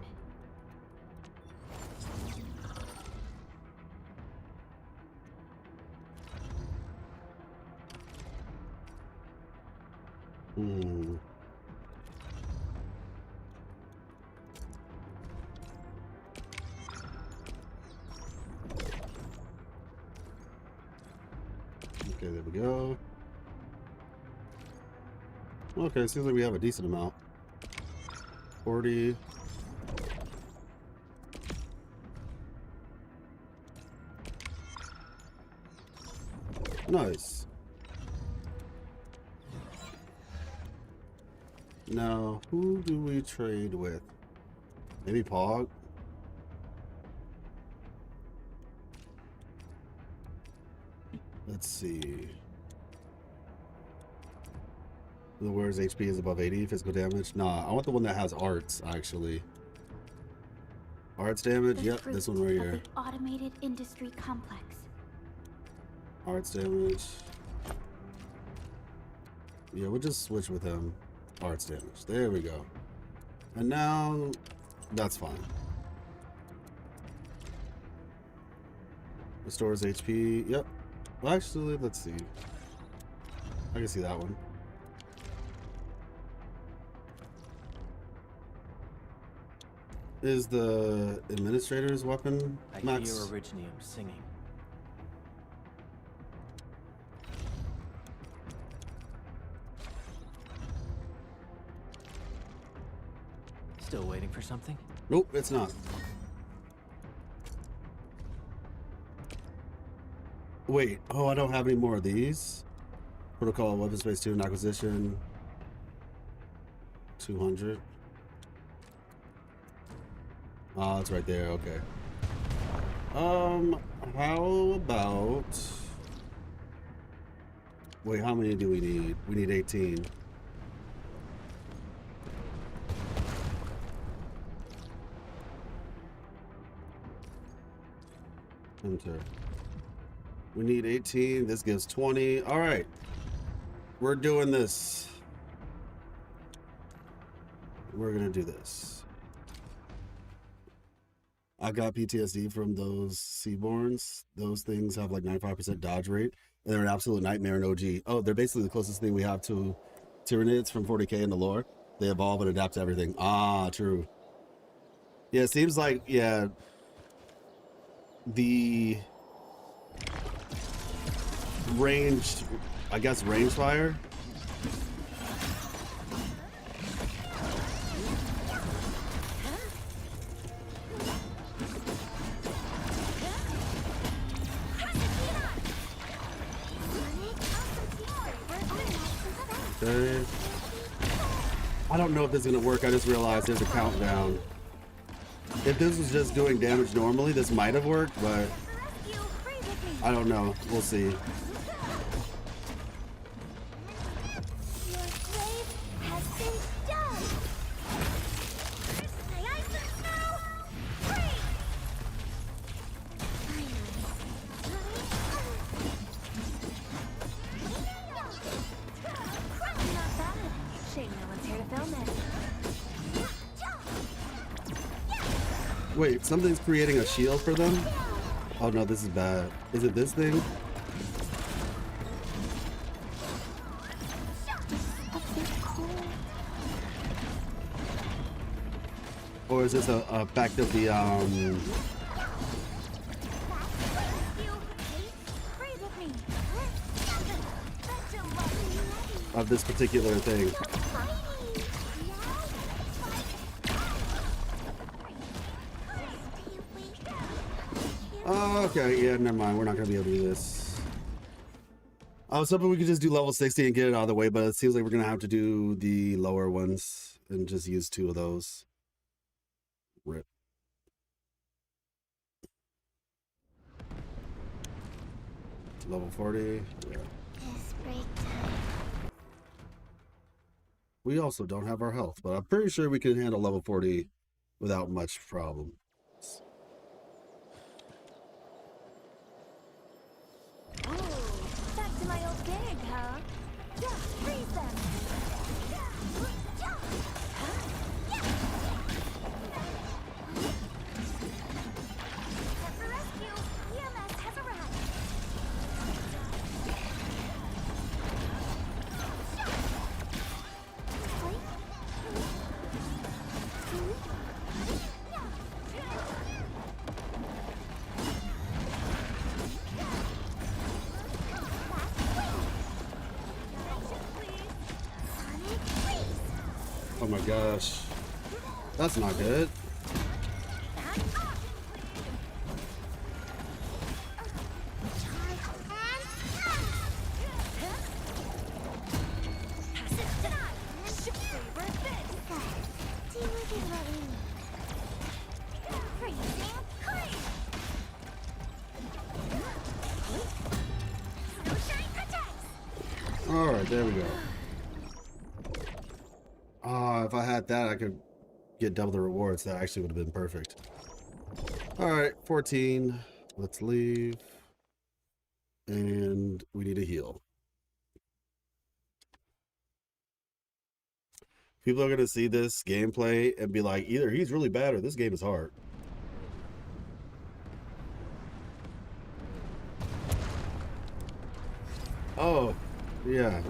Hmm. Okay, there we go. Okay, seems like we have a decent amount. 40. Nice. Now, who do we trade with? Maybe Pog? Let's see. The warrior's HP is above 80 physical damage. Nah, I want the one that has arts, actually. Arts damage? Yep, this one right here. The automated industry complex. Arts damage. Yeah, we'll just switch with him. Arts damage. There we go. And now, that's fine. Restores HP. Yep. Well, actually, let's see. I can see that one. Is the administrator's weapon max? I hear Originium singing. Still waiting for something? Nope, it's not. Wait, oh, I don't have any more of these. Protocol weapon space 2 and acquisition 200. Oh, it's right there. Okay. How about? Wait, how many do we need? We need 18. Enter. We need 18. This gives 20. All right. We're doing this. We're going to do this. I got PTSD from those Seaborns. Those things have like 95% dodge rate. And they're an absolute nightmare in OG. Oh, they're basically the closest thing we have to Tyranids from 40k in the lore. They evolve and adapt to everything. Ah, true. Yeah, it seems like, yeah, the ranged, I guess, range fire. Okay. I don't know if this is gonna work. I just realized there's a countdown. If this was just doing damage normally, this might have worked, but I don't know. We'll see. Wait, something's creating a shield for them? Oh no, this is bad. Is it this thing? Or is this a effect of the of this particular thing? Oh, okay, yeah, never mind. We're not gonna be able to do this. I was hoping we could just do level 60 and get it out of the way, but it seems like we're gonna have to do the lower ones and just use 2 of those. Rip. Level 40. Yeah. It's break time. We also don't have our health, but I'm pretty sure we can handle level 40 without much problem. Back to my old gig, huh? Yeah, freeze them! For rescue, EMS has arrived! Oh my gosh. That's not good. Alright, there we go. If I had that, I could get double the rewards. That actually would have been perfect. Alright, 14. Let's leave. And we need a heal. People are going to see this gameplay and be like, either he's really bad or this game is hard. Oh, yeah.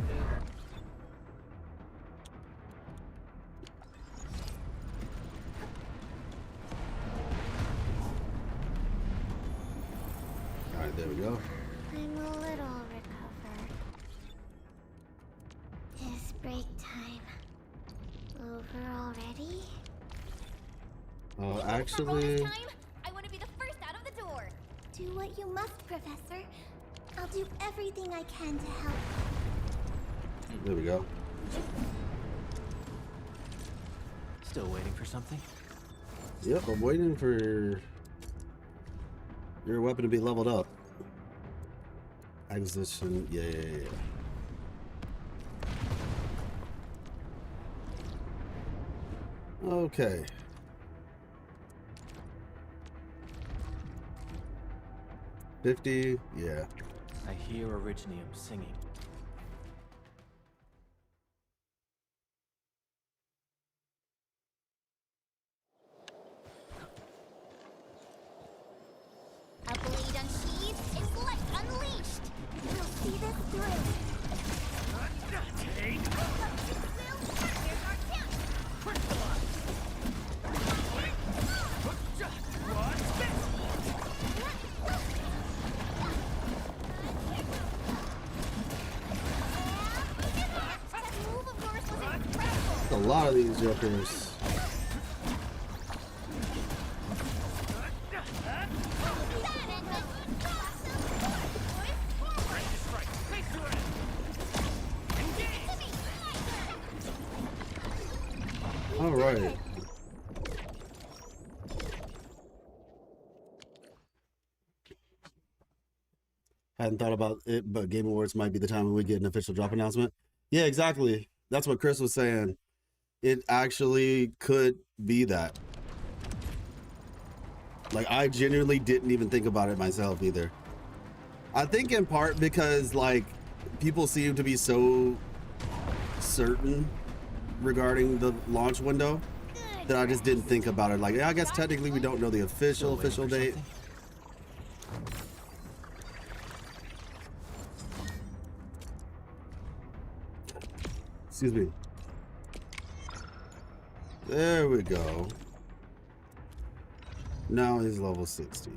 Alright, there we go. I'm a little recovered. Is break time over already? Actually... I want to be the first out of the door. Do what you must, Professor. I'll do everything I can to help. There we go. Still waiting for something? Yep, I'm waiting for your weapon to be leveled up. Acquisition, yeah. Okay. $50, yeah. I hear Originium singing. A blade unsheathed is light unleashed. We'll see this through. A lot of these jokers. All right. Hadn't thought about it, but Game Awards might be the time when we get an official drop announcement. Yeah, exactly. That's what Chris was saying. It actually could be that. Like, I genuinely didn't even think about it myself either. I think in part because, like, people seem to be so certain regarding the launch window that I just didn't think about it. Like, I guess technically we don't know the official date. Excuse me. There we go. Now he's level 60.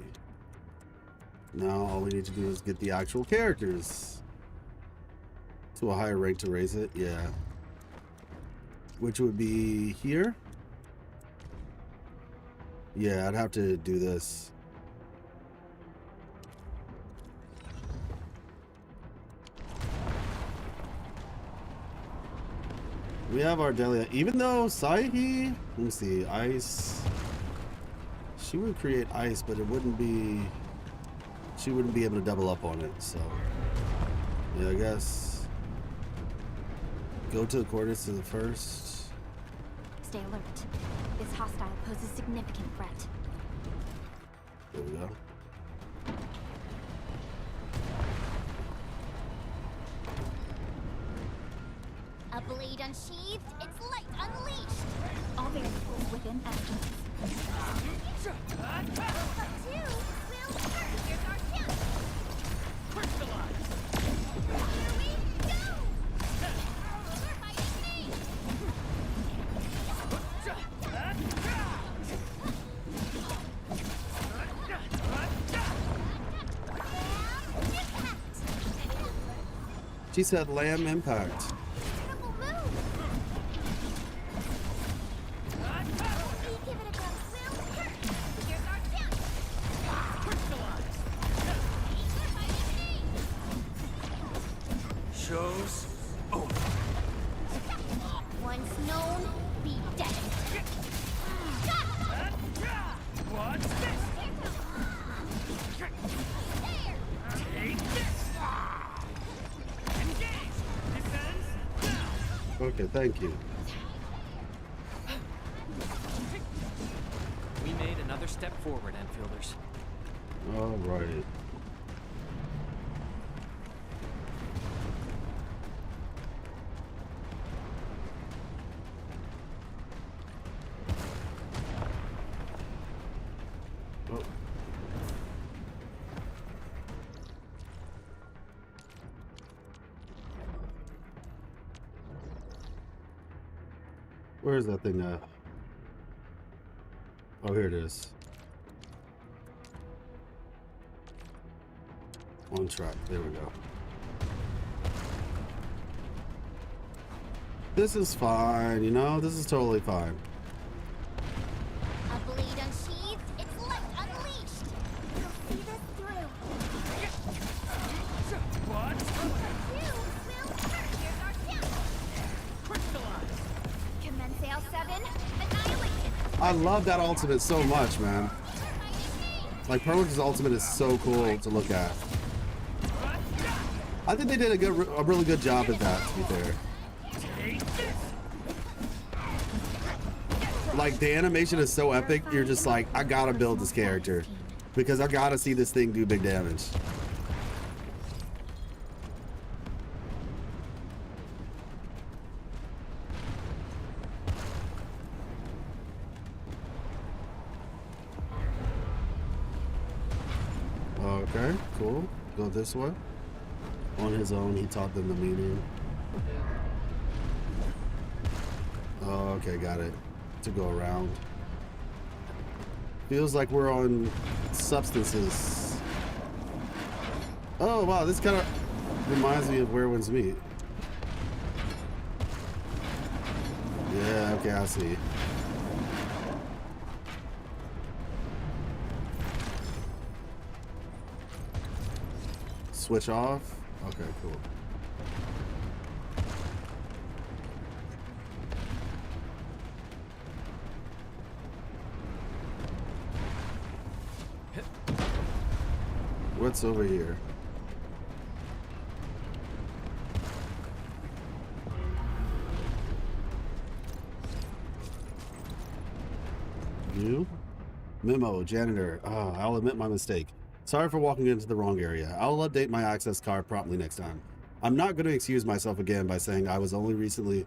Now all we need to do is get the actual characters to a higher rank to raise it. Yeah. Which would be here. Yeah, I'd have to do this. We have our Delia, even though Saihi, let me see, ice. She would create ice, but it wouldn't be, she wouldn't be able to double up on it. So, yeah, I guess go to the coordinates to the first. Stay alert. This hostile poses significant threat. There we go. A blade unsheathed, its light unleashed. All variables within estimates. Two will burn. Here's our chance. Crystallize. Here we go. You're fighting me. She said lamb impact. Okay, thank you. We made another step forward, Enfielders. All right. Oh. Where's that thing at? Oh, here it is. On track. There we go. This is fine, you know? This is totally fine. A blade unsheathed, its light unleashed. You'll see this through. What? You will here's our chance. Crystallize! Commence L7, annihilation. I love that ultimate so much, man. Like, Perwin's ultimate is so cool to look at. I think they did a really good job at that, to be fair. Like, the animation is so epic, you're just like, I gotta build this character. Because I gotta see this thing do big damage. Okay, cool. Go this way. On his own, he taught them the meaning. Oh, okay, got it. To go around. Feels like we're on substances. Oh, wow, this kind of reminds me of Where Winds Meet. Yeah, okay, I see. Switch off? Okay, cool. What's over here? You? Memo, janitor. Oh, I'll admit my mistake. Sorry for walking into the wrong area. I'll update my access card promptly next time. I'm not going to excuse myself again by saying I was only recently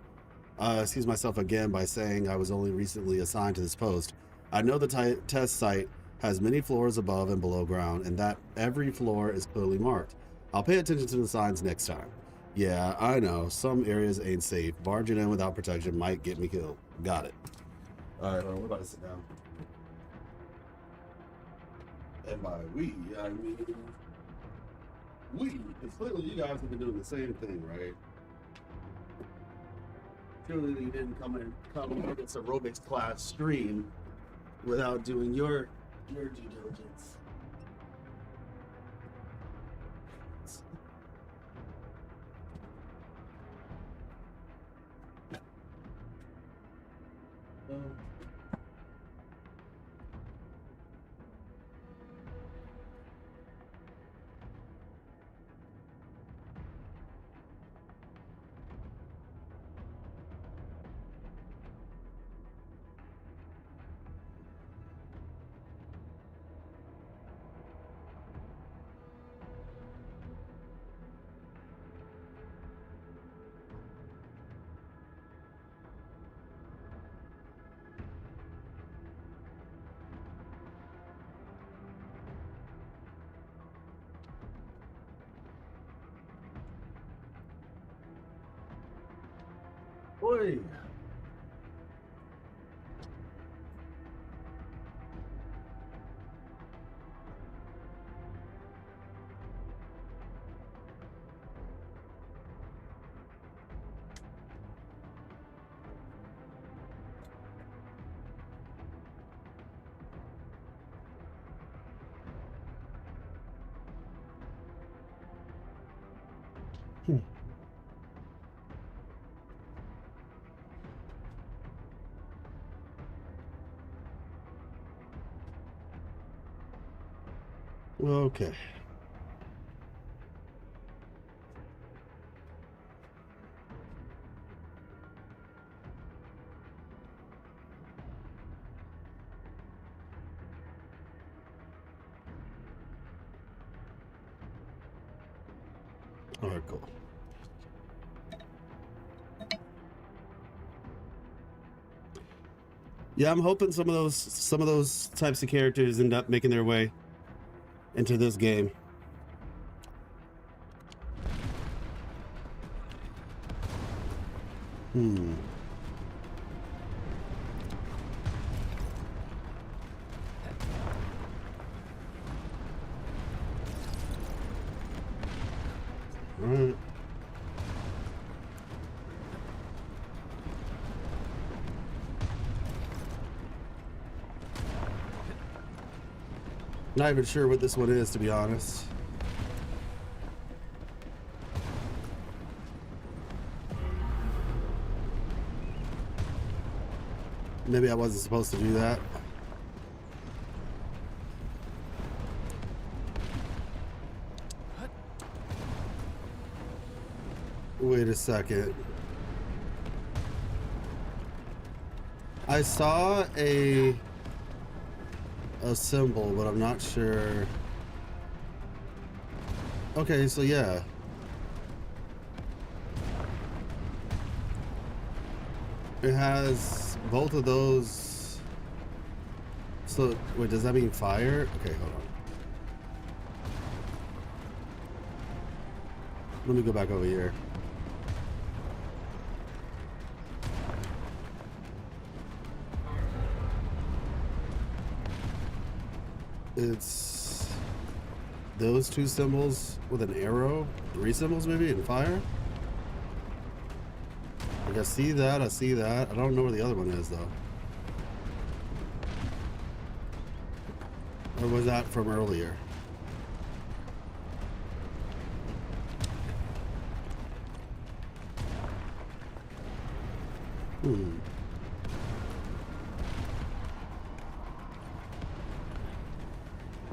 assigned to this post. I know the test site has many floors above and below ground, and that every floor is clearly marked. I'll pay attention to the signs next time. Yeah, I know. Some areas ain't safe. Barging in without protection might get me killed. Got it. All right, well, we're about to sit down. And by we, I mean we. Because clearly you guys have been doing the same thing, right? Surely you didn't come look at some aerobics class stream without doing your due diligence. Oi. Okay. Alright, cool. Yeah, I'm hoping some of those types of characters end up making their way into this game. Alright. Not even sure what this one is, to be honest. Maybe I wasn't supposed to do that. Wait a second. I saw a symbol, but I'm not sure. Okay, so yeah. It has both of those. So, wait, does that mean fire? Okay, hold on. Let me go back over here. It's those two symbols with an arrow, 3 symbols maybe, and fire. Like I see that, I see that. I don't know where the other one is though. Or was that from earlier?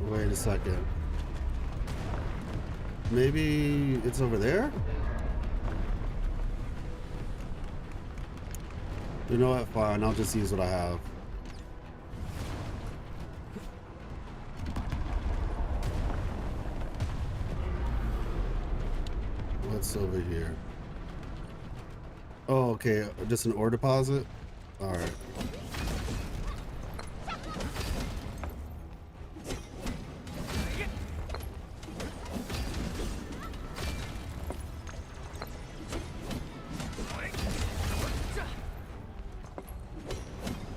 Wait a second. Maybe it's over there? You know what? Fine. I'll just use what I have. What's over here? Oh, okay. Just an ore deposit? Alright.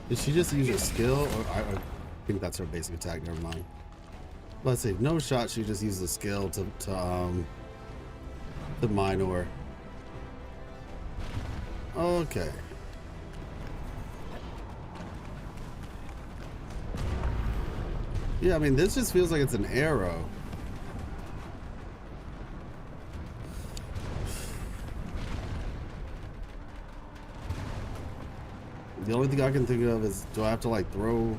Did she just use a skill? Or I think that's her basic attack. Never mind. Let's see. No shot. She just used a skill to mine ore. Okay. Yeah, I mean, this just feels like it's an arrow. The only thing I can think of is, do I have to like throw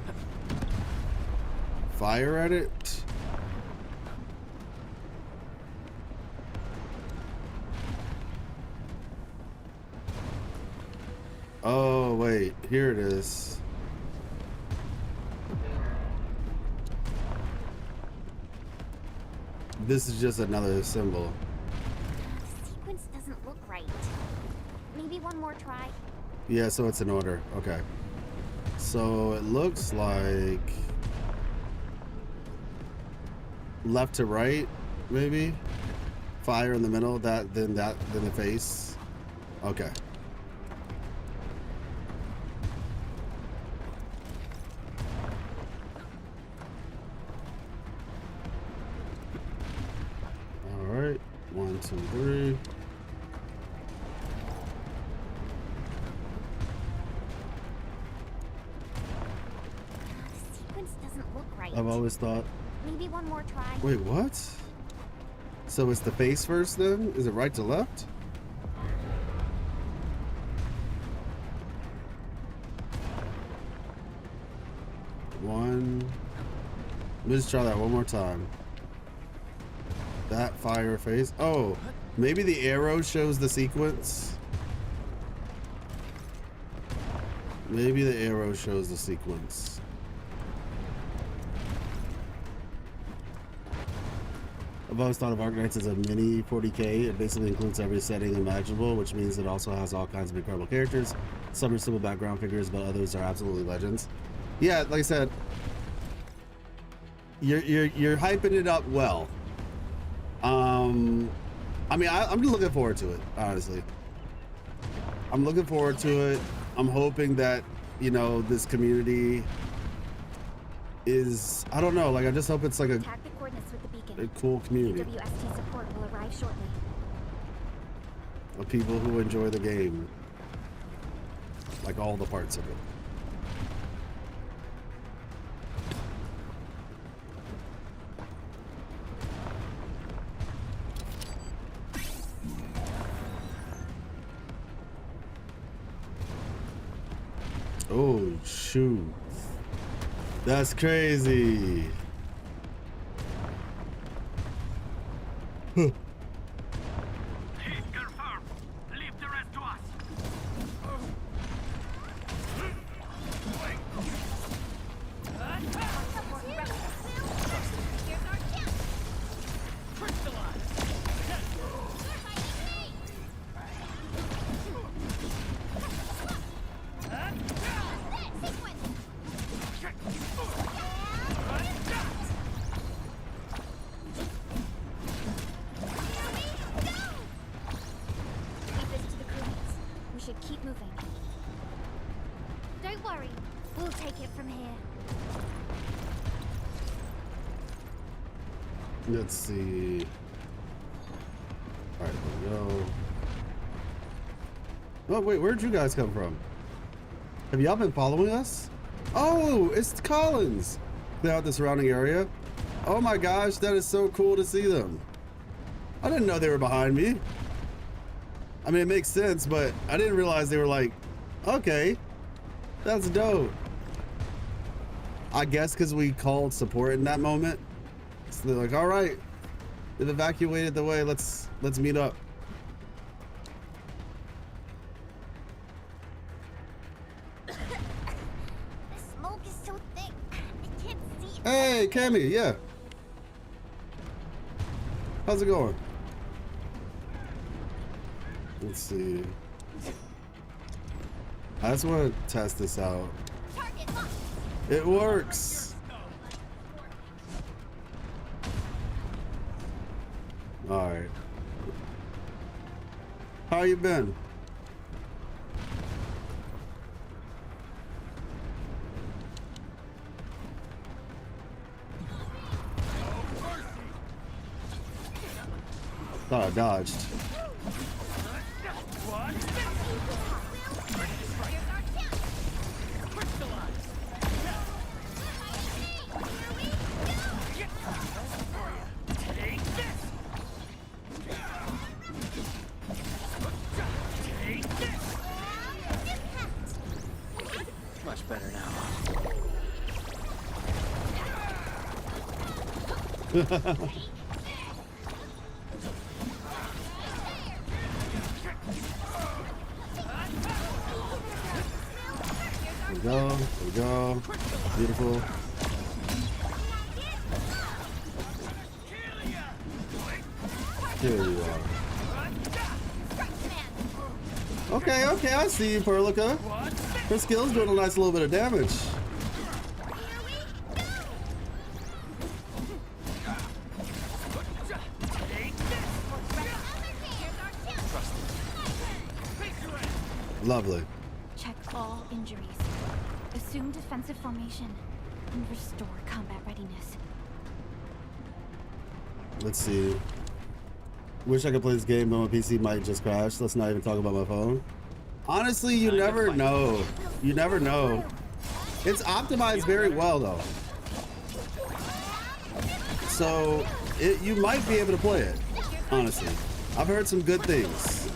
fire at it? Oh, wait, here it is. This is just another symbol. The sequence doesn't look right. Maybe one more try. Yeah, so it's in order. Okay. So it looks like left to right, maybe. Fire in the middle, then the face. Okay. All right. 1, 2, 3. I've always thought. Maybe one more try. Wait, what? So it's the face first then? Is it right to left? One. Let me just try that one more time. That fire face. Oh, maybe the arrow shows the sequence. Maybe the arrow shows the sequence. I've always thought of Arknights as a mini 40k. It basically includes every setting imaginable, which means it also has all kinds of incredible characters. Some are simple background figures, but others are absolutely legends. Yeah, like I said, you're hyping it up well. I mean, I'm looking forward to it, honestly. I'm looking forward to it. I'm hoping that, you know, this community is, I don't know, like, I just hope it's like a cool community WST support will arrive shortly. of people who enjoy the game, like all the parts of it. Oh shoot, that's crazy. Huh. Confirmed. Leave the rest to us. Keep moving. Don't worry, we'll take it from here. Let's see. All right, there we go. Oh wait, where'd you guys come from? Have y'all been following us? Oh, it's Collins. They're out the surrounding area. Oh my gosh, that is so cool to see them. I didn't know they were behind me. I mean, it makes sense, but I didn't realize they were like, okay, that's dope. I guess because we called support in that moment. So they're like, all right, they've evacuated the way, let's meet up. The smoke is so thick, I can't see it. Hey, Cammy, yeah. How's it going? Let's see. I just want to test this out. It works. All right. How you been? Thought I dodged. Much better now. There we go. Beautiful. Here you are. Okay, okay, I see you, Perlica. Her skill's doing a nice little bit of damage. Lovely. Check all injuries. Assume defensive formation and restore combat readiness. Let's see. Wish I could play this game, but my PC might just crash. Let's not even talk about my phone. Honestly, you never know. You never know. It's optimized very well, though. So, you might be able to play it, honestly. I've heard some good things.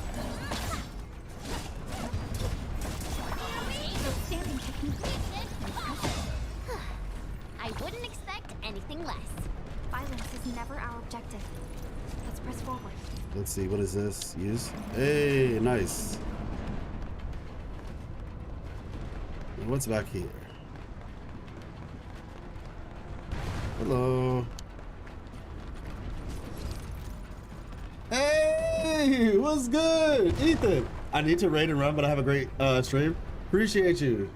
I wouldn't expect anything less. Violence is never our objective. Let's press forward. Let's see, what is this? Use? Hey, nice. And what's back here? Hello. was good, Ethan. I need to raid and run, but I have a great stream. Appreciate you.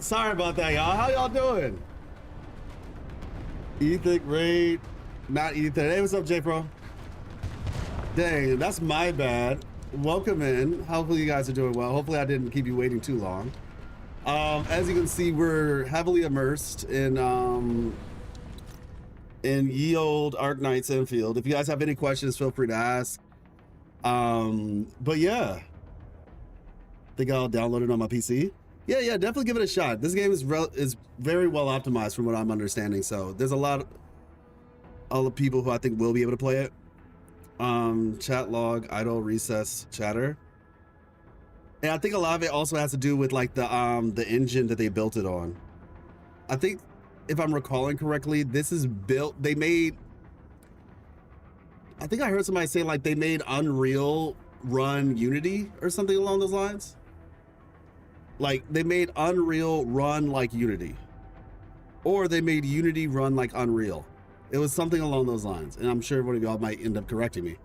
Sorry about that, y'all. How y'all doing? Ethan, raid, not Ethan. Hey, what's up, J-Pro? Dang, that's my bad. Welcome in. Hopefully you guys are doing well. Hopefully I didn't keep you waiting too long. As you can see, we're heavily immersed in ye old Arknights Endfield. If you guys have any questions, feel free to ask. But yeah, I think I'll download it on my PC. Yeah, definitely give it a shot. This game is very well optimized from what I'm understanding. So there's a lot of people who I think will be able to play it. Chat log, idle, recess, chatter. And I think a lot of it also has to do with like the engine that they built it on. I think if I'm recalling correctly, this is built, I think I heard somebody say like they made Unreal run Unity or something along those lines. Like they made Unreal run like Unity, or they made Unity run like Unreal. It was something along those lines, and I'm sure one of y'all might end up correcting me.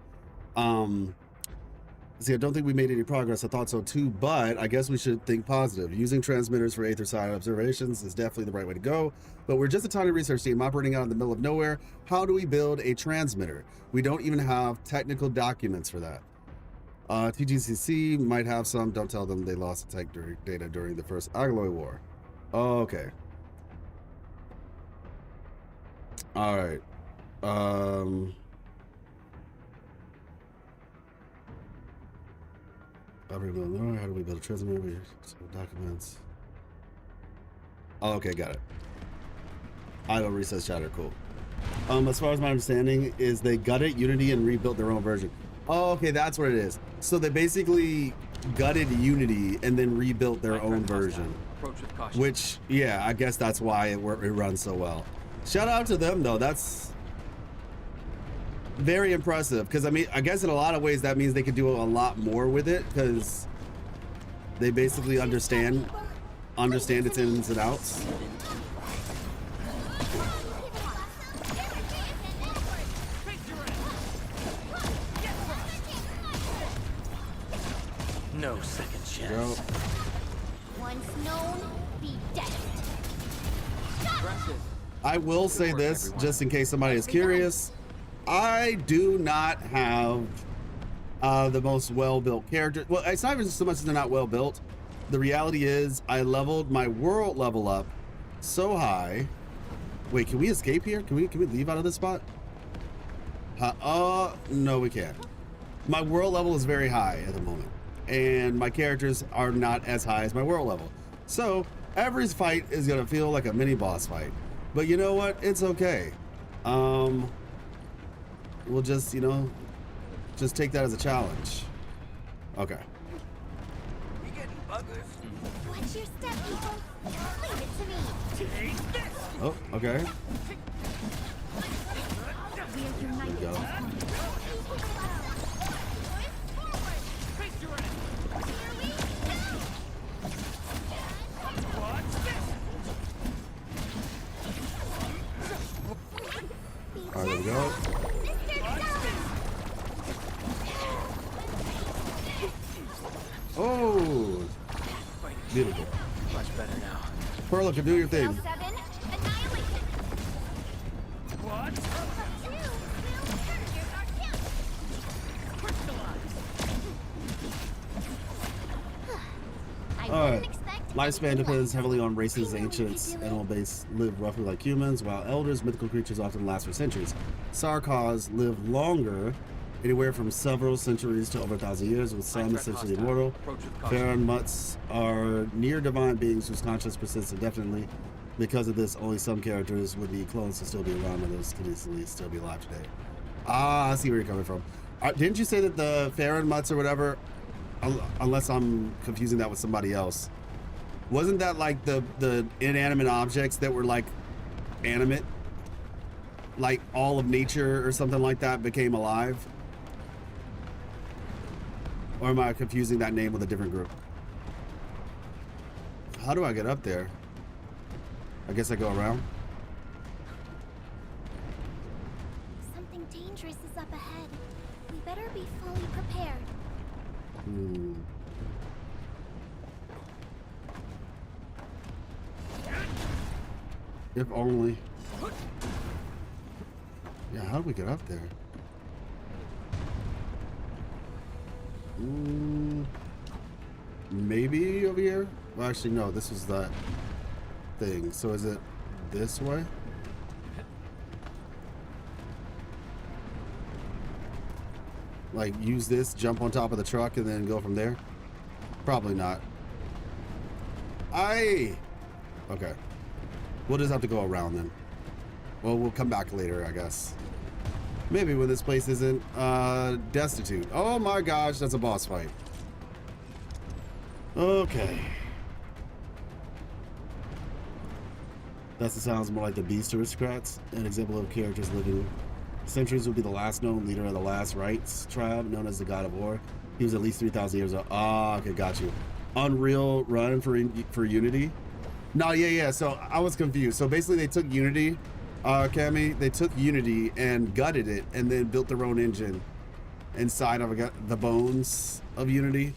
See, I don't think we made any progress. I thought so too, but I guess we should think positive. Using transmitters for Aether side observations is definitely the right way to go, but we're just a tiny research team operating out in the middle of nowhere. How do we build a transmitter? We don't even have technical documents for that. TGCC might have some. Don't tell them they lost tech data during the first Alloy War. Oh, okay. All right. How do we build a transmitter? Documents. Oh, okay, got it. Idle recess chatter, cool. As far as my understanding is they gutted Unity and rebuilt their own version. Oh, okay, that's what it is. So they basically gutted Unity and then rebuilt their own version. Which, yeah, I guess that's why it runs so well. Shout out to them though. That's very impressive, because I mean, I guess in a lot of ways that means they could do a lot more with it, because they basically understand its ins and outs. No second chance. Once known, be dead. I will say this, just in case somebody is curious. I do not have the most well-built character. Well, it's not even so much as they're not well-built. The reality is I leveled my world level up so high. Wait, can we escape here? Can we leave out of this spot? No, we can't. My world level is very high at the moment, and my characters are not as high as my world level. So every fight is gonna feel like a mini boss fight. But you know what? It's okay. We'll just, just take that as a challenge. Okay. You getting buggers? Watch your step, people. Leave it to me. Take this. Oh, okay. There we go. All right, there we go. Oh, beautiful. Much better now. Perla, can do your thing. All right. Lifespan depends heavily on races. Ancients, animal-based, live roughly like humans, while elders, mythical creatures, often last for centuries. Sarkaz live longer, anywhere from several centuries to over 1,000 years, with some essentially immortal. Farron Mutts are near divine beings whose conscience persists indefinitely. Because of this, only some characters would be clones to still be around, others could easily still be alive today. Ah, I see where you're coming from. Didn't you say that the Farron Mutts or whatever, unless I'm confusing that with somebody else, wasn't that like the inanimate objects that were like animate? Like all of nature or something like that became alive? Or am I confusing that name with a different group? How do I get up there? I guess I go around. Something dangerous is up ahead. We better be fully prepared. If only. Yeah, how do we get up there? Maybe over here? Well, actually, no, this was that thing. So is it this way? Like, use this, jump on top of the truck, and then go from there? Probably not. Okay. We'll just have to go around then. Well, we'll come back later, I guess. Maybe when this place isn't destitute. Oh my gosh, that's a boss fight. Okay. That's the sounds more like the beast aristocrats. An example of characters living centuries would be the last known leader of the last rights tribe, known as the God of War. He was at least 3,000 years old. Ah, okay, got you. Unreal Run for Unity. No, yeah. So I was confused. So basically, they took Unity, Cammy. They took Unity and gutted it, and then built their own engine inside of the bones of Unity.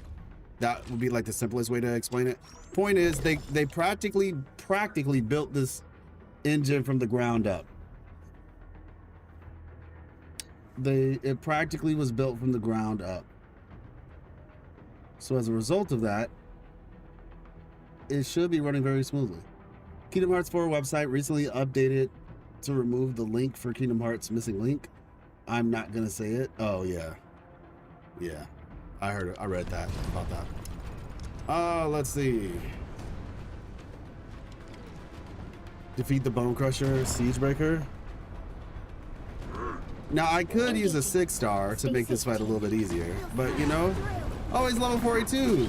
That would be like the simplest way to explain it. Point is, they practically built this engine from the ground up. It practically was built from the ground up. So as a result of that, it should be running very smoothly. Kingdom Hearts 4 website recently updated to remove the link for Kingdom Hearts Missing Link. I'm not gonna say it. Oh yeah. I heard it. I read that about that. Let's see. Defeat the Bone Crusher Siegebreaker. Now I could use a 6-star to make this fight a little bit easier, but you know, oh, he's level 42.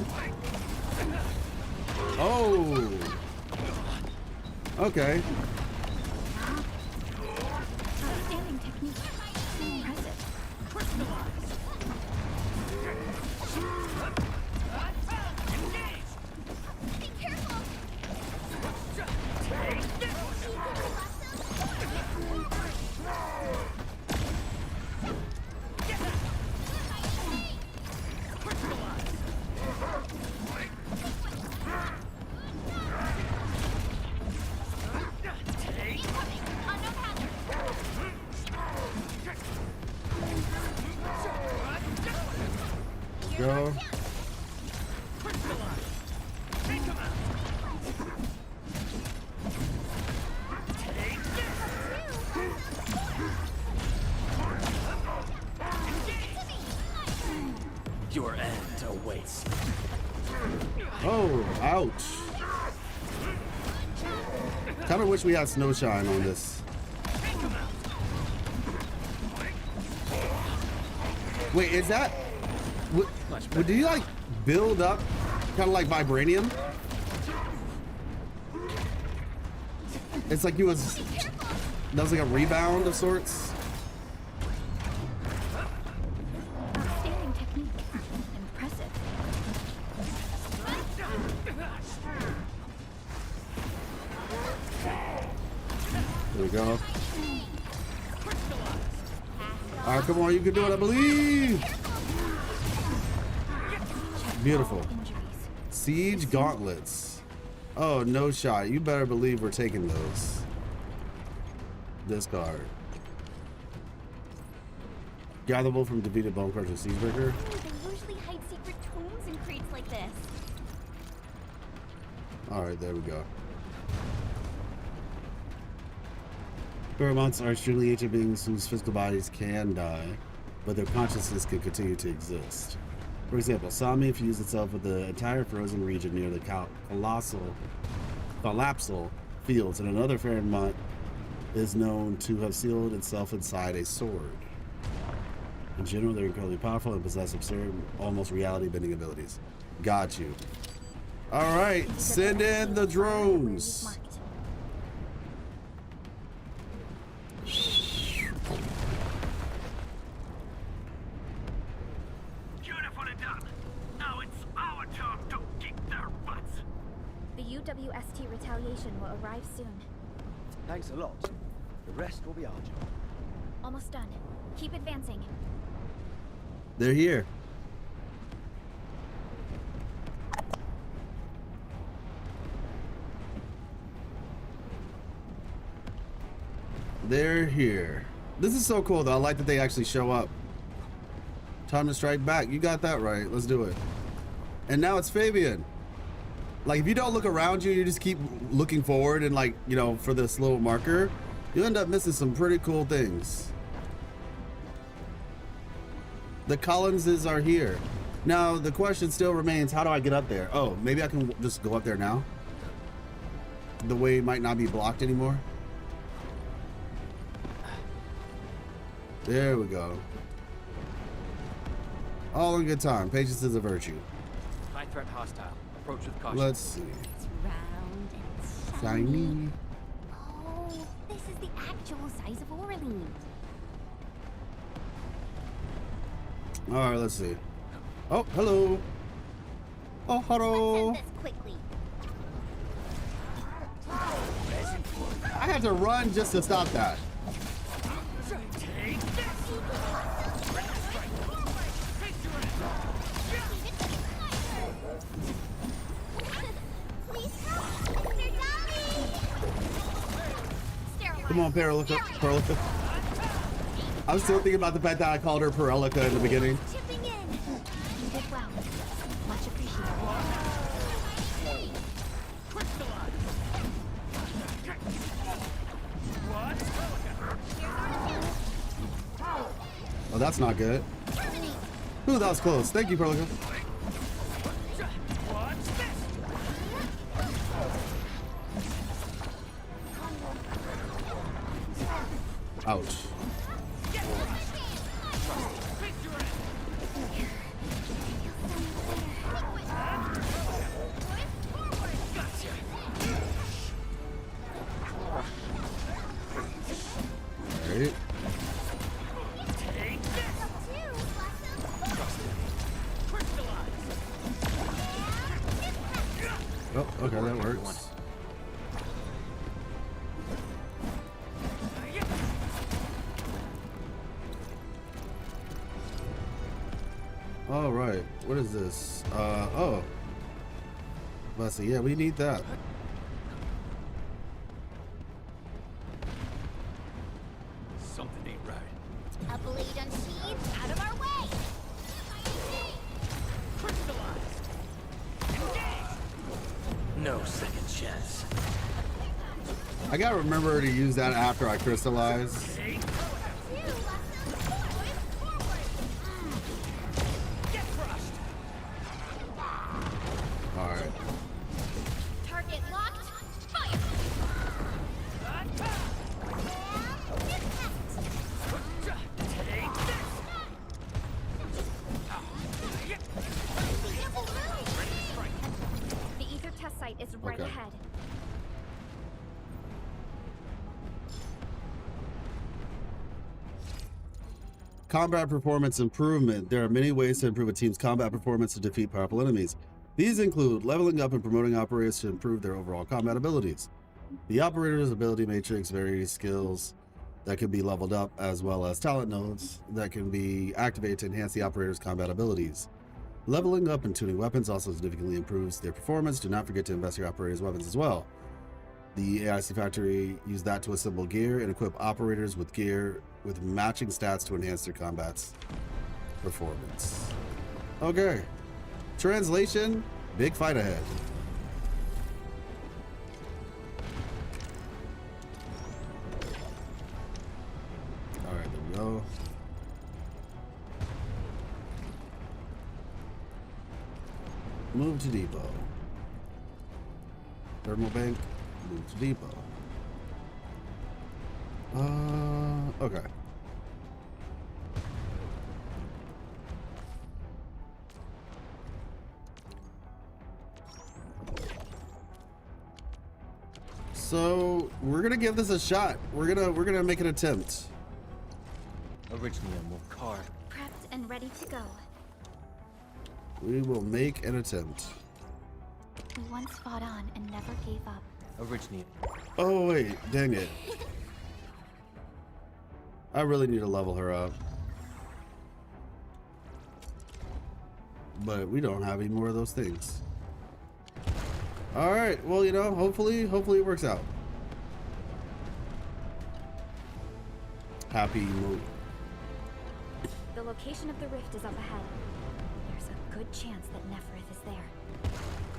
Oh, okay. Outstanding technique. Impressive. Be careful! Go. Your end awaits. Oh, ouch. Kind of wish we had Snowshine on this. Wait, is that... Would you like build up kind of like vibranium? It's like that was like a rebound of sorts. Outstanding technique. Impressive. There we go. All right, come on, you can do it, I believe. Beautiful. Siege gauntlets. Oh, no shot. You better believe we're taking those. Discard. Gatherable from defeated Bone Crusher Siegebreaker. They usually hide secret tombs in crates like this. Alright, there we go. Paramounts are extremely ancient beings whose physical bodies can die, but their consciousness can continue to exist. For example, Sami fused itself with the entire frozen region near the collapsal fields, and another Fairmont is known to have sealed itself inside a sword. In general, they're incredibly powerful and possess absurd, almost reality-bending abilities. Got you. All right, send in the drones. WST retaliation will arrive soon. Thanks a lot. The rest will be our job. Almost done. Keep advancing. They're here. They're here. This is so cool though. I like that they actually show up. Time to strike back. You got that right. Let's do it. And now it's Fabian. Like, if you don't look around you, you just keep looking forward and, like, you know, for this little marker, you end up missing some pretty cool things. The Collinses are here. Now, the question still remains, how do I get up there? Oh, maybe I can just go up there now? The way might not be blocked anymore. There we go. All in good time. Patience is a virtue. High threat hostile. Approach with caution. Let's see. It's round and Shiny. Oh, this is the actual size of Orleans. All right, let's see. Oh, hello. Oh, hello. Let's end this quickly. I had to run just to stop that. Come on, Perlica. Perlica. I was still thinking about the fact that I called her Perlica in the beginning. Chipping in. You did well. Much appreciated. Oh, that's not good. Ooh, that was close. Thank you, Perlica. Ouch. Right. Oh, okay, that works. All right, what is this? Oh. Let's see, yeah, we need that. Something ain't right. A blade unsheathed, out of our way. No second chance. I gotta remember to use that after I crystallize. All right. Target locked. Fire. The ether test site is right Okay. ahead. Combat performance improvement. There are many ways to improve a team's combat performance to defeat powerful enemies. These include leveling up and promoting operators to improve their overall combat abilities. The operator's ability matrix varies skills that can be leveled up, as well as talent nodes that can be activated to enhance the operator's combat abilities. Leveling up and tuning weapons also significantly improves their performance. Do not forget to invest your operator's weapons as well. The AIC factory use that to assemble gear and equip operators with gear with matching stats to enhance their combat's performance. Okay. Translation, big fight ahead. All right, there we go. Move to depot. Thermal bank, move to depot. Okay. So we're gonna give this a shot. We're gonna make an attempt. Originally a more car. Prepped and ready to go. We will make an attempt. We once fought on and never gave up. Originally. Oh wait, dang it. I really need to level her up. but we don't have any more of those things. All right, well, you know, hopefully it works out. Happy mode. The location of the rift is up ahead. There's a good chance that Neferith is there.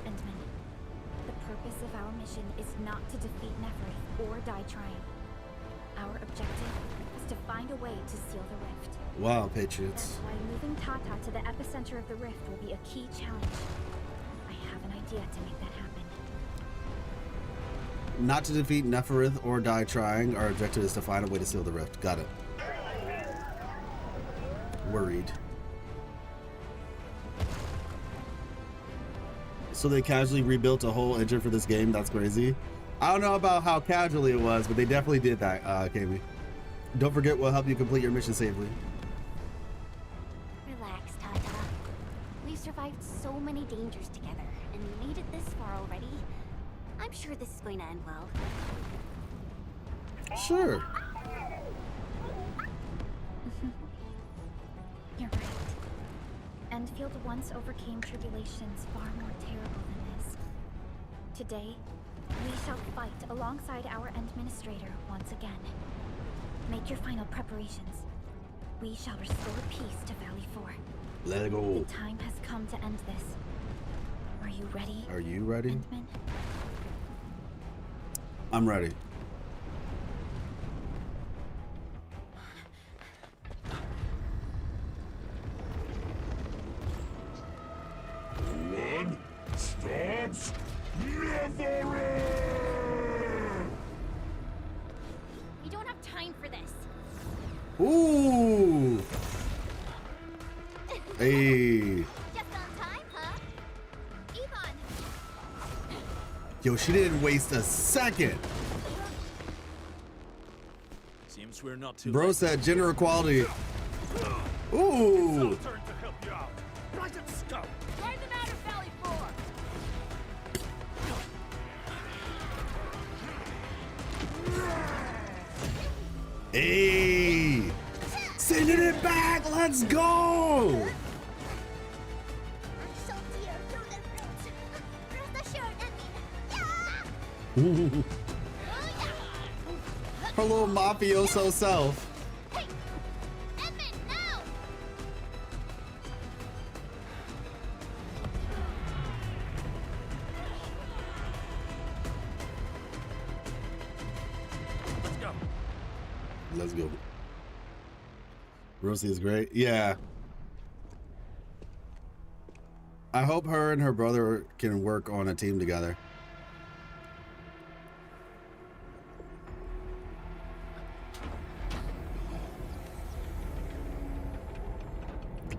Endman, the purpose of our mission is not to defeat Neferith or die trying. Our objective is to find a way to seal the rift. Wow, Patriots. That's why moving Tata to the epicenter of the rift will be a key challenge. I have an idea to make that happen. Not to defeat Neferith or die trying. Our objective is to find a way to seal the rift. Got it. Worried. So they casually rebuilt a whole engine for this game? That's crazy. I don't know about how casually it was, but they definitely did that, Kami. Don't forget we'll help you complete your mission safely. Relax, Tata. We've survived so many dangers together and made it this far already. I'm sure this is going to end well. Sure. You're right. Endfield once overcame tribulations far more terrible than this. Today, we shall fight alongside our Administrator once again. Make your final preparations. We shall restore peace to Valley 4. Let it go. The time has come to end this. Are you ready? Are you ready? Endman? I'm ready. One stops never. We don't have time for this. Ooh. Hey. Just on time, huh? Yvonne. Yo, she didn't waste a second. Seems we're not too Bro late. said gender equality. Ooh. Turn to help you out. Right at scope. Drive them out of Valley 4. Hey. Sending it back. Let's go. Her little mafioso self. Hey! Edmund, now! Let's go. Let's go. Rosie is great. Yeah. I hope her and her brother can work on a team together.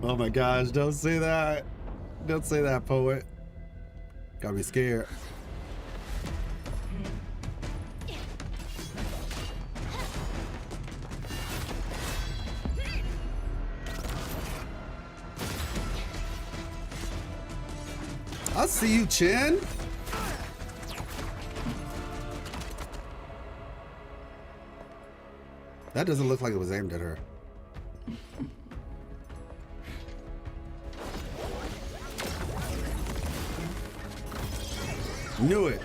Oh my gosh, don't say that. Don't say that, poet. Gotta be scared. I see you, Chin. That doesn't look like it was aimed at her. Knew it.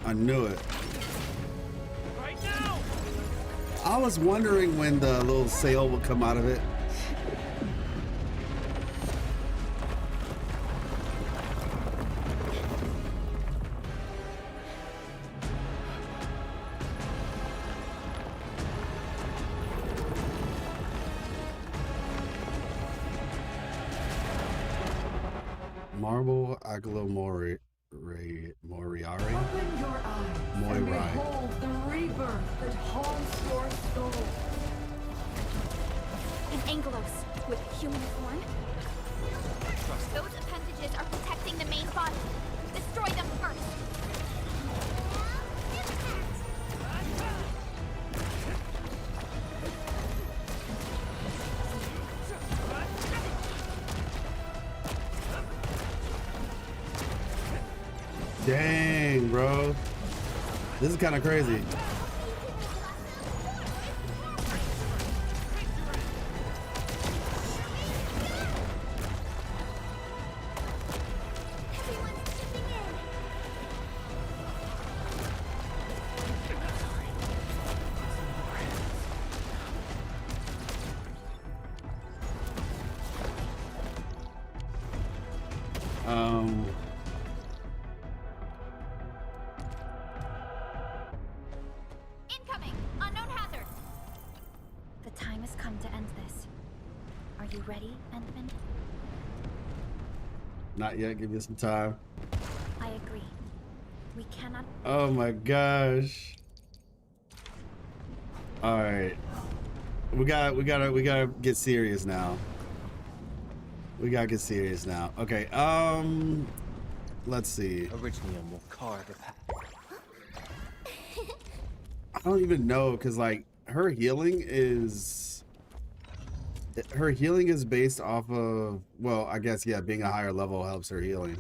I knew it. Right now. I was wondering when the little sail would come out of it. Marble Aglomori Moriari? Open your eyes and Moirai. behold the rebirth that haunts your soul. An Angelos with human form? Those appendages are protecting the main body. Destroy them first. Dang, bro. This is kind of crazy. Incoming! Unknown hazard! The time has come to end this. Are you ready, Endman? Not yet. Give me some time. I agree. We cannot. Oh my gosh. All right. We gotta get serious now. We gotta get serious now. Okay. Let's see. Originally, will carve a path. I don't even know, because like her healing is based off of, well, I guess, yeah, being a higher level helps her healing.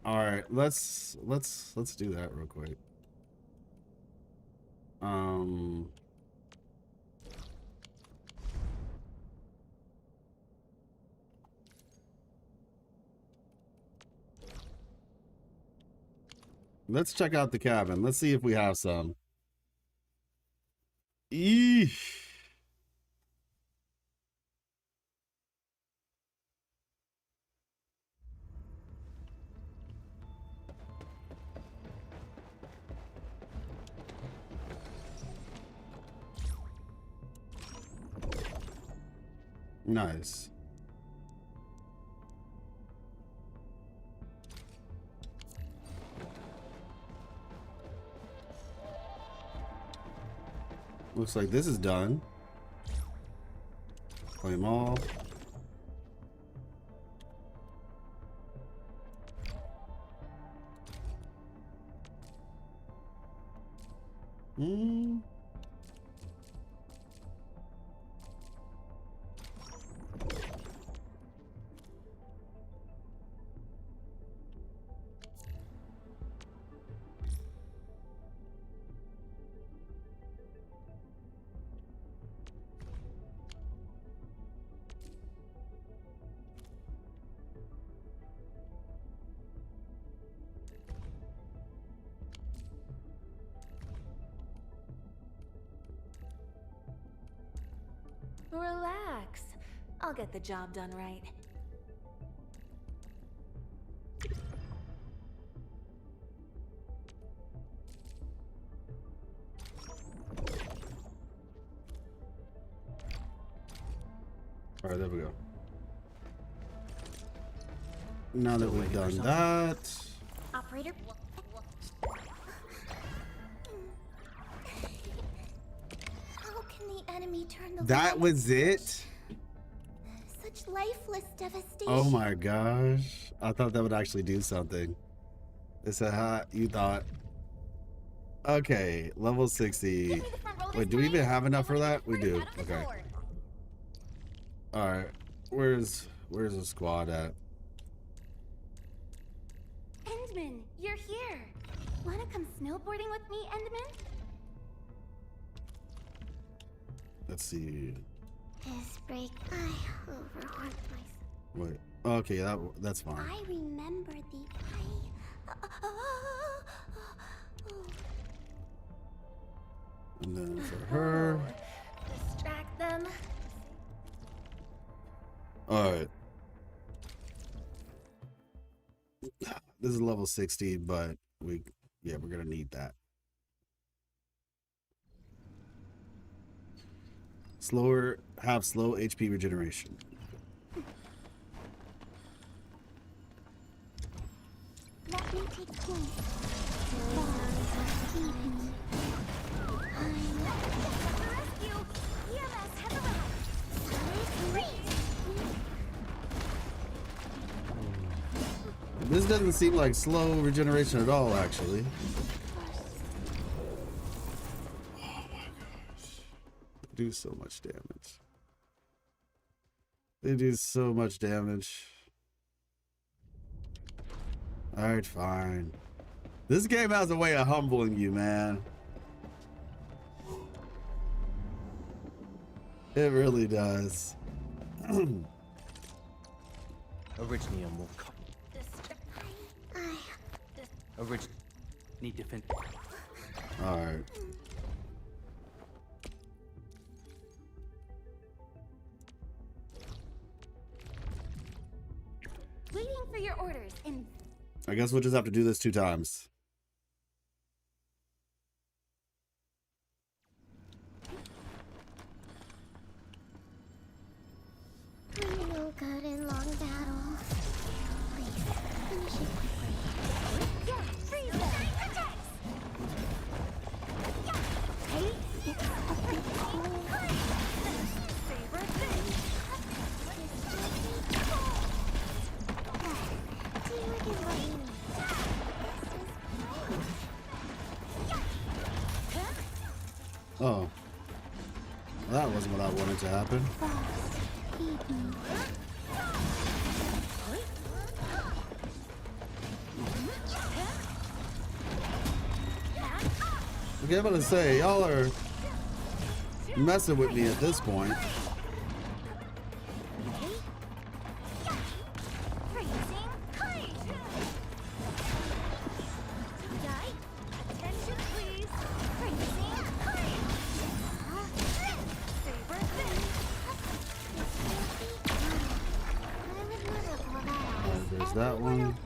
All right, let's do that real quick. Let's check out the cabin. Let's see if we have some. Eesh. Nice. Looks like this is done. Play them all. Relax. I'll get the job done right. All right, there we go. Now that we've done that, Operator. How can the enemy turn the that light? was it. Such lifeless devastation. Oh my gosh, I thought that would actually do something. It said, "Huh, you thought." Okay, level 60. Wait, do we even have enough for that? We do. Okay. All right, where's the squad at? Endman, you're here. Wanna come snowboarding with me, Endman? Let's see. His break. I overworked myself. Wait. Okay, that's fine. I remember the. And then for her. Distract them. All right. This is level 60, but we're gonna need that. Have slow HP regeneration. Let me take point. This doesn't seem like slow regeneration at all, actually. Oh my gosh. They do so much damage. They do so much damage. Alright, fine. This game has a way of humbling you, man. It really does. Originally, will come. Need defense. All right. Waiting your orders in... I guess we'll just have to do this 2 times. I'm no good in long battles. Please, finish it quickly. Yeah, freeze them! Yeah, hey, it's cold. Saber thing! Teamwork is what you need. Oh. That wasn't what I wanted to happen. Okay, I'm gonna say, y'all are messing with me at this point. There's that one.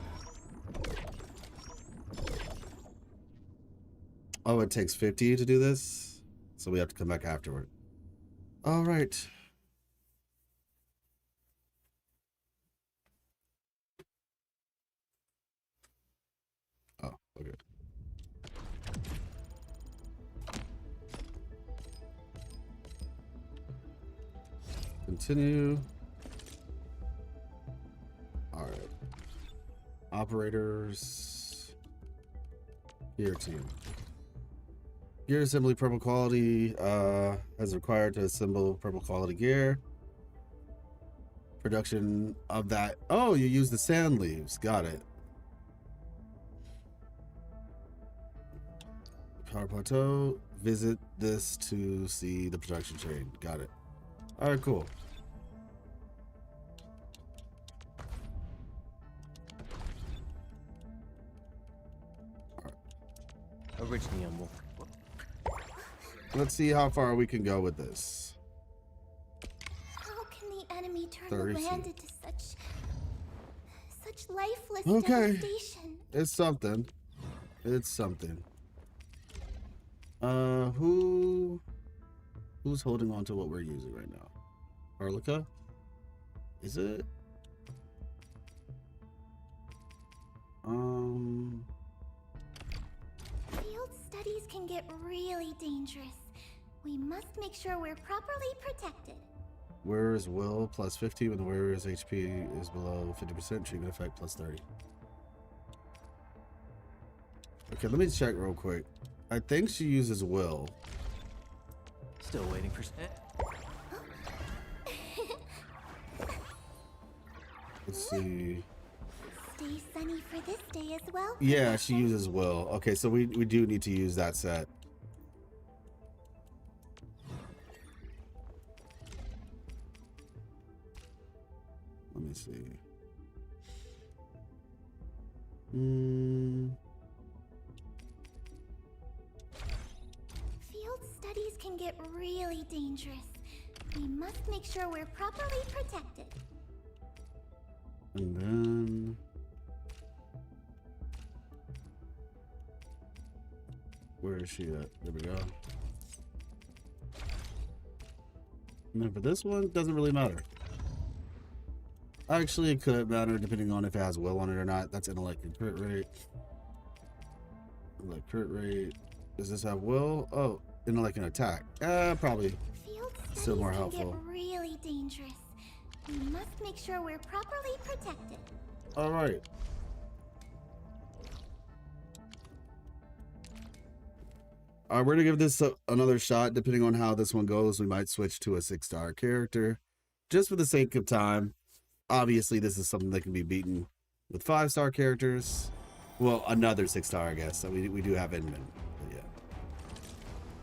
Oh, it takes 50 to do this, so we have to come back afterward. All right. Oh, okay. Continue. All right. Operators. Gear team. Gear assembly purple quality as required to assemble purple quality gear. Production of that. Oh, you use the sand leaves. Got it. Power plateau. Visit this to see the production chain. Got it. All right, cool. Originally, let's see how far we can go with this. How can the enemy turn 30 the land feet. into such lifeless Okay. devastation? It's something. It's something. Who's holding on to what we're using right now? Arlica? Is it? Field studies can get really dangerous. We must make sure we're properly protected. Wearer's will plus 50 when the wearer's HP is below 50%, treatment effect plus 30. Okay, let me check real quick. I think she uses will. Still waiting for... Let's see. Stay sunny for this day as well. Yeah, she uses will. Okay, so we do need to use that set. Let me see. Field studies can get really dangerous. We must make sure we're properly protected. And then... where is she at? There we go. And then for this one, doesn't really matter. Actually, it could matter depending on if it has will on it or not. That's intellect and crit rate. Intellect crit rate. Does this have will? Oh, intellect and attack. Probably still more helpful. Get really dangerous. We must make sure we're properly protected. All right. All right, we're gonna give this another shot. Depending on how this one goes, we might switch to a 6-star character, just for the sake of time. Obviously, this is something that can be beaten with 5-star characters. Well, another 6-star, I guess. So we do have Inman. But yeah.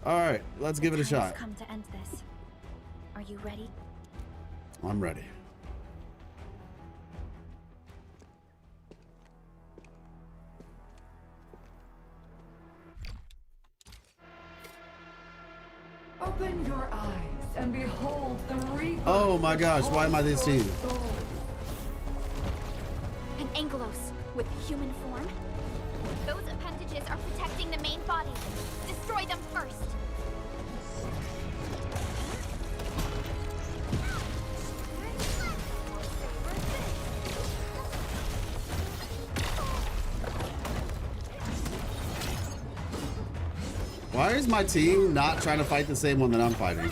All right, let's give it a shot. Come to end this. Are you ready? I'm ready. Open your eyes and behold the reaper. Oh my gosh, why am I this team? An with human form? Those appendages are protecting the main body. Destroy them first. Why is my team not trying to fight the same one that I'm fighting?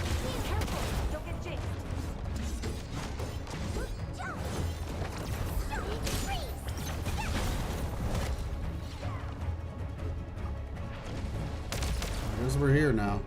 I guess we're here now.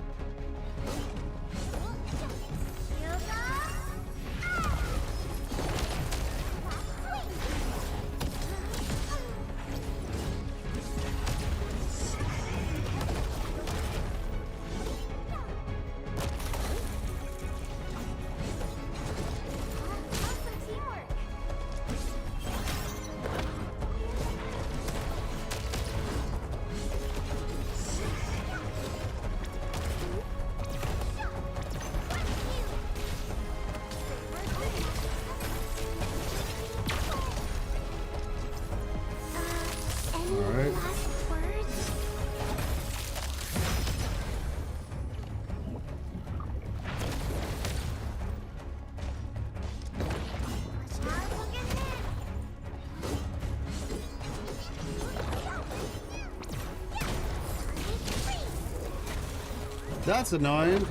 That's annoying.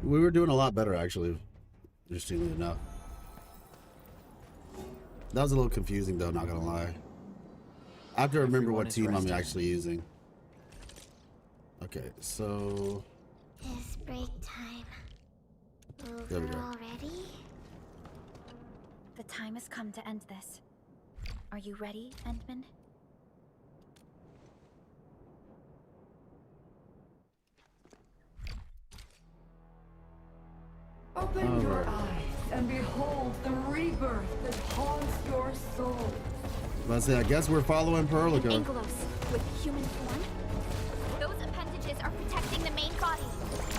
We were doing a lot better, actually, interestingly enough. That was a little confusing, though, not gonna lie. I have to remember what team I'm actually using. Okay, so... It's break time. There we Over go. already? The time has come to end this. Are you ready, Endman? Open your eyes and behold the rebirth that haunts your soul. Let's say, I guess we're following Perlica. Angelos, with human form? Those appendages are protecting the main body.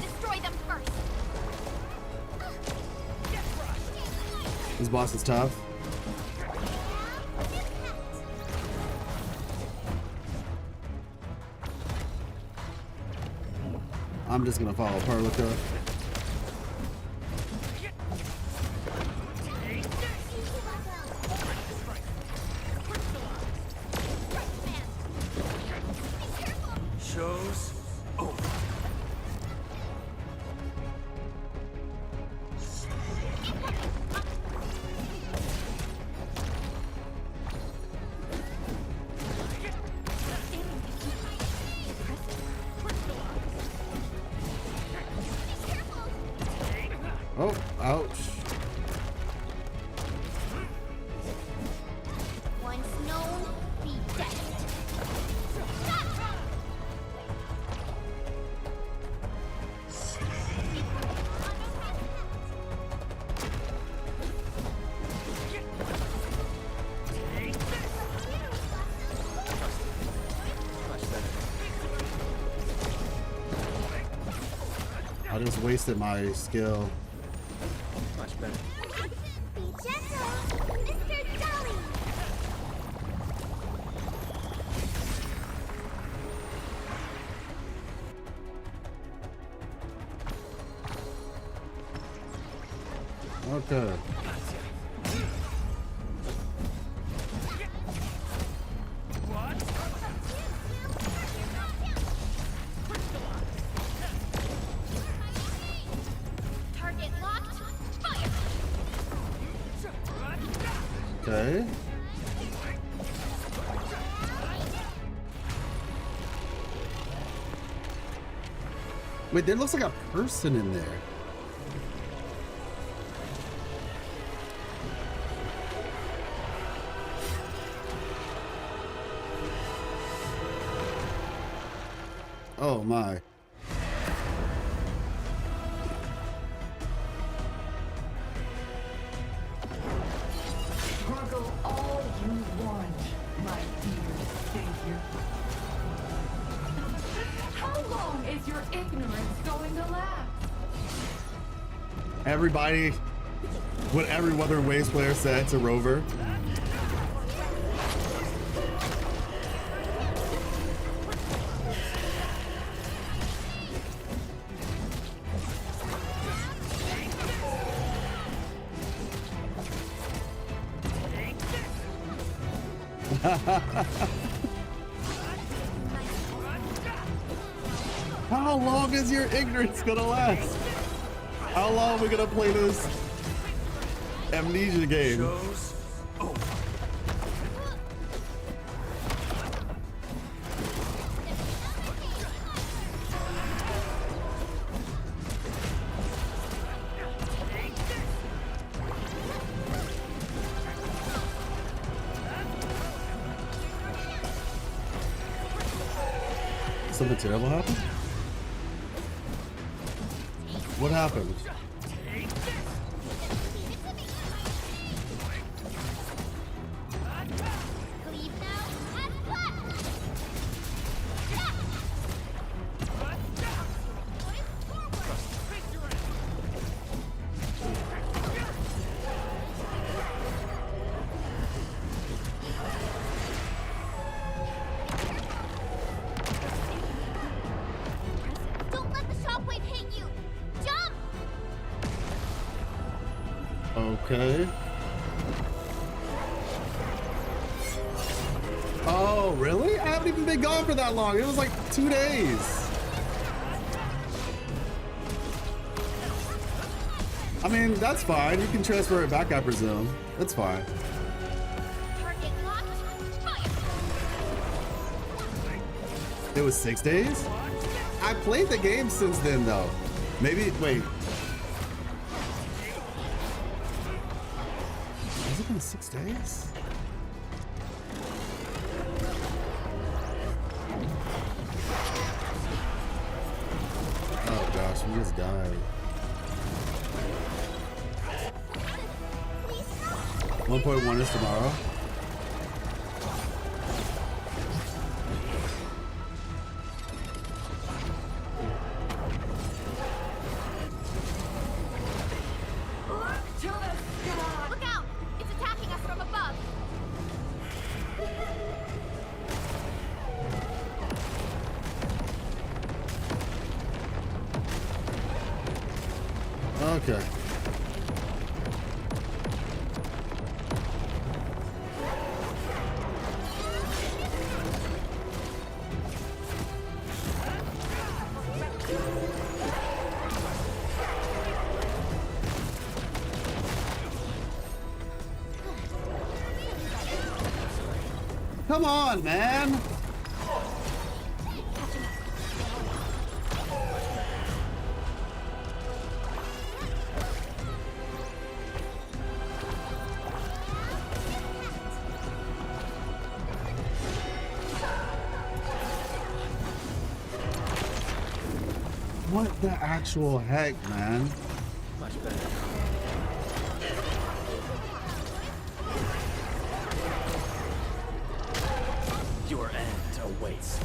Destroy them first. This boss is tough. I'm just gonna follow Perlica. Show's over. Oh, ouch. Once known, be dead. I just wasted my skill. Much better. Be gentle, Mr. Dolly! Okay. Target locked. Fire! Okay. Wait, there looks like a person in there. Oh my. Struggle all you want, my dear savior. How long is your ignorance going to last? Everybody, what every Wuthering Waves player said to Rover. How long is your ignorance gonna last? How long are we gonna play this amnesia game? Something terrible happened? What happened? Okay. Oh, really? I haven't even been gone for that long. It was like 2 days. I mean, that's fine. You can transfer it back, I presume. That's fine. It was 6 days? I played the game since then, though. Maybe, wait. Has it been 6 days? Oh gosh, we just died. 1.1 is tomorrow. Okay. Come on, man. What the actual heck, man? Much better. Your end awaits.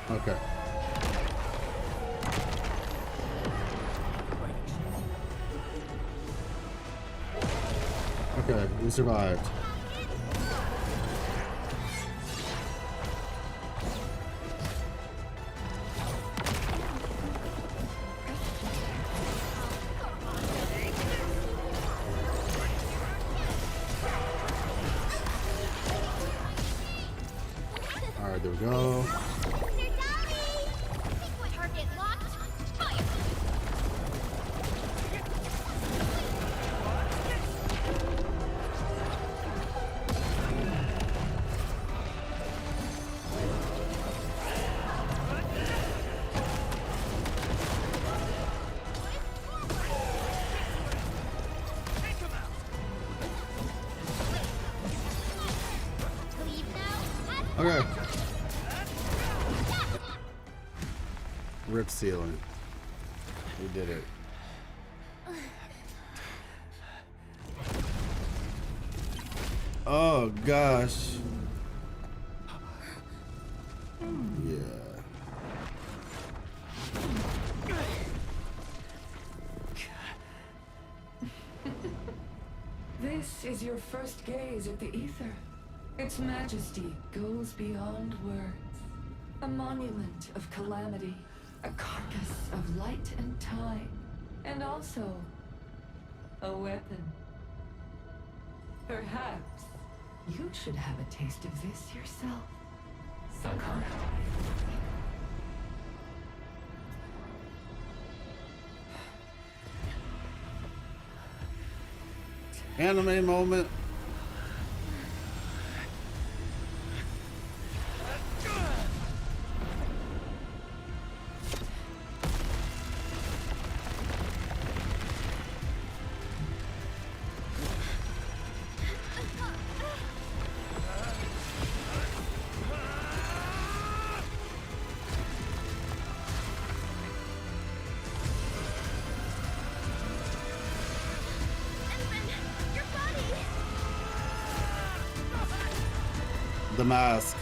Okay. Okay, we survived. All right, there we go. Okay. Rip ceiling. We did it. Oh gosh. Yeah. This is your first gaze at the ether. Its majesty goes beyond words. A monument of calamity, a carcass of light and time, and also a weapon. Perhaps you should have a taste of this yourself, Sakara. Anime moment. The mask.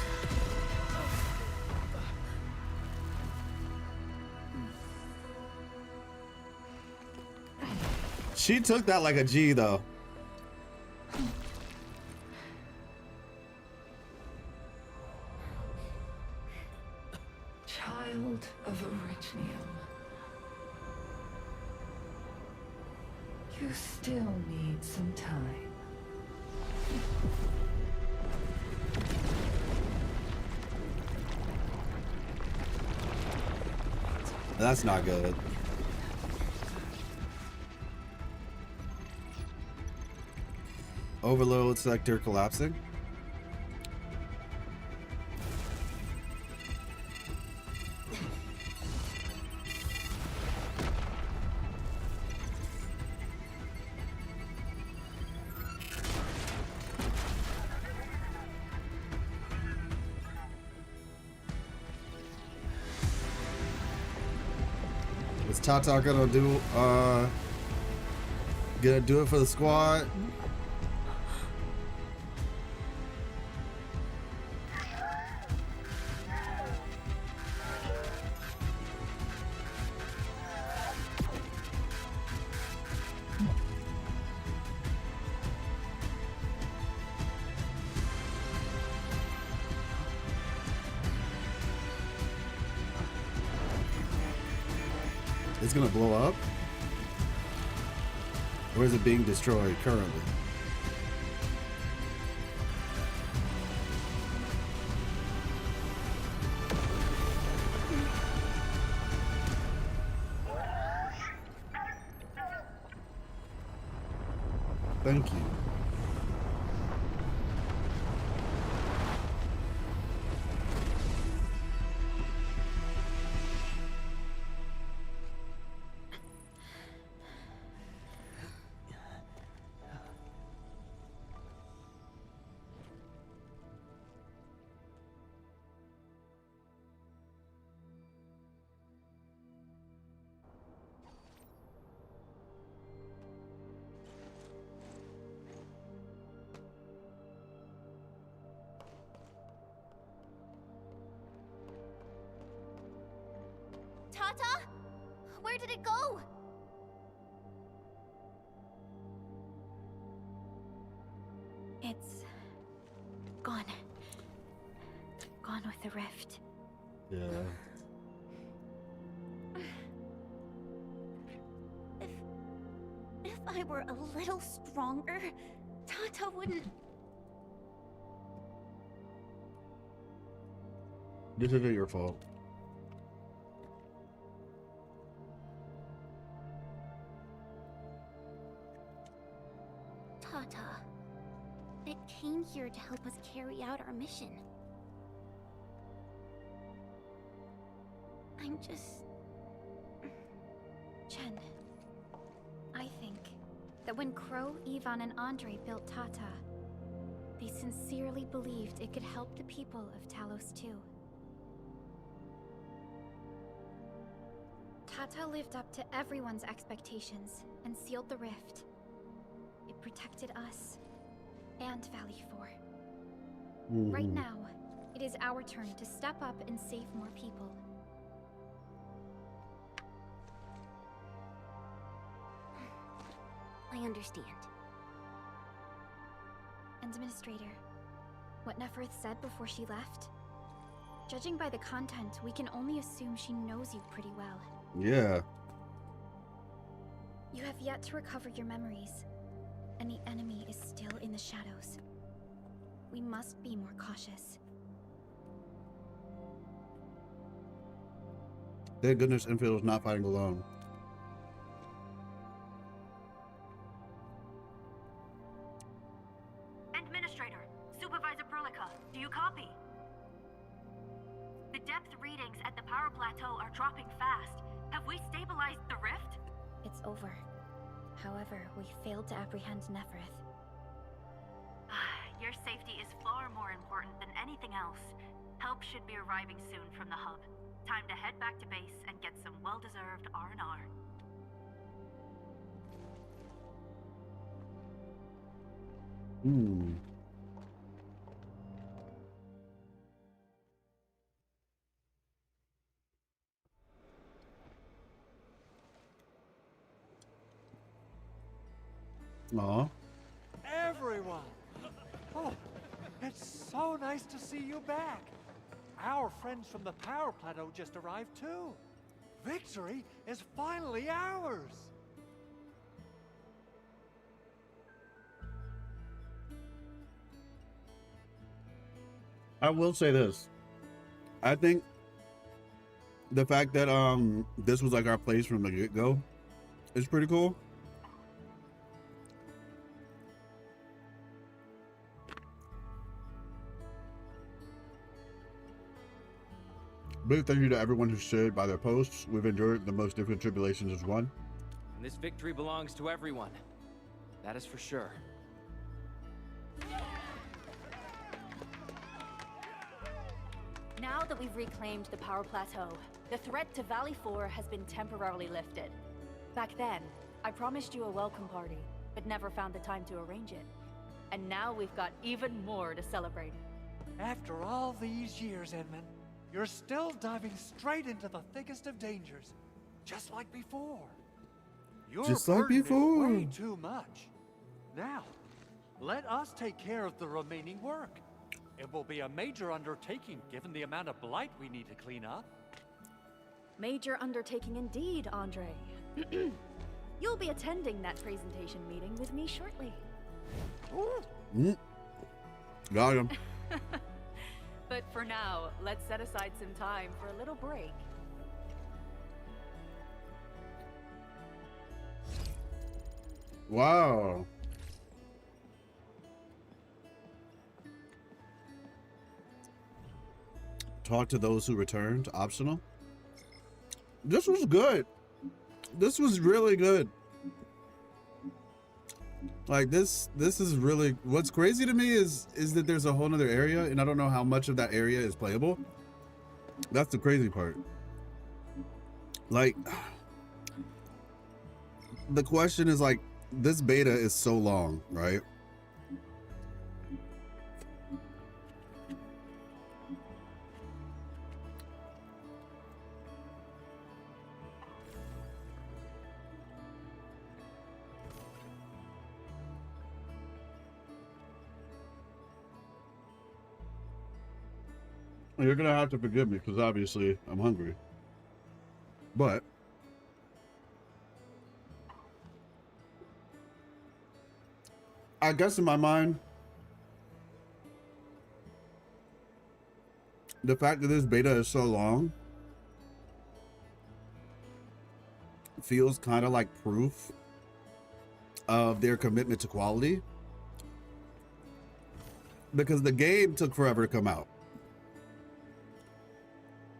She took that like a G though. Child of Orichnium. You still need some time. That's not good. Overload sector collapsing. Is Tata gonna do it for the squad? It's gonna blow up? Or is it being destroyed currently? Thank you. Tata? Where did it go? It's gone. Gone with the rift. Yeah. If I were a little stronger, Tata wouldn't. This isn't your fault. Tata, it came here to help us carry out our mission. I'm just... Chen, I think that when Crow, Ivan, and Andre built Tata, I sincerely believed it could help the people of Talos too. Tata lived up to everyone's expectations and sealed the rift. It protected us and Valley 4. Right now, it is our turn to step up and save more people. I understand. Administrator, what Nefereth said before she left? Judging by the content, we can only assume she knows you pretty well. Yeah. You have yet to recover your memories, and the enemy is still in the shadows. We must be more cautious. Thank goodness Enfield is not fighting alone. Administrator, Supervisor Perlica, do you copy? The depth readings at the power plateau are dropping fast. Have we stabilized the rift? It's over. However, we failed to apprehend Nefereth. Your safety is far more important than anything else. Help should be arriving soon from the hub. Time to head back to base and get some well-deserved R&R. Aw. Everyone! Oh, it's so nice to see you back. Our friends from the power plateau just arrived too. Victory is finally ours. I will say this. I think the fact that this was like our place from the get-go is pretty cool. Big thank you to everyone who stood by their posts. We've endured the most difficult tribulations as one. And this victory belongs to everyone. That is for sure. Now that we've reclaimed the power plateau, the threat to Valley 4 has been temporarily lifted. Back then, I promised you a welcome party, but never found the time to arrange it. And now we've got even more to celebrate. After all these years, Edmund, you're still diving straight into the thickest of dangers, just like before. Your Just like burden is before. way too much. Now, let us take care of the remaining work. It will be a major undertaking given the amount of blight we need to clean up. Major undertaking indeed, Andre. You'll be attending that presentation meeting with me shortly. Got him. But for now, let's set aside some time for a little break. Wow. Talk to those who returned, optional. This was good. This was really good. Like this is really, what's crazy to me is that there's a whole nother area and I don't know how much of that area is playable. That's the crazy part. Like, the question is like, this beta is so long, right? You're gonna have to forgive me because obviously I'm hungry. But I guess in my mind, the fact that this beta is so long feels kind of like proof of their commitment to quality, because the game took forever to come out.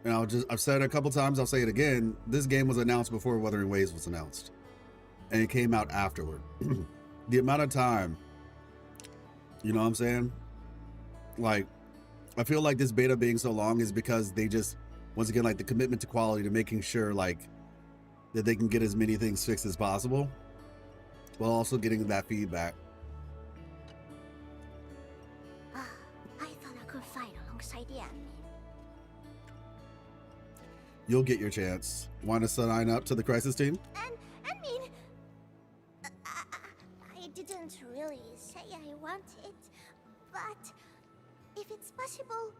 And I've said it a couple times, I'll say it again. This game was announced before Wuthering Waves was announced. And it came out afterward. The amount of time, you know what I'm saying? Like, I feel like this beta being so long is because they just, once again, like the commitment to quality, to making sure like that they can get as many things fixed as possible while also getting that feedback. I thought I could fight alongside the admin. You'll get your chance. Want to sign up to the crisis team? I mean, I didn't really say I want it, but if it's possible,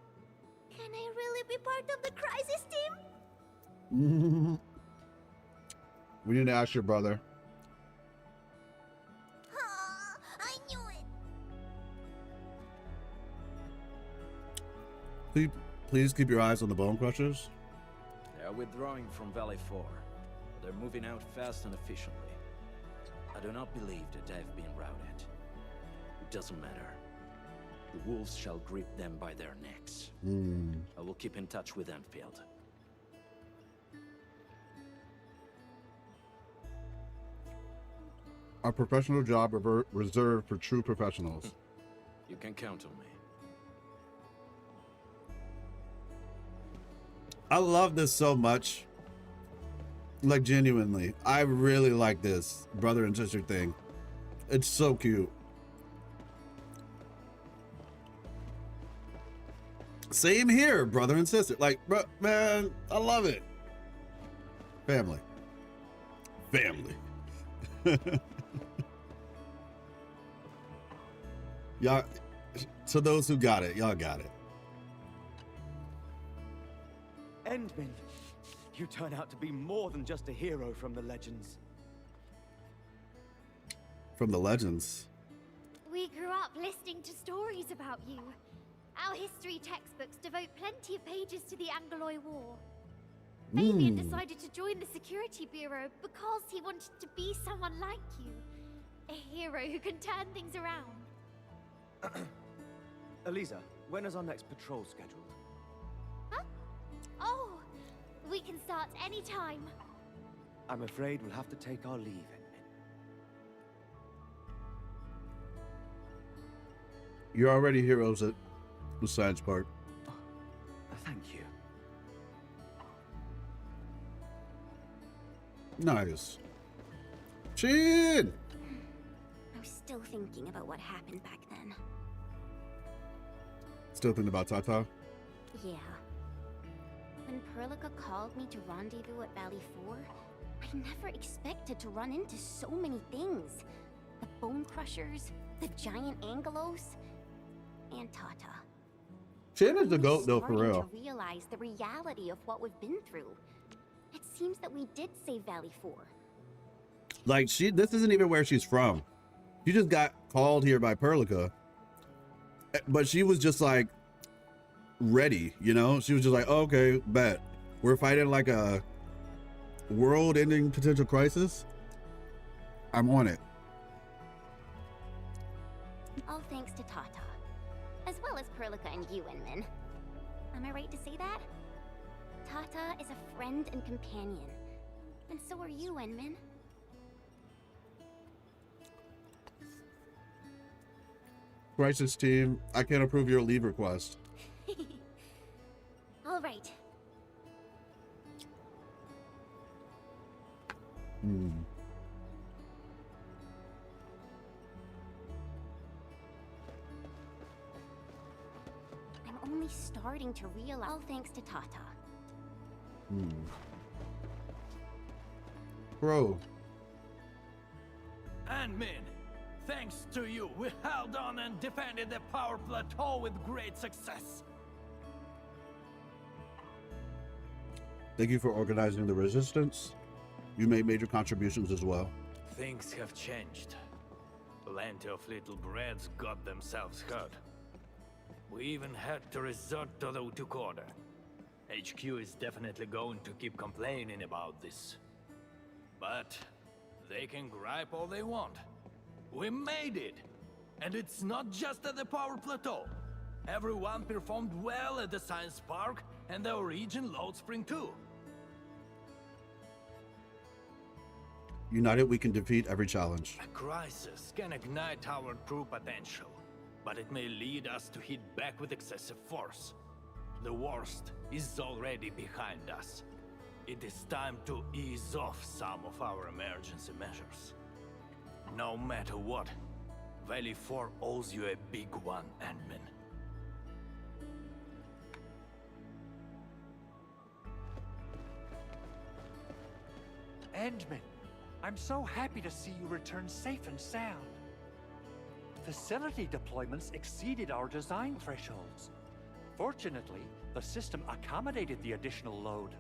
can I really be part of the crisis team? We need to ask your brother. I knew it. Please keep your eyes on the Bone Crushers. They are withdrawing from Valley 4. They're moving out fast and efficiently. I do not believe that they've been routed. It doesn't matter. The wolves shall grip them by their necks. I will keep in touch with Endfield. A professional job reserved for true professionals. You can count on me. I love this so much. Like, genuinely. I really like this brother and sister thing. It's so cute. Same here, brother and sister. Like, bro, man, I love it. Family. Family. Y'all, to those who got it, y'all got it. Endman, you turn out to be more than just a hero from the legends. From the legends. We grew up listening to stories about you. Our history textbooks devote plenty of pages to the Angloy War. Fabian decided to join the Security Bureau because he wanted to be someone like you. A hero who can turn things around. Eliza, when is our next patrol scheduled? Huh? Oh, we can start any time. I'm afraid we'll have to take our leave, Endman. You're already heroes at the science part. Thank you. Nice. Chin! I'm still thinking about what happened back then. Still thinking about Tata? Yeah. When Perlica called me to rendezvous at Valley 4, I never expected to run into so many things. The Bone Crushers, the giant Angelos, and Tata. Chin is the GOAT though, for real. To realize the reality of what we've been through. It seems that we did save Valley 4. Like, this isn't even where she's from. She just got called here by Perlica. But she was just like ready, you know? She was just like, oh, okay, bet. We're fighting like a world-ending potential crisis. I'm on it. All thanks to Tata. As well as Perlica and you, Endman. Am I right to say that? Tata is a friend and companion. And so are you, Endman. Crisis team, I can't approve your leave request. All right. I'm only starting to realize. All thanks to Tata. Bro. And Min, thanks to you, we held on and defended the power plateau with great success. Thank you for organizing the resistance. You made major contributions as well. Things have changed. Plenty of little brats got themselves hurt. We even had to resort to the Utuk order. HQ is definitely going to keep complaining about this. But they can gripe all they want. We made it! And it's not just at the power plateau. Everyone performed well at the science park and the origin load spring too. United, we can defeat every challenge. A crisis can ignite our true potential. but it may lead us to hit back with excessive force. The worst is already behind us. It is time to ease off some of our emergency measures. No matter what, Valley 4 owes you a big one, Endman. Endman, I'm so happy to see you return safe and sound. Facility deployments exceeded our design thresholds. Fortunately, the system accommodated the additional load.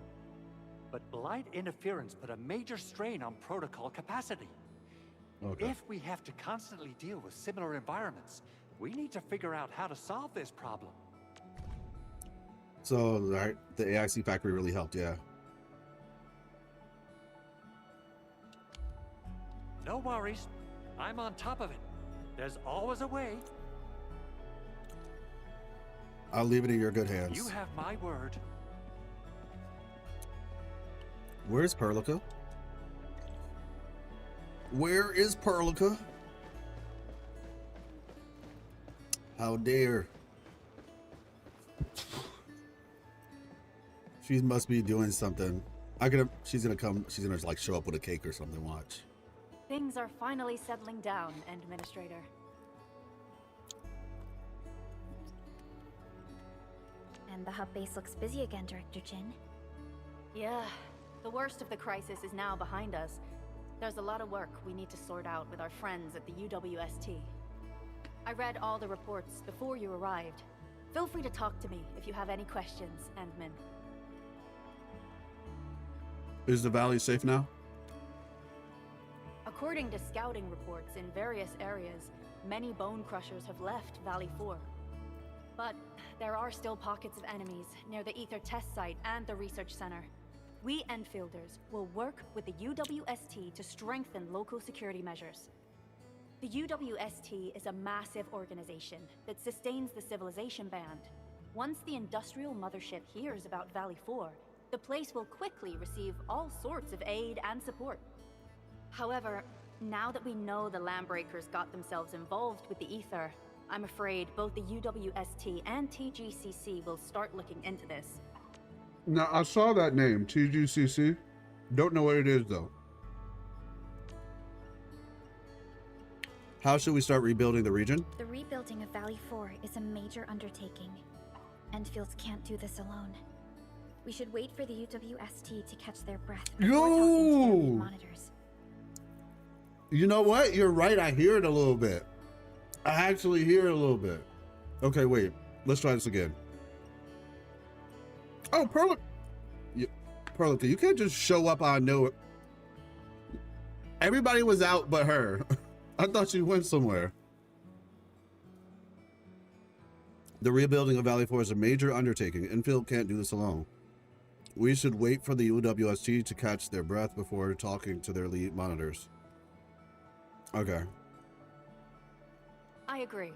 But blind interference put a major strain on protocol capacity. Okay. If we have to constantly deal with similar environments, we need to figure out how to solve this problem. So the AIC factory really helped, yeah. No worries. I'm on top of it. There's always a way. I'll leave it in your good hands. You have my word. Where's Perlica? Where is Perlica? How dare. She must be doing something. She's gonna like show up with a cake or something, watch. Things are finally settling down, Administrator. And the hub base looks busy again, Director Jin. Yeah, the worst of the crisis is now behind us. There's a lot of work we need to sort out with our friends at the UWST. I read all the reports before you arrived. Feel free to talk to me if you have any questions, Endman. Is the valley safe now? According to scouting reports in various areas, many bone crushers have left Valley 4. But there are still pockets of enemies near the Ether test site and the research center. We Enfielders will work with the UWST to strengthen local security measures. The UWST is a massive organization that sustains the Civilization Band. Once the industrial mothership hears about Valley 4, the place will quickly receive all sorts of aid and support. However, now that we know the Landbreakers got themselves involved with the Ether, I'm afraid both the UWST and TGCC will start looking into this. Now, I saw that name, TGCC. Don't know what it is, though. How should we start rebuilding the region? The rebuilding of Valley 4 is a major undertaking. Endfields can't do this alone. We should wait for the UWST to catch their breath before talking to their lead monitors. You know what? You're right. I hear it a little bit. I actually hear it a little bit. Okay, wait. Let's try this again. Oh, Perlica. Perlica, you can't just show up on no. Everybody was out but her. I thought she went somewhere. The rebuilding of Valley 4 is a major undertaking. Enfield can't do this alone. We should wait for the UWST to catch their breath before talking to their lead monitors. Okay. I agree.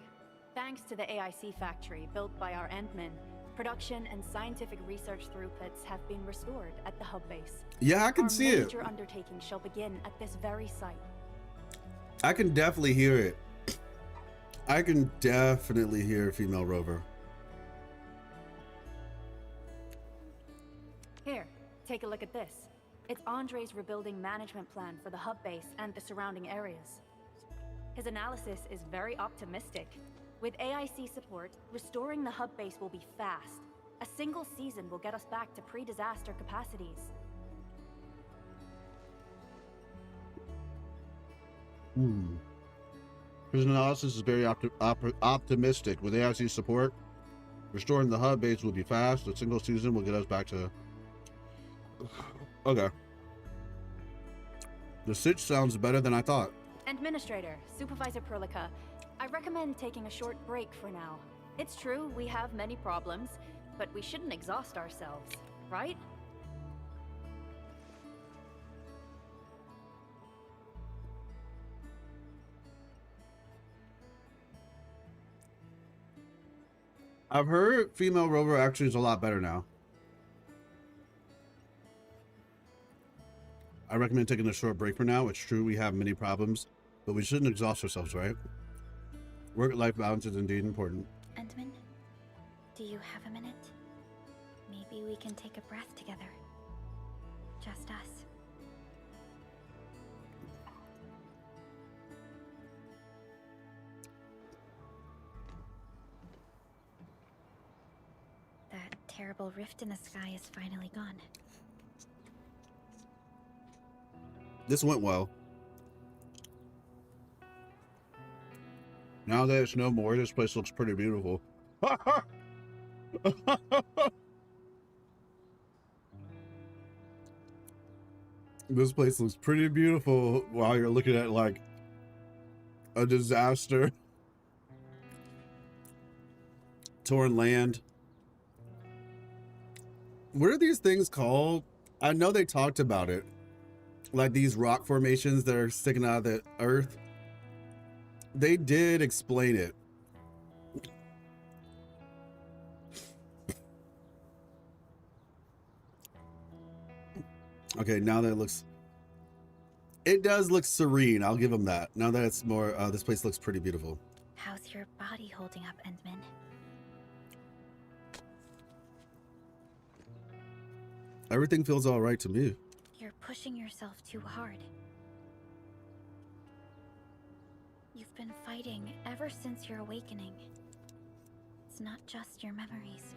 Thanks to the AIC factory built by our Endmen, production and scientific research throughputs have been restored at the hub base. Yeah, I can see it. Our major undertaking shall begin at this very site. I can definitely hear it. I can definitely hear female rover. Here, take a look at this. It's Andre's rebuilding management plan for the hub base and the surrounding areas. His analysis is very optimistic. With AIC support, restoring the hub base will be fast. A single season will get us back to pre-disaster capacities. His analysis is very optimistic. With AIC support, restoring the hub base will be fast. A single season will get us back to... Okay. The sitch sounds better than I thought. Administrator, Supervisor Perlica, I recommend taking a short break for now. It's true, we have many problems, but we shouldn't exhaust ourselves, right? I've heard female rover actually is a lot better now. I recommend taking a short break for now. It's true we have many problems, but we shouldn't exhaust ourselves, right? Work-life balance is indeed important. Endman, do you have a minute? Maybe we can take a breath together. Just us. That terrible rift in the sky is finally gone. This went well. Now that it's no more, this place looks pretty beautiful. This place looks pretty beautiful while you're looking at like a disaster. Torn land. What are these things called? I know they talked about it. Like these rock formations that are sticking out of the earth. They did explain it. Okay, now that it does look serene. I'll give them that. Now that it's more, this place looks pretty beautiful. How's your body holding up, Endman? Everything feels all right to me. You're pushing yourself too hard. You've been fighting ever since your awakening. It's not just your memories.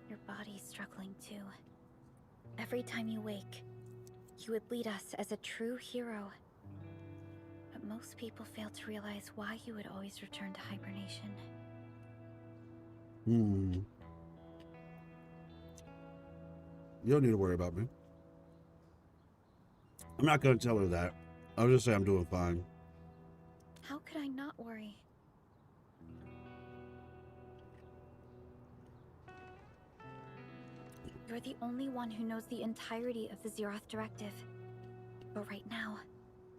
Your body's struggling too. Every time you wake, you would lead us as a true hero. But most people fail to realize why you would always return to hibernation. You don't need to worry about me. I'm not going to tell her that. I'll just say I'm doing fine. How could I not worry? You're the only one who knows the entirety of the Zeroth Directive. But right now,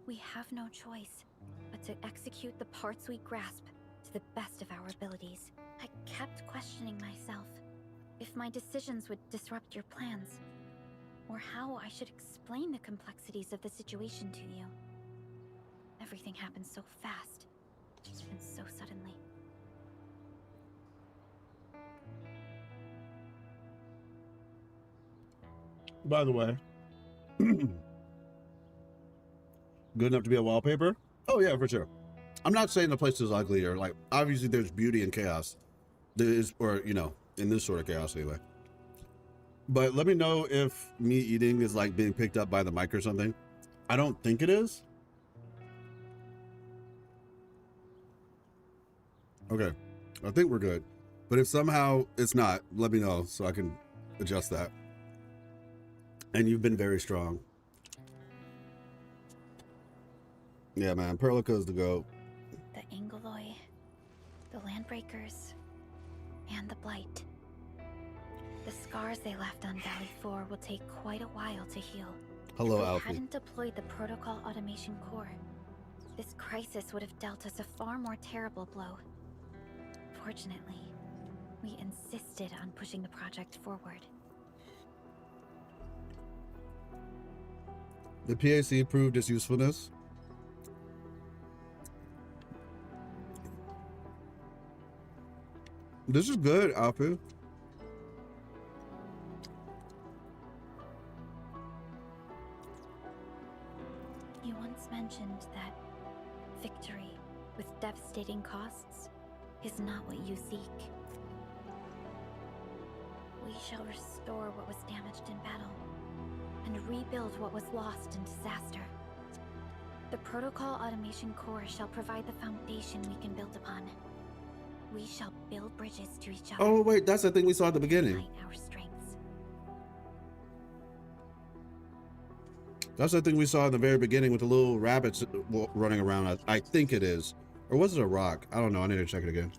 we have no choice but to execute the parts we grasp to the best of our abilities. I kept questioning myself if my decisions would disrupt your plans, or how I should explain the complexities of the situation to you. Everything happened so fast, and so suddenly. By the way, good enough to be a wallpaper? Oh yeah, for sure. I'm not saying the place is ugly or like, obviously there's beauty in chaos. There is, or you know, in this sort of chaos anyway. But let me know if me eating is like being picked up by the mic or something. I don't think it is. Okay, I think we're good. But if somehow it's not, let me know so I can adjust that. And you've been very strong. Yeah, man, Perlica's the GOAT. The Angeloi, the Landbreakers, and the Blight. The scars they left on Valley 4 will take quite a while to heal. Hello, if we Alfie. hadn't deployed the Protocol Automation Core, this crisis would have dealt us a far more terrible blow. Fortunately, we insisted on pushing the project forward. The PAC proved its usefulness. This is good, Alfie. You once mentioned that victory with devastating costs is not what you seek. We shall restore what was damaged in battle and rebuild what was lost in disaster. The Protocol Automation Core shall provide the foundation we can build upon. We shall build bridges to each other. Oh wait, that's the thing we saw at the beginning. Unite our strengths. That's the thing we saw in the very beginning with the little rabbits running around. I think it is. Or was it a rock? I don't know. I need to check it again.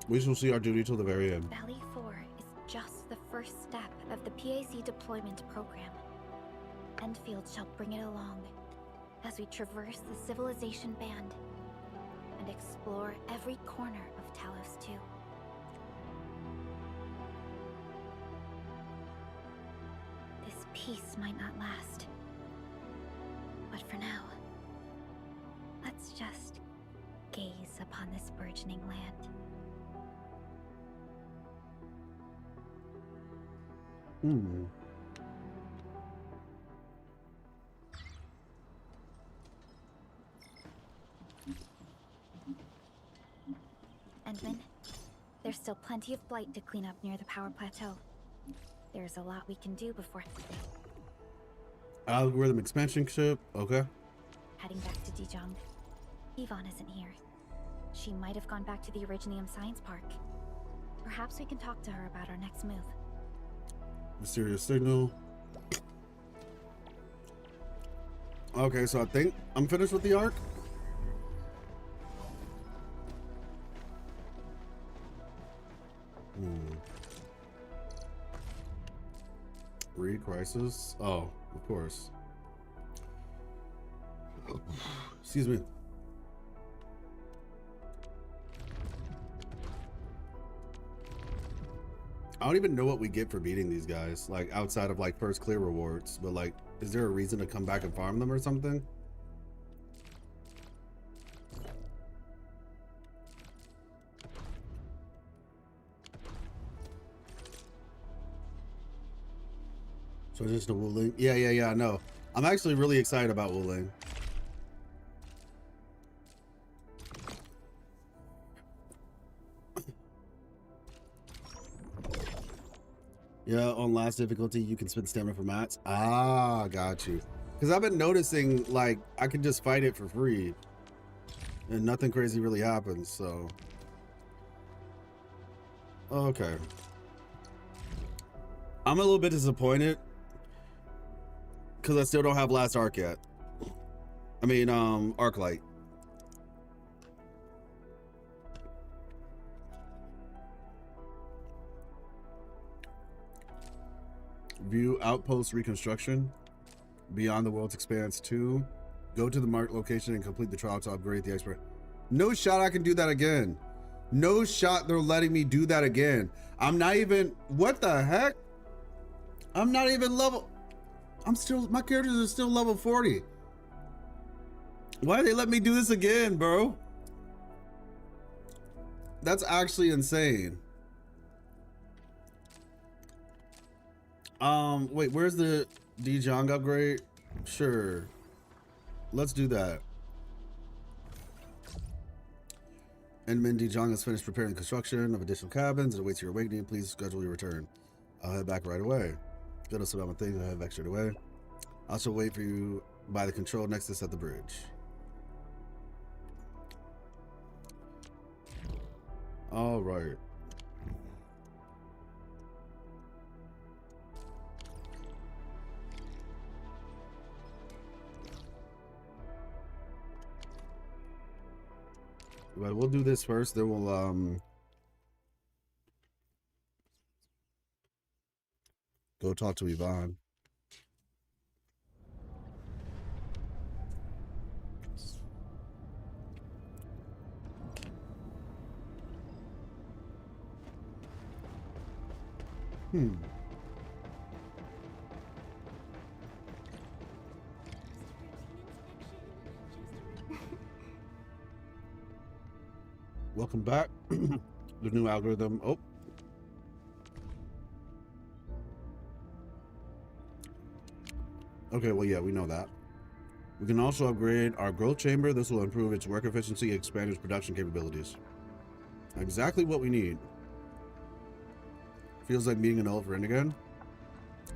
We shall see our duty till the very end. Valley 4 is just the first step of the PAC deployment program. Endfield shall bring it along as we traverse the Civilization Band and explore every corner of Talos 2. This peace might not last, but for now, let's just gaze upon this burgeoning land. Endman, there's still plenty of blight to clean up near the power plateau. There's a lot we can do before Algorithm expansion ship, okay. heading back to Dijon. Yvonne isn't here. She might have gone back to the Originium Science Park. Perhaps we can talk to her about our next move. Mysterious signal. Okay, so I think I'm finished with the arc. Crisis. Oh, of course. Excuse me. I don't even know what we get for beating these guys, like outside of like first clear rewards, but like, is there a reason to come back and farm them or something? So just a Wuling? Yeah, no. I'm actually really excited about Wuling. Yeah, on last difficulty, you can spend stamina for mats. Ah, got you. Because I've been noticing, like, I can just fight it for free. And nothing crazy really happens, so. Okay. I'm a little bit disappointed. Because I still don't have last arc yet. I mean, Arklight. View Outpost Reconstruction. Beyond the World's Expanse 2. Go to the marked location and complete the trial to upgrade the expert. No shot I can do that again. No shot they're letting me do that again. I'm not even, what the heck? I'm not even level, my characters are still level 40. Why they let me do this again, bro? That's actually insane. Wait, where's the Dijon upgrade? Sure. Let's do that. Endman Dijon has finished preparing the construction of additional cabins and awaits your awakening. Please schedule your return. I'll head back right away. Go to some things I have extra away. I shall wait for you by the control nexus at the bridge. All right. But we'll do this first, then we'll go talk to Yvonne. Welcome back. The new algorithm. Oh. Okay, well, yeah, we know that. We can also upgrade our growth chamber. This will improve its work efficiency, expand its production capabilities. Exactly what we need. Feels like meeting an old friend again.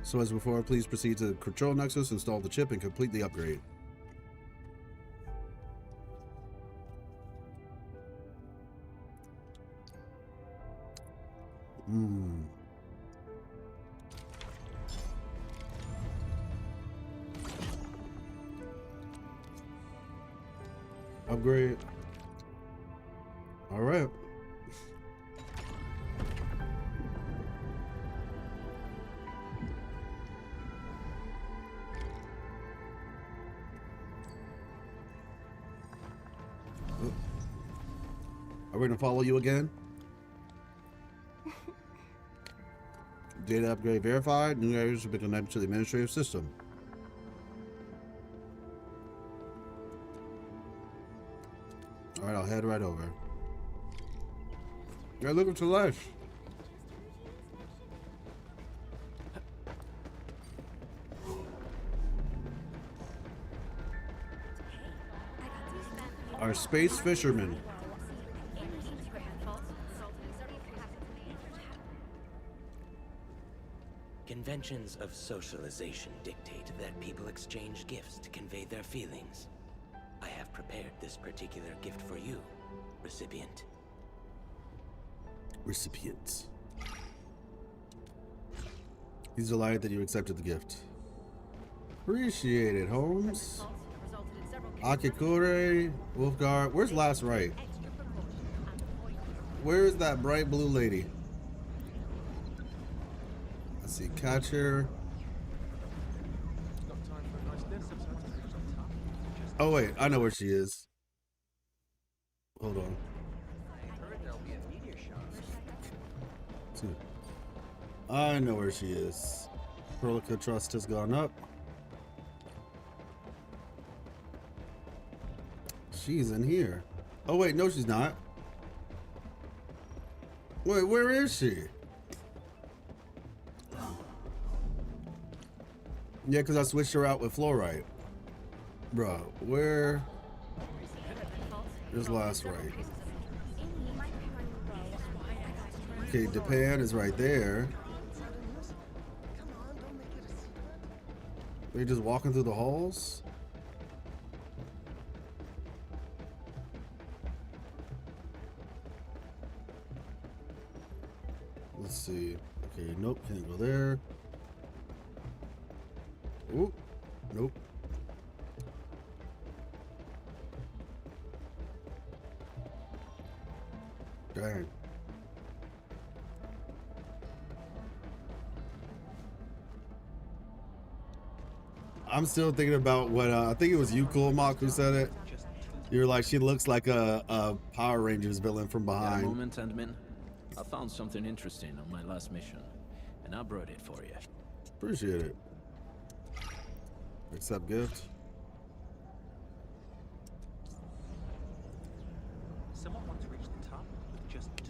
So as before, please proceed to the control nexus, install the chip, and complete the upgrade. Upgrade. All right. Are we gonna follow you again? Data upgrade verified. New areas have been connected to the administrative system. All right, I'll head right over. Yeah, look to life. Our space fisherman. Conventions of socialization dictate that people exchange gifts to convey their feelings. I have prepared this particular gift for you, recipient. Recipient. He's delighted that you accepted the gift. Appreciate it, Holmes. Akikure, Wolfguard. Where's Last Right? Where is that bright blue lady? I see Catcher. Oh wait, I know where she is. Hold on. I know where she is. Prolica Trust has gone up. She's in here. Oh wait, no she's not. Wait, where is she? Yeah, because I switched her out with Fluorite. Bro, where? There's Last Right. Okay, Japan is right there. Are you just walking through the halls? Let's see. Okay, nope, can't go there. Oop, nope. Dang. I'm still thinking about what I think it was you, Cool Mock, who said it. You're like, she looks like a Power Rangers villain from behind. Yeah, moment, Endman. I found something interesting on my last mission, and I brought it for you. Appreciate it. Accept gift. Someone once reached the top with just 2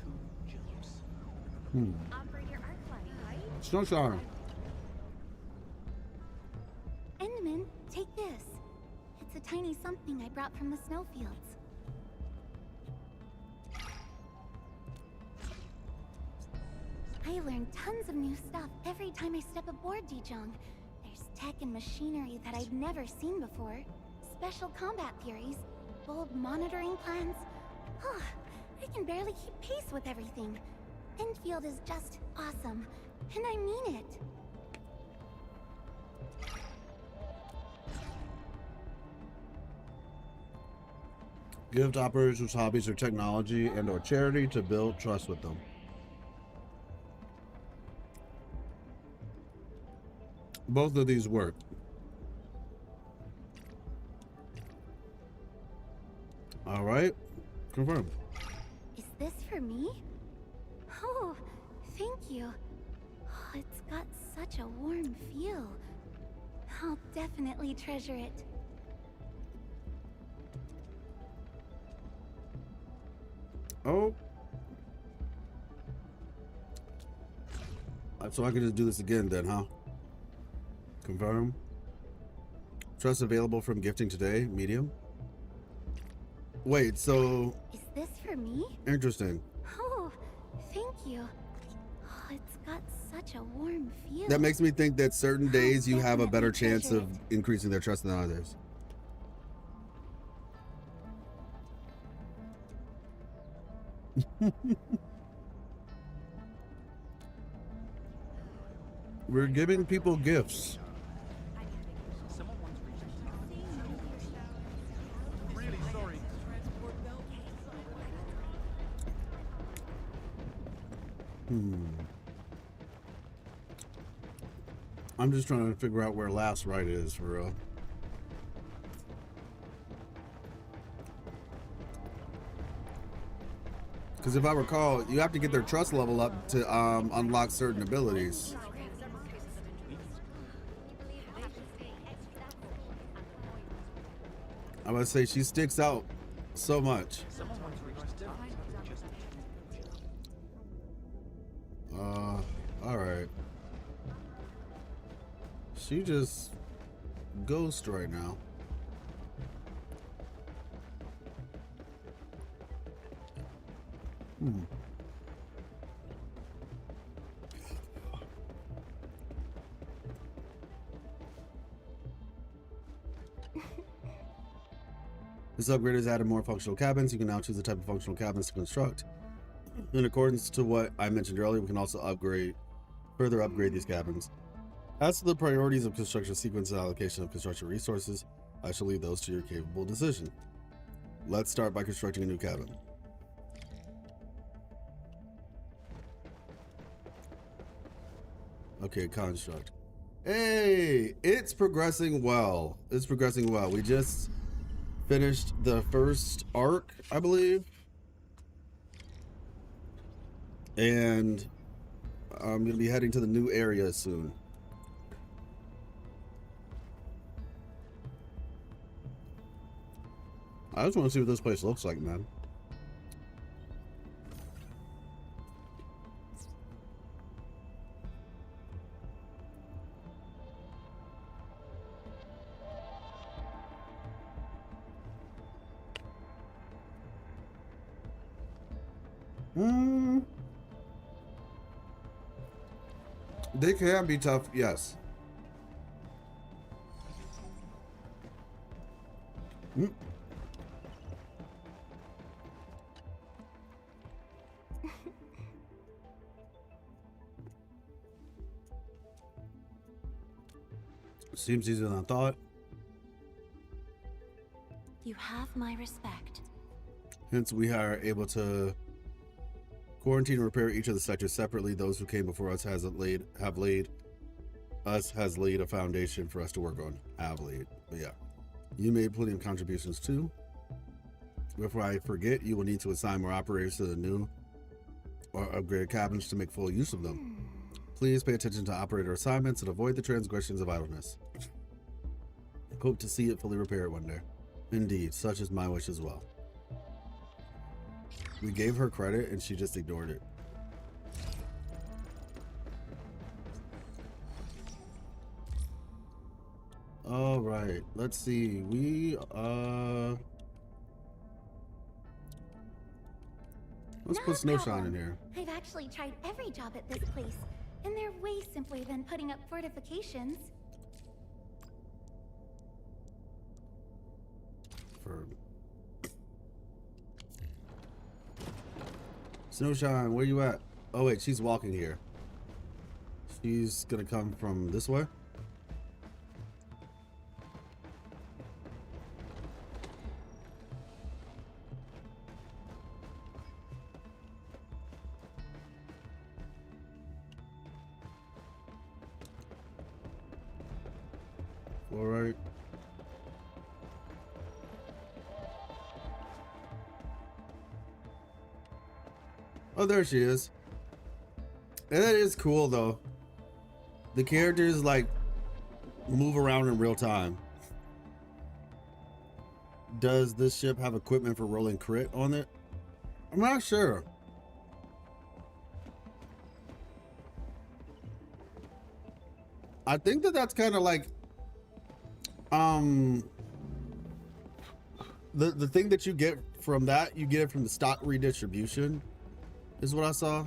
jumps. Operator Arknight, right? Snowshower. Endman, take this. It's a tiny something I brought from the snowfields. I learn tons of new stuff every time I step aboard Dijong. There's tech and machinery that I'd never seen before. Special combat theories, bold monitoring plans. I can barely keep pace with everything. Endfield is just awesome, and I mean it. Gift operators whose hobbies are technology and or charity to build trust with them. Both of these work. All right, confirm. Is this for me? Oh, thank you. Oh, it's got such a warm feel. I'll definitely treasure it. Oh. So I can just do this again then, huh? Confirm. Trust available from gifting today, medium. Wait, so... Is this for me? Interesting. Oh, thank you. Oh, it's got such a warm feel. That makes me think that certain days you have a better chance of increasing their trust than others. We're giving people gifts. Really sorry. I'm just trying to figure out where Last Right is for real. Because if I recall, you have to get their trust level up to unlock certain abilities. I would say she sticks out so much. All right. She just ghost right now. This upgrade has added more functional cabins. You can now choose the type of functional cabins to construct. In accordance to what I mentioned earlier, we can also further upgrade these cabins. As to the priorities of construction sequence and allocation of construction resources, I shall leave those to your capable decision. Let's start by constructing a new cabin. Okay, construct. Hey, it's progressing well. It's progressing well. We just finished the first arc, I believe. And I'm going to be heading to the new area soon. I just want to see what this place looks like, man. They can be tough, yes. Seems easier than I thought. You have my respect. Hence, we are able to quarantine and repair each of the sectors separately. Those who came before us has laid a foundation for us to work on. But yeah, you made plenty of contributions too. Before I forget, you will need to assign more operators to the new or upgraded cabins to make full use of them. Please pay attention to operator assignments and avoid the transgressions of idleness. Hope to see it fully repaired one day. Indeed, such is my wish as well. We gave her credit and she just ignored it. All right, let's see. Let's put Snowshine in here. I've actually tried every job at this place, and they're way simpler than putting up fortifications. Snowshine, where you at? Oh wait, she's walking here. She's gonna come from this way. All right. Oh, there she is. And that is cool though. The characters like move around in real time. Does this ship have equipment for rolling crit on it? I'm not sure. I think that that's kind of like the thing that you get from that, you get it from the stock redistribution, is what I saw.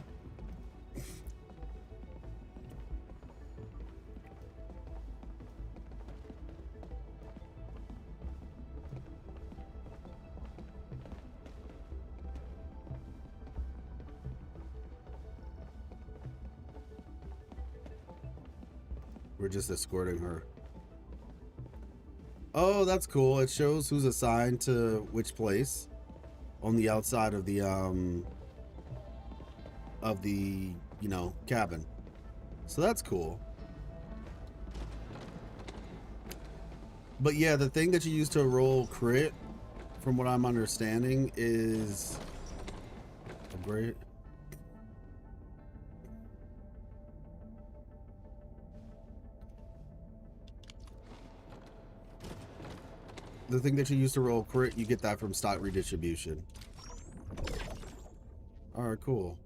We're just escorting her. Oh, that's cool. It shows who's assigned to which place on the outside of the you know, cabin. So that's cool. But yeah, the thing that you use to roll crit, from what I'm understanding, is upgrade. the thing that you used to roll crit, you get that from stock redistribution. All right, cool.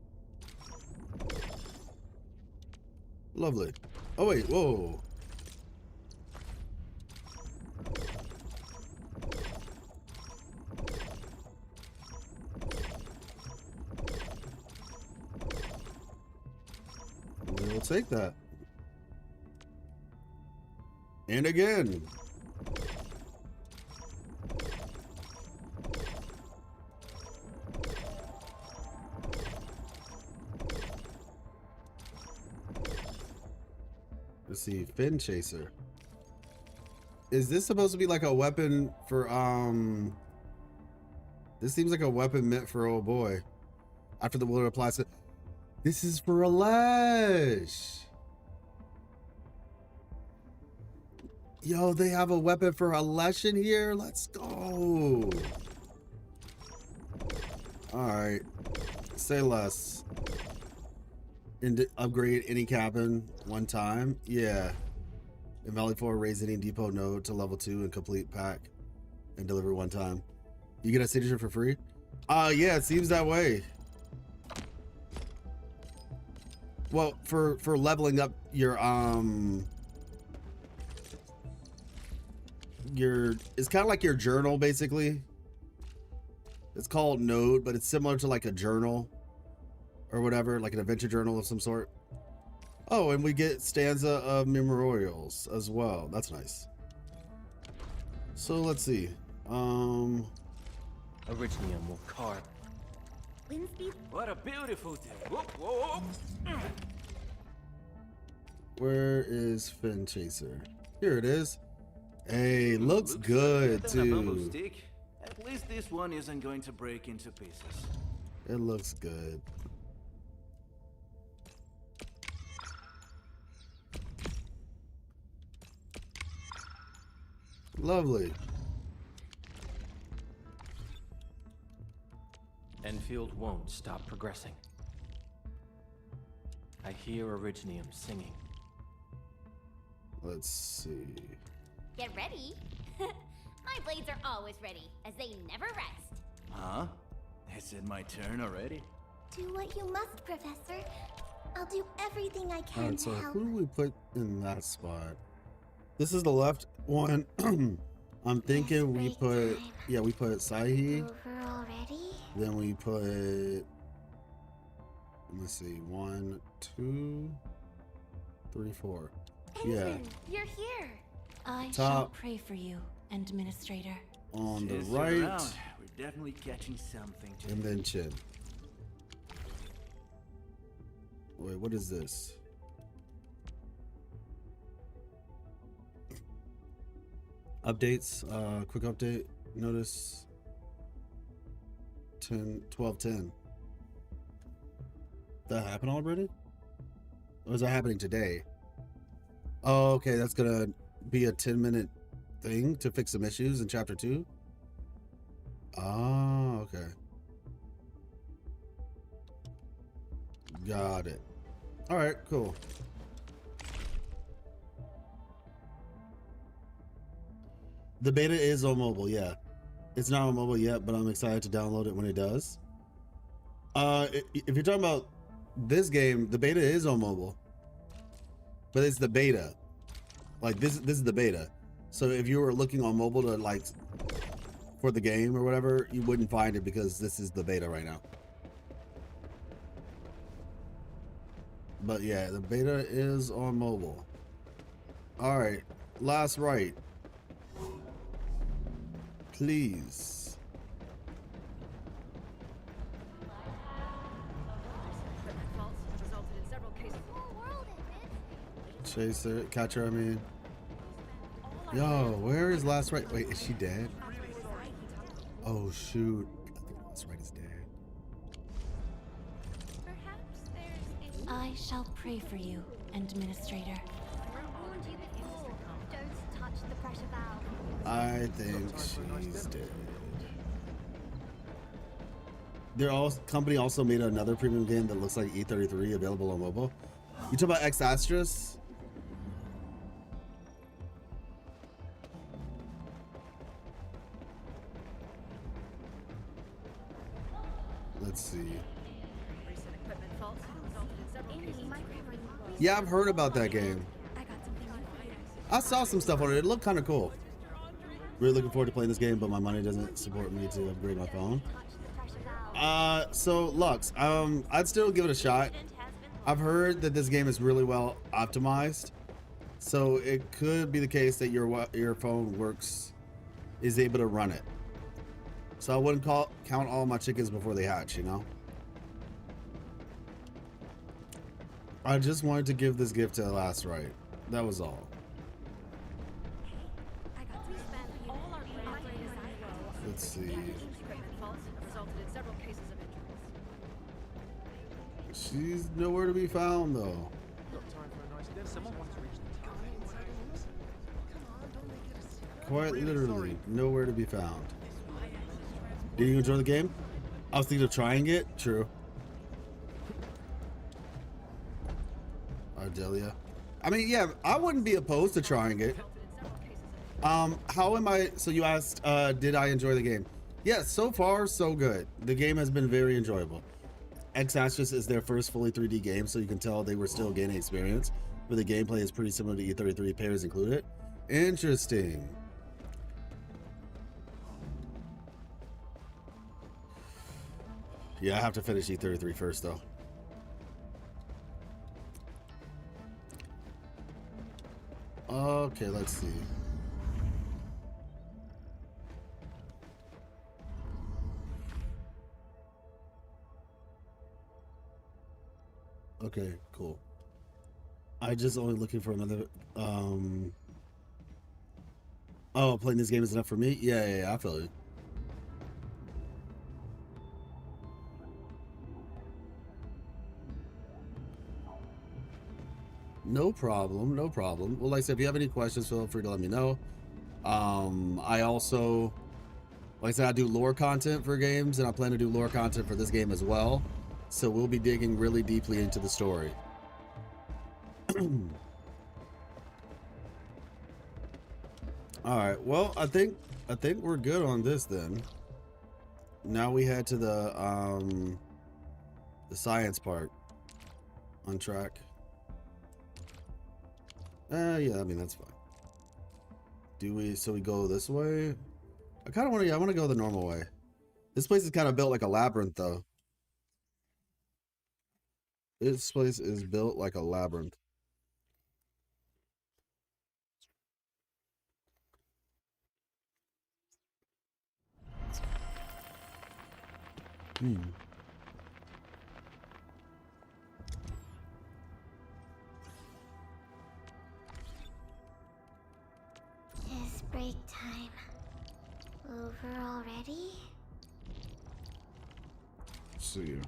Lovely. Oh wait, whoa. We'll take that. And again. Let's see, Fin Chaser. Is this supposed to be like a weapon for, this seems like a weapon meant for old boy. After the will applies it. This is for Alesh. Yo, they have a weapon for Alesh in here. Let's go. All right. Say less. And upgrade any cabin one time. Yeah. In Valley 4, raise any depot node to level 2 and complete pack and deliver one time. You get a signature for free? Yeah, it seems that way. Well, for leveling up your it's kind of like your journal basically. It's called node, but it's similar to like a journal or whatever, like an adventure journal of some sort. Oh, and we get stanza of memorials as well. That's nice. So let's see. Originium will carve. What a beautiful day. Whoa, whoa, whoa. Where is Fin Chaser? Here it is. Hey, looks good too. At least this one isn't going to break into pieces. It looks good. Lovely. Enfield won't stop progressing. I hear Originium singing. Let's see. Get ready. My blades are always ready, as they never rest. Huh? Is it my turn already? Do what you must, Professor. I'll do everything I can Alright, to so help. who do we put in that spot? This is the left one. I'm thinking we put, yeah, we put Sahi. Over already? Then we put, let me see, 1, 2, 3, 4. Yeah. Ensign, you're here. I Top. shall pray for you, Administrator. On the Just right, around. We're definitely catching something to and then Chin. Wait, what is this? Updates, quick update, notice 12:10. That happened already? Or is that happening today? Oh, okay, that's gonna be a 10-minute thing to fix some issues in chapter 2. Oh, okay. Got it. All right, cool. The beta is on mobile, yeah. It's not on mobile yet, but I'm excited to download it when it does. If you're talking about this game, the beta is on mobile, but it's the beta. Like this is the beta. So if you were looking on mobile to like for the game or whatever, you wouldn't find it because this is the beta right now. But yeah, the beta is on mobile. All right, last right. Please. Chaser, catcher, I mean. Yo, where is last right? Wait, is she dead? Oh shoot. I think last right is dead. I shall pray for you, Administrator. Don't touch the pressure valve. I think she's dead. Their company also made another premium game that looks like E33 available on mobile. You talk about X Astras? Let's see. Yeah, I've heard about that game. I saw some stuff on it. It looked kind of cool. Really looking forward to playing this game, but my money doesn't support me to upgrade my phone. So Lux, I'd still give it a shot. I've heard that this game is really well optimized, so it could be the case that your phone is able to run it. So I wouldn't count all my chickens before they hatch, you know? I just wanted to give this gift to the last right. That was all. Let's see. She's nowhere to be found, though. Quite literally, nowhere to be found. Did you enjoy the game? I was thinking of trying it. True. Ardelia. I mean, yeah, I wouldn't be opposed to trying it. How am I? So you asked, did I enjoy the game? Yes, so far so good. The game has been very enjoyable. X-Axis is their first fully 3D game, so you can tell they were still gaining experience. But the gameplay is pretty similar to E33, pairs included. Interesting. Yeah, I have to finish E33 first, though. Okay, let's see. Okay, cool. I just only looking for another, oh, playing this game is enough for me? Yeah, I feel it. No problem, no problem. Well, like I said, if you have any questions, feel free to let me know. I also, like I said, I do lore content for games, and I plan to do lore content for this game as well. So we'll be digging really deeply into the story. All right, well, I think we're good on this then. Now we head to the science part. On track. Yeah, I mean, that's fine. So we go this way? I want to go the normal way. This place is kind of built like a labyrinth, though. This place is built like a labyrinth. It's break time. Over already? See you.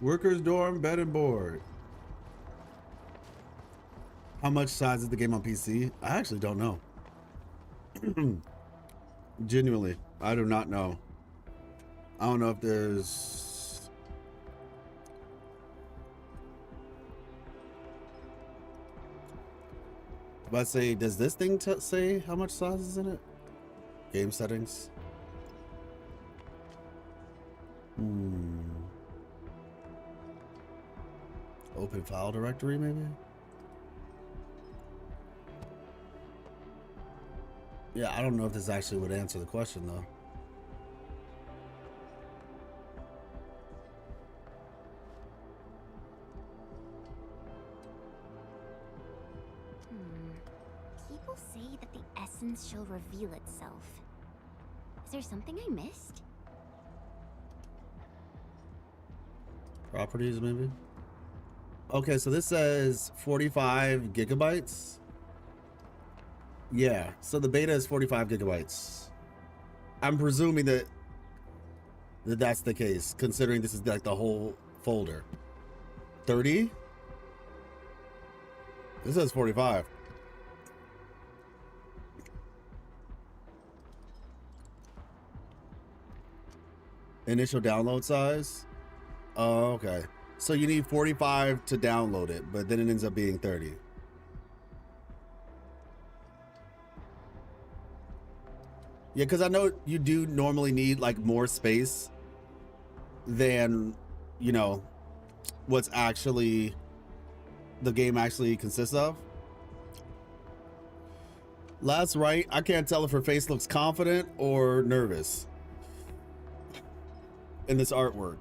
Workers' dorm, bed and board. How much size is the game on PC? I actually don't know. Genuinely, I do not know. I don't know if there's... But say, does this thing say how much size is in it? Game settings. Open file directory, maybe? Yeah, I don't know if this actually would answer the question, though. People say that the essence shall reveal itself. Is there something I missed? Properties, maybe? Okay, so this says 45 gigabytes. Yeah, so the beta is 45 gigabytes. I'm presuming that that's the case, considering this is like the whole folder. 30? This says 45. Initial download size? Oh, okay. So you need 45 to download it, but then it ends up being 30. Yeah, because I know you do normally need like more space than, you know, what's actually the game actually consists of. Last right, I can't tell if her face looks confident or nervous in this artwork.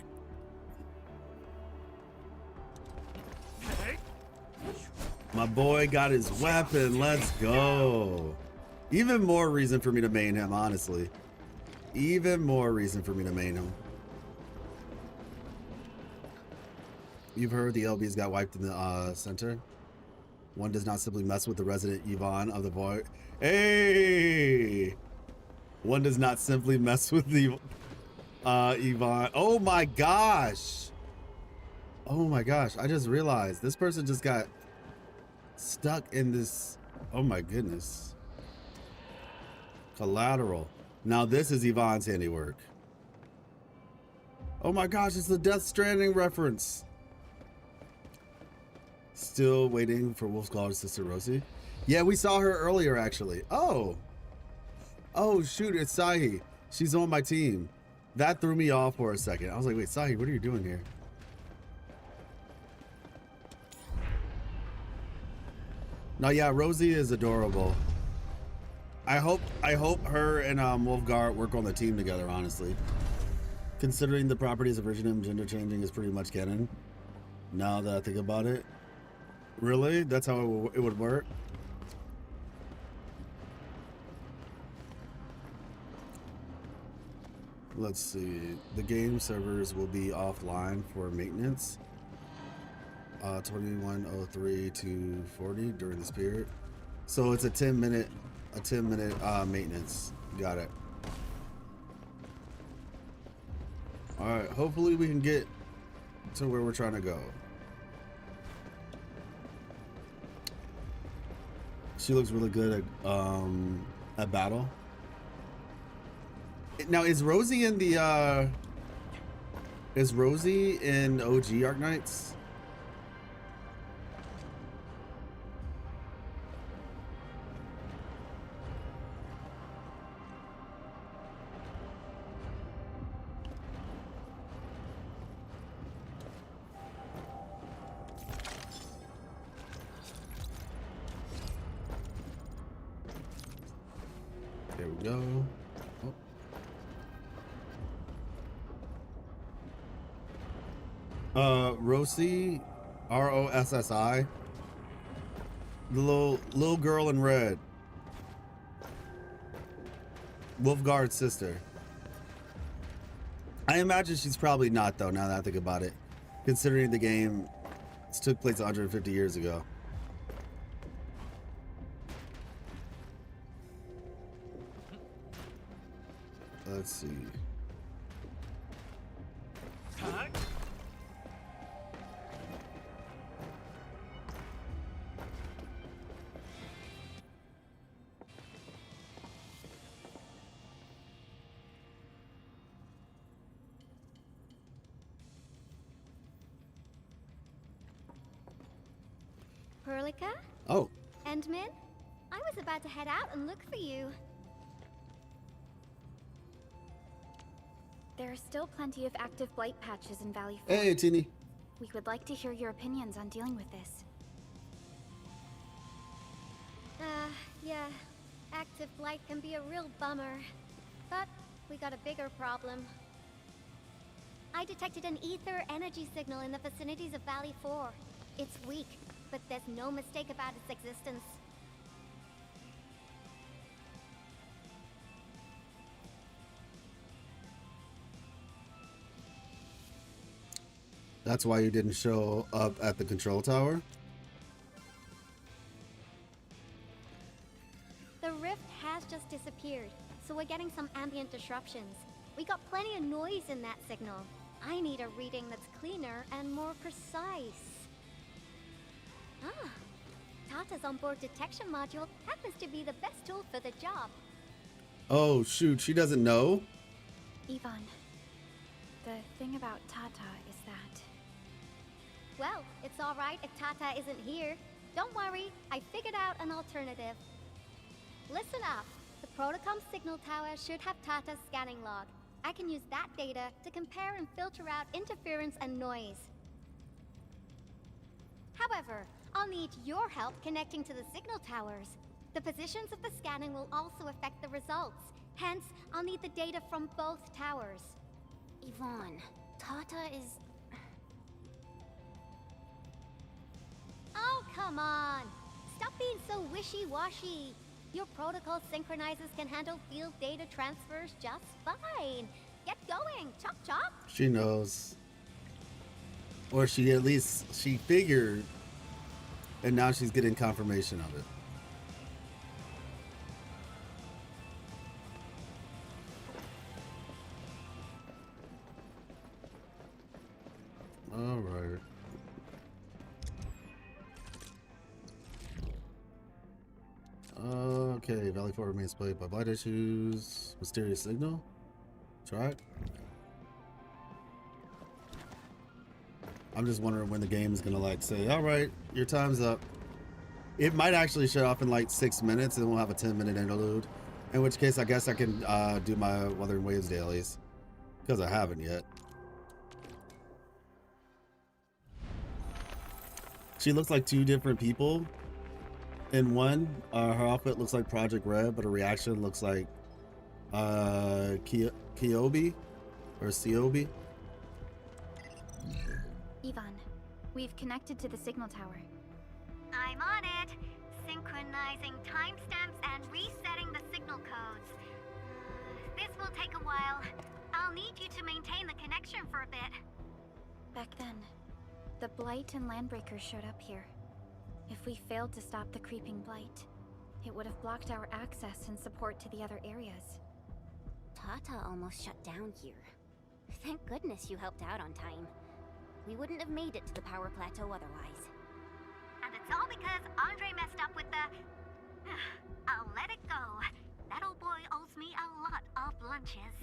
My boy got his weapon. Let's go. Even more reason for me to main him, honestly. Even more reason for me to main him. You've heard the LBs got wiped in the center. One does not simply mess with the resident Yvonne of the void. Hey! One does not simply mess with the Yvonne. Oh my gosh! Oh my gosh, I just realized this person just got stuck in this. Oh my goodness. Collateral. Now this is Yvonne's handiwork. Oh my gosh, it's the Death Stranding reference. Still waiting for Wolfsclaw's sister Rosie. Yeah, we saw her earlier actually. Oh. Oh shoot, it's Sahi. She's on my team. That threw me off for a second. I was like, wait, Sahi, what are you doing here? No, yeah, Rosie is adorable. I hope her and Wolfgar work on the team together, honestly. Considering the properties of Virginum gender changing is pretty much canon. Now that I think about it. Really? That's how it would work? Let's see. The game servers will be offline for maintenance. 2103 to 40 during this period. So it's a 10-minute maintenance. Got it. All right, hopefully we can get to where we're trying to go. She looks really good at battle. Now is Rosie in the OG Arknights? There we go. Rosie, R-O-S-S-I. The little girl in red. Wolfguard's sister. I imagine she's probably not though, now that I think about it. Considering the game took place 150 years ago. Let's see. Perlica? Oh. Endman? I was about to head out and look for you. There are still plenty of active blight patches in Valley 4. Hey, Teeny. We would like to hear your opinions on dealing with this. Yeah. Active blight can be a real bummer. But we got a bigger problem. I detected an ether energy signal in the vicinities of Valley 4. It's weak, but there's no mistake about its existence. That's why you didn't show up at the control tower? The rift has just disappeared, so we're getting some ambient disruptions. We got plenty of noise in that signal. I need a reading that's cleaner and more precise. Ah, Tata's onboard detection module happens to be the best tool for the job. Oh shoot, she doesn't know? Yvonne, the thing about Tata is that... Well, it's alright if Tata isn't here. Don't worry, I figured out an alternative. Listen up. The Protocom's signal tower should have Tata's scanning log. I can use that data to compare and filter out interference and noise. However, I'll need your help connecting to the signal towers. The positions of the scanning will also affect the results. Hence, I'll need the data from both towers. Yvonne, Tata is... Oh, come on! Stop being so wishy-washy. Your protocol synchronizers can handle field data transfers just fine. Get going, chop chop! She knows. Or she at least, she figured, and now she's getting confirmation of it. All right. Okay, Valley 4 remains plagued by blight issues. Mysterious signal. Try it. I'm just wondering when the game is gonna like say, all right, your time's up. It might actually shut off in like 6 minutes and we'll have a 10-minute interlude. In which case, I guess I can do my Wuthering Waves dailies. Because I haven't yet. She looks like two different people. In one, her outfit looks like Project Red, but her reaction looks like Kyobi or Ciobi. Ivan, we've connected to the signal tower. I'm on it. Synchronizing timestamps and resetting the signal codes. This will take a while. I'll need you to maintain the connection for a bit. Back then, the Blight and Landbreakers showed up here. If we failed to stop the creeping Blight, it would have blocked our access and support to the other areas. Tata almost shut down here. Thank goodness you helped out on time. We wouldn't have made it to the power plateau otherwise. And it's all because Andre messed up with the... I'll let it go. That old boy owes me a lot of lunches.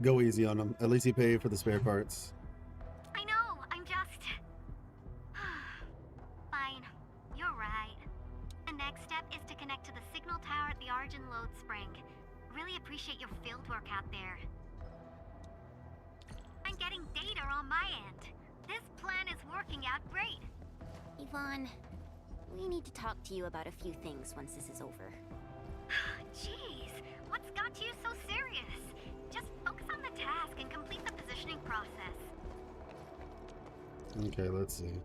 Go easy on him. At least he paid for the spare parts. I know, I'm just... Fine, you're right. The next step is to connect to the signal tower at the Argent Load Spring. Really appreciate your field work out there. I'm getting data on my end. This plan is working out great. Yvonne, we need to talk to you about a few things once this is over. Jeez, what's got you so serious? Just focus on the task and complete the positioning process. Okay, let's see.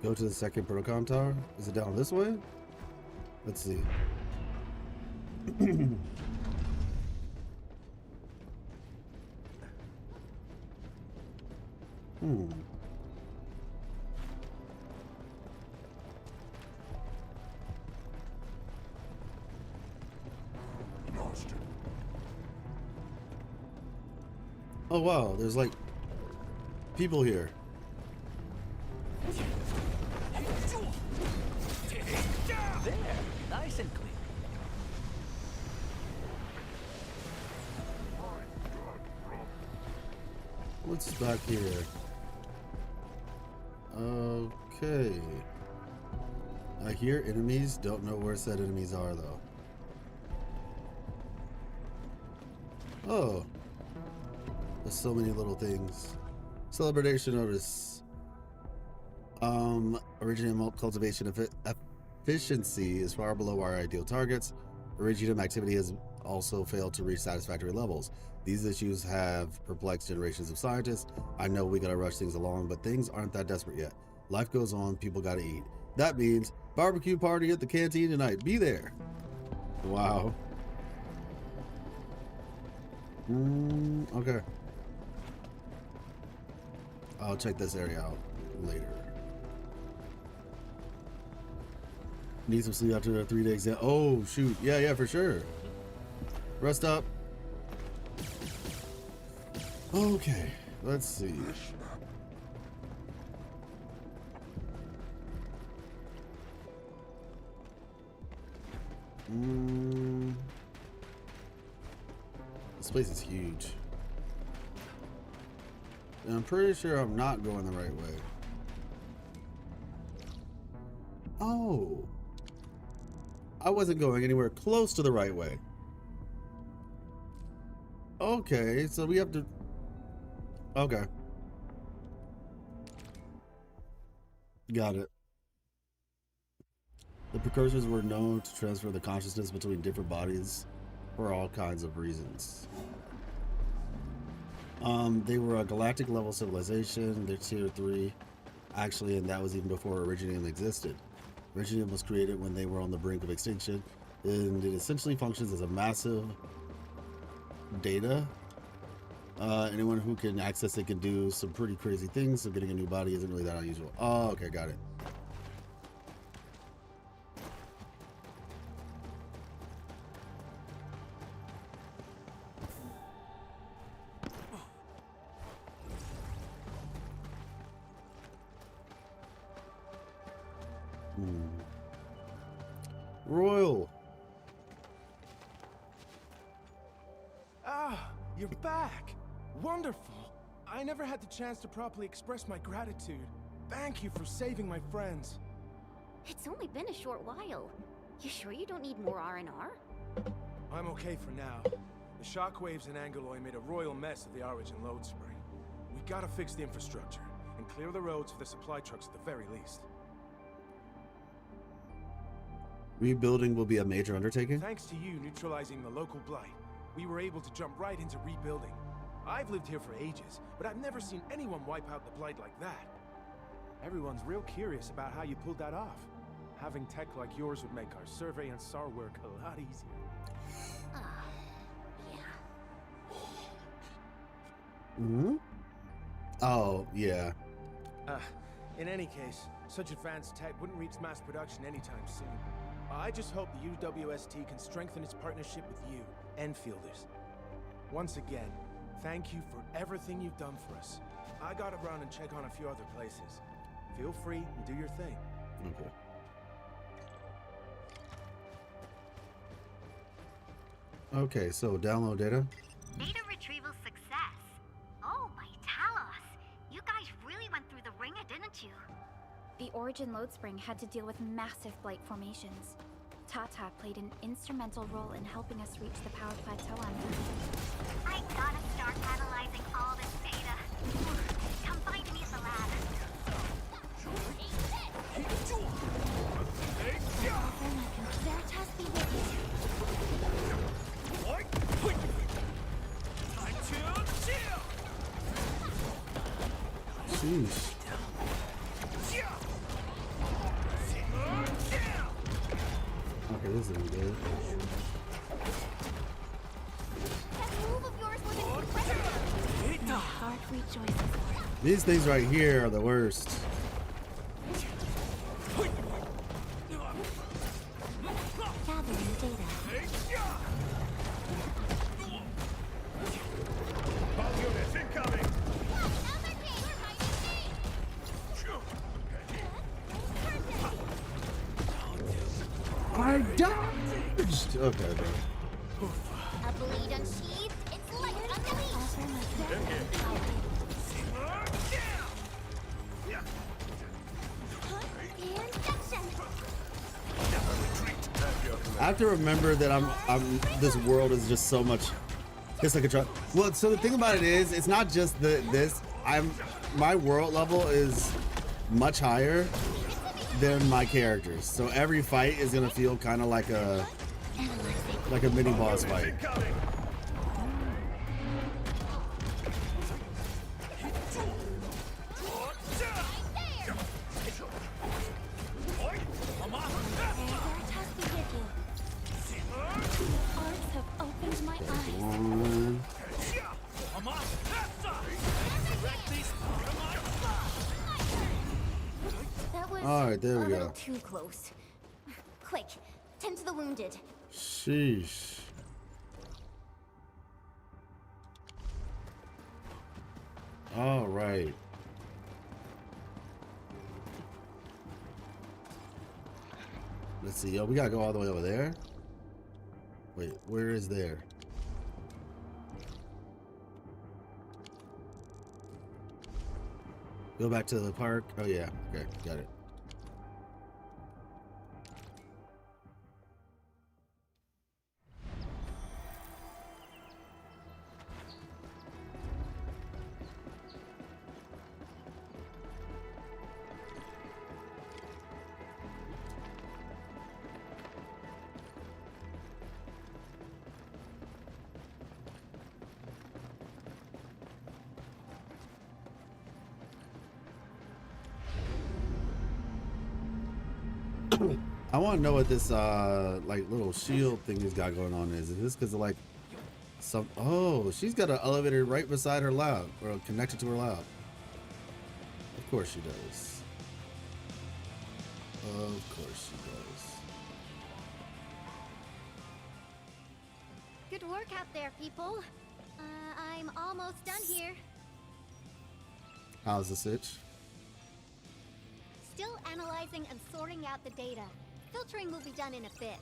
Go to the second Protocom tower. Is it down this way? Let's see. Oh wow, there's like people here. There, nice and clean. What's back here? Okay. I hear enemies, don't know where said enemies are though. Oh. There's so many little things. Celebration notice. Originium cultivation efficiency is far below our ideal targets. Originium activity has also failed to reach satisfactory levels. These issues have perplexed generations of scientists. I know we gotta rush things along, but things aren't that desperate yet. Life goes on, people gotta eat. That means barbecue party at the canteen tonight. Be there. Wow. Okay. I'll check this area out later. Need some sleep after a 3-day exam. Oh, shoot. Yeah, for sure. Rest up. Okay, let's see. This place is huge. And I'm pretty sure I'm not going the right way. Oh. I wasn't going anywhere close to the right way. Okay, so we have to... Okay. Got it. The precursors were known to transfer the consciousness between different bodies for all kinds of reasons. They were a galactic level civilization. They're tier 3, actually, and that was even before Originium existed. Originium was created when they were on the brink of extinction, and it essentially functions as a massive data. Anyone who can access it can do some pretty crazy things, so getting a new body isn't really that unusual. Oh, okay, got it. Royal. Ah, you're back. Wonderful. I never had the chance to properly express my gratitude. Thank you for saving my friends. It's only been a short while. You sure you don't need more R&R? I'm okay for now. The shockwaves in Angeloy made a royal mess of the Origin load spring. We gotta fix the infrastructure and clear the roads for the supply trucks at the very least. Rebuilding will be a major undertaking? Thanks to you neutralizing the local blight, we were able to jump right into rebuilding. I've lived here for ages, but I've never seen anyone wipe out the blight like that. Everyone's real curious about how you pulled that off. Having tech like yours would make our survey and SAR work a lot easier. Mm-hmm. Oh, yeah. In any case, such advanced tech wouldn't reach mass production anytime soon. I just hope the UWST can strengthen its partnership with you, Enfielders. Once again, thank you for everything you've done for us. I gotta run and check on a few other places. Feel free and do your thing. Okay. Okay, so download data. Data retrieval success. Oh, my Talos. You guys really went through the ringer, didn't you? The Origin load spring had to deal with massive blight formations. Tata played an instrumental role in helping us reach the power plateau on Earth. I gotta start analyzing all this data. Come find me at the lab. Veritas be with you. Jeez. Okay, this isn't good. That move of yours was incredible. My heart rejoices. These things right here are the worst. Gathering data. All units incoming! I dodged! Okay, okay. A blade unsheathed, it's light I have to remember that this world is just so much. It's like a truck. Well, so the thing about it is, it's not just my world level is much higher than my characters. So every fight is gonna feel kind of like a mini boss fight. All right, there we go. Too close. Quick, tend to the wounded. Sheesh. All right. Let's see. Yo, we gotta go all the way over there. Wait, where is there? Go back to the park. Oh yeah. Okay, got it. I want to know what this like little shield thing he's got going on is. Is this because of like some? Oh, she's got an elevator right beside her lab or connected to her lab. Of course she does. Of course she does. Good work out there, people. I'm almost done here. How's the sitch? Still analyzing and sorting out the data. Filtering will be done in a bit.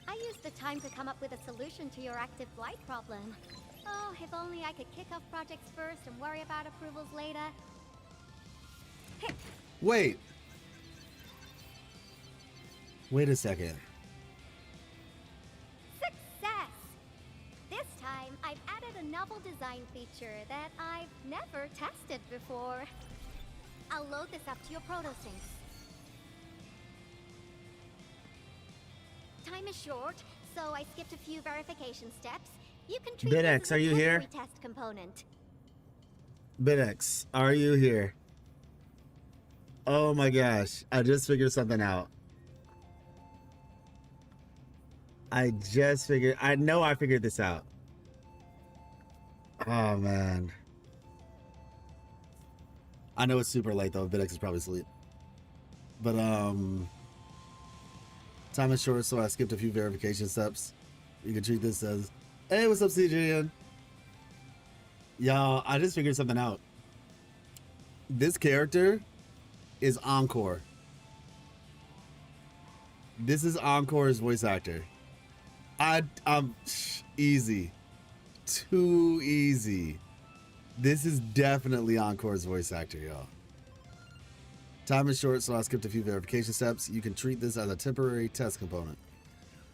I used the time to come up with a solution to your active blight problem. Oh, if only I could kick off projects first and worry about approvals later. Hey. Wait a second. Success! This time, I've added a novel design feature that I've never tested before. I'll load this up to your protosyncs. Time is short, so I skipped a few verification steps. You can treat BitX, this as are a you here? temporary test component. BitX, are you here? Oh my gosh, I just figured something out. I know I figured this out. Oh man. I know it's super late though, BitX is probably asleep. But time is short, so I skipped a few verification steps. You can treat this as, hey, what's up, CJN? Y'all, I just figured something out. This character is Encore. This is Encore's voice actor. I'm easy. Too easy. This is definitely Encore's voice actor, y'all. Time is short, so I skipped a few verification steps. You can treat this as a temporary test component.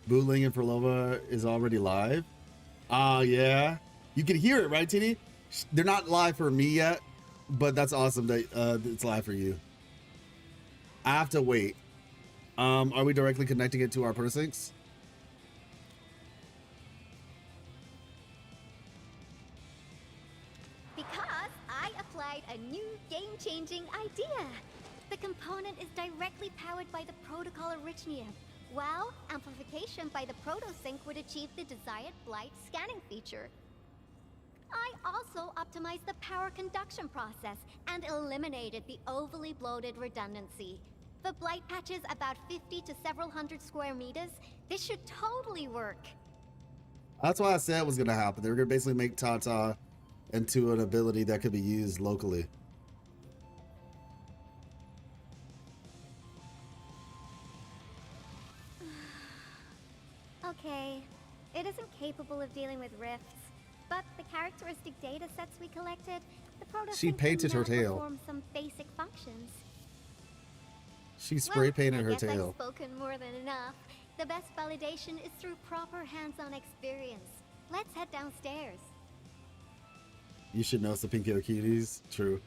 Bootling and Perlova is already live. Yeah. You can hear it, right, Tini? They're not live for me yet, but that's awesome that it's live for you. I have to wait. Are we directly connecting it to our protosyncs? Because I applied a new game-changing idea. The component is directly powered by the protocol Arknights, while amplification by the protosync would achieve the desired blight scanning feature. I also optimized the power conduction process and eliminated the overly bloated redundancy. For blight patches about 50 to several hundred square meters, this should totally work. That's what I said was going to happen. They were going to basically make Tata into an ability that could be used locally. Okay, it isn't capable of dealing with rifts, but the characteristic data sets we collected, the protosync She painted can her now tail. perform some basic functions. She spray painted her I guess tail. I've spoken more than enough. The best validation is through proper hands-on experience. Let's head downstairs. You should know some Pinky Cuties. True.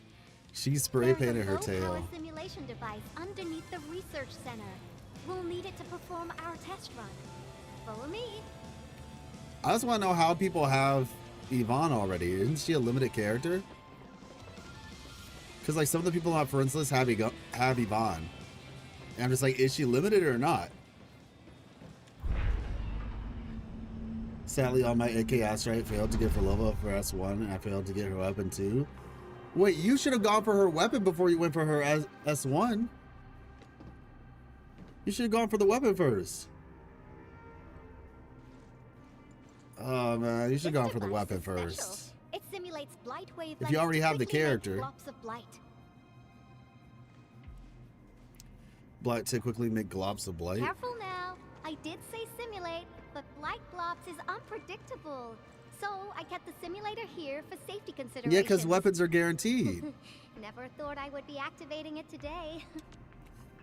She spray painted her There's a low-power tail. simulation device underneath the research center. We'll need it to perform our test run. Follow me. I just want to know how people have Yvonne already. Isn't she a limited character? Because like some of the people on friends list have Yvonne. And I'm just like, is she limited or not? Sadly, on my AK Astrite failed to get for level up for S1, and I failed to get her weapon too. Wait, you should have gone for her weapon before you went for her S1. You should have gone for the weapon first. Oh man, you should have gone for the weapon first. It simulates blight wavelengths If you already to have the quickly make character. glops of blight. Blight to quickly make globs of blight. Careful now. I did say simulate, but blight globs is unpredictable. So I kept the simulator here for safety considerations. Yeah, because weapons are guaranteed. Never thought I would be activating it today.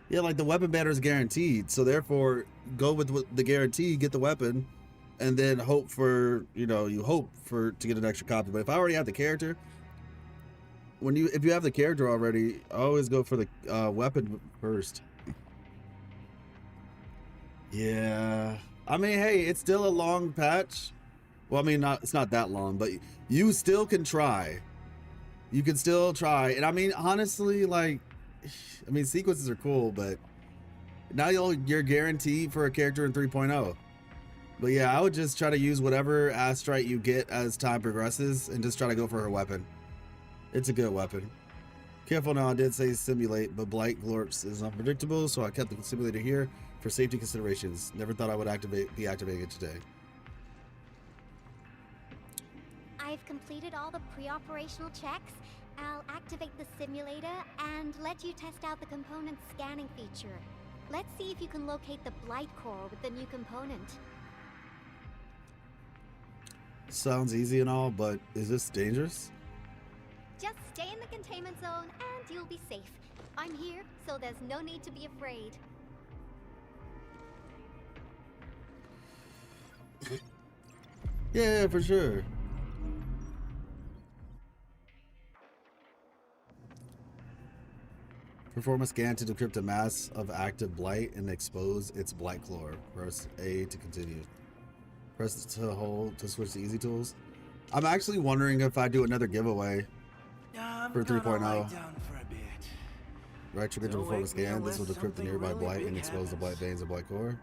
Yeah, like the weapon banner is guaranteed. So therefore, go with the guarantee, get the weapon, and then hope for, you hope for to get an extra copy. But if I already have the character, if you have the character already, always go for the weapon first. Yeah. I mean, hey, it's still a long patch. Well, I mean, it's not that long, but you still can try. You can still try. And I mean, honestly, like, I mean, sequences are cool, but now you're guaranteed for a character in 3.0. But yeah, I would just try to use whatever Astrite you get as time progresses and just try to go for her weapon. It's a good weapon. Careful now, I did say simulate, but Blight Glorps is unpredictable, so I kept the simulator here for safety considerations. Never thought I would be activating it today. I've completed all the pre-operational checks. I'll activate the simulator and let you test out the component scanning feature. Let's see if you can locate the Blight core with the new component. Sounds easy and all, but is this dangerous? Just stay in the containment zone and you'll be safe. I'm here, so there's no need to be afraid. Yeah, for sure. Perform a scan to decrypt a mass of active blight and expose its blight core. Press A to continue. Press to hold to switch to easy tools. I'm actually wondering if I do another giveaway for 3.0. Right trigger to perform a scan. This will decrypt the nearby blight and expose the blight veins of blight core.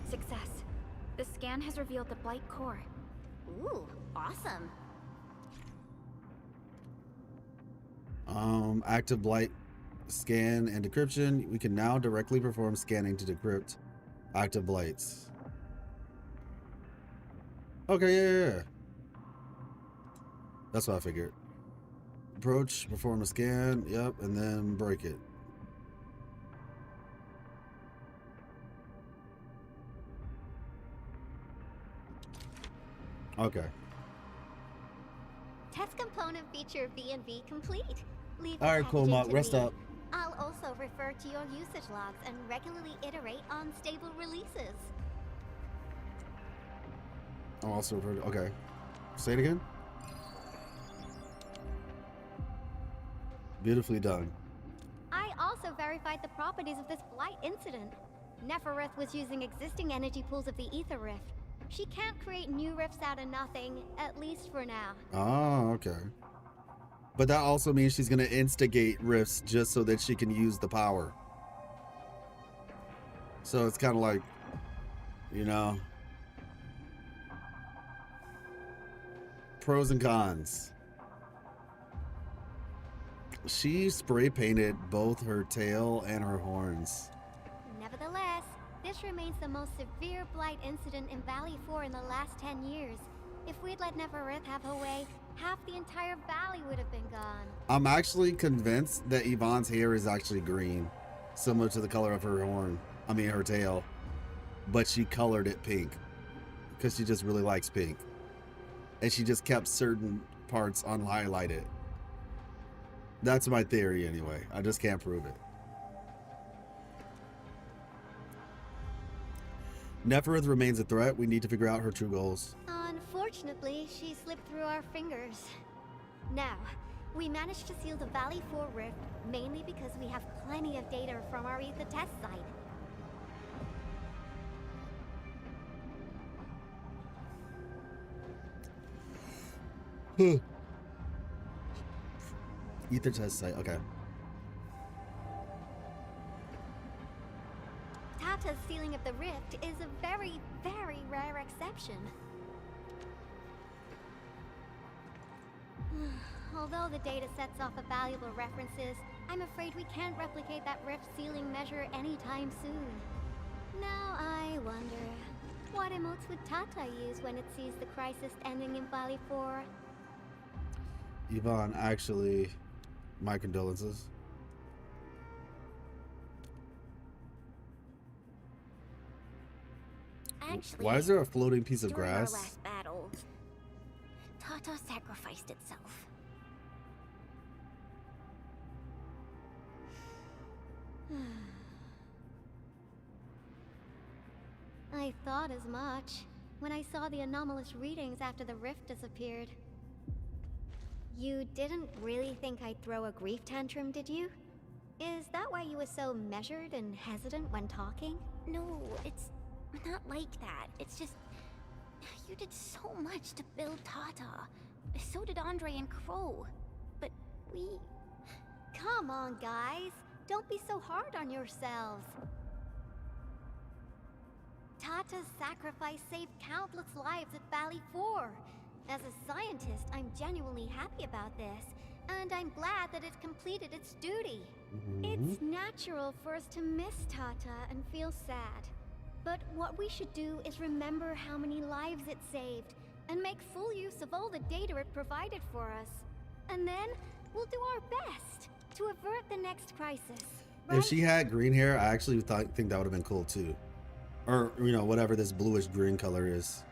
Success. The scan has revealed the blight core. Ooh, awesome. Active blight scan and decryption. We can now directly perform scanning to decrypt active blights. Okay, yeah. That's what I figured. Approach, perform a scan, yep, and then break it. Okay. Test component feature V&V complete. Leave All right, cool, Mark. Rest up. I'll also refer to your usage logs and regularly iterate on stable releases. I'll also refer to, okay. Say it again. Beautifully done. I also verified the properties of this blight incident. Nefereth was using existing energy pools of the Ether Rift. She can't create new rifts out of nothing, at least for now. Oh, okay. But that also means she's gonna instigate rifts just so that she can use the power. So it's kind of like, you know, pros and cons. She spray painted both her tail and her horns. Nevertheless, this remains the most severe blight incident in Valley 4 in the last 10 years. If we'd let Nefereth have her way, half the entire valley would have been gone. I'm actually convinced that Yvonne's hair is actually green, similar to the color of her horn. I mean, her tail. But she colored it pink because she just really likes pink. And she just kept certain parts unhighlighted. That's my theory anyway. I just can't prove it. Nefereth remains a threat. We need to figure out her true goals. Unfortunately, she slipped through our fingers. Now, we managed to seal the Valley 4 rift mainly because we have plenty of data from our Ether test site. Ether test site, okay. Tata's sealing of the rift is a very, very rare exception. Although the data sets off of valuable references, I'm afraid we can't replicate that rift sealing measure anytime soon. Now I wonder, what emotes would Tata use when it sees the crisis ending in Valley 4? Yvonne, actually, my condolences. Actually, why is there a floating piece of during grass? our last battle, Tata sacrificed itself. I thought as much when I saw the anomalous readings after the rift disappeared. You didn't really think I'd throw a grief tantrum, did you? Is that why you were so measured and hesitant when talking? No, it's not like that. It's just... you did so much to build Tata. So did Andre and Crow. But we... come on, guys. Don't be so hard on yourselves. Tata's sacrifice saved countless lives at Valley 4. As a scientist, I'm genuinely happy about this, and I'm glad that it completed its duty. It's natural for us to miss Tata and feel sad. But what we should do is remember how many lives it saved, and make full use of all the data it provided for us. And then, we'll do our best to avert the next crisis. Right? If she had green hair, I actually think that would have been cool too. Or, you know, whatever this bluish green color is.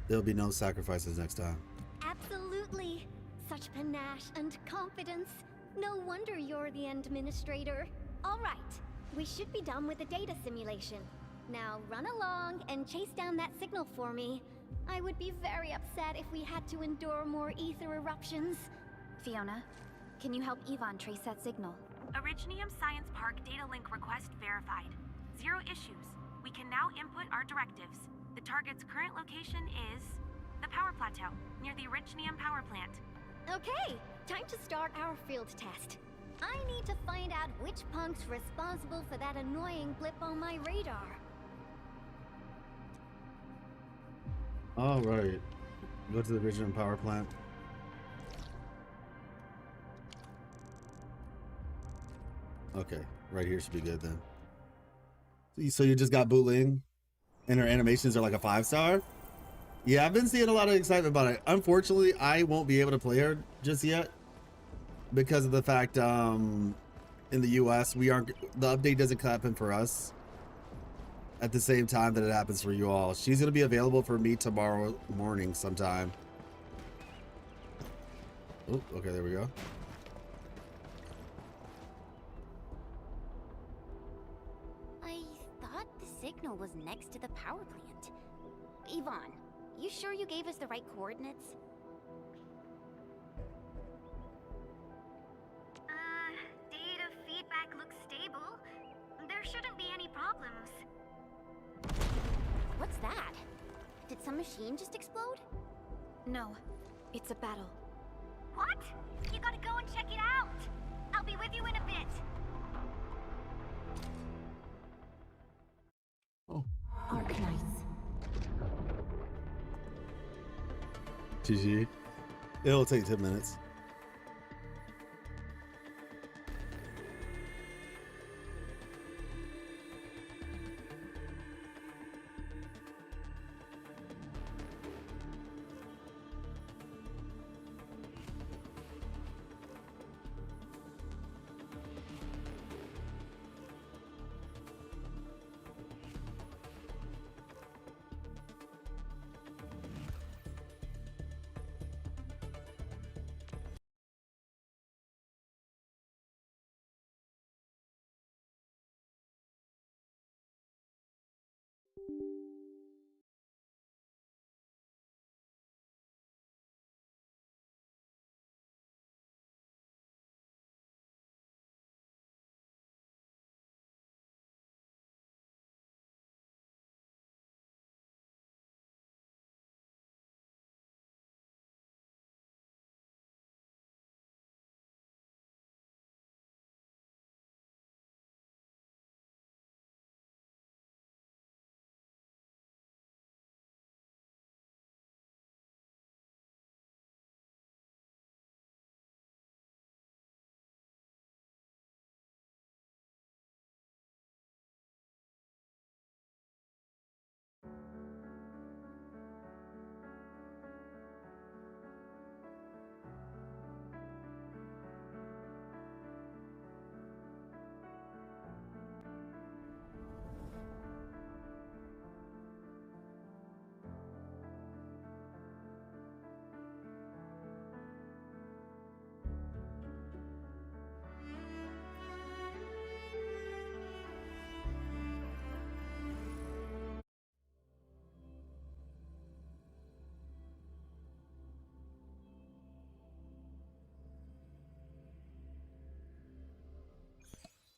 There'll be no sacrifices next time. Absolutely. Such panache and confidence. No wonder you're the administrator. All right, we should be done with the data simulation. Now run along and chase down that signal for me. I would be very upset if we had to endure more ether eruptions. Fiona, can you help Yvonne trace that signal? Originium Science Park data link request verified. 0 issues. We can now input our directives. The target's current location is the power plateau, near the Originium power plant. Okay, time to start our field test. I need to find out which punk's responsible for that annoying blip on my radar. All right. Go to the Originium power plant. Okay, right here should be good then. So you just got bootling, and her animations are like a 5-star? Yeah, I've been seeing a lot of excitement about it. Unfortunately, I won't be able to play her just yet because of the fact in the US the update doesn't happen for us at the same time that it happens for you all. She's gonna be available for me tomorrow morning sometime. Oh, okay, there we go. I thought the signal was next to the power plant. Yvonne, you sure you gave us the right coordinates? Data feedback looks stable. There shouldn't be any problems. What's that? Did some machine just explode? No, it's a battle. What? You gotta go and check it out. I'll be with you in a bit. Oh. Arknights. GG. It'll take 10 minutes.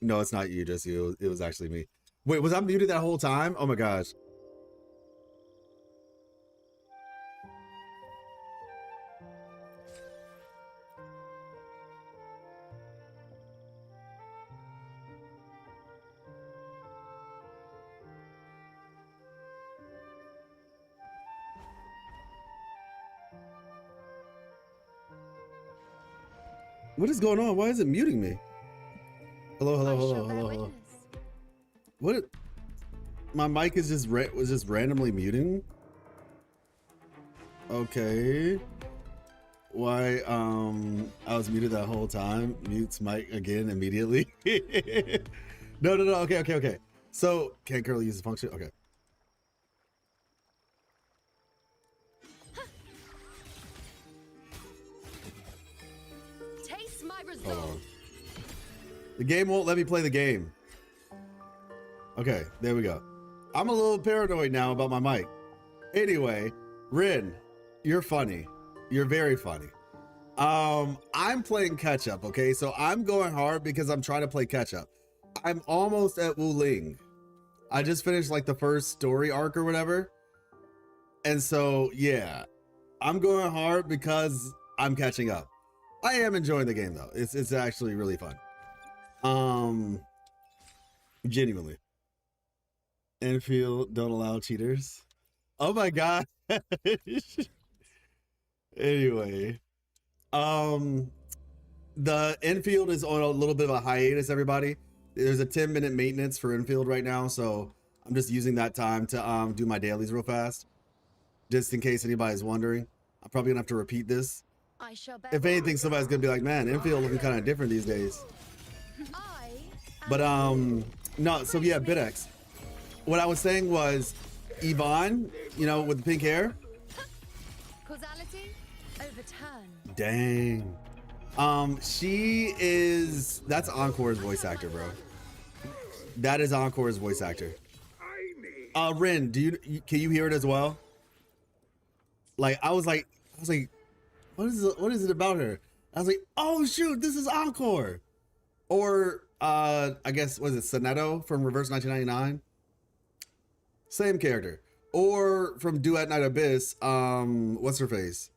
No, it's not you, just you. It was actually me. Wait, was I muted that whole time? Oh my gosh. What is going on? Why is it muting me? Hello. What? My mic is just was just randomly muting. Okay. Why? I was muted that whole time. Mutes mic again immediately. No. Okay. So can't currently use the function. Okay. Taste my Hold resolve. on. The game won't let me play the game. Okay, there we go. I'm a little paranoid now about my mic. Anyway, Rin, you're funny. You're very funny. I'm playing catch up, okay? So I'm going hard because I'm trying to play catch up. I'm almost at Wu Ling. I just finished like the first story arc or whatever. And so, yeah, I'm going hard because I'm catching up. I am enjoying the game though. It's actually really fun. Genuinely. Enfield don't allow cheaters. Oh my god. Anyway, the Enfield is on a little bit of a hiatus, everybody. There's a 10-minute maintenance for Enfield right now, so I'm just using that time to do my dailies real fast, just in case anybody's wondering. I'm probably gonna have to repeat this. If anything, somebody's gonna be like, man, Enfield looking kind of different these days. But no, so yeah, BitX. What I was saying was Yvonne, you know, with the pink hair. Causality overturned. Dang. That's Encore's voice actor, bro. That is Encore's voice actor. Rin, can you hear it as well? Like I was like, what is it about her? I was like, oh shoot, this is Encore. Or I guess was it Sonetto from Reverse 1999? Same character. Or from Duet Night Abyss, what's her face?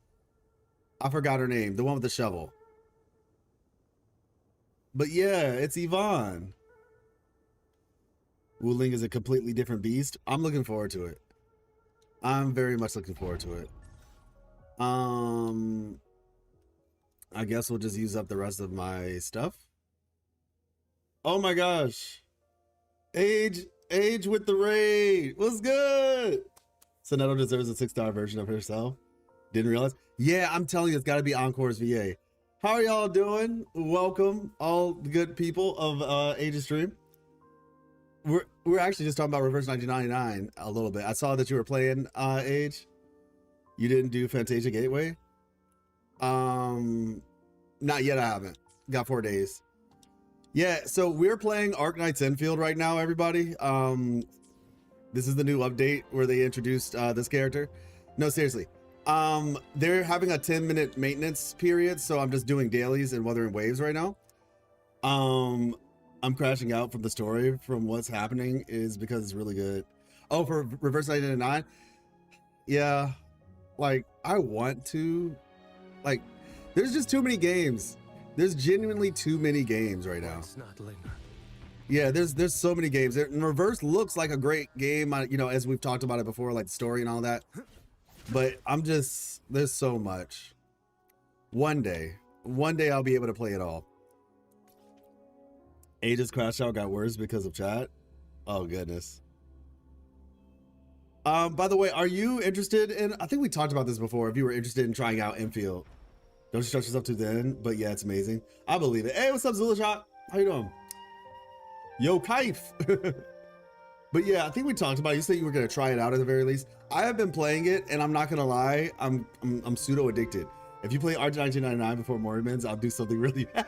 I forgot her name, the one with the shovel. But yeah, it's Yvonne. Wu Ling is a completely different beast. I'm looking forward to it. I'm very much looking forward to it. I guess we'll just use up the rest of my stuff. Oh my gosh. Age with the raid. What's good? Sonetto deserves a 6-star version of herself. Didn't realize. Yeah, I'm telling you, it's got to be Encore's VA. How are y'all doing? Welcome, all the good people of Age's stream. We're actually just talking about Reverse 1999 a little bit. I saw that you were playing Age. You didn't do Fantasia Gateway? Not yet, I haven't. Got 4 days. Yeah, so we're playing Arknights Endfield right now, everybody. This is the new update where they introduced this character. No, seriously. They're having a 10-minute maintenance period, so I'm just doing dailies and Wuthering Waves right now. I'm crashing out from the story from what's happening is because it's really good. Oh, for Reverse 1999? Yeah, like, I want to. Like, there's just too many games. There's genuinely too many games right now. Let's not linger. Yeah, there's so many games. And Reverse looks like a great game, you know, as we've talked about it before, like the story and all that. But there's so much. One day I'll be able to play it all. Age's crash out got worse because of chat. Oh goodness. By the way, are you interested in, I think we talked about this before, if you were interested in trying out Enfield. Don't you trust yourself to the end, but yeah, it's amazing. I believe it. Hey, what's up, Zulashot? How you doing? Yo, Kaif. But yeah, I think we talked about it. You said you were gonna try it out at the very least. I have been playing it, and I'm not gonna lie, I'm pseudo addicted. If you play Arch 1999 before Mormons, I'll do something really bad.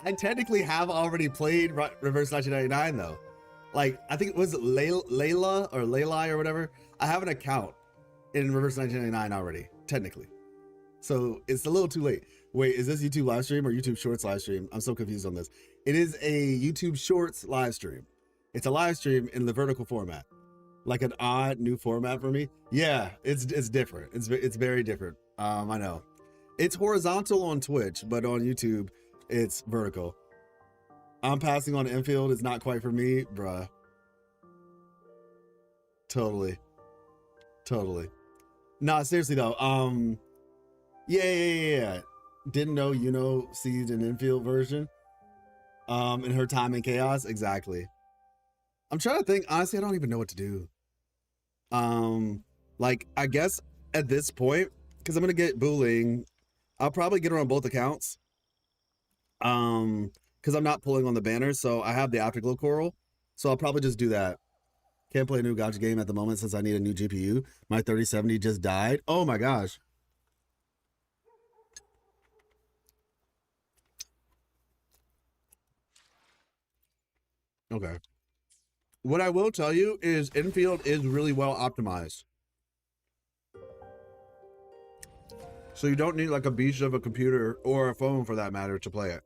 I technically have already played Reverse 1999 though. Like, I think it was Layla or Laylai or whatever. I have an account in Reverse 1999 already, technically. So it's a little too late. Wait, is this YouTube live stream or YouTube Shorts live stream? I'm so confused on this. It is a YouTube Shorts live stream. It's a live stream in the vertical format, like an odd new format for me. Yeah, it's different. It's very different. I know. It's horizontal on Twitch, but on YouTube, it's vertical. I'm passing on Enfield. It's not quite for me, bruh. Totally. Nah, seriously though. Yeah. didn't know Siege and Infield version. In her time in Chaos, exactly. I'm trying to think. Honestly, I don't even know what to do. Like, I guess at this point, because I'm gonna get Booling, I'll probably get her on both accounts. Because I'm not pulling on the banners, so I have the Afterglow Coral, so I'll probably just do that. Can't play a new gacha game at the moment since I need a new GPU. My 3070 just died. Oh my gosh. Okay. What I will tell you is Infield is really well optimized. So you don't need like a beast of a computer or a phone for that matter to play it.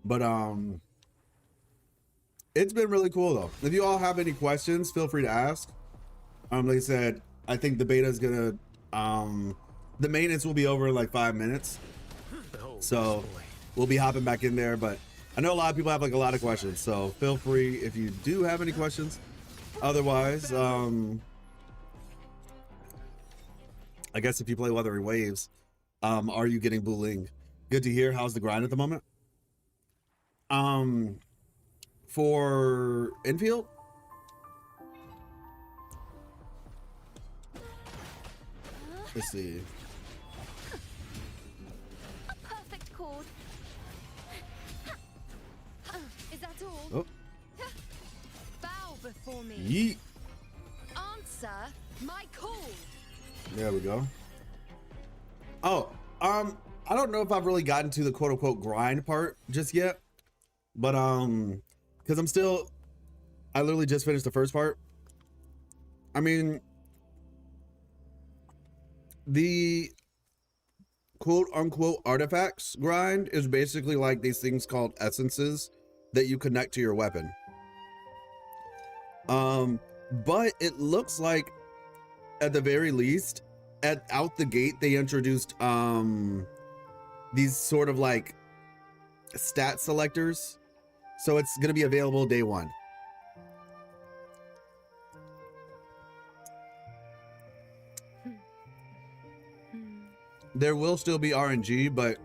But it's been really cool though. If you all have any questions, feel free to ask. Like I said, I think the beta is gonna the maintenance will be over in like 5 minutes. So we'll be hopping back in there, but I know a lot of people have like a lot of questions, so feel free if you do have any questions. Otherwise, I guess if you play Wuthering Waves, are you getting Booling? Good to hear. How's the grind at the moment? For Infield? Let's see. A perfect chord. Is that all? Oh. Bow before me. Yeet. Answer my call. There we go. Oh, I don't know if I've really gotten to the quote unquote grind part just yet, but because I literally just finished the first part. I mean, the quote unquote artifacts grind is basically like these things called essences that you connect to your weapon. But it looks like at the very least out the gate they introduced these sort of like stat selectors, so it's going to be available day one. There will still be RNG, but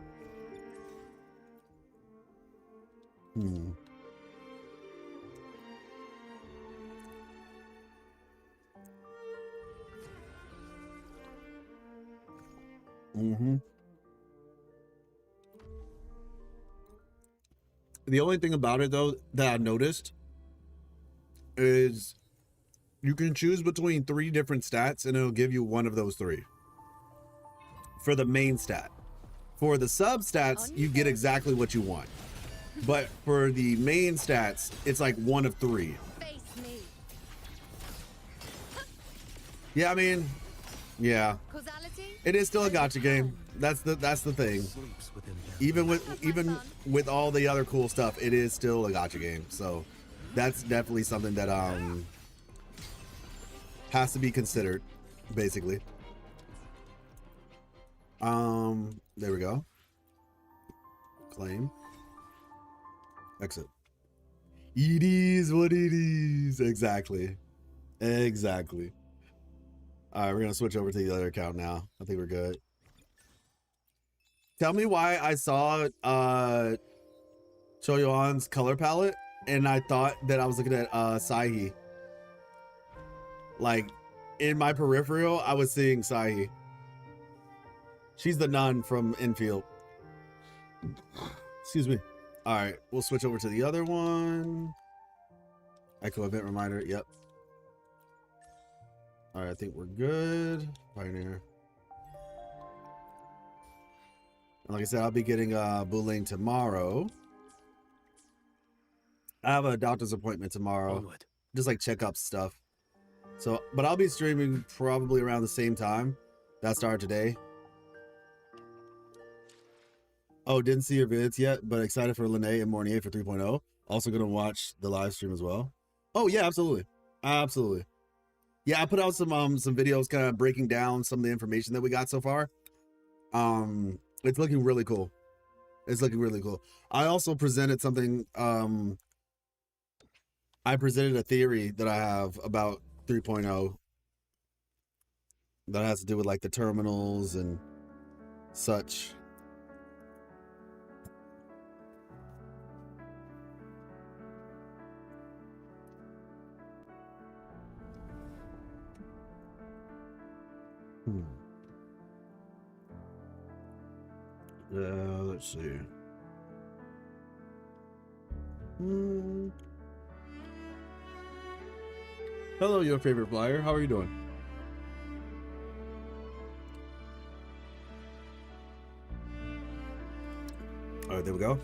The only thing about it though that I noticed is you can choose between 3 different stats and it'll give you one of those 3 for the main stat. For the sub stats, you get exactly what you want. But for the main stats, it's like one of 3. Yeah, I mean, yeah. It is still a gacha game. That's the thing. Even with all the other cool stuff, it is still a gacha game. So that's definitely something that has to be considered, basically. There we go. Claim. Exit. It is what it is. Exactly. Exactly. All right, we're gonna switch over to the other account now. I think we're good. Tell me why I saw Choyohan's color palette and I thought that I was looking at Sahi. Like in my peripheral, I was seeing Sahi. She's the nun from Infield. Excuse me. All right, we'll switch over to the other one. Echo event reminder. Yep. All right, I think we're good. Pioneer. And like I said, I'll be getting Booling tomorrow. I have a doctor's appointment tomorrow. Onward. Just like check up stuff. So, but I'll be streaming probably around the same time that started today. Oh, didn't see your vids yet, but excited for Lene and Mornier for 3.0. Also gonna watch the live stream as well. Oh yeah, absolutely. Absolutely. Yeah, I put out some videos kind of breaking down some of the information that we got so far. It's looking really cool. It's looking really cool. I also presented something I presented a theory that I have about 3.0 that has to do with like the terminals and such. Let's see. Hello, your favorite flyer. How are you doing? All right, there we go.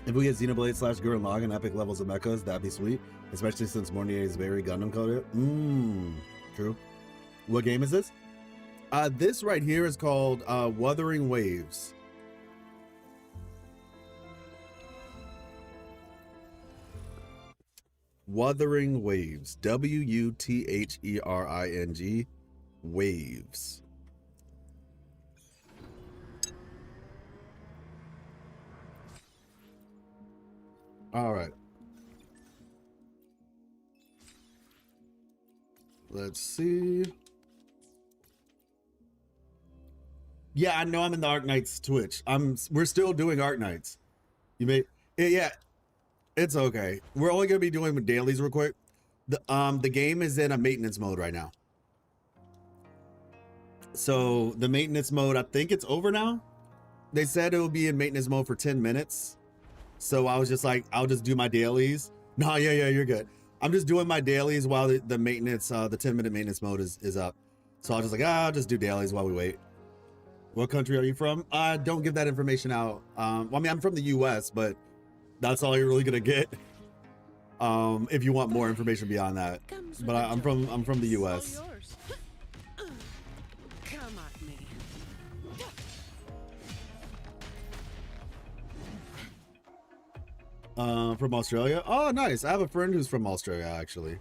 If we get Xenoblade / Gurren Lagann epic levels of mechas, that'd be sweet. Especially since Mornier is very Gundam coded. True. What game is this? This right here is called Wuthering Waves. Wuthering Waves. WUTHERING Waves. All right. Let's see. Yeah, I know I'm in the Arknights Twitch. We're still doing Arknights. You may, yeah, it's okay. We're only gonna be doing dailies real quick. The game is in a maintenance mode right now. So the maintenance mode, I think it's over now. They said it will be in maintenance mode for 10 minutes. So I was just like, I'll just do my dailies. No, yeah, you're good. I'm just doing my dailies while the maintenance, the 10-minute maintenance mode is up. So I was just like, I'll just do dailies while we wait. What country are you from? Don't give that information out. Well, I mean, I'm from the US, but that's all you're really gonna get. If you want more information beyond that. But I'm from the US. Come at me. From Australia. Oh, nice. I have a friend who's from Australia, actually.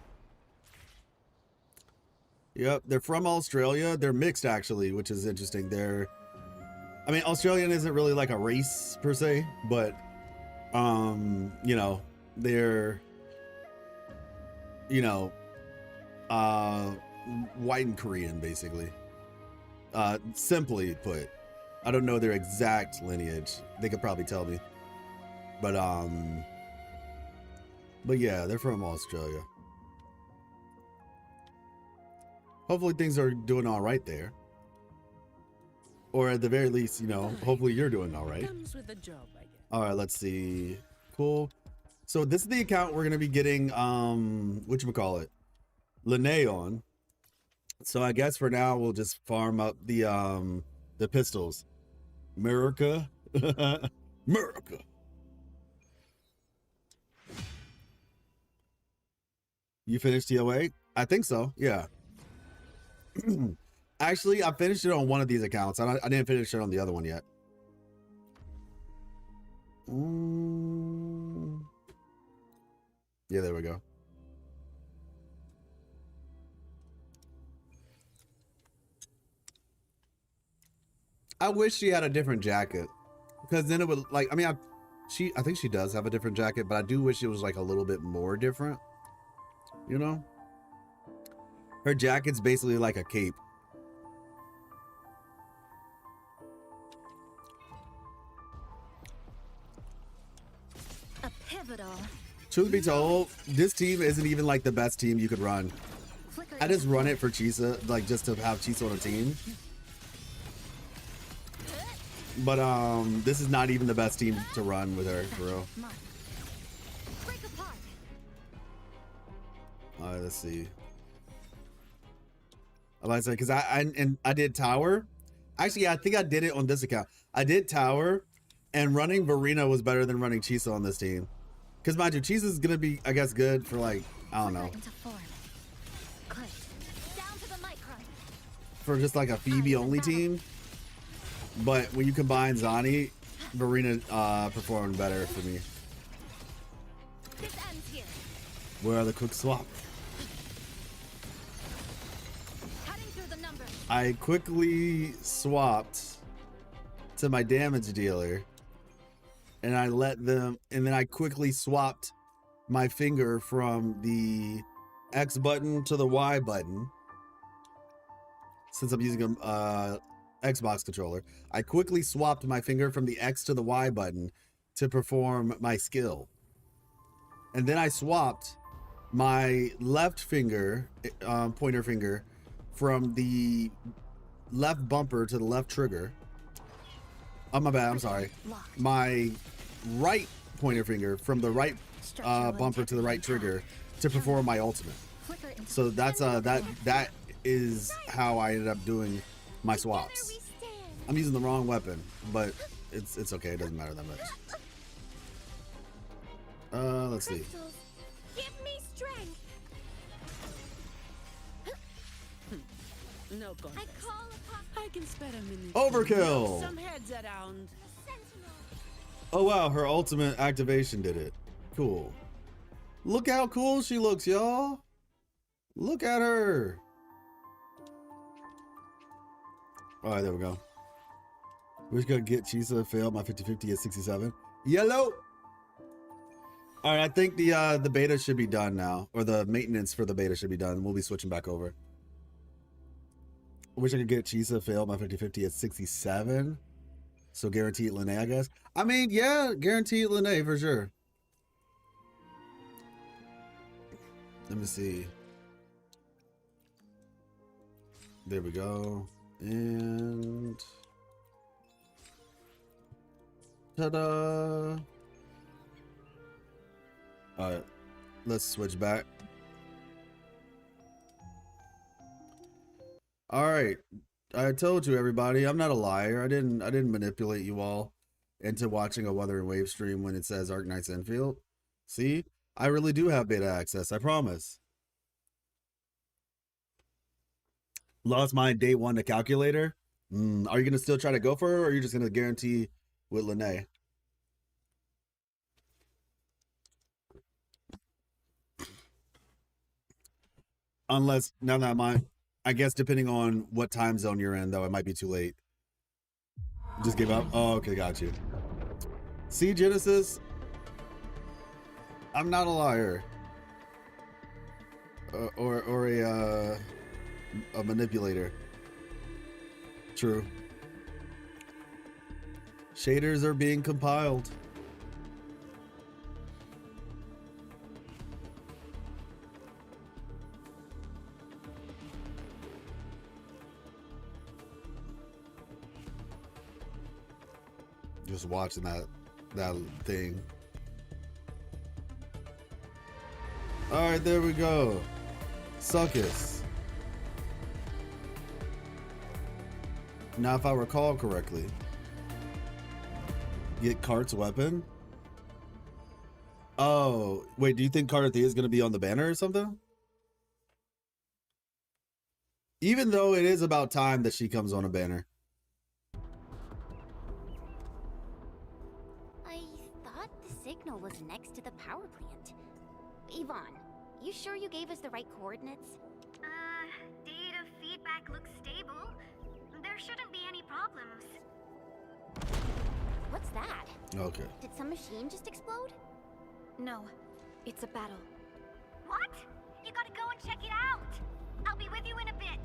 Yep, they're from Australia. They're mixed, actually, which is interesting. I mean, Australian isn't really like a race per se, but you know, they're, you know, white and Korean, basically. Simply put. I don't know their exact lineage. They could probably tell me. But yeah, they're from Australia. Hopefully things are doing all right there. Or at the very least, you know, hopefully you're doing all right. Comes with a job, I guess. All right, let's see. Cool. So this is the account we're going to be getting, whatchamacallit, Linnae on. So I guess for now, we'll just farm up the pistols. America. America. You finished TOA? I think so, yeah. Actually, I finished it on one of these accounts. I didn't finish it on the other one yet. Yeah, there we go. I wish she had a different jacket, because then it would, like, I mean, I think she does have a different jacket, but I do wish it was like a little bit more different. You know? Her jacket's basically like a cape. A pivotal. Truth be told, this team isn't even like the best team you could run. I just run it for Chisa, like just to have Chisa on a team. But this is not even the best team to run with her, for real. Alright, let's see. I might say, because I did tower. Actually, I think I did it on this account. I did tower, and running Verena was better than running Chisa on this team. Because mind you, Chisa's gonna be, I guess, good for like, I don't know, for just like a Phoebe only team. But when you combine Zani, Verena performed better for me. Where are the quick swap? I quickly swapped to my damage dealer, and I let them, and then I quickly swapped my finger from the X button to the Y button, since I'm using a Xbox controller, I quickly swapped my finger from the X to the Y button to perform my skill. And then I swapped my left finger, pointer finger, from the left bumper to the left trigger. Oh, my bad, I'm sorry. My right pointer finger from the right bumper to the right trigger to perform my ultimate. So that's that is how I ended up doing my swaps. I'm using the wrong weapon, but it's okay. It doesn't matter that much. Let's see. Give me strength. No contest. I can spare a minute. Overkill. Some heads around. Oh wow, her ultimate activation did it. Cool. Look how cool she looks, y'all. Look at her. All right, there we go. We're just gonna get Chisa failed my 50-50 at 67. Yellow. All right, I think the beta should be done now, or the maintenance for the beta should be done. We'll be switching back over. I wish I could get Chisa failed my 50-50 at 67. So guaranteed Lene, I guess. I mean, yeah, guaranteed Lene for sure. Let me see. There we go. And ta-da. All right, let's switch back. All right, I told you, everybody, I'm not a liar. I didn't manipulate you all into watching a Weather and Wave stream when it says Arknights Endfield. See, I really do have beta access. I promise. Lost my day one to calculator. Are you gonna still try to go for her, or are you just gonna guarantee with Lene? Unless now that I guess depending on what time zone you're in, though, it might be too late. Just give up? Oh, okay, got you. See, Genesis? I'm not a liar. Or a manipulator. True. Shaders are being compiled. Just watching that thing. All right, there we go. Suckus. Now, if I recall correctly, get Cart's weapon. Oh, wait, do you think Carthea is going to be on the banner or something? Even though it is about time that she comes on a banner. I thought the signal was next to the power plant. Yvonne, you sure you gave us the right coordinates? Data feedback looks stable. There shouldn't be any problems. What's that? Okay. Did some machine just explode? No, it's a battle. What? You gotta go and check it out. I'll be with you in a bit.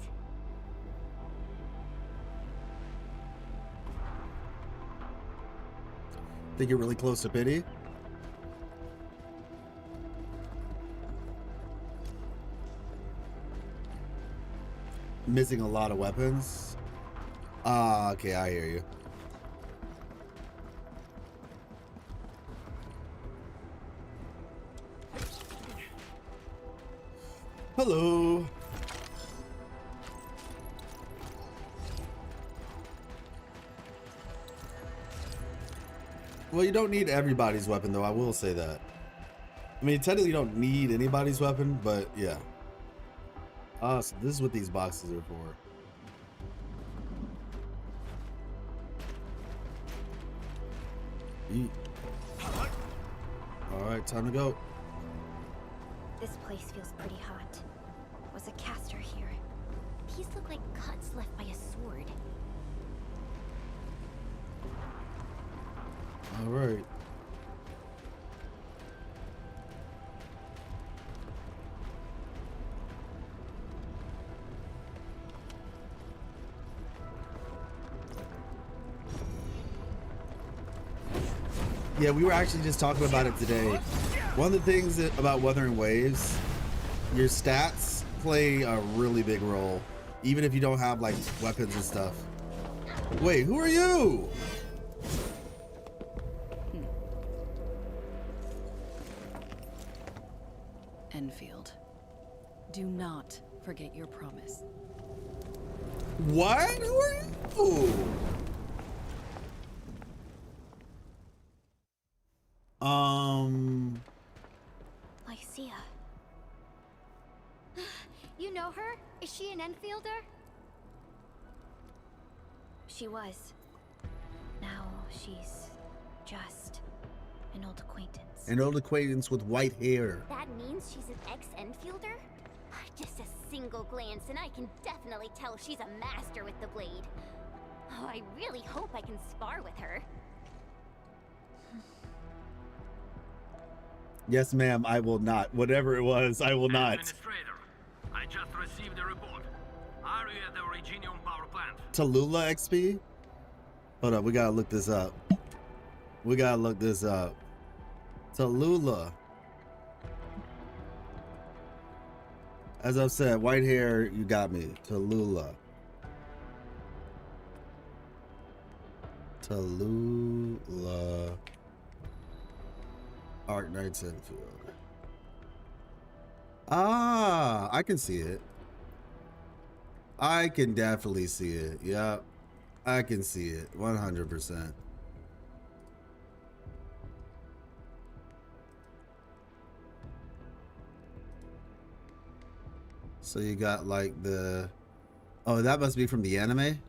Think you're really close to pity? Missing a lot of weapons. Ah, okay, I hear you. Hello. Well, you don't need everybody's weapon, though. I will say that. I mean, technically, you don't need anybody's weapon, but yeah. So this is what these boxes are for. Eat. All right, time to go. This place feels pretty hot. Was a caster here? These look like cuts left by a sword. All right. Yeah, we were actually just talking about it today. One of the things about Wuthering Waves, your stats play a really big role, even if you don't have like weapons and stuff. Wait, who are you? Enfield, do not forget your promise. What? Who are you? Lycia. You know her? Is she an Enfielder? She was. Now she's just an old acquaintance. An old acquaintance with white hair. That means she's an ex-Enfielder? Just a single glance and I can definitely tell she's a master with the blade. Oh, I really hope I can spar with her. Yes, ma'am, I will not. Whatever it was, I will not. Administrator, I just received a report. Are you at the Originium power plant? Tallulah XP? Hold up, we gotta look this up. We gotta look this up. Tallulah. As I've said, white hair, you got me. Tallulah. Tallulah. Arknights Endfield. Ah, I can see it. I can definitely see it. Yep. I can see it. 100%. So you got like the... Oh, that must be from the anime?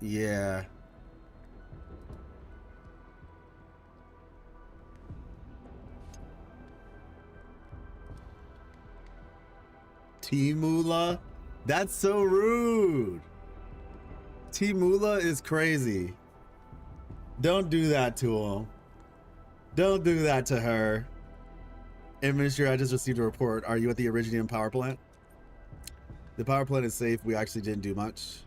Yeah. T-Mula? That's so rude. T-Mula is crazy. Don't do that to him. Don't do that to her. Administrator, I just received a report. Are you at the Originium power plant? The power plant is safe. We actually didn't do much.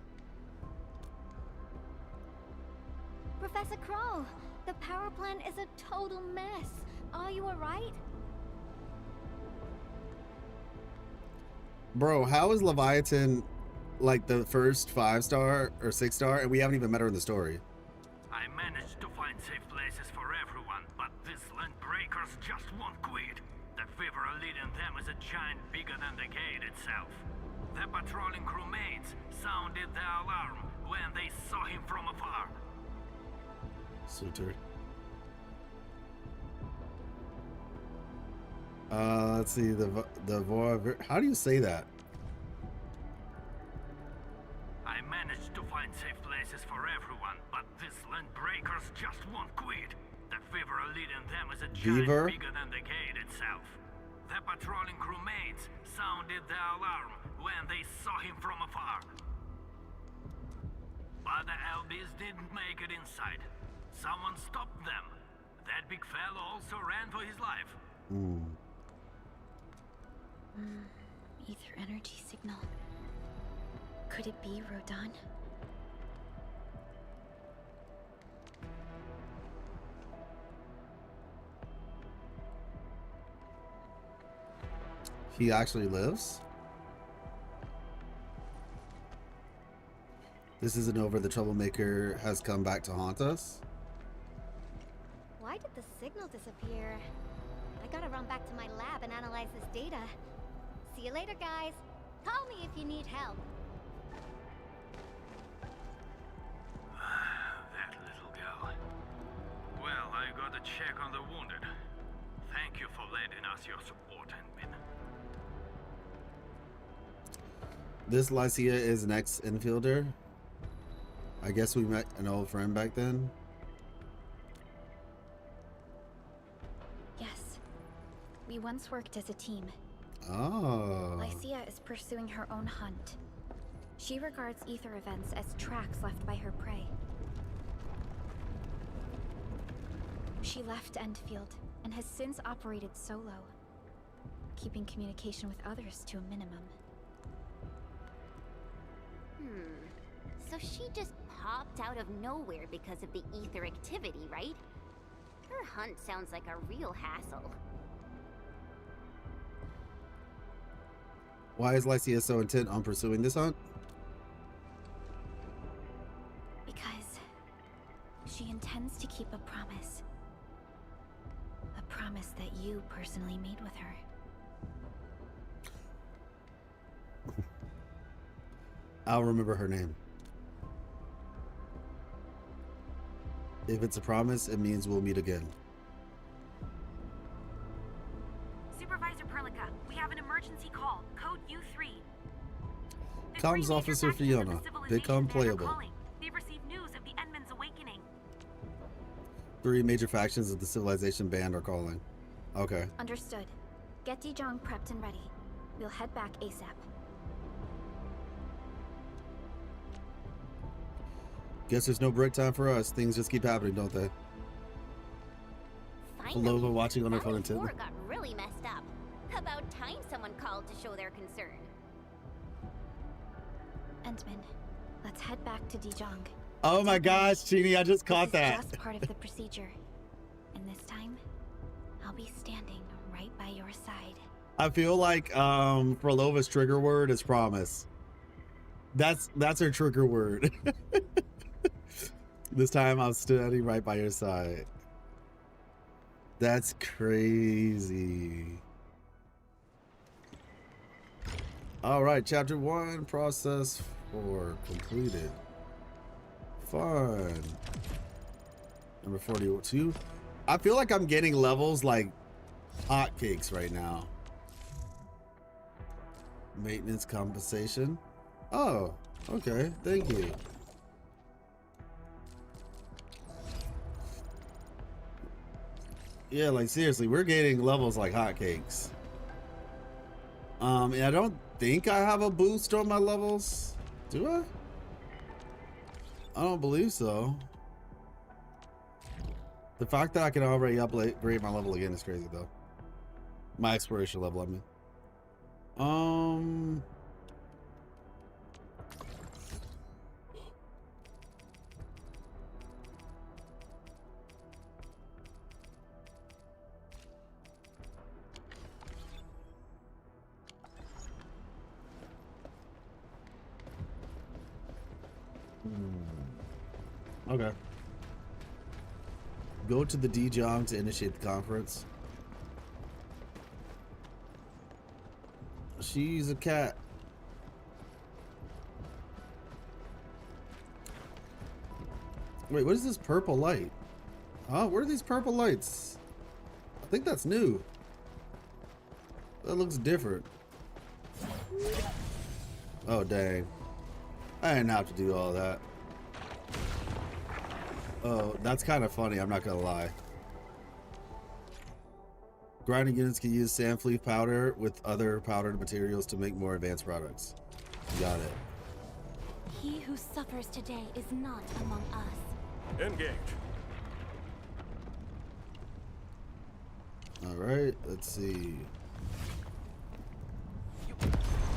Professor Kroll, the power plant is a total mess. Are you alright? Bro, how is Leviathan like the first 5-star or 6-star and we haven't even met her in the story? I managed to find safe places for everyone, but these land breakers just won't quit. The fever leading them is a giant bigger than the gate itself. The patrolling crewmates sounded the alarm when they saw him from afar. Suitor. Let's see, how do you say that? I managed to find safe places for everyone, but these land breakers just won't quit. The fever leading them is a giant bigger than the gate itself. The patrolling crewmates sounded the alarm when they saw him from afar. But the LBs didn't make it inside. Someone stopped them. That big fellow also ran for his life. Ether energy signal. Could it be Rodan? He actually lives? This isn't over. The troublemaker has come back to haunt us. Why did the signal disappear? I gotta run back to my lab and analyze this data. See you later, guys. Call me if you need help. That little girl. Well, I got a check on the wounded. Thank you for lending us your support, Enmin. This Lycia is an ex-Enfielder. I guess we met an old friend back then. Yes. We once worked as a team. Oh. Lycia is pursuing her own hunt. She regards ether events as tracks left by her prey. She left Endfield and has since operated solo, keeping communication with others to a minimum. So So she just popped out of nowhere because of the ether activity, right? Her hunt sounds like a real hassle. Why is Lycia so intent on pursuing this hunt? Because she intends to keep a promise. A promise that you personally made with her. I'll remember her name. If it's a promise, it means we'll meet again. Supervisor Perlica, we have an emergency call. Code U3. Comms Officer Fiona. Become playable. They've received news of the Endman's awakening. 3 major factions of the Civilization Band are calling. Okay. Understood. Get Dijong prepped and ready. We'll head back ASAP. Guess there's no break time for us. Things just keep happening, don't they? Lova watching on her phone and Valley 4 got really messed up. About time someone called to show their concern. Endman, let's head back to Dijong. Oh my gosh, Chini, I just caught that. This is just part of the procedure. And this time, I'll be standing right by your side. I feel like for Lova's trigger word is promise. That's her trigger word. This time I'm standing right by your side. That's crazy. All right, chapter 1, process 4 completed. Fun. Number 42. I feel like I'm getting levels like hotcakes right now. Maintenance compensation. Oh, okay. Thank you. Yeah, like seriously, we're getting levels like hotcakes. And I don't think I have a boost on my levels. Do I? I don't believe so. The fact that I can already upgrade my level again is crazy though. My exploration level, I mean. Okay. Go to the Dijong to initiate the conference. She's a cat. Wait, what is this purple light? Oh, where are these purple lights? I think that's new. That looks different. Oh, dang. I didn't have to do all that. Oh, that's kind of funny, I'm not gonna lie. Grinding units can use sandfleaf powder with other powdered materials to make more advanced products. Got it. He who suffers today is not among us. Engage. All right, let's see.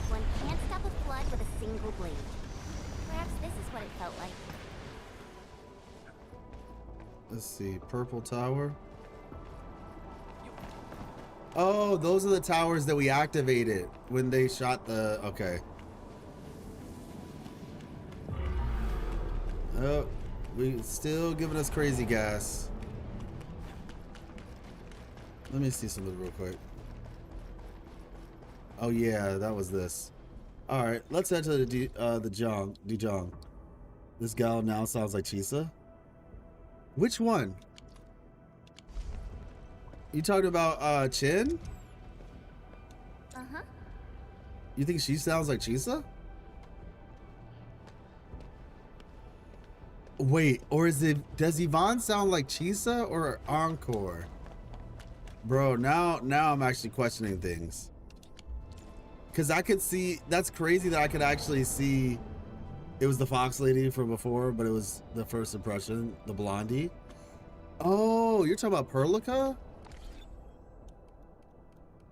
One can't stop a flood with a single blade. Perhaps this is what it felt like. Let's see, purple tower. Oh, those are the towers that we activated when they shot the, okay. Oh, we still giving us crazy gas. Let me see something real quick. Oh yeah, that was this. All right, let's head to the Dijong. This gal now sounds like Chisa. Which one? You talking about Chin? Uh-huh. You think she sounds like Chisa? Wait, or is it, does Yvonne sound like Chisa or Encore? Bro, now I'm actually questioning things. Cause I could see, that's crazy that I could actually see it was the Fox lady from before, but it was the first impression, the blondie. Oh, you're talking about Perlica?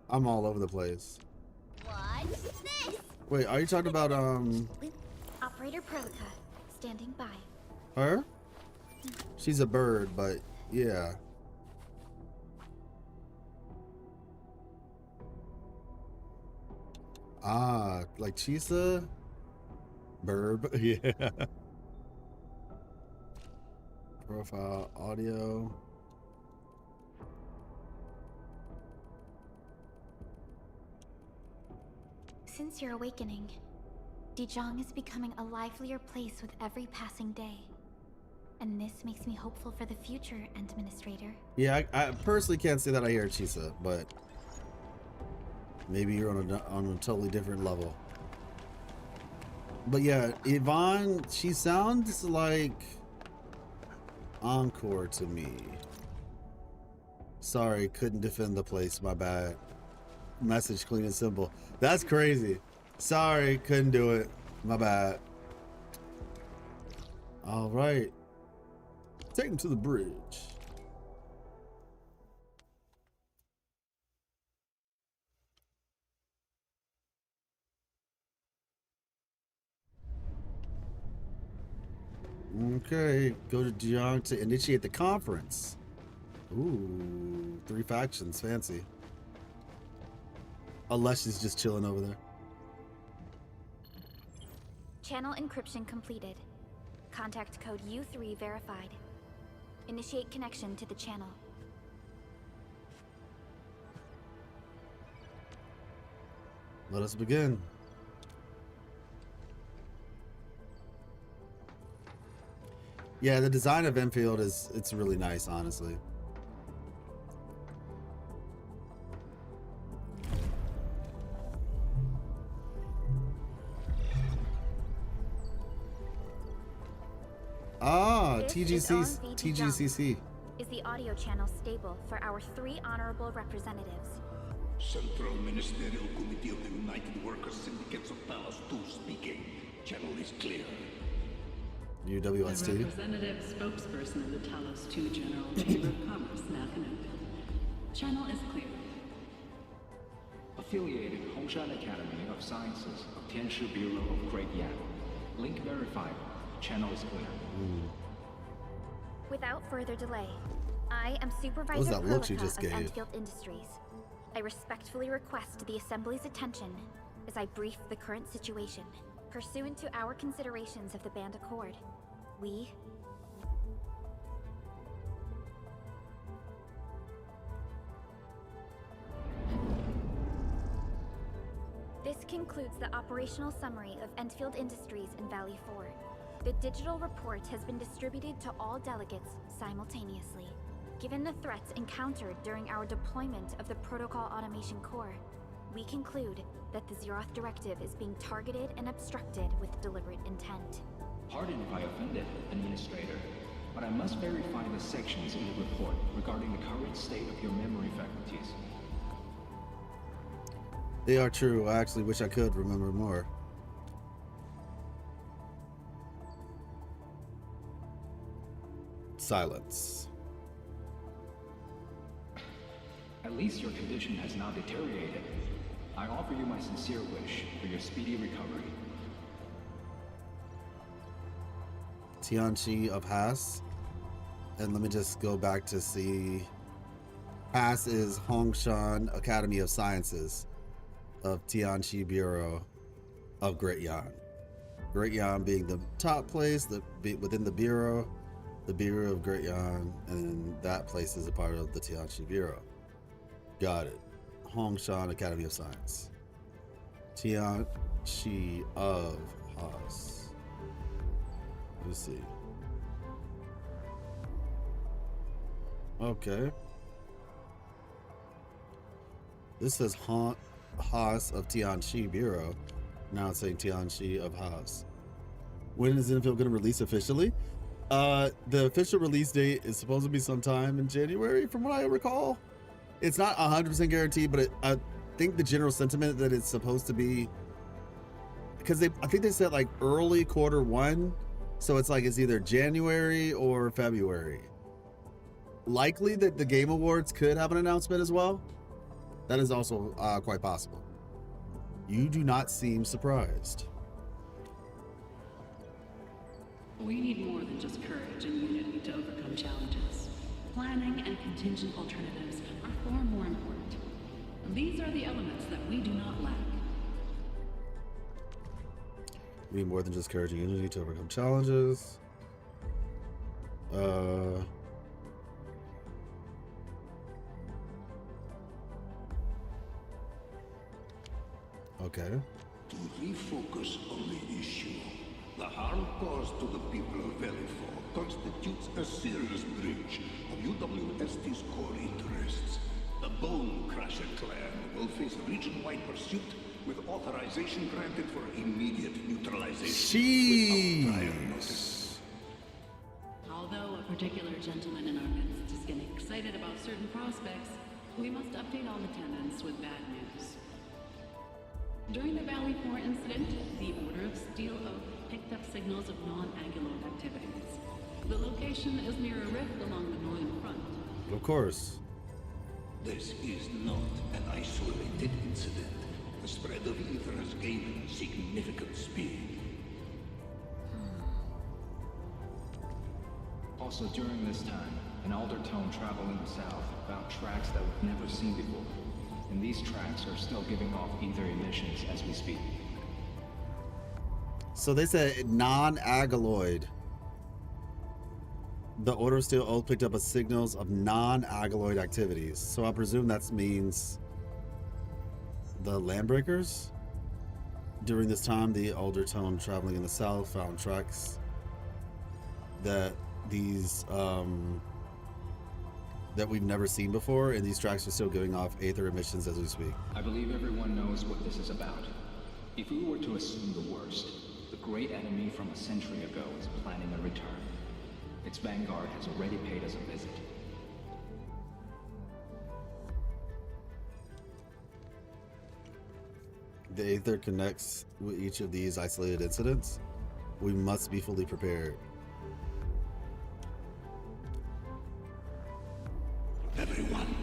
I'm all over the place. What's this? Wait, are you talking about Operator Perlica, Standing by. Her? She's a bird, but yeah. Ah, like Chisa? Burb, yeah. Profile, audio. Since your awakening, Dijiang is becoming a livelier place with every passing day. And this makes me hopeful for the future, Administrator. Yeah, I personally can't say that I hear Chisa, but maybe you're on a totally different level. But yeah, Yvonne, she sounds like Encore to me. Sorry, couldn't defend the place, my bad. Message clean and simple. That's crazy. Sorry, couldn't do it. My bad. All right. Take him to the bridge. Okay, go to Dijiang to initiate the conference. Ooh, 3 factions, fancy. Unless she's just chilling over there. Channel encryption completed. Contact code U3 verified. Initiate connection to the channel. Let us begin. Yeah, the design of Enfield it's really nice, honestly. Ah, TGCC. Is the audio channel stable for our 3 honorable representatives? Central Ministerial Committee of the United Workers Syndicates of Talos 2 speaking. Channel is clear. UWST. The representative spokesperson of the Talos 2 General Chamber of Commerce now connected. Channel is clear. Affiliated Hongshan Academy of Sciences of Tianshi Bureau of Great Yan. Link verified. Channel is clear. Without further delay, I am Supervisor Perlica of Endfield Industries. I respectfully request the Assembly's attention as I brief the current situation. Pursuant to our considerations of the Band Accord, we... This concludes the operational summary of Endfield Industries in Valley 4. The digital report has been distributed to all delegates simultaneously. Given the threats encountered during our deployment of the Protocol Automation Core, we conclude that the Zeroth Directive is being targeted and obstructed with deliberate intent. Pardon if I offended, Administrator, but I must verify the sections in the report regarding the current state of your memory faculties. They are true. I actually wish I could remember more. Silence. At least your condition has not deteriorated. I offer you my sincere wish for your speedy recovery. Tianchi of Haas. And let me just go back to see. Haas is Hongshan Academy of Sciences of Tianchi Bureau of Great Yan. Great Yan being the top place within the Bureau of Great Yan, and that place is a part of the Tianchi Bureau. Got it. Hongshan Academy of Science. Tianchi of Haas. Let's see. Okay. This says Haas of Tianchi Bureau. Now it's saying Tianchi of Haas. When is Enfield going to release officially? The official release date is supposed to be sometime in January, from what I recall. It's not 100% guaranteed, but I think the general sentiment that it's supposed to be, because I think they said like early Q1, so it's like it's either January or February. Likely that the Game Awards could have an announcement as well. That is also quite possible. You do not seem surprised. We need more than just courage and unity to overcome challenges. Planning and contingent alternatives are far more important. These are the elements that we do not lack. We need more than just courage and unity to overcome challenges. Okay. To refocus on the issue, the harm caused to the people of Valley 4 constitutes a serious breach of UWST's core interests. The Bone Crusher clan will face region-wide pursuit with authorization granted for immediate neutralization without prior notice. Although a particular gentleman in our midst is getting excited about certain prospects, we must update all attendants with bad news. During the Valley 4 incident, the Order of Steel Oak picked up signals of non-Anguloid activities. The location is near a rift along the northern front. Of course. This is not an isolated incident. The spread of ether has gained significant speed. Also during this time, an Aldertone traveling south found tracks that we've never seen before. And these tracks are still giving off ether emissions as we speak. So they said non-Agaloid. The Order of Steel Oath picked up a signals of non-Agaloid activities. So I presume that means the Landbreakers? During this time, the Aldertone traveling in the south found tracks that these that we've never seen before, and these tracks are still giving off aether emissions as we speak. I believe everyone knows what this is about. If we were to assume the worst, the great enemy from a century ago is planning a return. Its vanguard has already paid us a visit. The aether connects with each of these isolated incidents. We must be fully prepared. Everyone,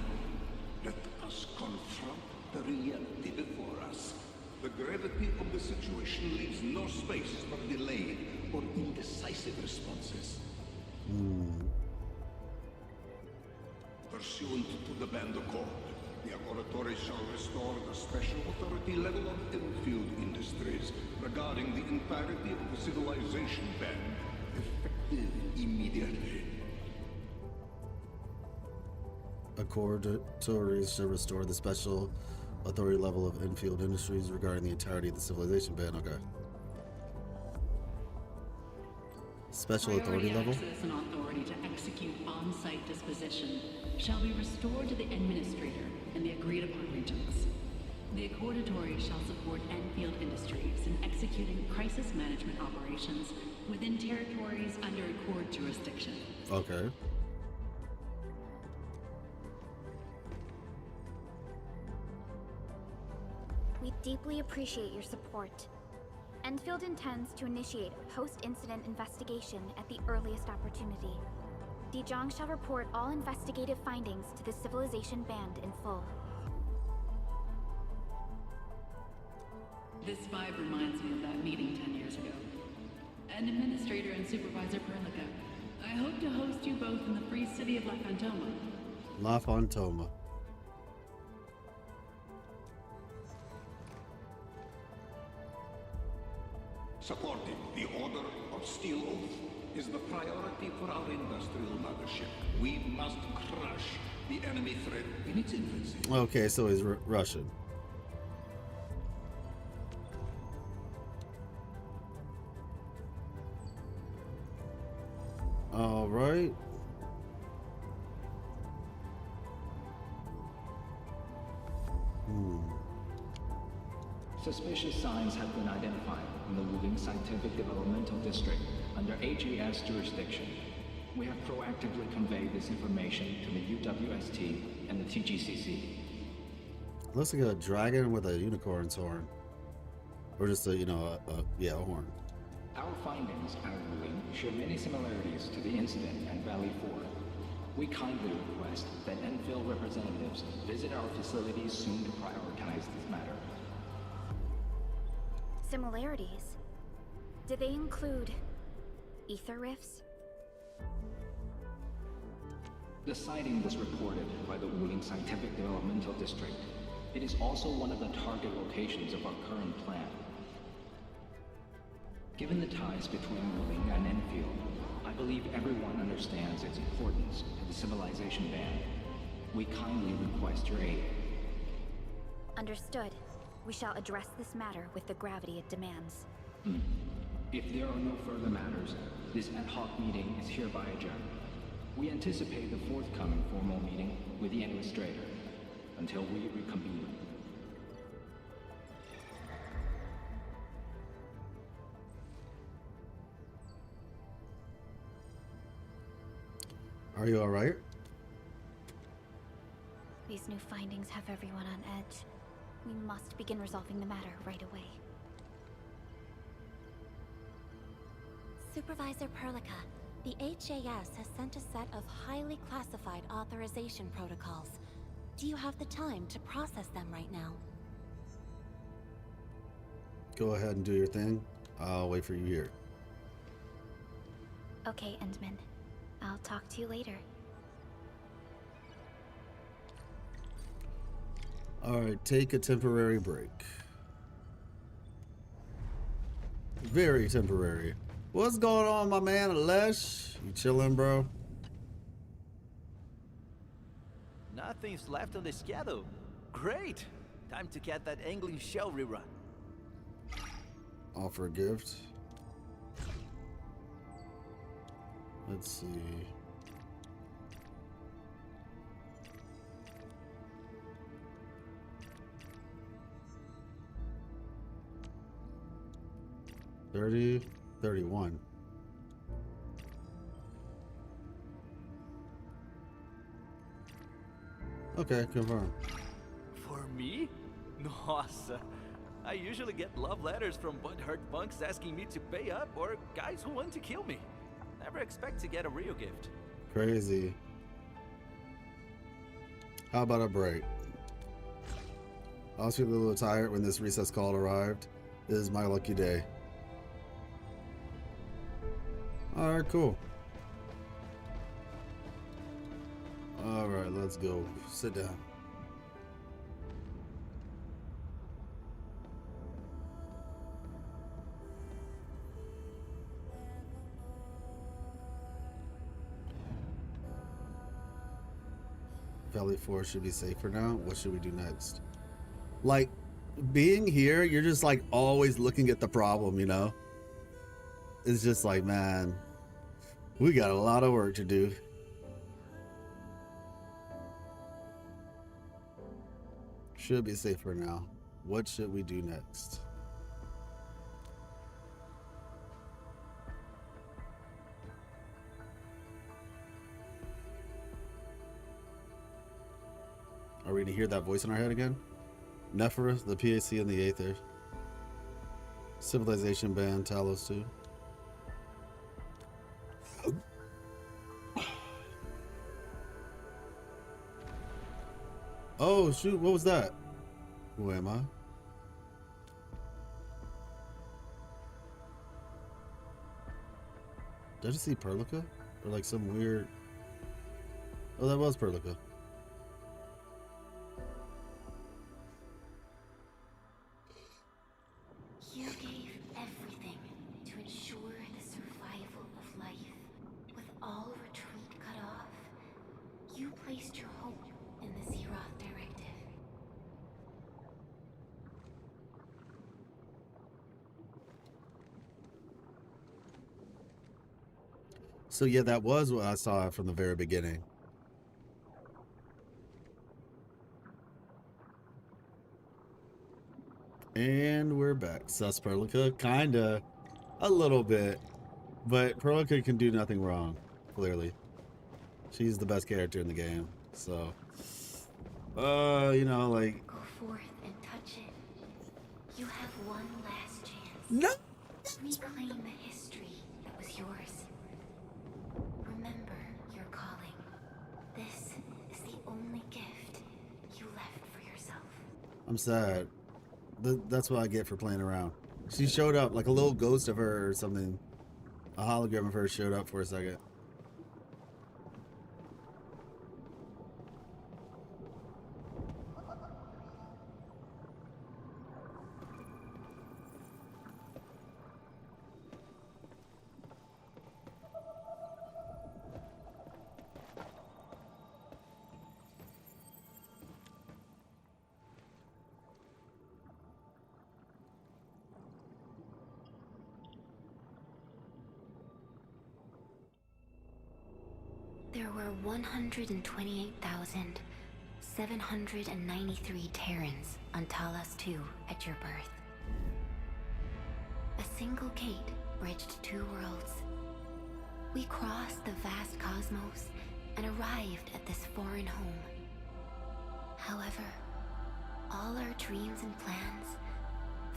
let us confront the reality before us. The gravity of the situation leaves no space for delayed or indecisive responses. Pursuant to the Band Accord, the Laboratory shall restore the special authority level of Endfield Industries regarding the entirety of the civilization band, effective immediately. Laboratories shall restore the special authority level of Endfield Industries regarding the entirety of the civilization band. Okay. Special authority level? Access and authority to execute on-site disposition shall be restored to the Administrator in the agreed-upon regions. The Accordatory shall support Endfield Industries in executing crisis management operations within territories under Accord jurisdiction. Okay. We deeply appreciate your support. Endfield intends to initiate a post-incident investigation at the earliest opportunity. Dijong shall report all investigative findings to the Civilization Band in full. This vibe reminds me of that meeting 10 years ago. And Administrator and Supervisor Perlica, I hope to host you both in the free city of La Fantoma. La Fantoma. Supporting the Order of Steel Oath is the priority for our industrial mothership. We must crush the enemy threat in its infancy. Okay, so he's Russian. All right. Suspicious signs have been identified in the Wuxia Scientific Developmental District under HAS jurisdiction. We have proactively conveyed this information to the UWST and the TGCC. Looks like a dragon with a unicorn's horn. Or just a, a horn. Our findings, our ruling, share many similarities to the incident at Valley 4. We kindly request that Endfield representatives visit our facilities soon to prioritize this matter. Similarities? Do they include Ether rifts? The sighting was reported by the Wuling Scientific Developmental District. It is also one of the target locations of our current plan. Given the ties between Wuling and Enfield, I believe everyone understands its importance to the civilization band. We kindly request your aid. Understood. We shall address this matter with the gravity it demands. If there are no further matters, this ad hoc meeting is hereby adjourned. We anticipate the forthcoming formal meeting with the administrator until we reconvene. Are you alright? These new findings have everyone on edge. We must begin resolving the matter right away. Supervisor Perlica, the HAS has sent a set of highly classified authorization protocols. Do you have the time to process them right now? Go ahead and do your thing. I'll wait for you here. Okay, Endman. I'll talk to you later. Alright, take a temporary break. Very temporary. What's going on, my man, Lesh? You chilling, bro? Nothing's left on the schedule. Great! Time to get that angling shell rerun. Offer a gift. Let's see. $30, $31. Okay, confirm. For me? Nossa. I usually get love letters from butthurt punks asking me to pay up or guys who want to kill me. Never expect to get a real gift. Crazy. How about a break? I was feeling a little tired when this recess call arrived. This is my lucky day. Alright, cool. Alright, let's go. Sit down. Valley 4 should be safe for now. What should we do next? Like, being here, you're just like always looking at the problem, you know? It's just like, man, we got a lot of work to do. Should be safe for now. What should we do next? Are we gonna hear that voice in our head again? Nephra, the PAC, and the Aether. Civilization Band, Talos 2. Oh shoot, what was that? Who am I? Did I just see Perlica? Or like some weird... Oh, that was Perlica. You gave everything to ensure the survival of life. With all retreat cut off, you placed your hope in the Zeroth Directive. So yeah, that was what I saw from the very beginning. And we're back. Sus Perlica, kinda, a little bit, but Perlica can do nothing wrong, clearly. She's the best character in the game, so, you know, like... Go forth and touch it. You have one last chance. No! Reclaim the history that was yours. Remember your calling. This is the only gift you left for yourself. I'm sad. That's what I get for playing around. She showed up like a little ghost of her or something A hologram of her showed up for a second. There were 128,793 Terrans on Talos 2 at your birth. A single gate bridged two worlds. We crossed the vast cosmos and arrived at this foreign home. However, all our dreams and plans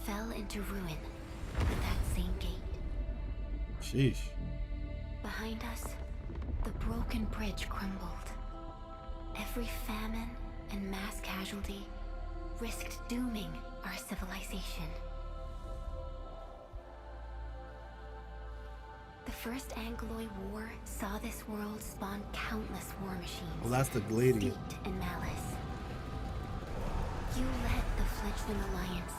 fell into ruin at that same gate. Sheesh. Behind us, the broken bridge crumbled. Every famine and mass casualty risked dooming our civilization. The First Angloid War saw this world spawn countless war machines. Well, that's the lady. Steeped in malice. You led the fledgling alliance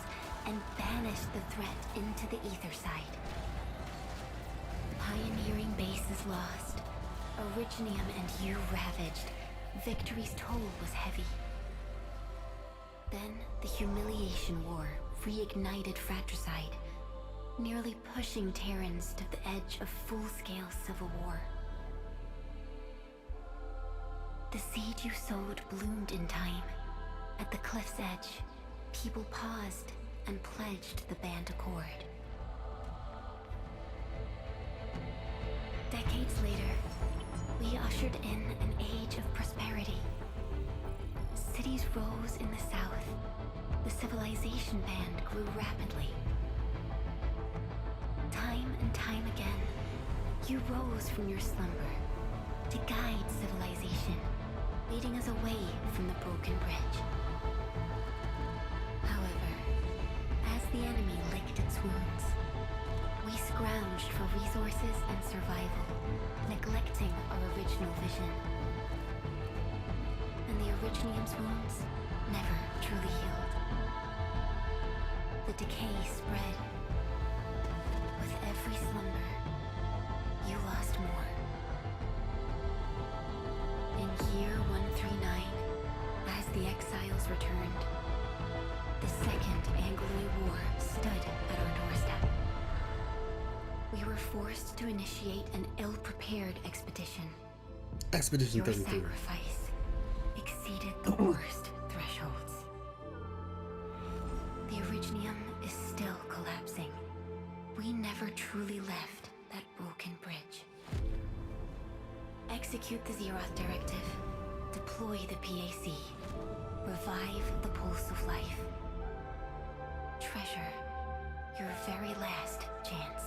and banished the threat into the ether side. Pioneering bases lost, Originium and you ravaged. Victory's toll was heavy. Then the humiliation war reignited fratricide, nearly pushing Terrans to the edge of full-scale civil war. The seed you sowed bloomed in time. At the cliff's edge, people paused and pledged the Band Accord. Decades later, we ushered in an age of prosperity. Cities rose in the south. The civilization band grew rapidly. Time and time again, you rose from your slumber to guide civilization, leading us away from the broken bridge. However, as the enemy licked its wounds, we scrounged for resources and survival, neglecting our original vision. And the Originium's wounds never truly healed. The decay spread. With every slumber, you lost more. In year 139, as the exiles returned, the Second Angloid War stood at our doorstep. We were forced to initiate an ill-prepared expedition. Expedition 33. Your sacrifice exceeded the worst thresholds. The Originium is still collapsing. We never truly left that broken bridge. Execute the Zeroth Directive. Deploy the PAC. Revive the pulse of life. Treasure your very last chance.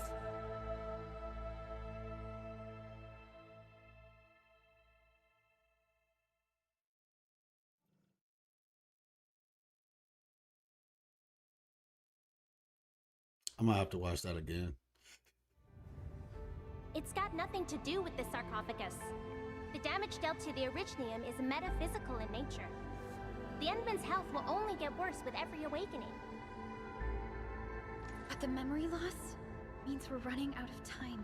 I'm gonna have to watch that again. It's got nothing to do with the sarcophagus. The damage dealt to the Originium is metaphysical in nature. The Endman's health will only get worse with every awakening. But the memory loss means we're running out of time.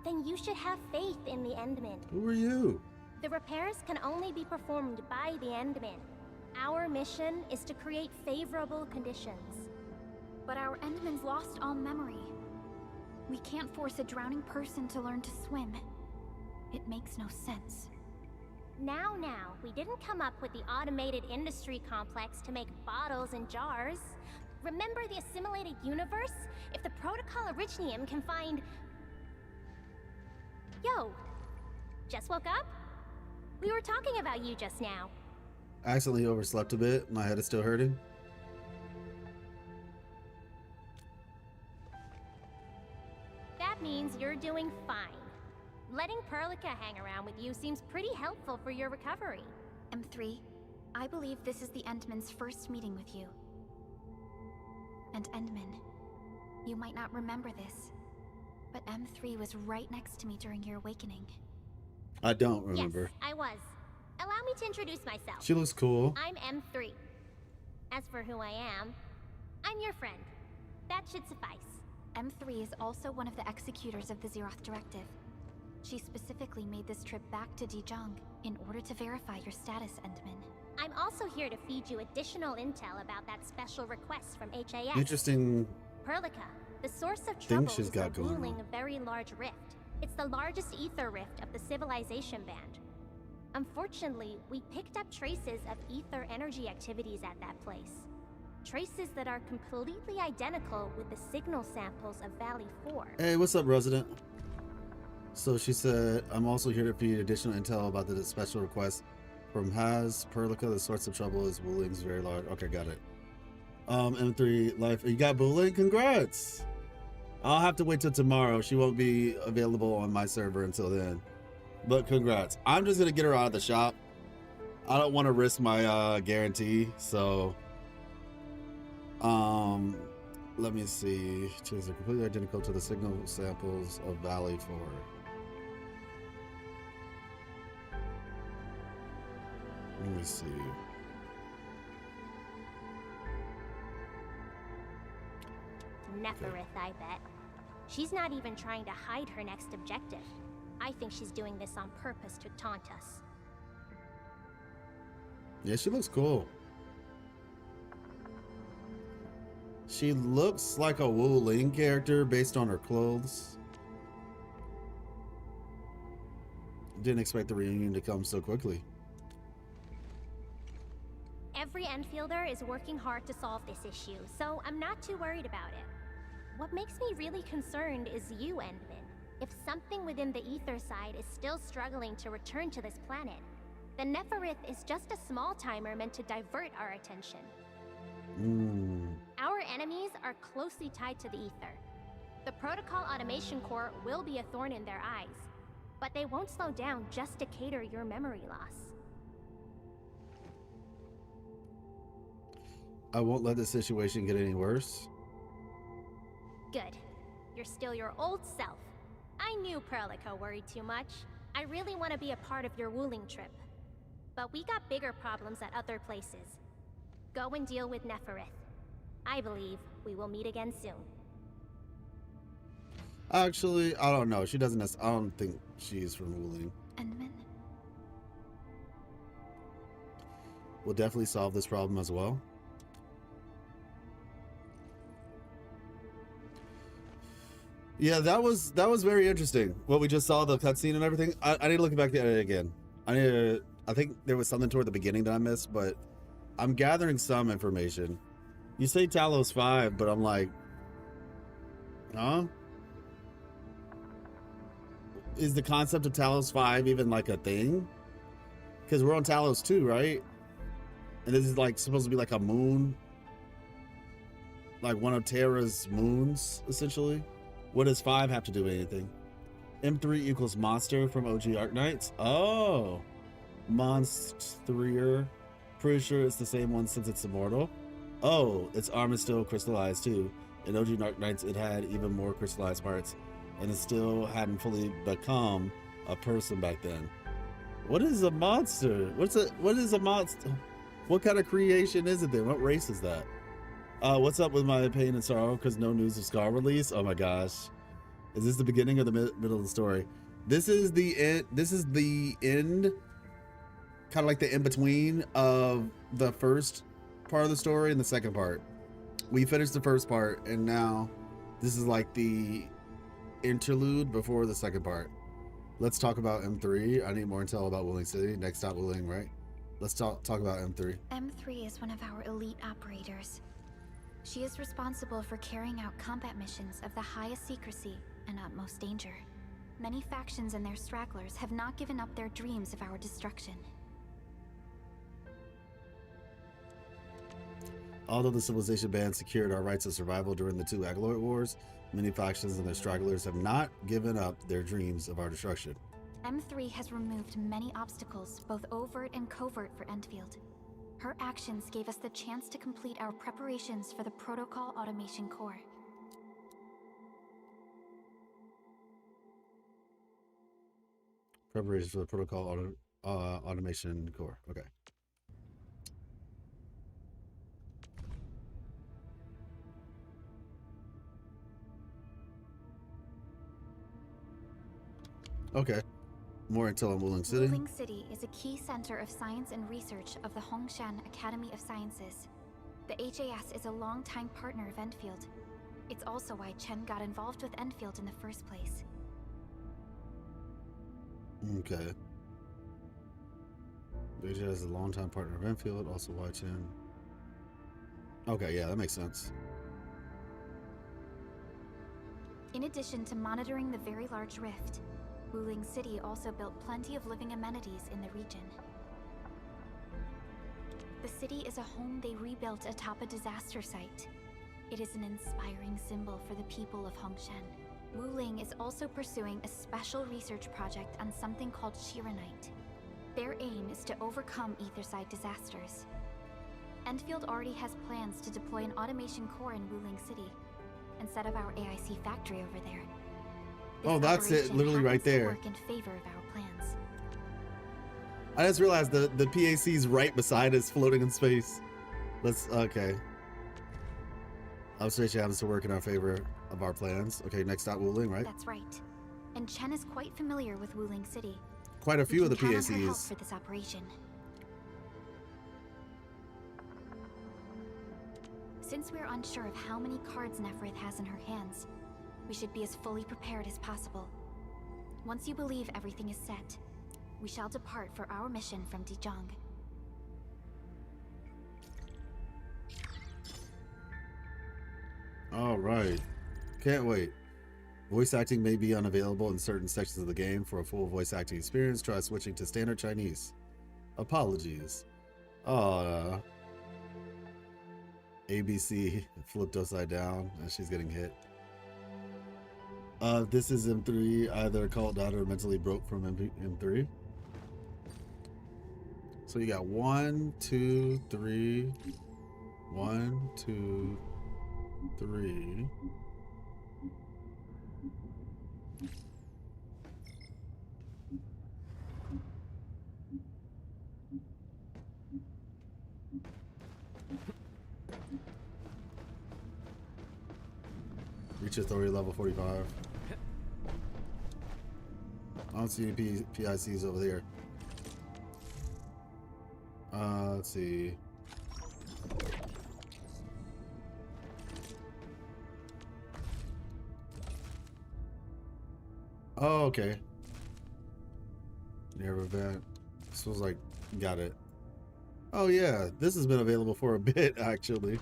Then you should have faith in the Endman. Who are you? The repairs can only be performed by the Endman. Our mission is to create favorable conditions. But our Endman's lost all memory. We can't force a drowning person to learn to swim. It makes no sense. Now, we didn't come up with the automated industry complex to make bottles and jars. Remember the assimilated universe? If the Protocol Originium can find... Yo, just woke up? We were talking about you just now. I accidentally overslept a bit. My head is still hurting. That means you're doing fine. Letting Perlica hang around with you seems pretty helpful for your recovery. M3, I believe this is the Endman's first meeting with you. And Endman, you might not remember this, But M3 was right next to me during your awakening. I don't remember. Yes, I was. Allow me to introduce myself. She looks cool. I'm M3. As for who I am, I'm your friend. That should suffice. M3 is also one of the executors of the Zeroth Directive. She specifically made this trip back to Dijiang in order to verify your status, Endman. I'm also here to feed you additional intel about that special request from HAS. Interesting. Perlica, the source of Thing trouble she's is got going revealing on. a very large rift. It's the largest ether rift of the Civilization Band. Unfortunately, we picked up traces of ether energy activities at that place. Traces that are completely identical with the signal samples of Valley 4. Hey, what's up, resident? So she said, I'm also here to feed additional intel about the special request from Haz. Perlica, the source of trouble is Wuling's very large. Okay, got it. M3 Life. You got Wuling? Congrats! I'll have to wait till tomorrow. She won't be available on my server until then. But congrats. I'm just gonna get her out of the shop. I don't want to risk my guarantee, so let me see. Choose are completely identical to the signal samples of Valley 4. Let me see. Neferith, I bet. She's not even trying to hide her next objective. I think she's doing this on purpose to taunt us. Yeah, she looks cool. She looks like a Wuling character based on her clothes. Didn't expect the reunion to come so quickly. Every Enfielder is working hard to solve this issue, so I'm not too worried about it. What makes me really concerned is you, Endman. If something within the ether side is still struggling to return to this planet, the Neferith is just a small timer meant to divert our attention. Our enemies are closely tied to the ether. The Protocol Automation Core will be a thorn in their eyes, but they won't slow down just to cater your memory loss. I won't let the situation get any worse. Good. You're still your old self. I knew Perlica worried too much. I really want to be a part of your Wuling trip. But we got bigger problems at other places. Go and deal with Neferith. I believe we will meet again soon. Actually, I don't know. She doesn't. I don't think she's from Wuling. Endman? We'll definitely solve this problem as well. Yeah, that was very interesting. What we just saw, the cutscene and everything. I need to look back at it again. I think there was something toward the beginning that I missed, but I'm gathering some information. You say Talos 5, but I'm like, huh? Is the concept of Talos 5 even like a thing? Because we're on Talos 2, right? And this is like supposed to be like a moon, like one of Terra's moons, essentially. What does 5 have to do with anything? M3 equals monster from OG Arknights. Oh, monster. Pretty sure it's the same one since it's immortal. Oh, its arm is still crystallized too. In OG Arknights, it had even more crystallized parts, and it still hadn't fully become a person back then. What is a monster? What is a monster? What kind of creation is it then? What race is that? What's up with my pain and sorrow? Because no news of Scar release. Oh my gosh, is this the beginning or the middle of the story? This is the end. This is the end, kind of like the in between of the first part of the story and the second part. We finished the first part, and now this is like the interlude before the second part. Let's talk about M3. I need more intel about Wuling City. Next stop, Wuling, right? Let's talk about M3. M3 is one of our elite operators. She is responsible for carrying out combat missions of the highest secrecy and utmost danger. Many factions and their stragglers have not given up their dreams of our destruction. Although the Civilization Band secured our rights of survival during the 2 Agaloid Wars, many factions and their stragglers have not given up their dreams of our destruction. M3 has removed many obstacles, both overt and covert, for Endfield. Her actions gave us the chance to complete our preparations for the Protocol Automation Core. Preparation for the protocol automation core. Okay. Okay. More intel on Wuling City. Wuling City is a key center of science and research of the Hongshan Academy of Sciences. The HAS is a longtime partner of Endfield. It's also why Chen got involved with Endfield in the first place. Okay. The HAS is a longtime partner of Endfield, also why Chen. Okay, yeah, that makes sense. In addition to monitoring the very large rift, Wuling City also built plenty of living amenities in the region. The city is a home they rebuilt atop a disaster site. It is an inspiring symbol for the people of Hongshan. Wuling is also pursuing a special research project on something called Shiranite. Their aim is to overcome Etherside disasters. Endfield already has plans to deploy an automation core in Wuling City, and set up our AIC factory over there. Oh, that's it, literally right there. Work in favor of our plans. I just realized the PAC's right beside us, floating in space. Okay. Observation happens to work in our favor of our plans. Okay, next stop Wuling, right? That's right. And Chen is quite familiar with Wuling City. Quite a few of the We can count on her help PACs. for this operation. Since we're unsure of how many cards Neferith has in her hands, we should be as fully prepared as possible. Once you believe everything is set, we shall depart for our mission from Dijong. All right. Can't wait. Voice acting may be unavailable in certain sections of the game. For a full voice acting experience, try switching to standard Chinese. Apologies. ABC flipped upside down as she's getting hit. This is M3, either called out or mentally broke from M3. So you got 1, 2, 3. 1, 2, 3. Reach authority level 45. I don't see any PICs over there. Let's see. Oh, okay. Near event. This was like, got it. Oh yeah, this has been available for a bit actually.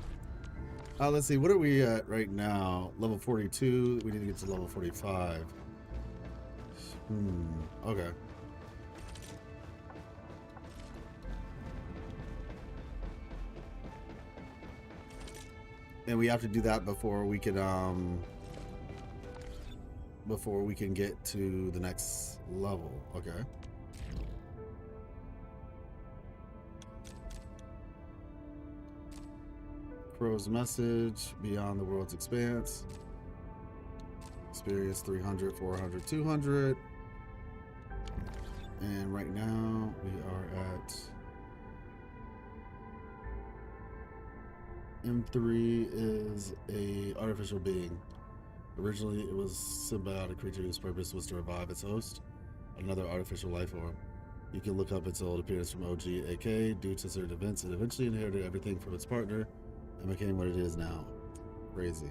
Let's see, what are we at right now? Level 42. We need to get to level 45. Okay. And we have to do that before we can get to the next level. Okay. Crow's message, beyond the world's expanse. Experience 300, 400, 200. And right now we are at M3 is a artificial being. Originally it was symbiotic creature whose purpose was to revive its host, another artificial life form. You can look up its old appearance from OG AK. Due to certain events, it eventually inherited everything from its partner and became what it is now. Crazy.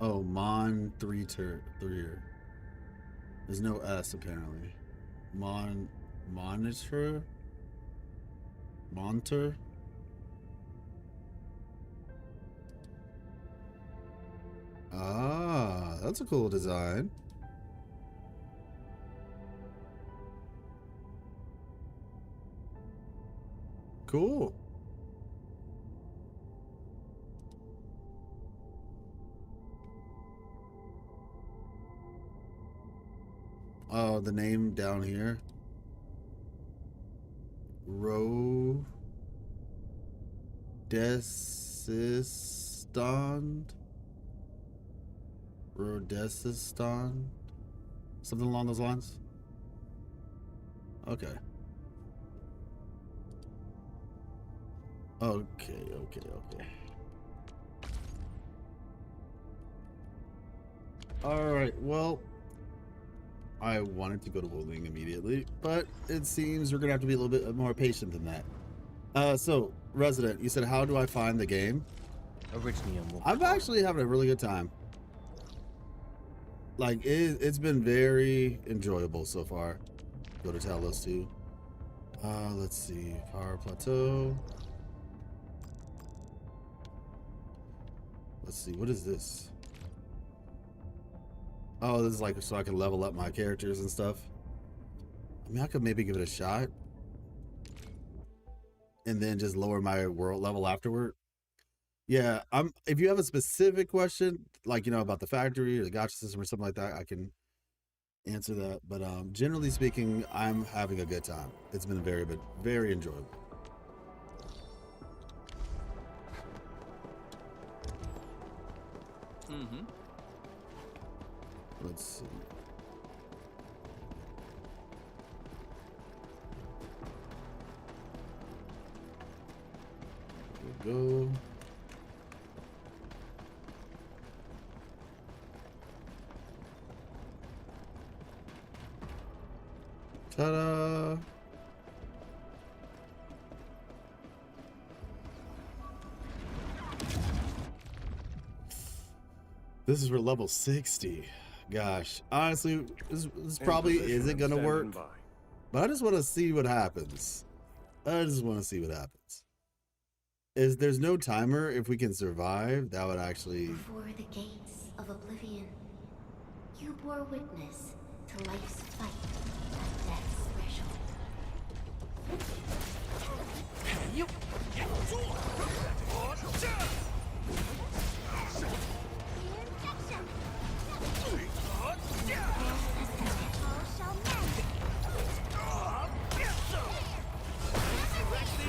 Oh, Mon 3 3. There's no S apparently. Monitor? Monter? Ah, that's a cool design. Cool. Oh, the name down here. Rodesistan? Something along those lines? Okay. Okay. Alright, well, I wanted to go to Wuling immediately, but it seems we're gonna have to be a little bit more patient than that. So, Resident, you said, how do I find the game? I'm actually having a really good time. Like, it's been very enjoyable so far. Go to Talos 2. Let's see. Power Plateau. Let's see. What is this? Oh, this is like so I can level up my characters and stuff. I mean, I could maybe give it a shot. And then just lower my world level afterward. Yeah, if you have a specific question, like, you know, about the factory or the gacha system or something like that, I can answer that. But generally speaking, I'm having a good time. It's been very enjoyable. Mm-hmm. Let's see. Here we go. Ta-da! This is for level 60. Gosh, honestly, this probably isn't gonna work. But I just want to see what happens. There's no timer. If we can survive, that would actually. Before the gates of oblivion, you bore witness to life's fight at death's threshold.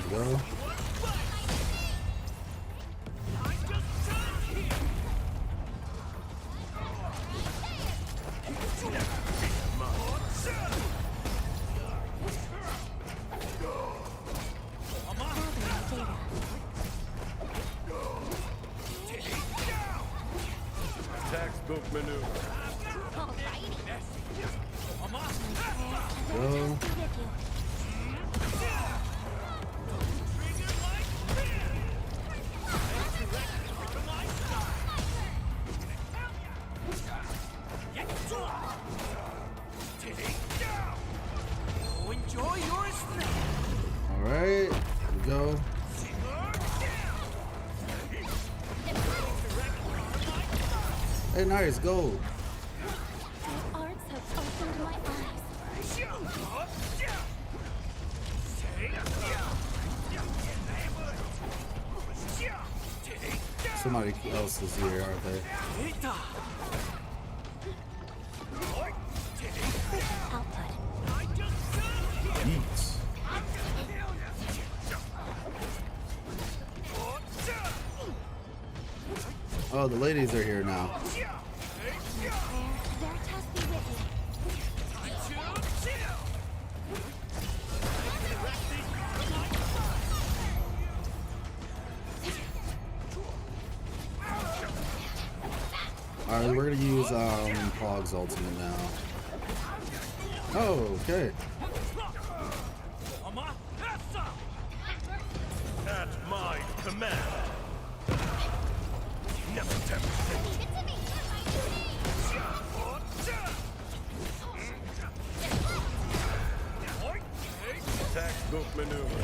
Go. Textbook maneuver. Go. All right, here we go. Hey, nice, go. The arts have opened my eyes. Somebody else is here, aren't they? Yeet. Oh, the ladies are here now. Alright, we're gonna use Pog's ultimate now. Oh, okay. At my command. Never tempt me. Textbook maneuver.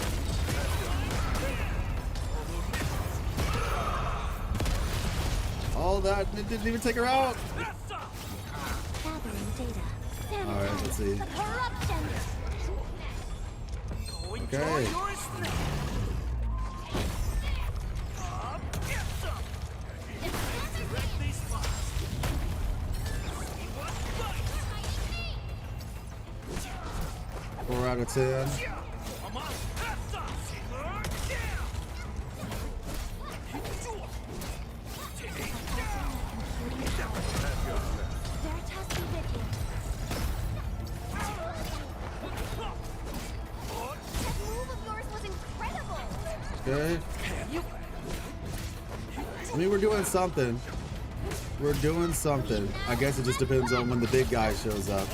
All that, it didn't even take her out. Alright, let's see. Okay. Four out of 10. Okay. I mean, we're doing something. We're doing something. I guess it just depends on when the big guy shows up.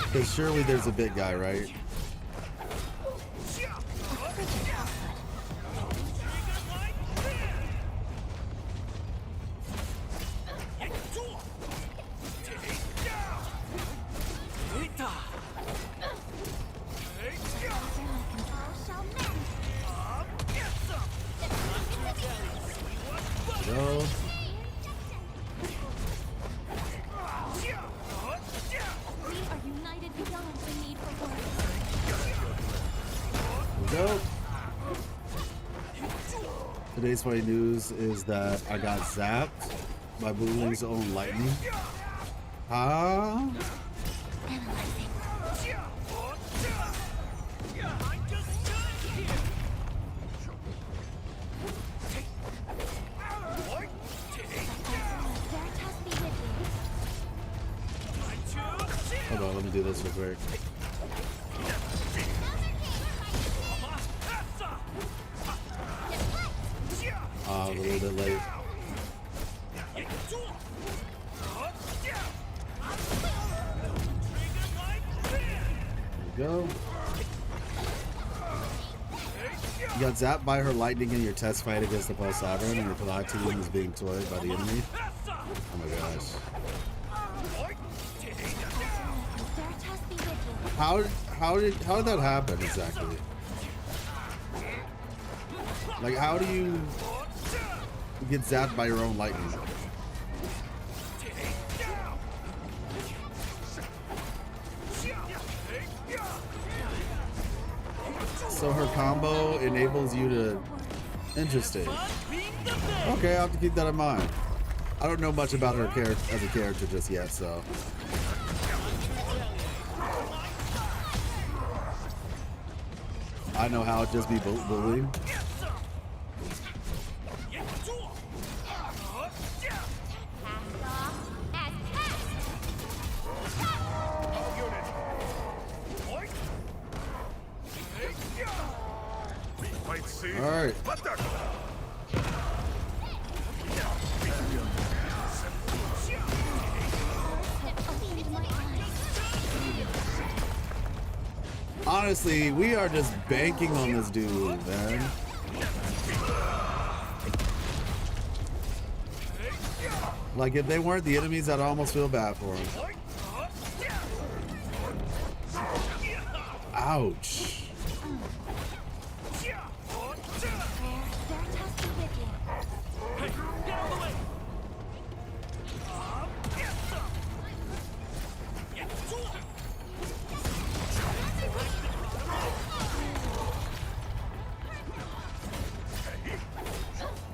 Because surely there's a big guy, right? Go. Go. Today's funny news is that I got zapped by Wuwi's own lightning. Huh? Hold on, let me do this real quick. I was a little bit late. There we go. You got zapped by her lightning in your test fight against the Pulse Sovereign, and your platoon is being toyed by the enemy. Oh my gosh. How did that happen exactly? Like, how do you get zapped by your own lightning? So her combo enables you to... Interesting. Okay, I'll have to keep that in mind. I don't know much about her character as a character just yet, so... I know how it just be bullying. All right. Honestly, we are just banking on this dude, man. Like, if they weren't the enemies, I'd almost feel bad for them. Ouch.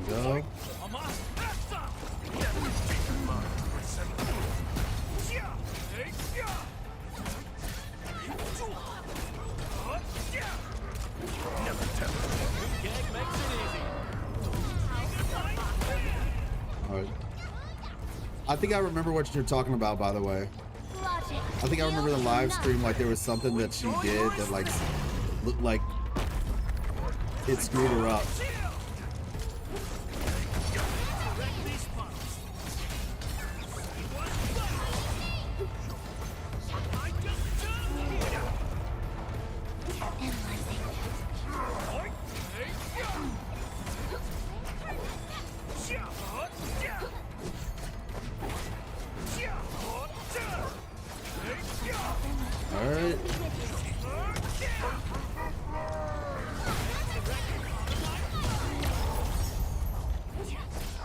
Go. Alright. I think I remember what you're talking about, by the way. I think I remember the live stream, like there was something that she did that like looked like it screwed her up. Alright.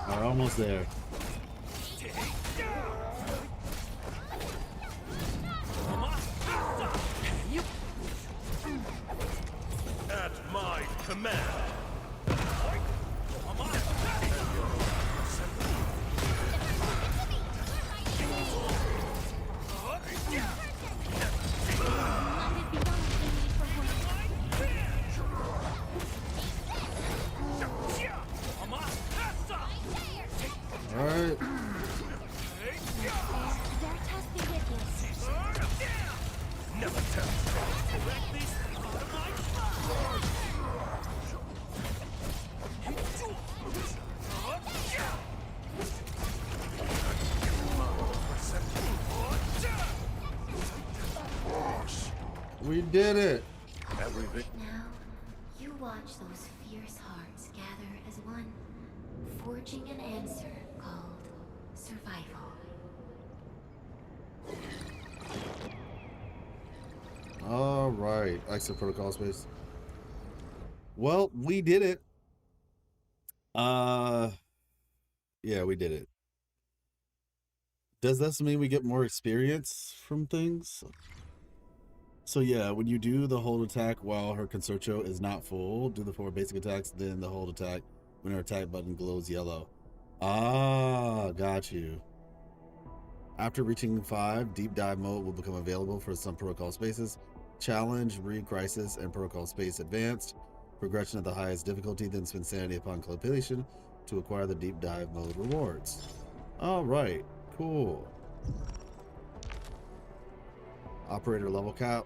We're almost there. At my command. Alright. did it. Everything. Now, you watch those fierce hearts gather as one, forging an answer called survival. All right, exit protocol space. Well, we did it. Yeah, we did it. Does this mean we get more experience from things? So yeah, when you do the hold attack while her concerto is not full, do the 4 basic attacks, then the hold attack when her attack button glows yellow. Ah, got you. After reaching 5, deep dive mode will become available for some protocol spaces. Challenge, Re-Crisis, and Protocol Space Advanced. Progression at the highest difficulty, then spend sanity upon completion to acquire the deep dive mode rewards. All right, cool. Operator level cap.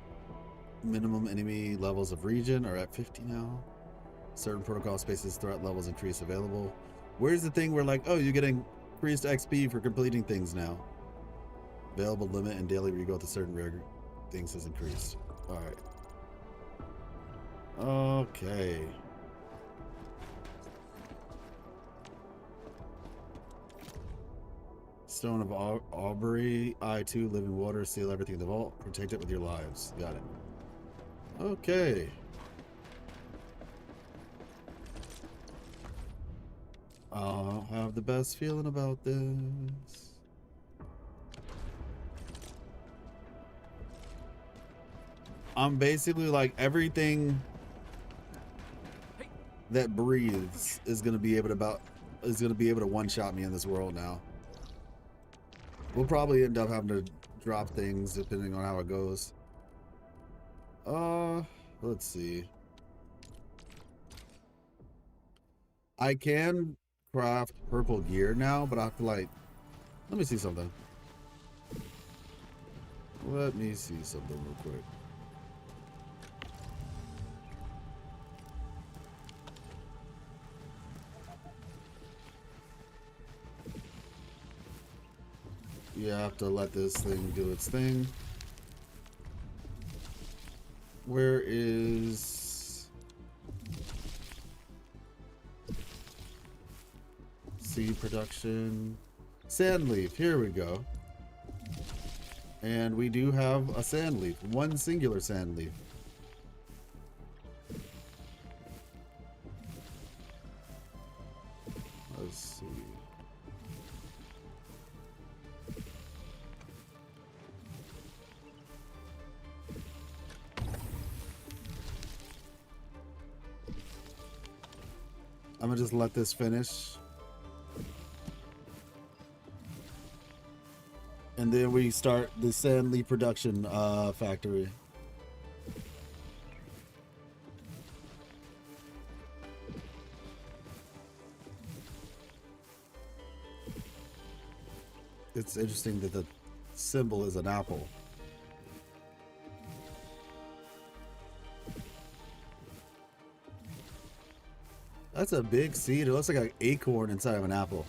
Minimum enemy levels of region are at 50 now. Certain protocol spaces threat levels increase available. Where's the thing where like, oh, you get increased XP for completing things now? Available limit and daily regrowth to certain rare things has increased. All right. Okay. Stone of Aubrey, I2, living water, seal everything in the vault, protect it with your lives. Got it. Okay. I'll have the best feeling about this. I'm basically like everything that breathes is gonna be able to one-shot me in this world now. We'll probably end up having to drop things depending on how it goes. Let's see. I can craft purple gear now, but I have to like, let me see something. Let me see something real quick. You have to let this thing do its thing. Where is seed production? Sand leaf, here we go. And we do have a sand leaf, one singular sand leaf. Let's see. I'm gonna just let this finish. And then we start the sand leaf production factory. It's interesting that the symbol is an apple. That's a big seed. It looks like an acorn inside of an apple.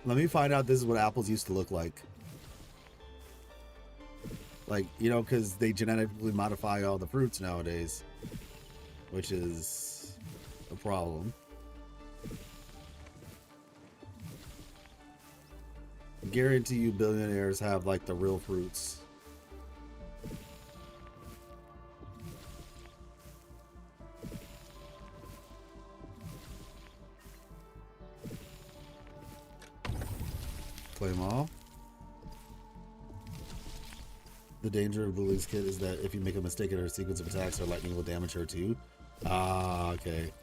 Let me find out this is what apples used to look like. Like, you know, because they genetically modify all the fruits nowadays, which is a problem. I guarantee you billionaires have like the real fruits. Claim all. The danger of Bully's kit is that if you make a mistake in her sequence of attacks, her lightning will damage her too. Ah, okay.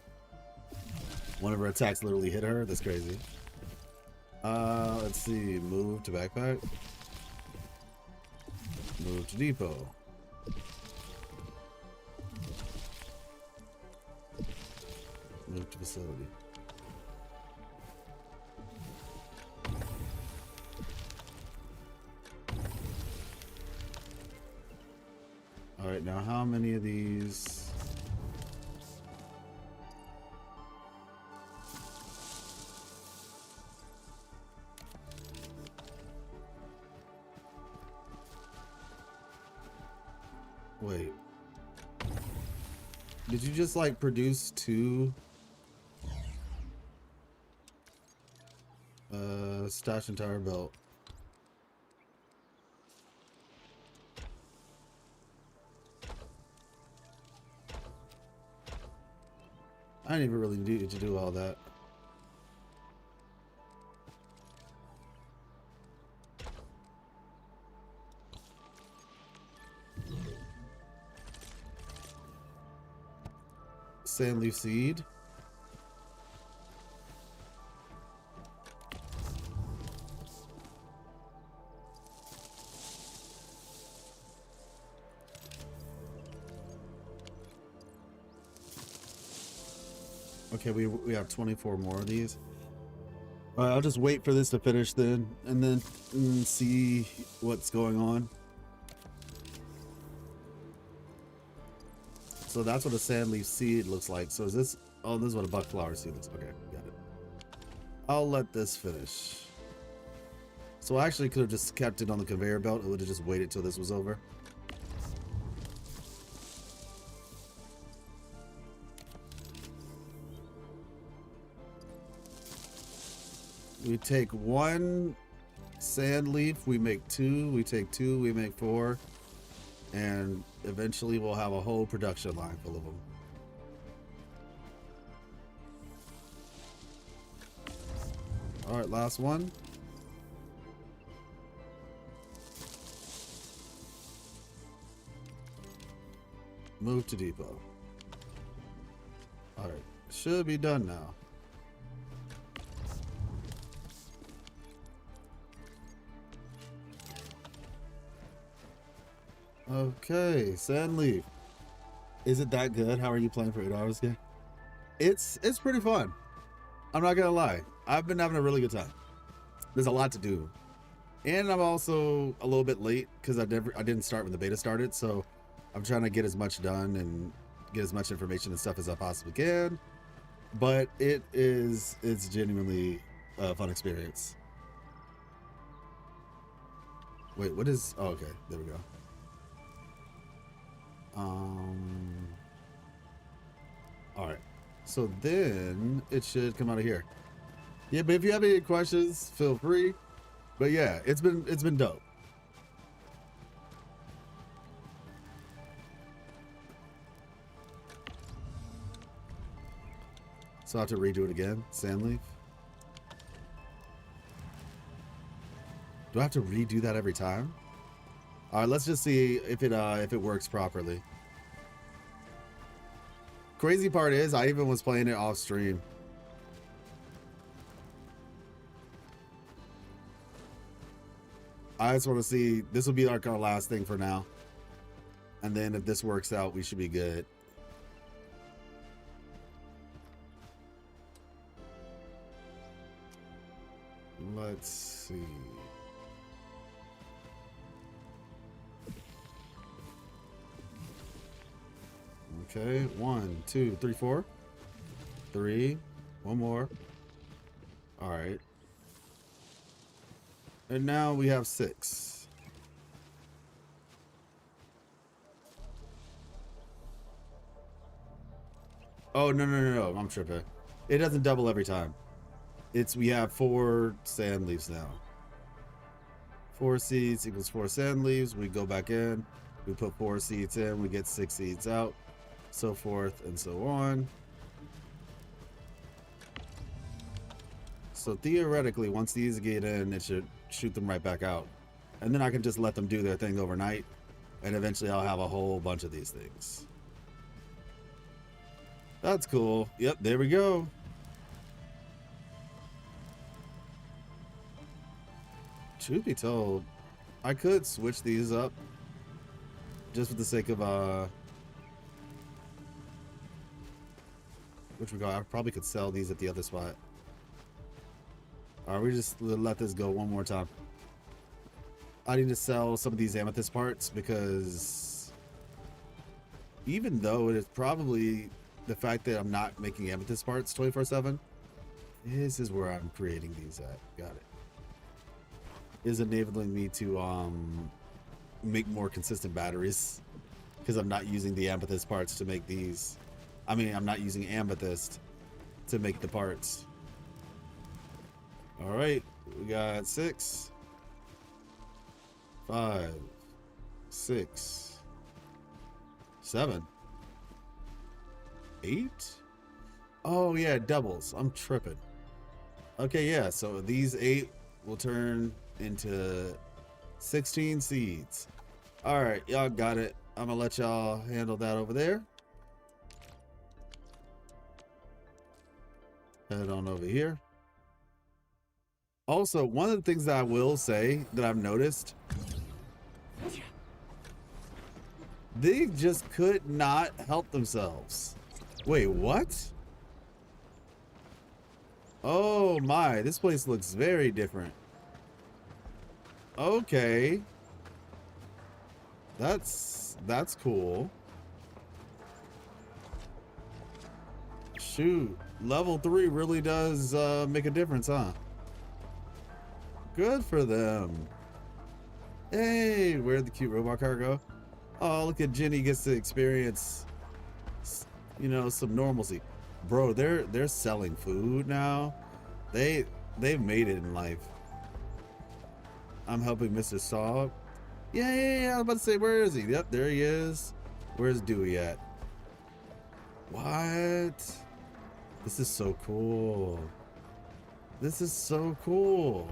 One of her attacks literally hit her. That's crazy. Let's see. Move to backpack. Move to depot. Move to facility. All right, now how many of these? Wait. Did you just like produce 2 stash entire belt? I didn't even really need to do all that. Sandleaf seed. Okay, we have 24 more of these. I'll just wait for this to finish then, and then see what's going on. So that's what a sandleaf seed looks like. So is this? Oh, this is what a buckflower seed looks. Okay, got it. I'll let this finish. So I actually could have just kept it on the conveyor belt. It would have just waited till this was over. We take 1 sand leaf, we make 2, we take 2, we make 4, and eventually we'll have a whole production line full of them. All right, last one. Move to depot. All right, should be done now. Okay, Sandleaf. Is it that good? How are you playing for 8 hours again? It's pretty fun. I'm not gonna lie. I've been having a really good time. There's a lot to do, and I'm also a little bit late because I didn't start when the beta started. So I'm trying to get as much done and get as much information and stuff as I possibly can. But it's genuinely a fun experience. Wait, what is? Oh, okay, there we go. All right, so then it should come out of here. Yeah, but if you have any questions, feel free. But yeah, it's been dope. So I have to redo it again. Sandleaf. Do I have to redo that every time? All right, let's just see if it works properly. Crazy part is I even was playing it off stream. I just want to see, this will be like our last thing for now. And then if this works out, we should be good. Let's see. Okay, 1, 2, 3, 4. 3. One more. All right. And now we have 6. Oh, no. I'm tripping. It doesn't double every time. We have 4 sand leaves now. 4 seeds equals 4 sand leaves. We go back in. We put 4 seeds in. We get 6 seeds out. So forth and so on. So theoretically, once these get in, it should shoot them right back out. And then I can just let them do their thing overnight. And eventually I'll have a whole bunch of these things. That's cool. Yep, there we go. Truth be told, I could switch these up just for the sake of which we got. I probably could sell these at the other spot. Alright, we just let this go one more time. I need to sell some of these amethyst parts because even though it is probably the fact that I'm not making amethyst parts 24/7, this is where I'm creating these at. Got it. Is enabling me to make more consistent batteries because I'm not using the amethyst parts to make these. I mean, I'm not using amethyst to make the parts. All right, we got 6, 5, 6, 7, 8. Oh yeah, doubles. I'm tripping. Okay, yeah, so these 8 will turn into 16 seeds. All right, y'all got it. I'm gonna let y'all handle that over there. Head on over here. Also, one of the things that I will say that I've noticed, they just could not help themselves. Wait, what? Oh my, this place looks very different. Okay. That's cool. Shoot, level 3 really does make a difference, huh? Good for them. Hey, where'd the cute robot car go? Oh, look at Jenny gets to experience, you know, some normalcy. Bro, they're selling food now. They've made it in life. I'm helping Mr. Saw. Yeah. I was about to say, where is he? Yep, there he is. Where's Dewey at? What? This is so cool. This is so cool.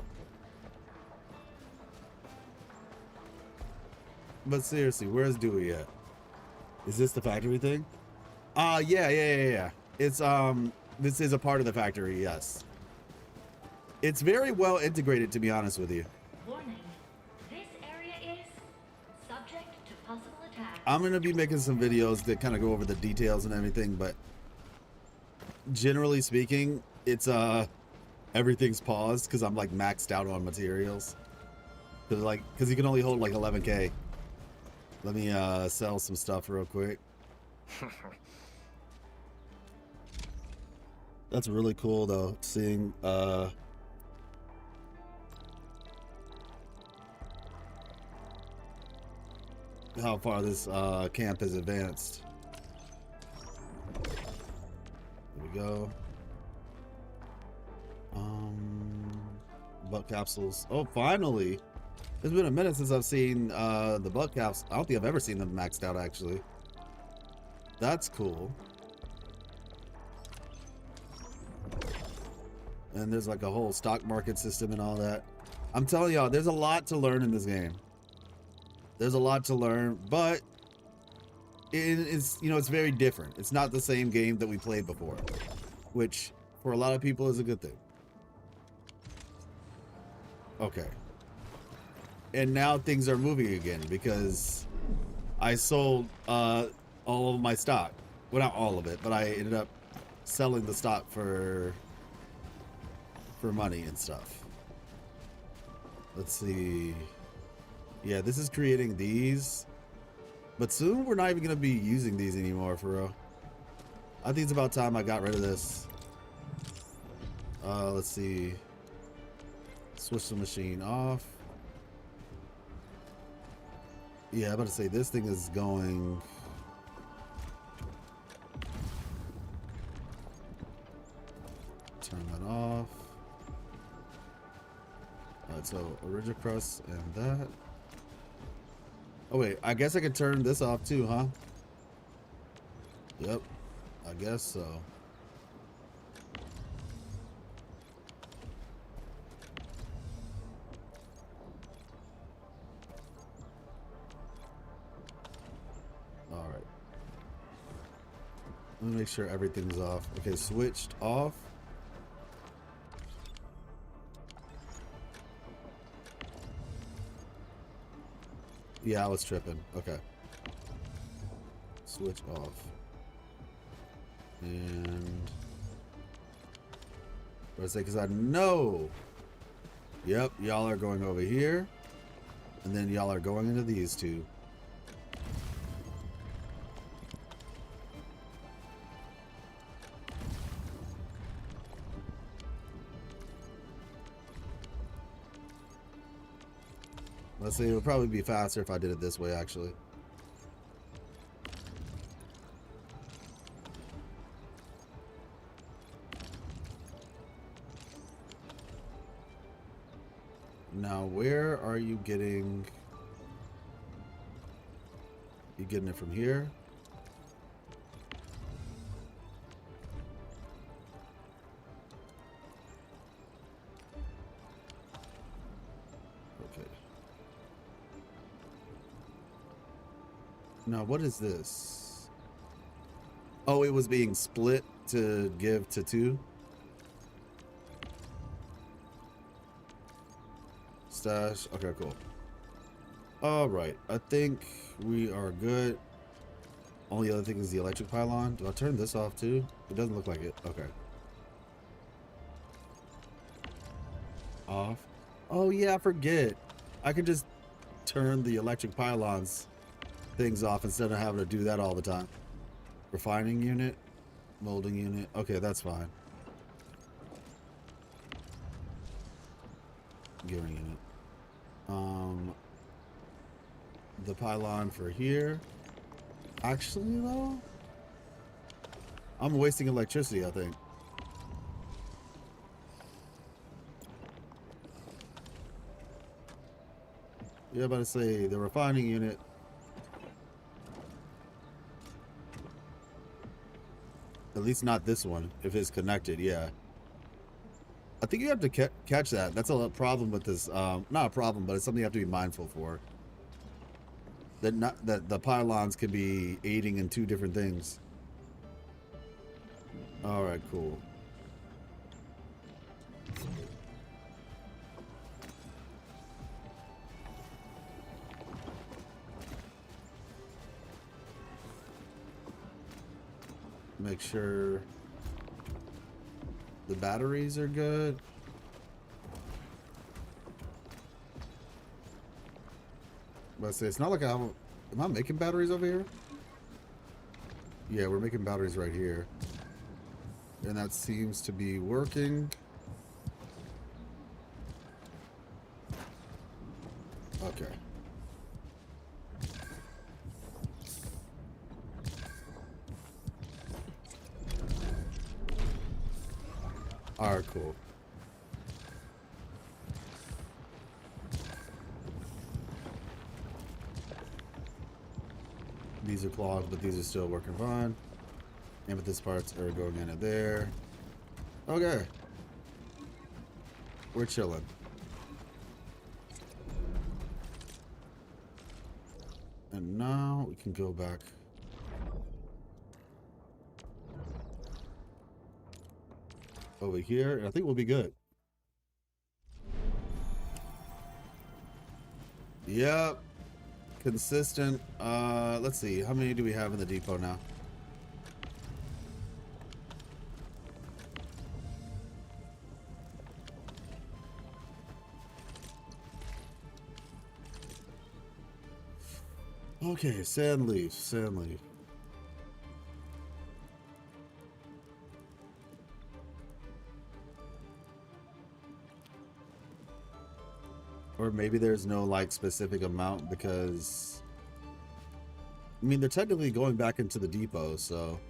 But seriously, where's Dewey at? Is this the factory thing? Yeah. It's this is a part of the factory, yes. It's very well integrated, to be honest with you. Warning. This area is subject to possible attack. I'm gonna be making some videos that kind of go over the details and everything, but generally speaking, it's everything's paused because I'm like maxed out on materials. Because you can only hold like 11K. Let me sell some stuff real quick. That's really cool though, seeing how far this camp has advanced. There we go. Butt capsules. Oh, finally! It's been a minute since I've seen the butt caps. I don't think I've ever seen them maxed out, actually. That's cool. And there's like a whole stock market system and all that. I'm telling y'all, there's a lot to learn in this game. There's a lot to learn, but it's, you know, it's very different. It's not the same game that we played before, which for a lot of people is a good thing. Okay. And now things are moving again because I sold all of my stock. Well, not all of it, but I ended up selling the stock for money and stuff. Let's see. Yeah, this is creating these, but soon we're not even gonna be using these anymore, for real. I think it's about time I got rid of this. Let's see. Switch the machine off. Yeah, I'm about to say this thing is going. Turn that off. Alright, so original crust and that. Oh wait, I guess I could turn this off too, huh? Yep, I guess so. Alright. Let me make sure everything's off. Okay, switched off. Yeah, I was tripping. Okay. Switch off. And what did I say? Because I know. Yep, y'all are going over here. And then y'all are going into these two. Let's see, it would probably be faster if I did it this way, actually. Now, where are you getting? You getting it from here? Okay. Now, what is this? Oh, it was being split to give to 2. Stash. Okay, cool. All right. I think we are good. Only other thing is the electric pylon. Do I turn this off too? It doesn't look like it. Okay. Off. Oh yeah, I forget. I could just turn the electric pylons things off instead of having to do that all the time. Refining unit, molding unit. Okay, that's fine. Gearing unit. The pylon for here. Actually, though, I'm wasting electricity, I think. Yeah, about to say the refining unit. At least not this one, if it's connected, yeah. I think you have to catch that. That's a problem with this. Not a problem, but it's something you have to be mindful for. That the pylons could be aiding in 2 different things. All right, cool. Make sure the batteries are good. But I say it's not like am I making batteries over here? Yeah, we're making batteries right here. And that seems to be working. Okay. All right, cool. These are clogged, but these are still working fine. Amethyst parts are going into there. Okay. We're chilling. And now we can go back. Over here, and I think we'll be good. Yep. Consistent. Let's see. How many do we have in the depot now? Okay, sand leaf, sand leaf. Or maybe there's no like specific amount because I mean they're technically going back into the depot, so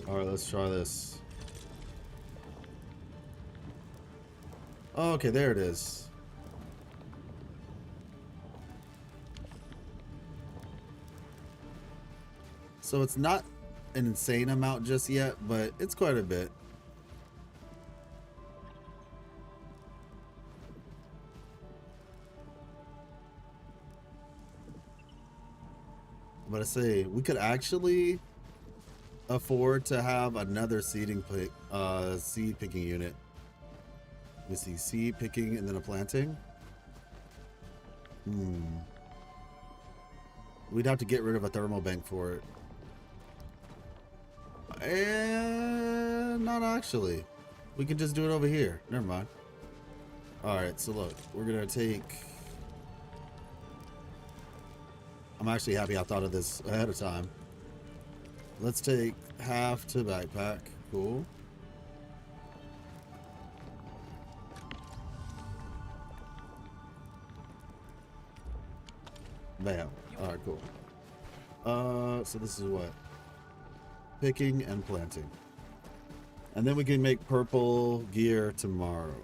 Alright, let's try this. Okay, there it is. So it's not an insane amount just yet, but it's quite a bit. But I say we could actually afford to have another seed picking unit. Let me see, seed picking and then a planting. We'd have to get rid of a thermal bank for it. And not actually. We can just do it over here. Never mind. Alright, so look, we're gonna take... I'm actually happy I thought of this ahead of time. Let's take half to backpack. Cool. Bam. Alright, cool. So this is what? Picking and planting. And then we can make purple gear tomorrow.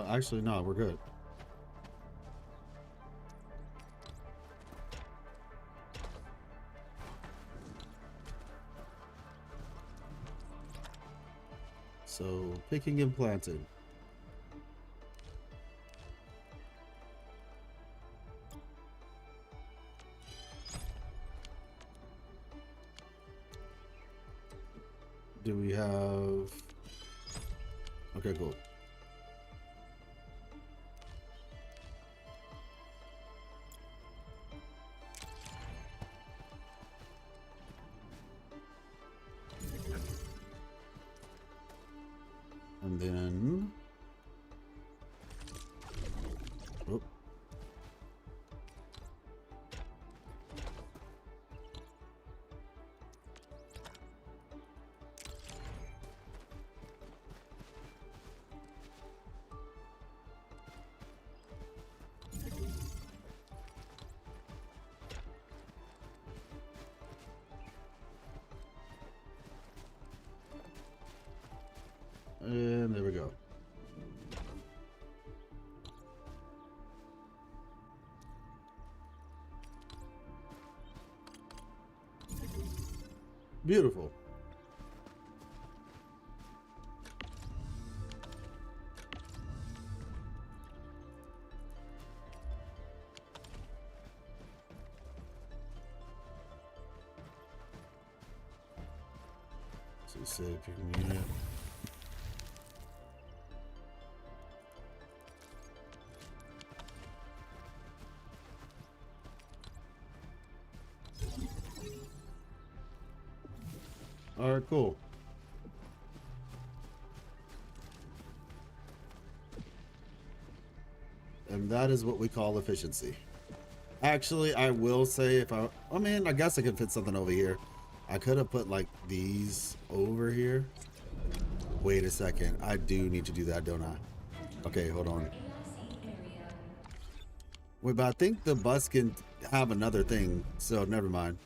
Actually, no, we're good. So, picking and planting. Do we have... Okay, cool. And then... Oh. And there we go. Beautiful. So save picking unit. All right, cool. And that is what we call efficiency. Actually, I will say if I mean, I guess I could fit something over here. I could have put like these over here. Wait a second. I do need to do that, don't I? Okay, hold on. Wait, but I think the bus can have another thing, so never mind.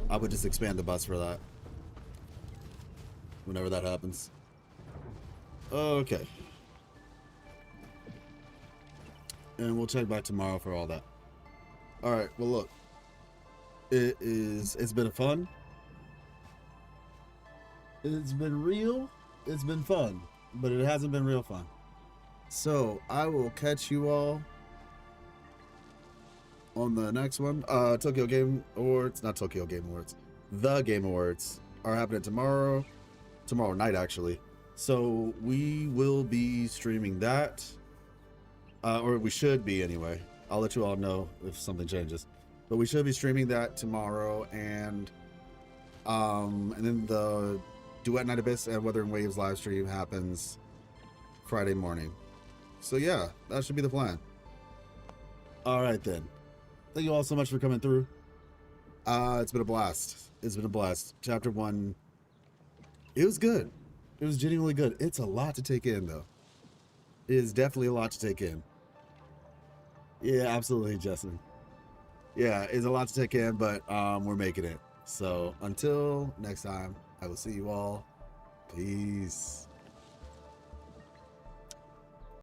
I would just expand the bus for that. Whenever that happens. Okay. And we'll check back tomorrow for all that. Alright, well look. It's been fun. It's been real. It's been fun. But it hasn't been real fun. So, I will catch you all on the next one. Tokyo Game Awards. Not Tokyo Game Awards. The Game Awards are happening tomorrow. Tomorrow night, actually. So we will be streaming that, or we should be anyway. I'll let you all know if something changes, but we should be streaming that tomorrow, and then the Duet Night Abyss and Wuthering Waves live stream happens Friday morning. So yeah, that should be the plan. All right then. Thank you all so much for coming through. It's been a blast. It's been a blast. Chapter 1. It was good. It was genuinely good. It's a lot to take in, though. It is definitely a lot to take in. Yeah, absolutely, Justin. Yeah, it's a lot to take in, but we're making it. So until next time, I will see you all. Peace.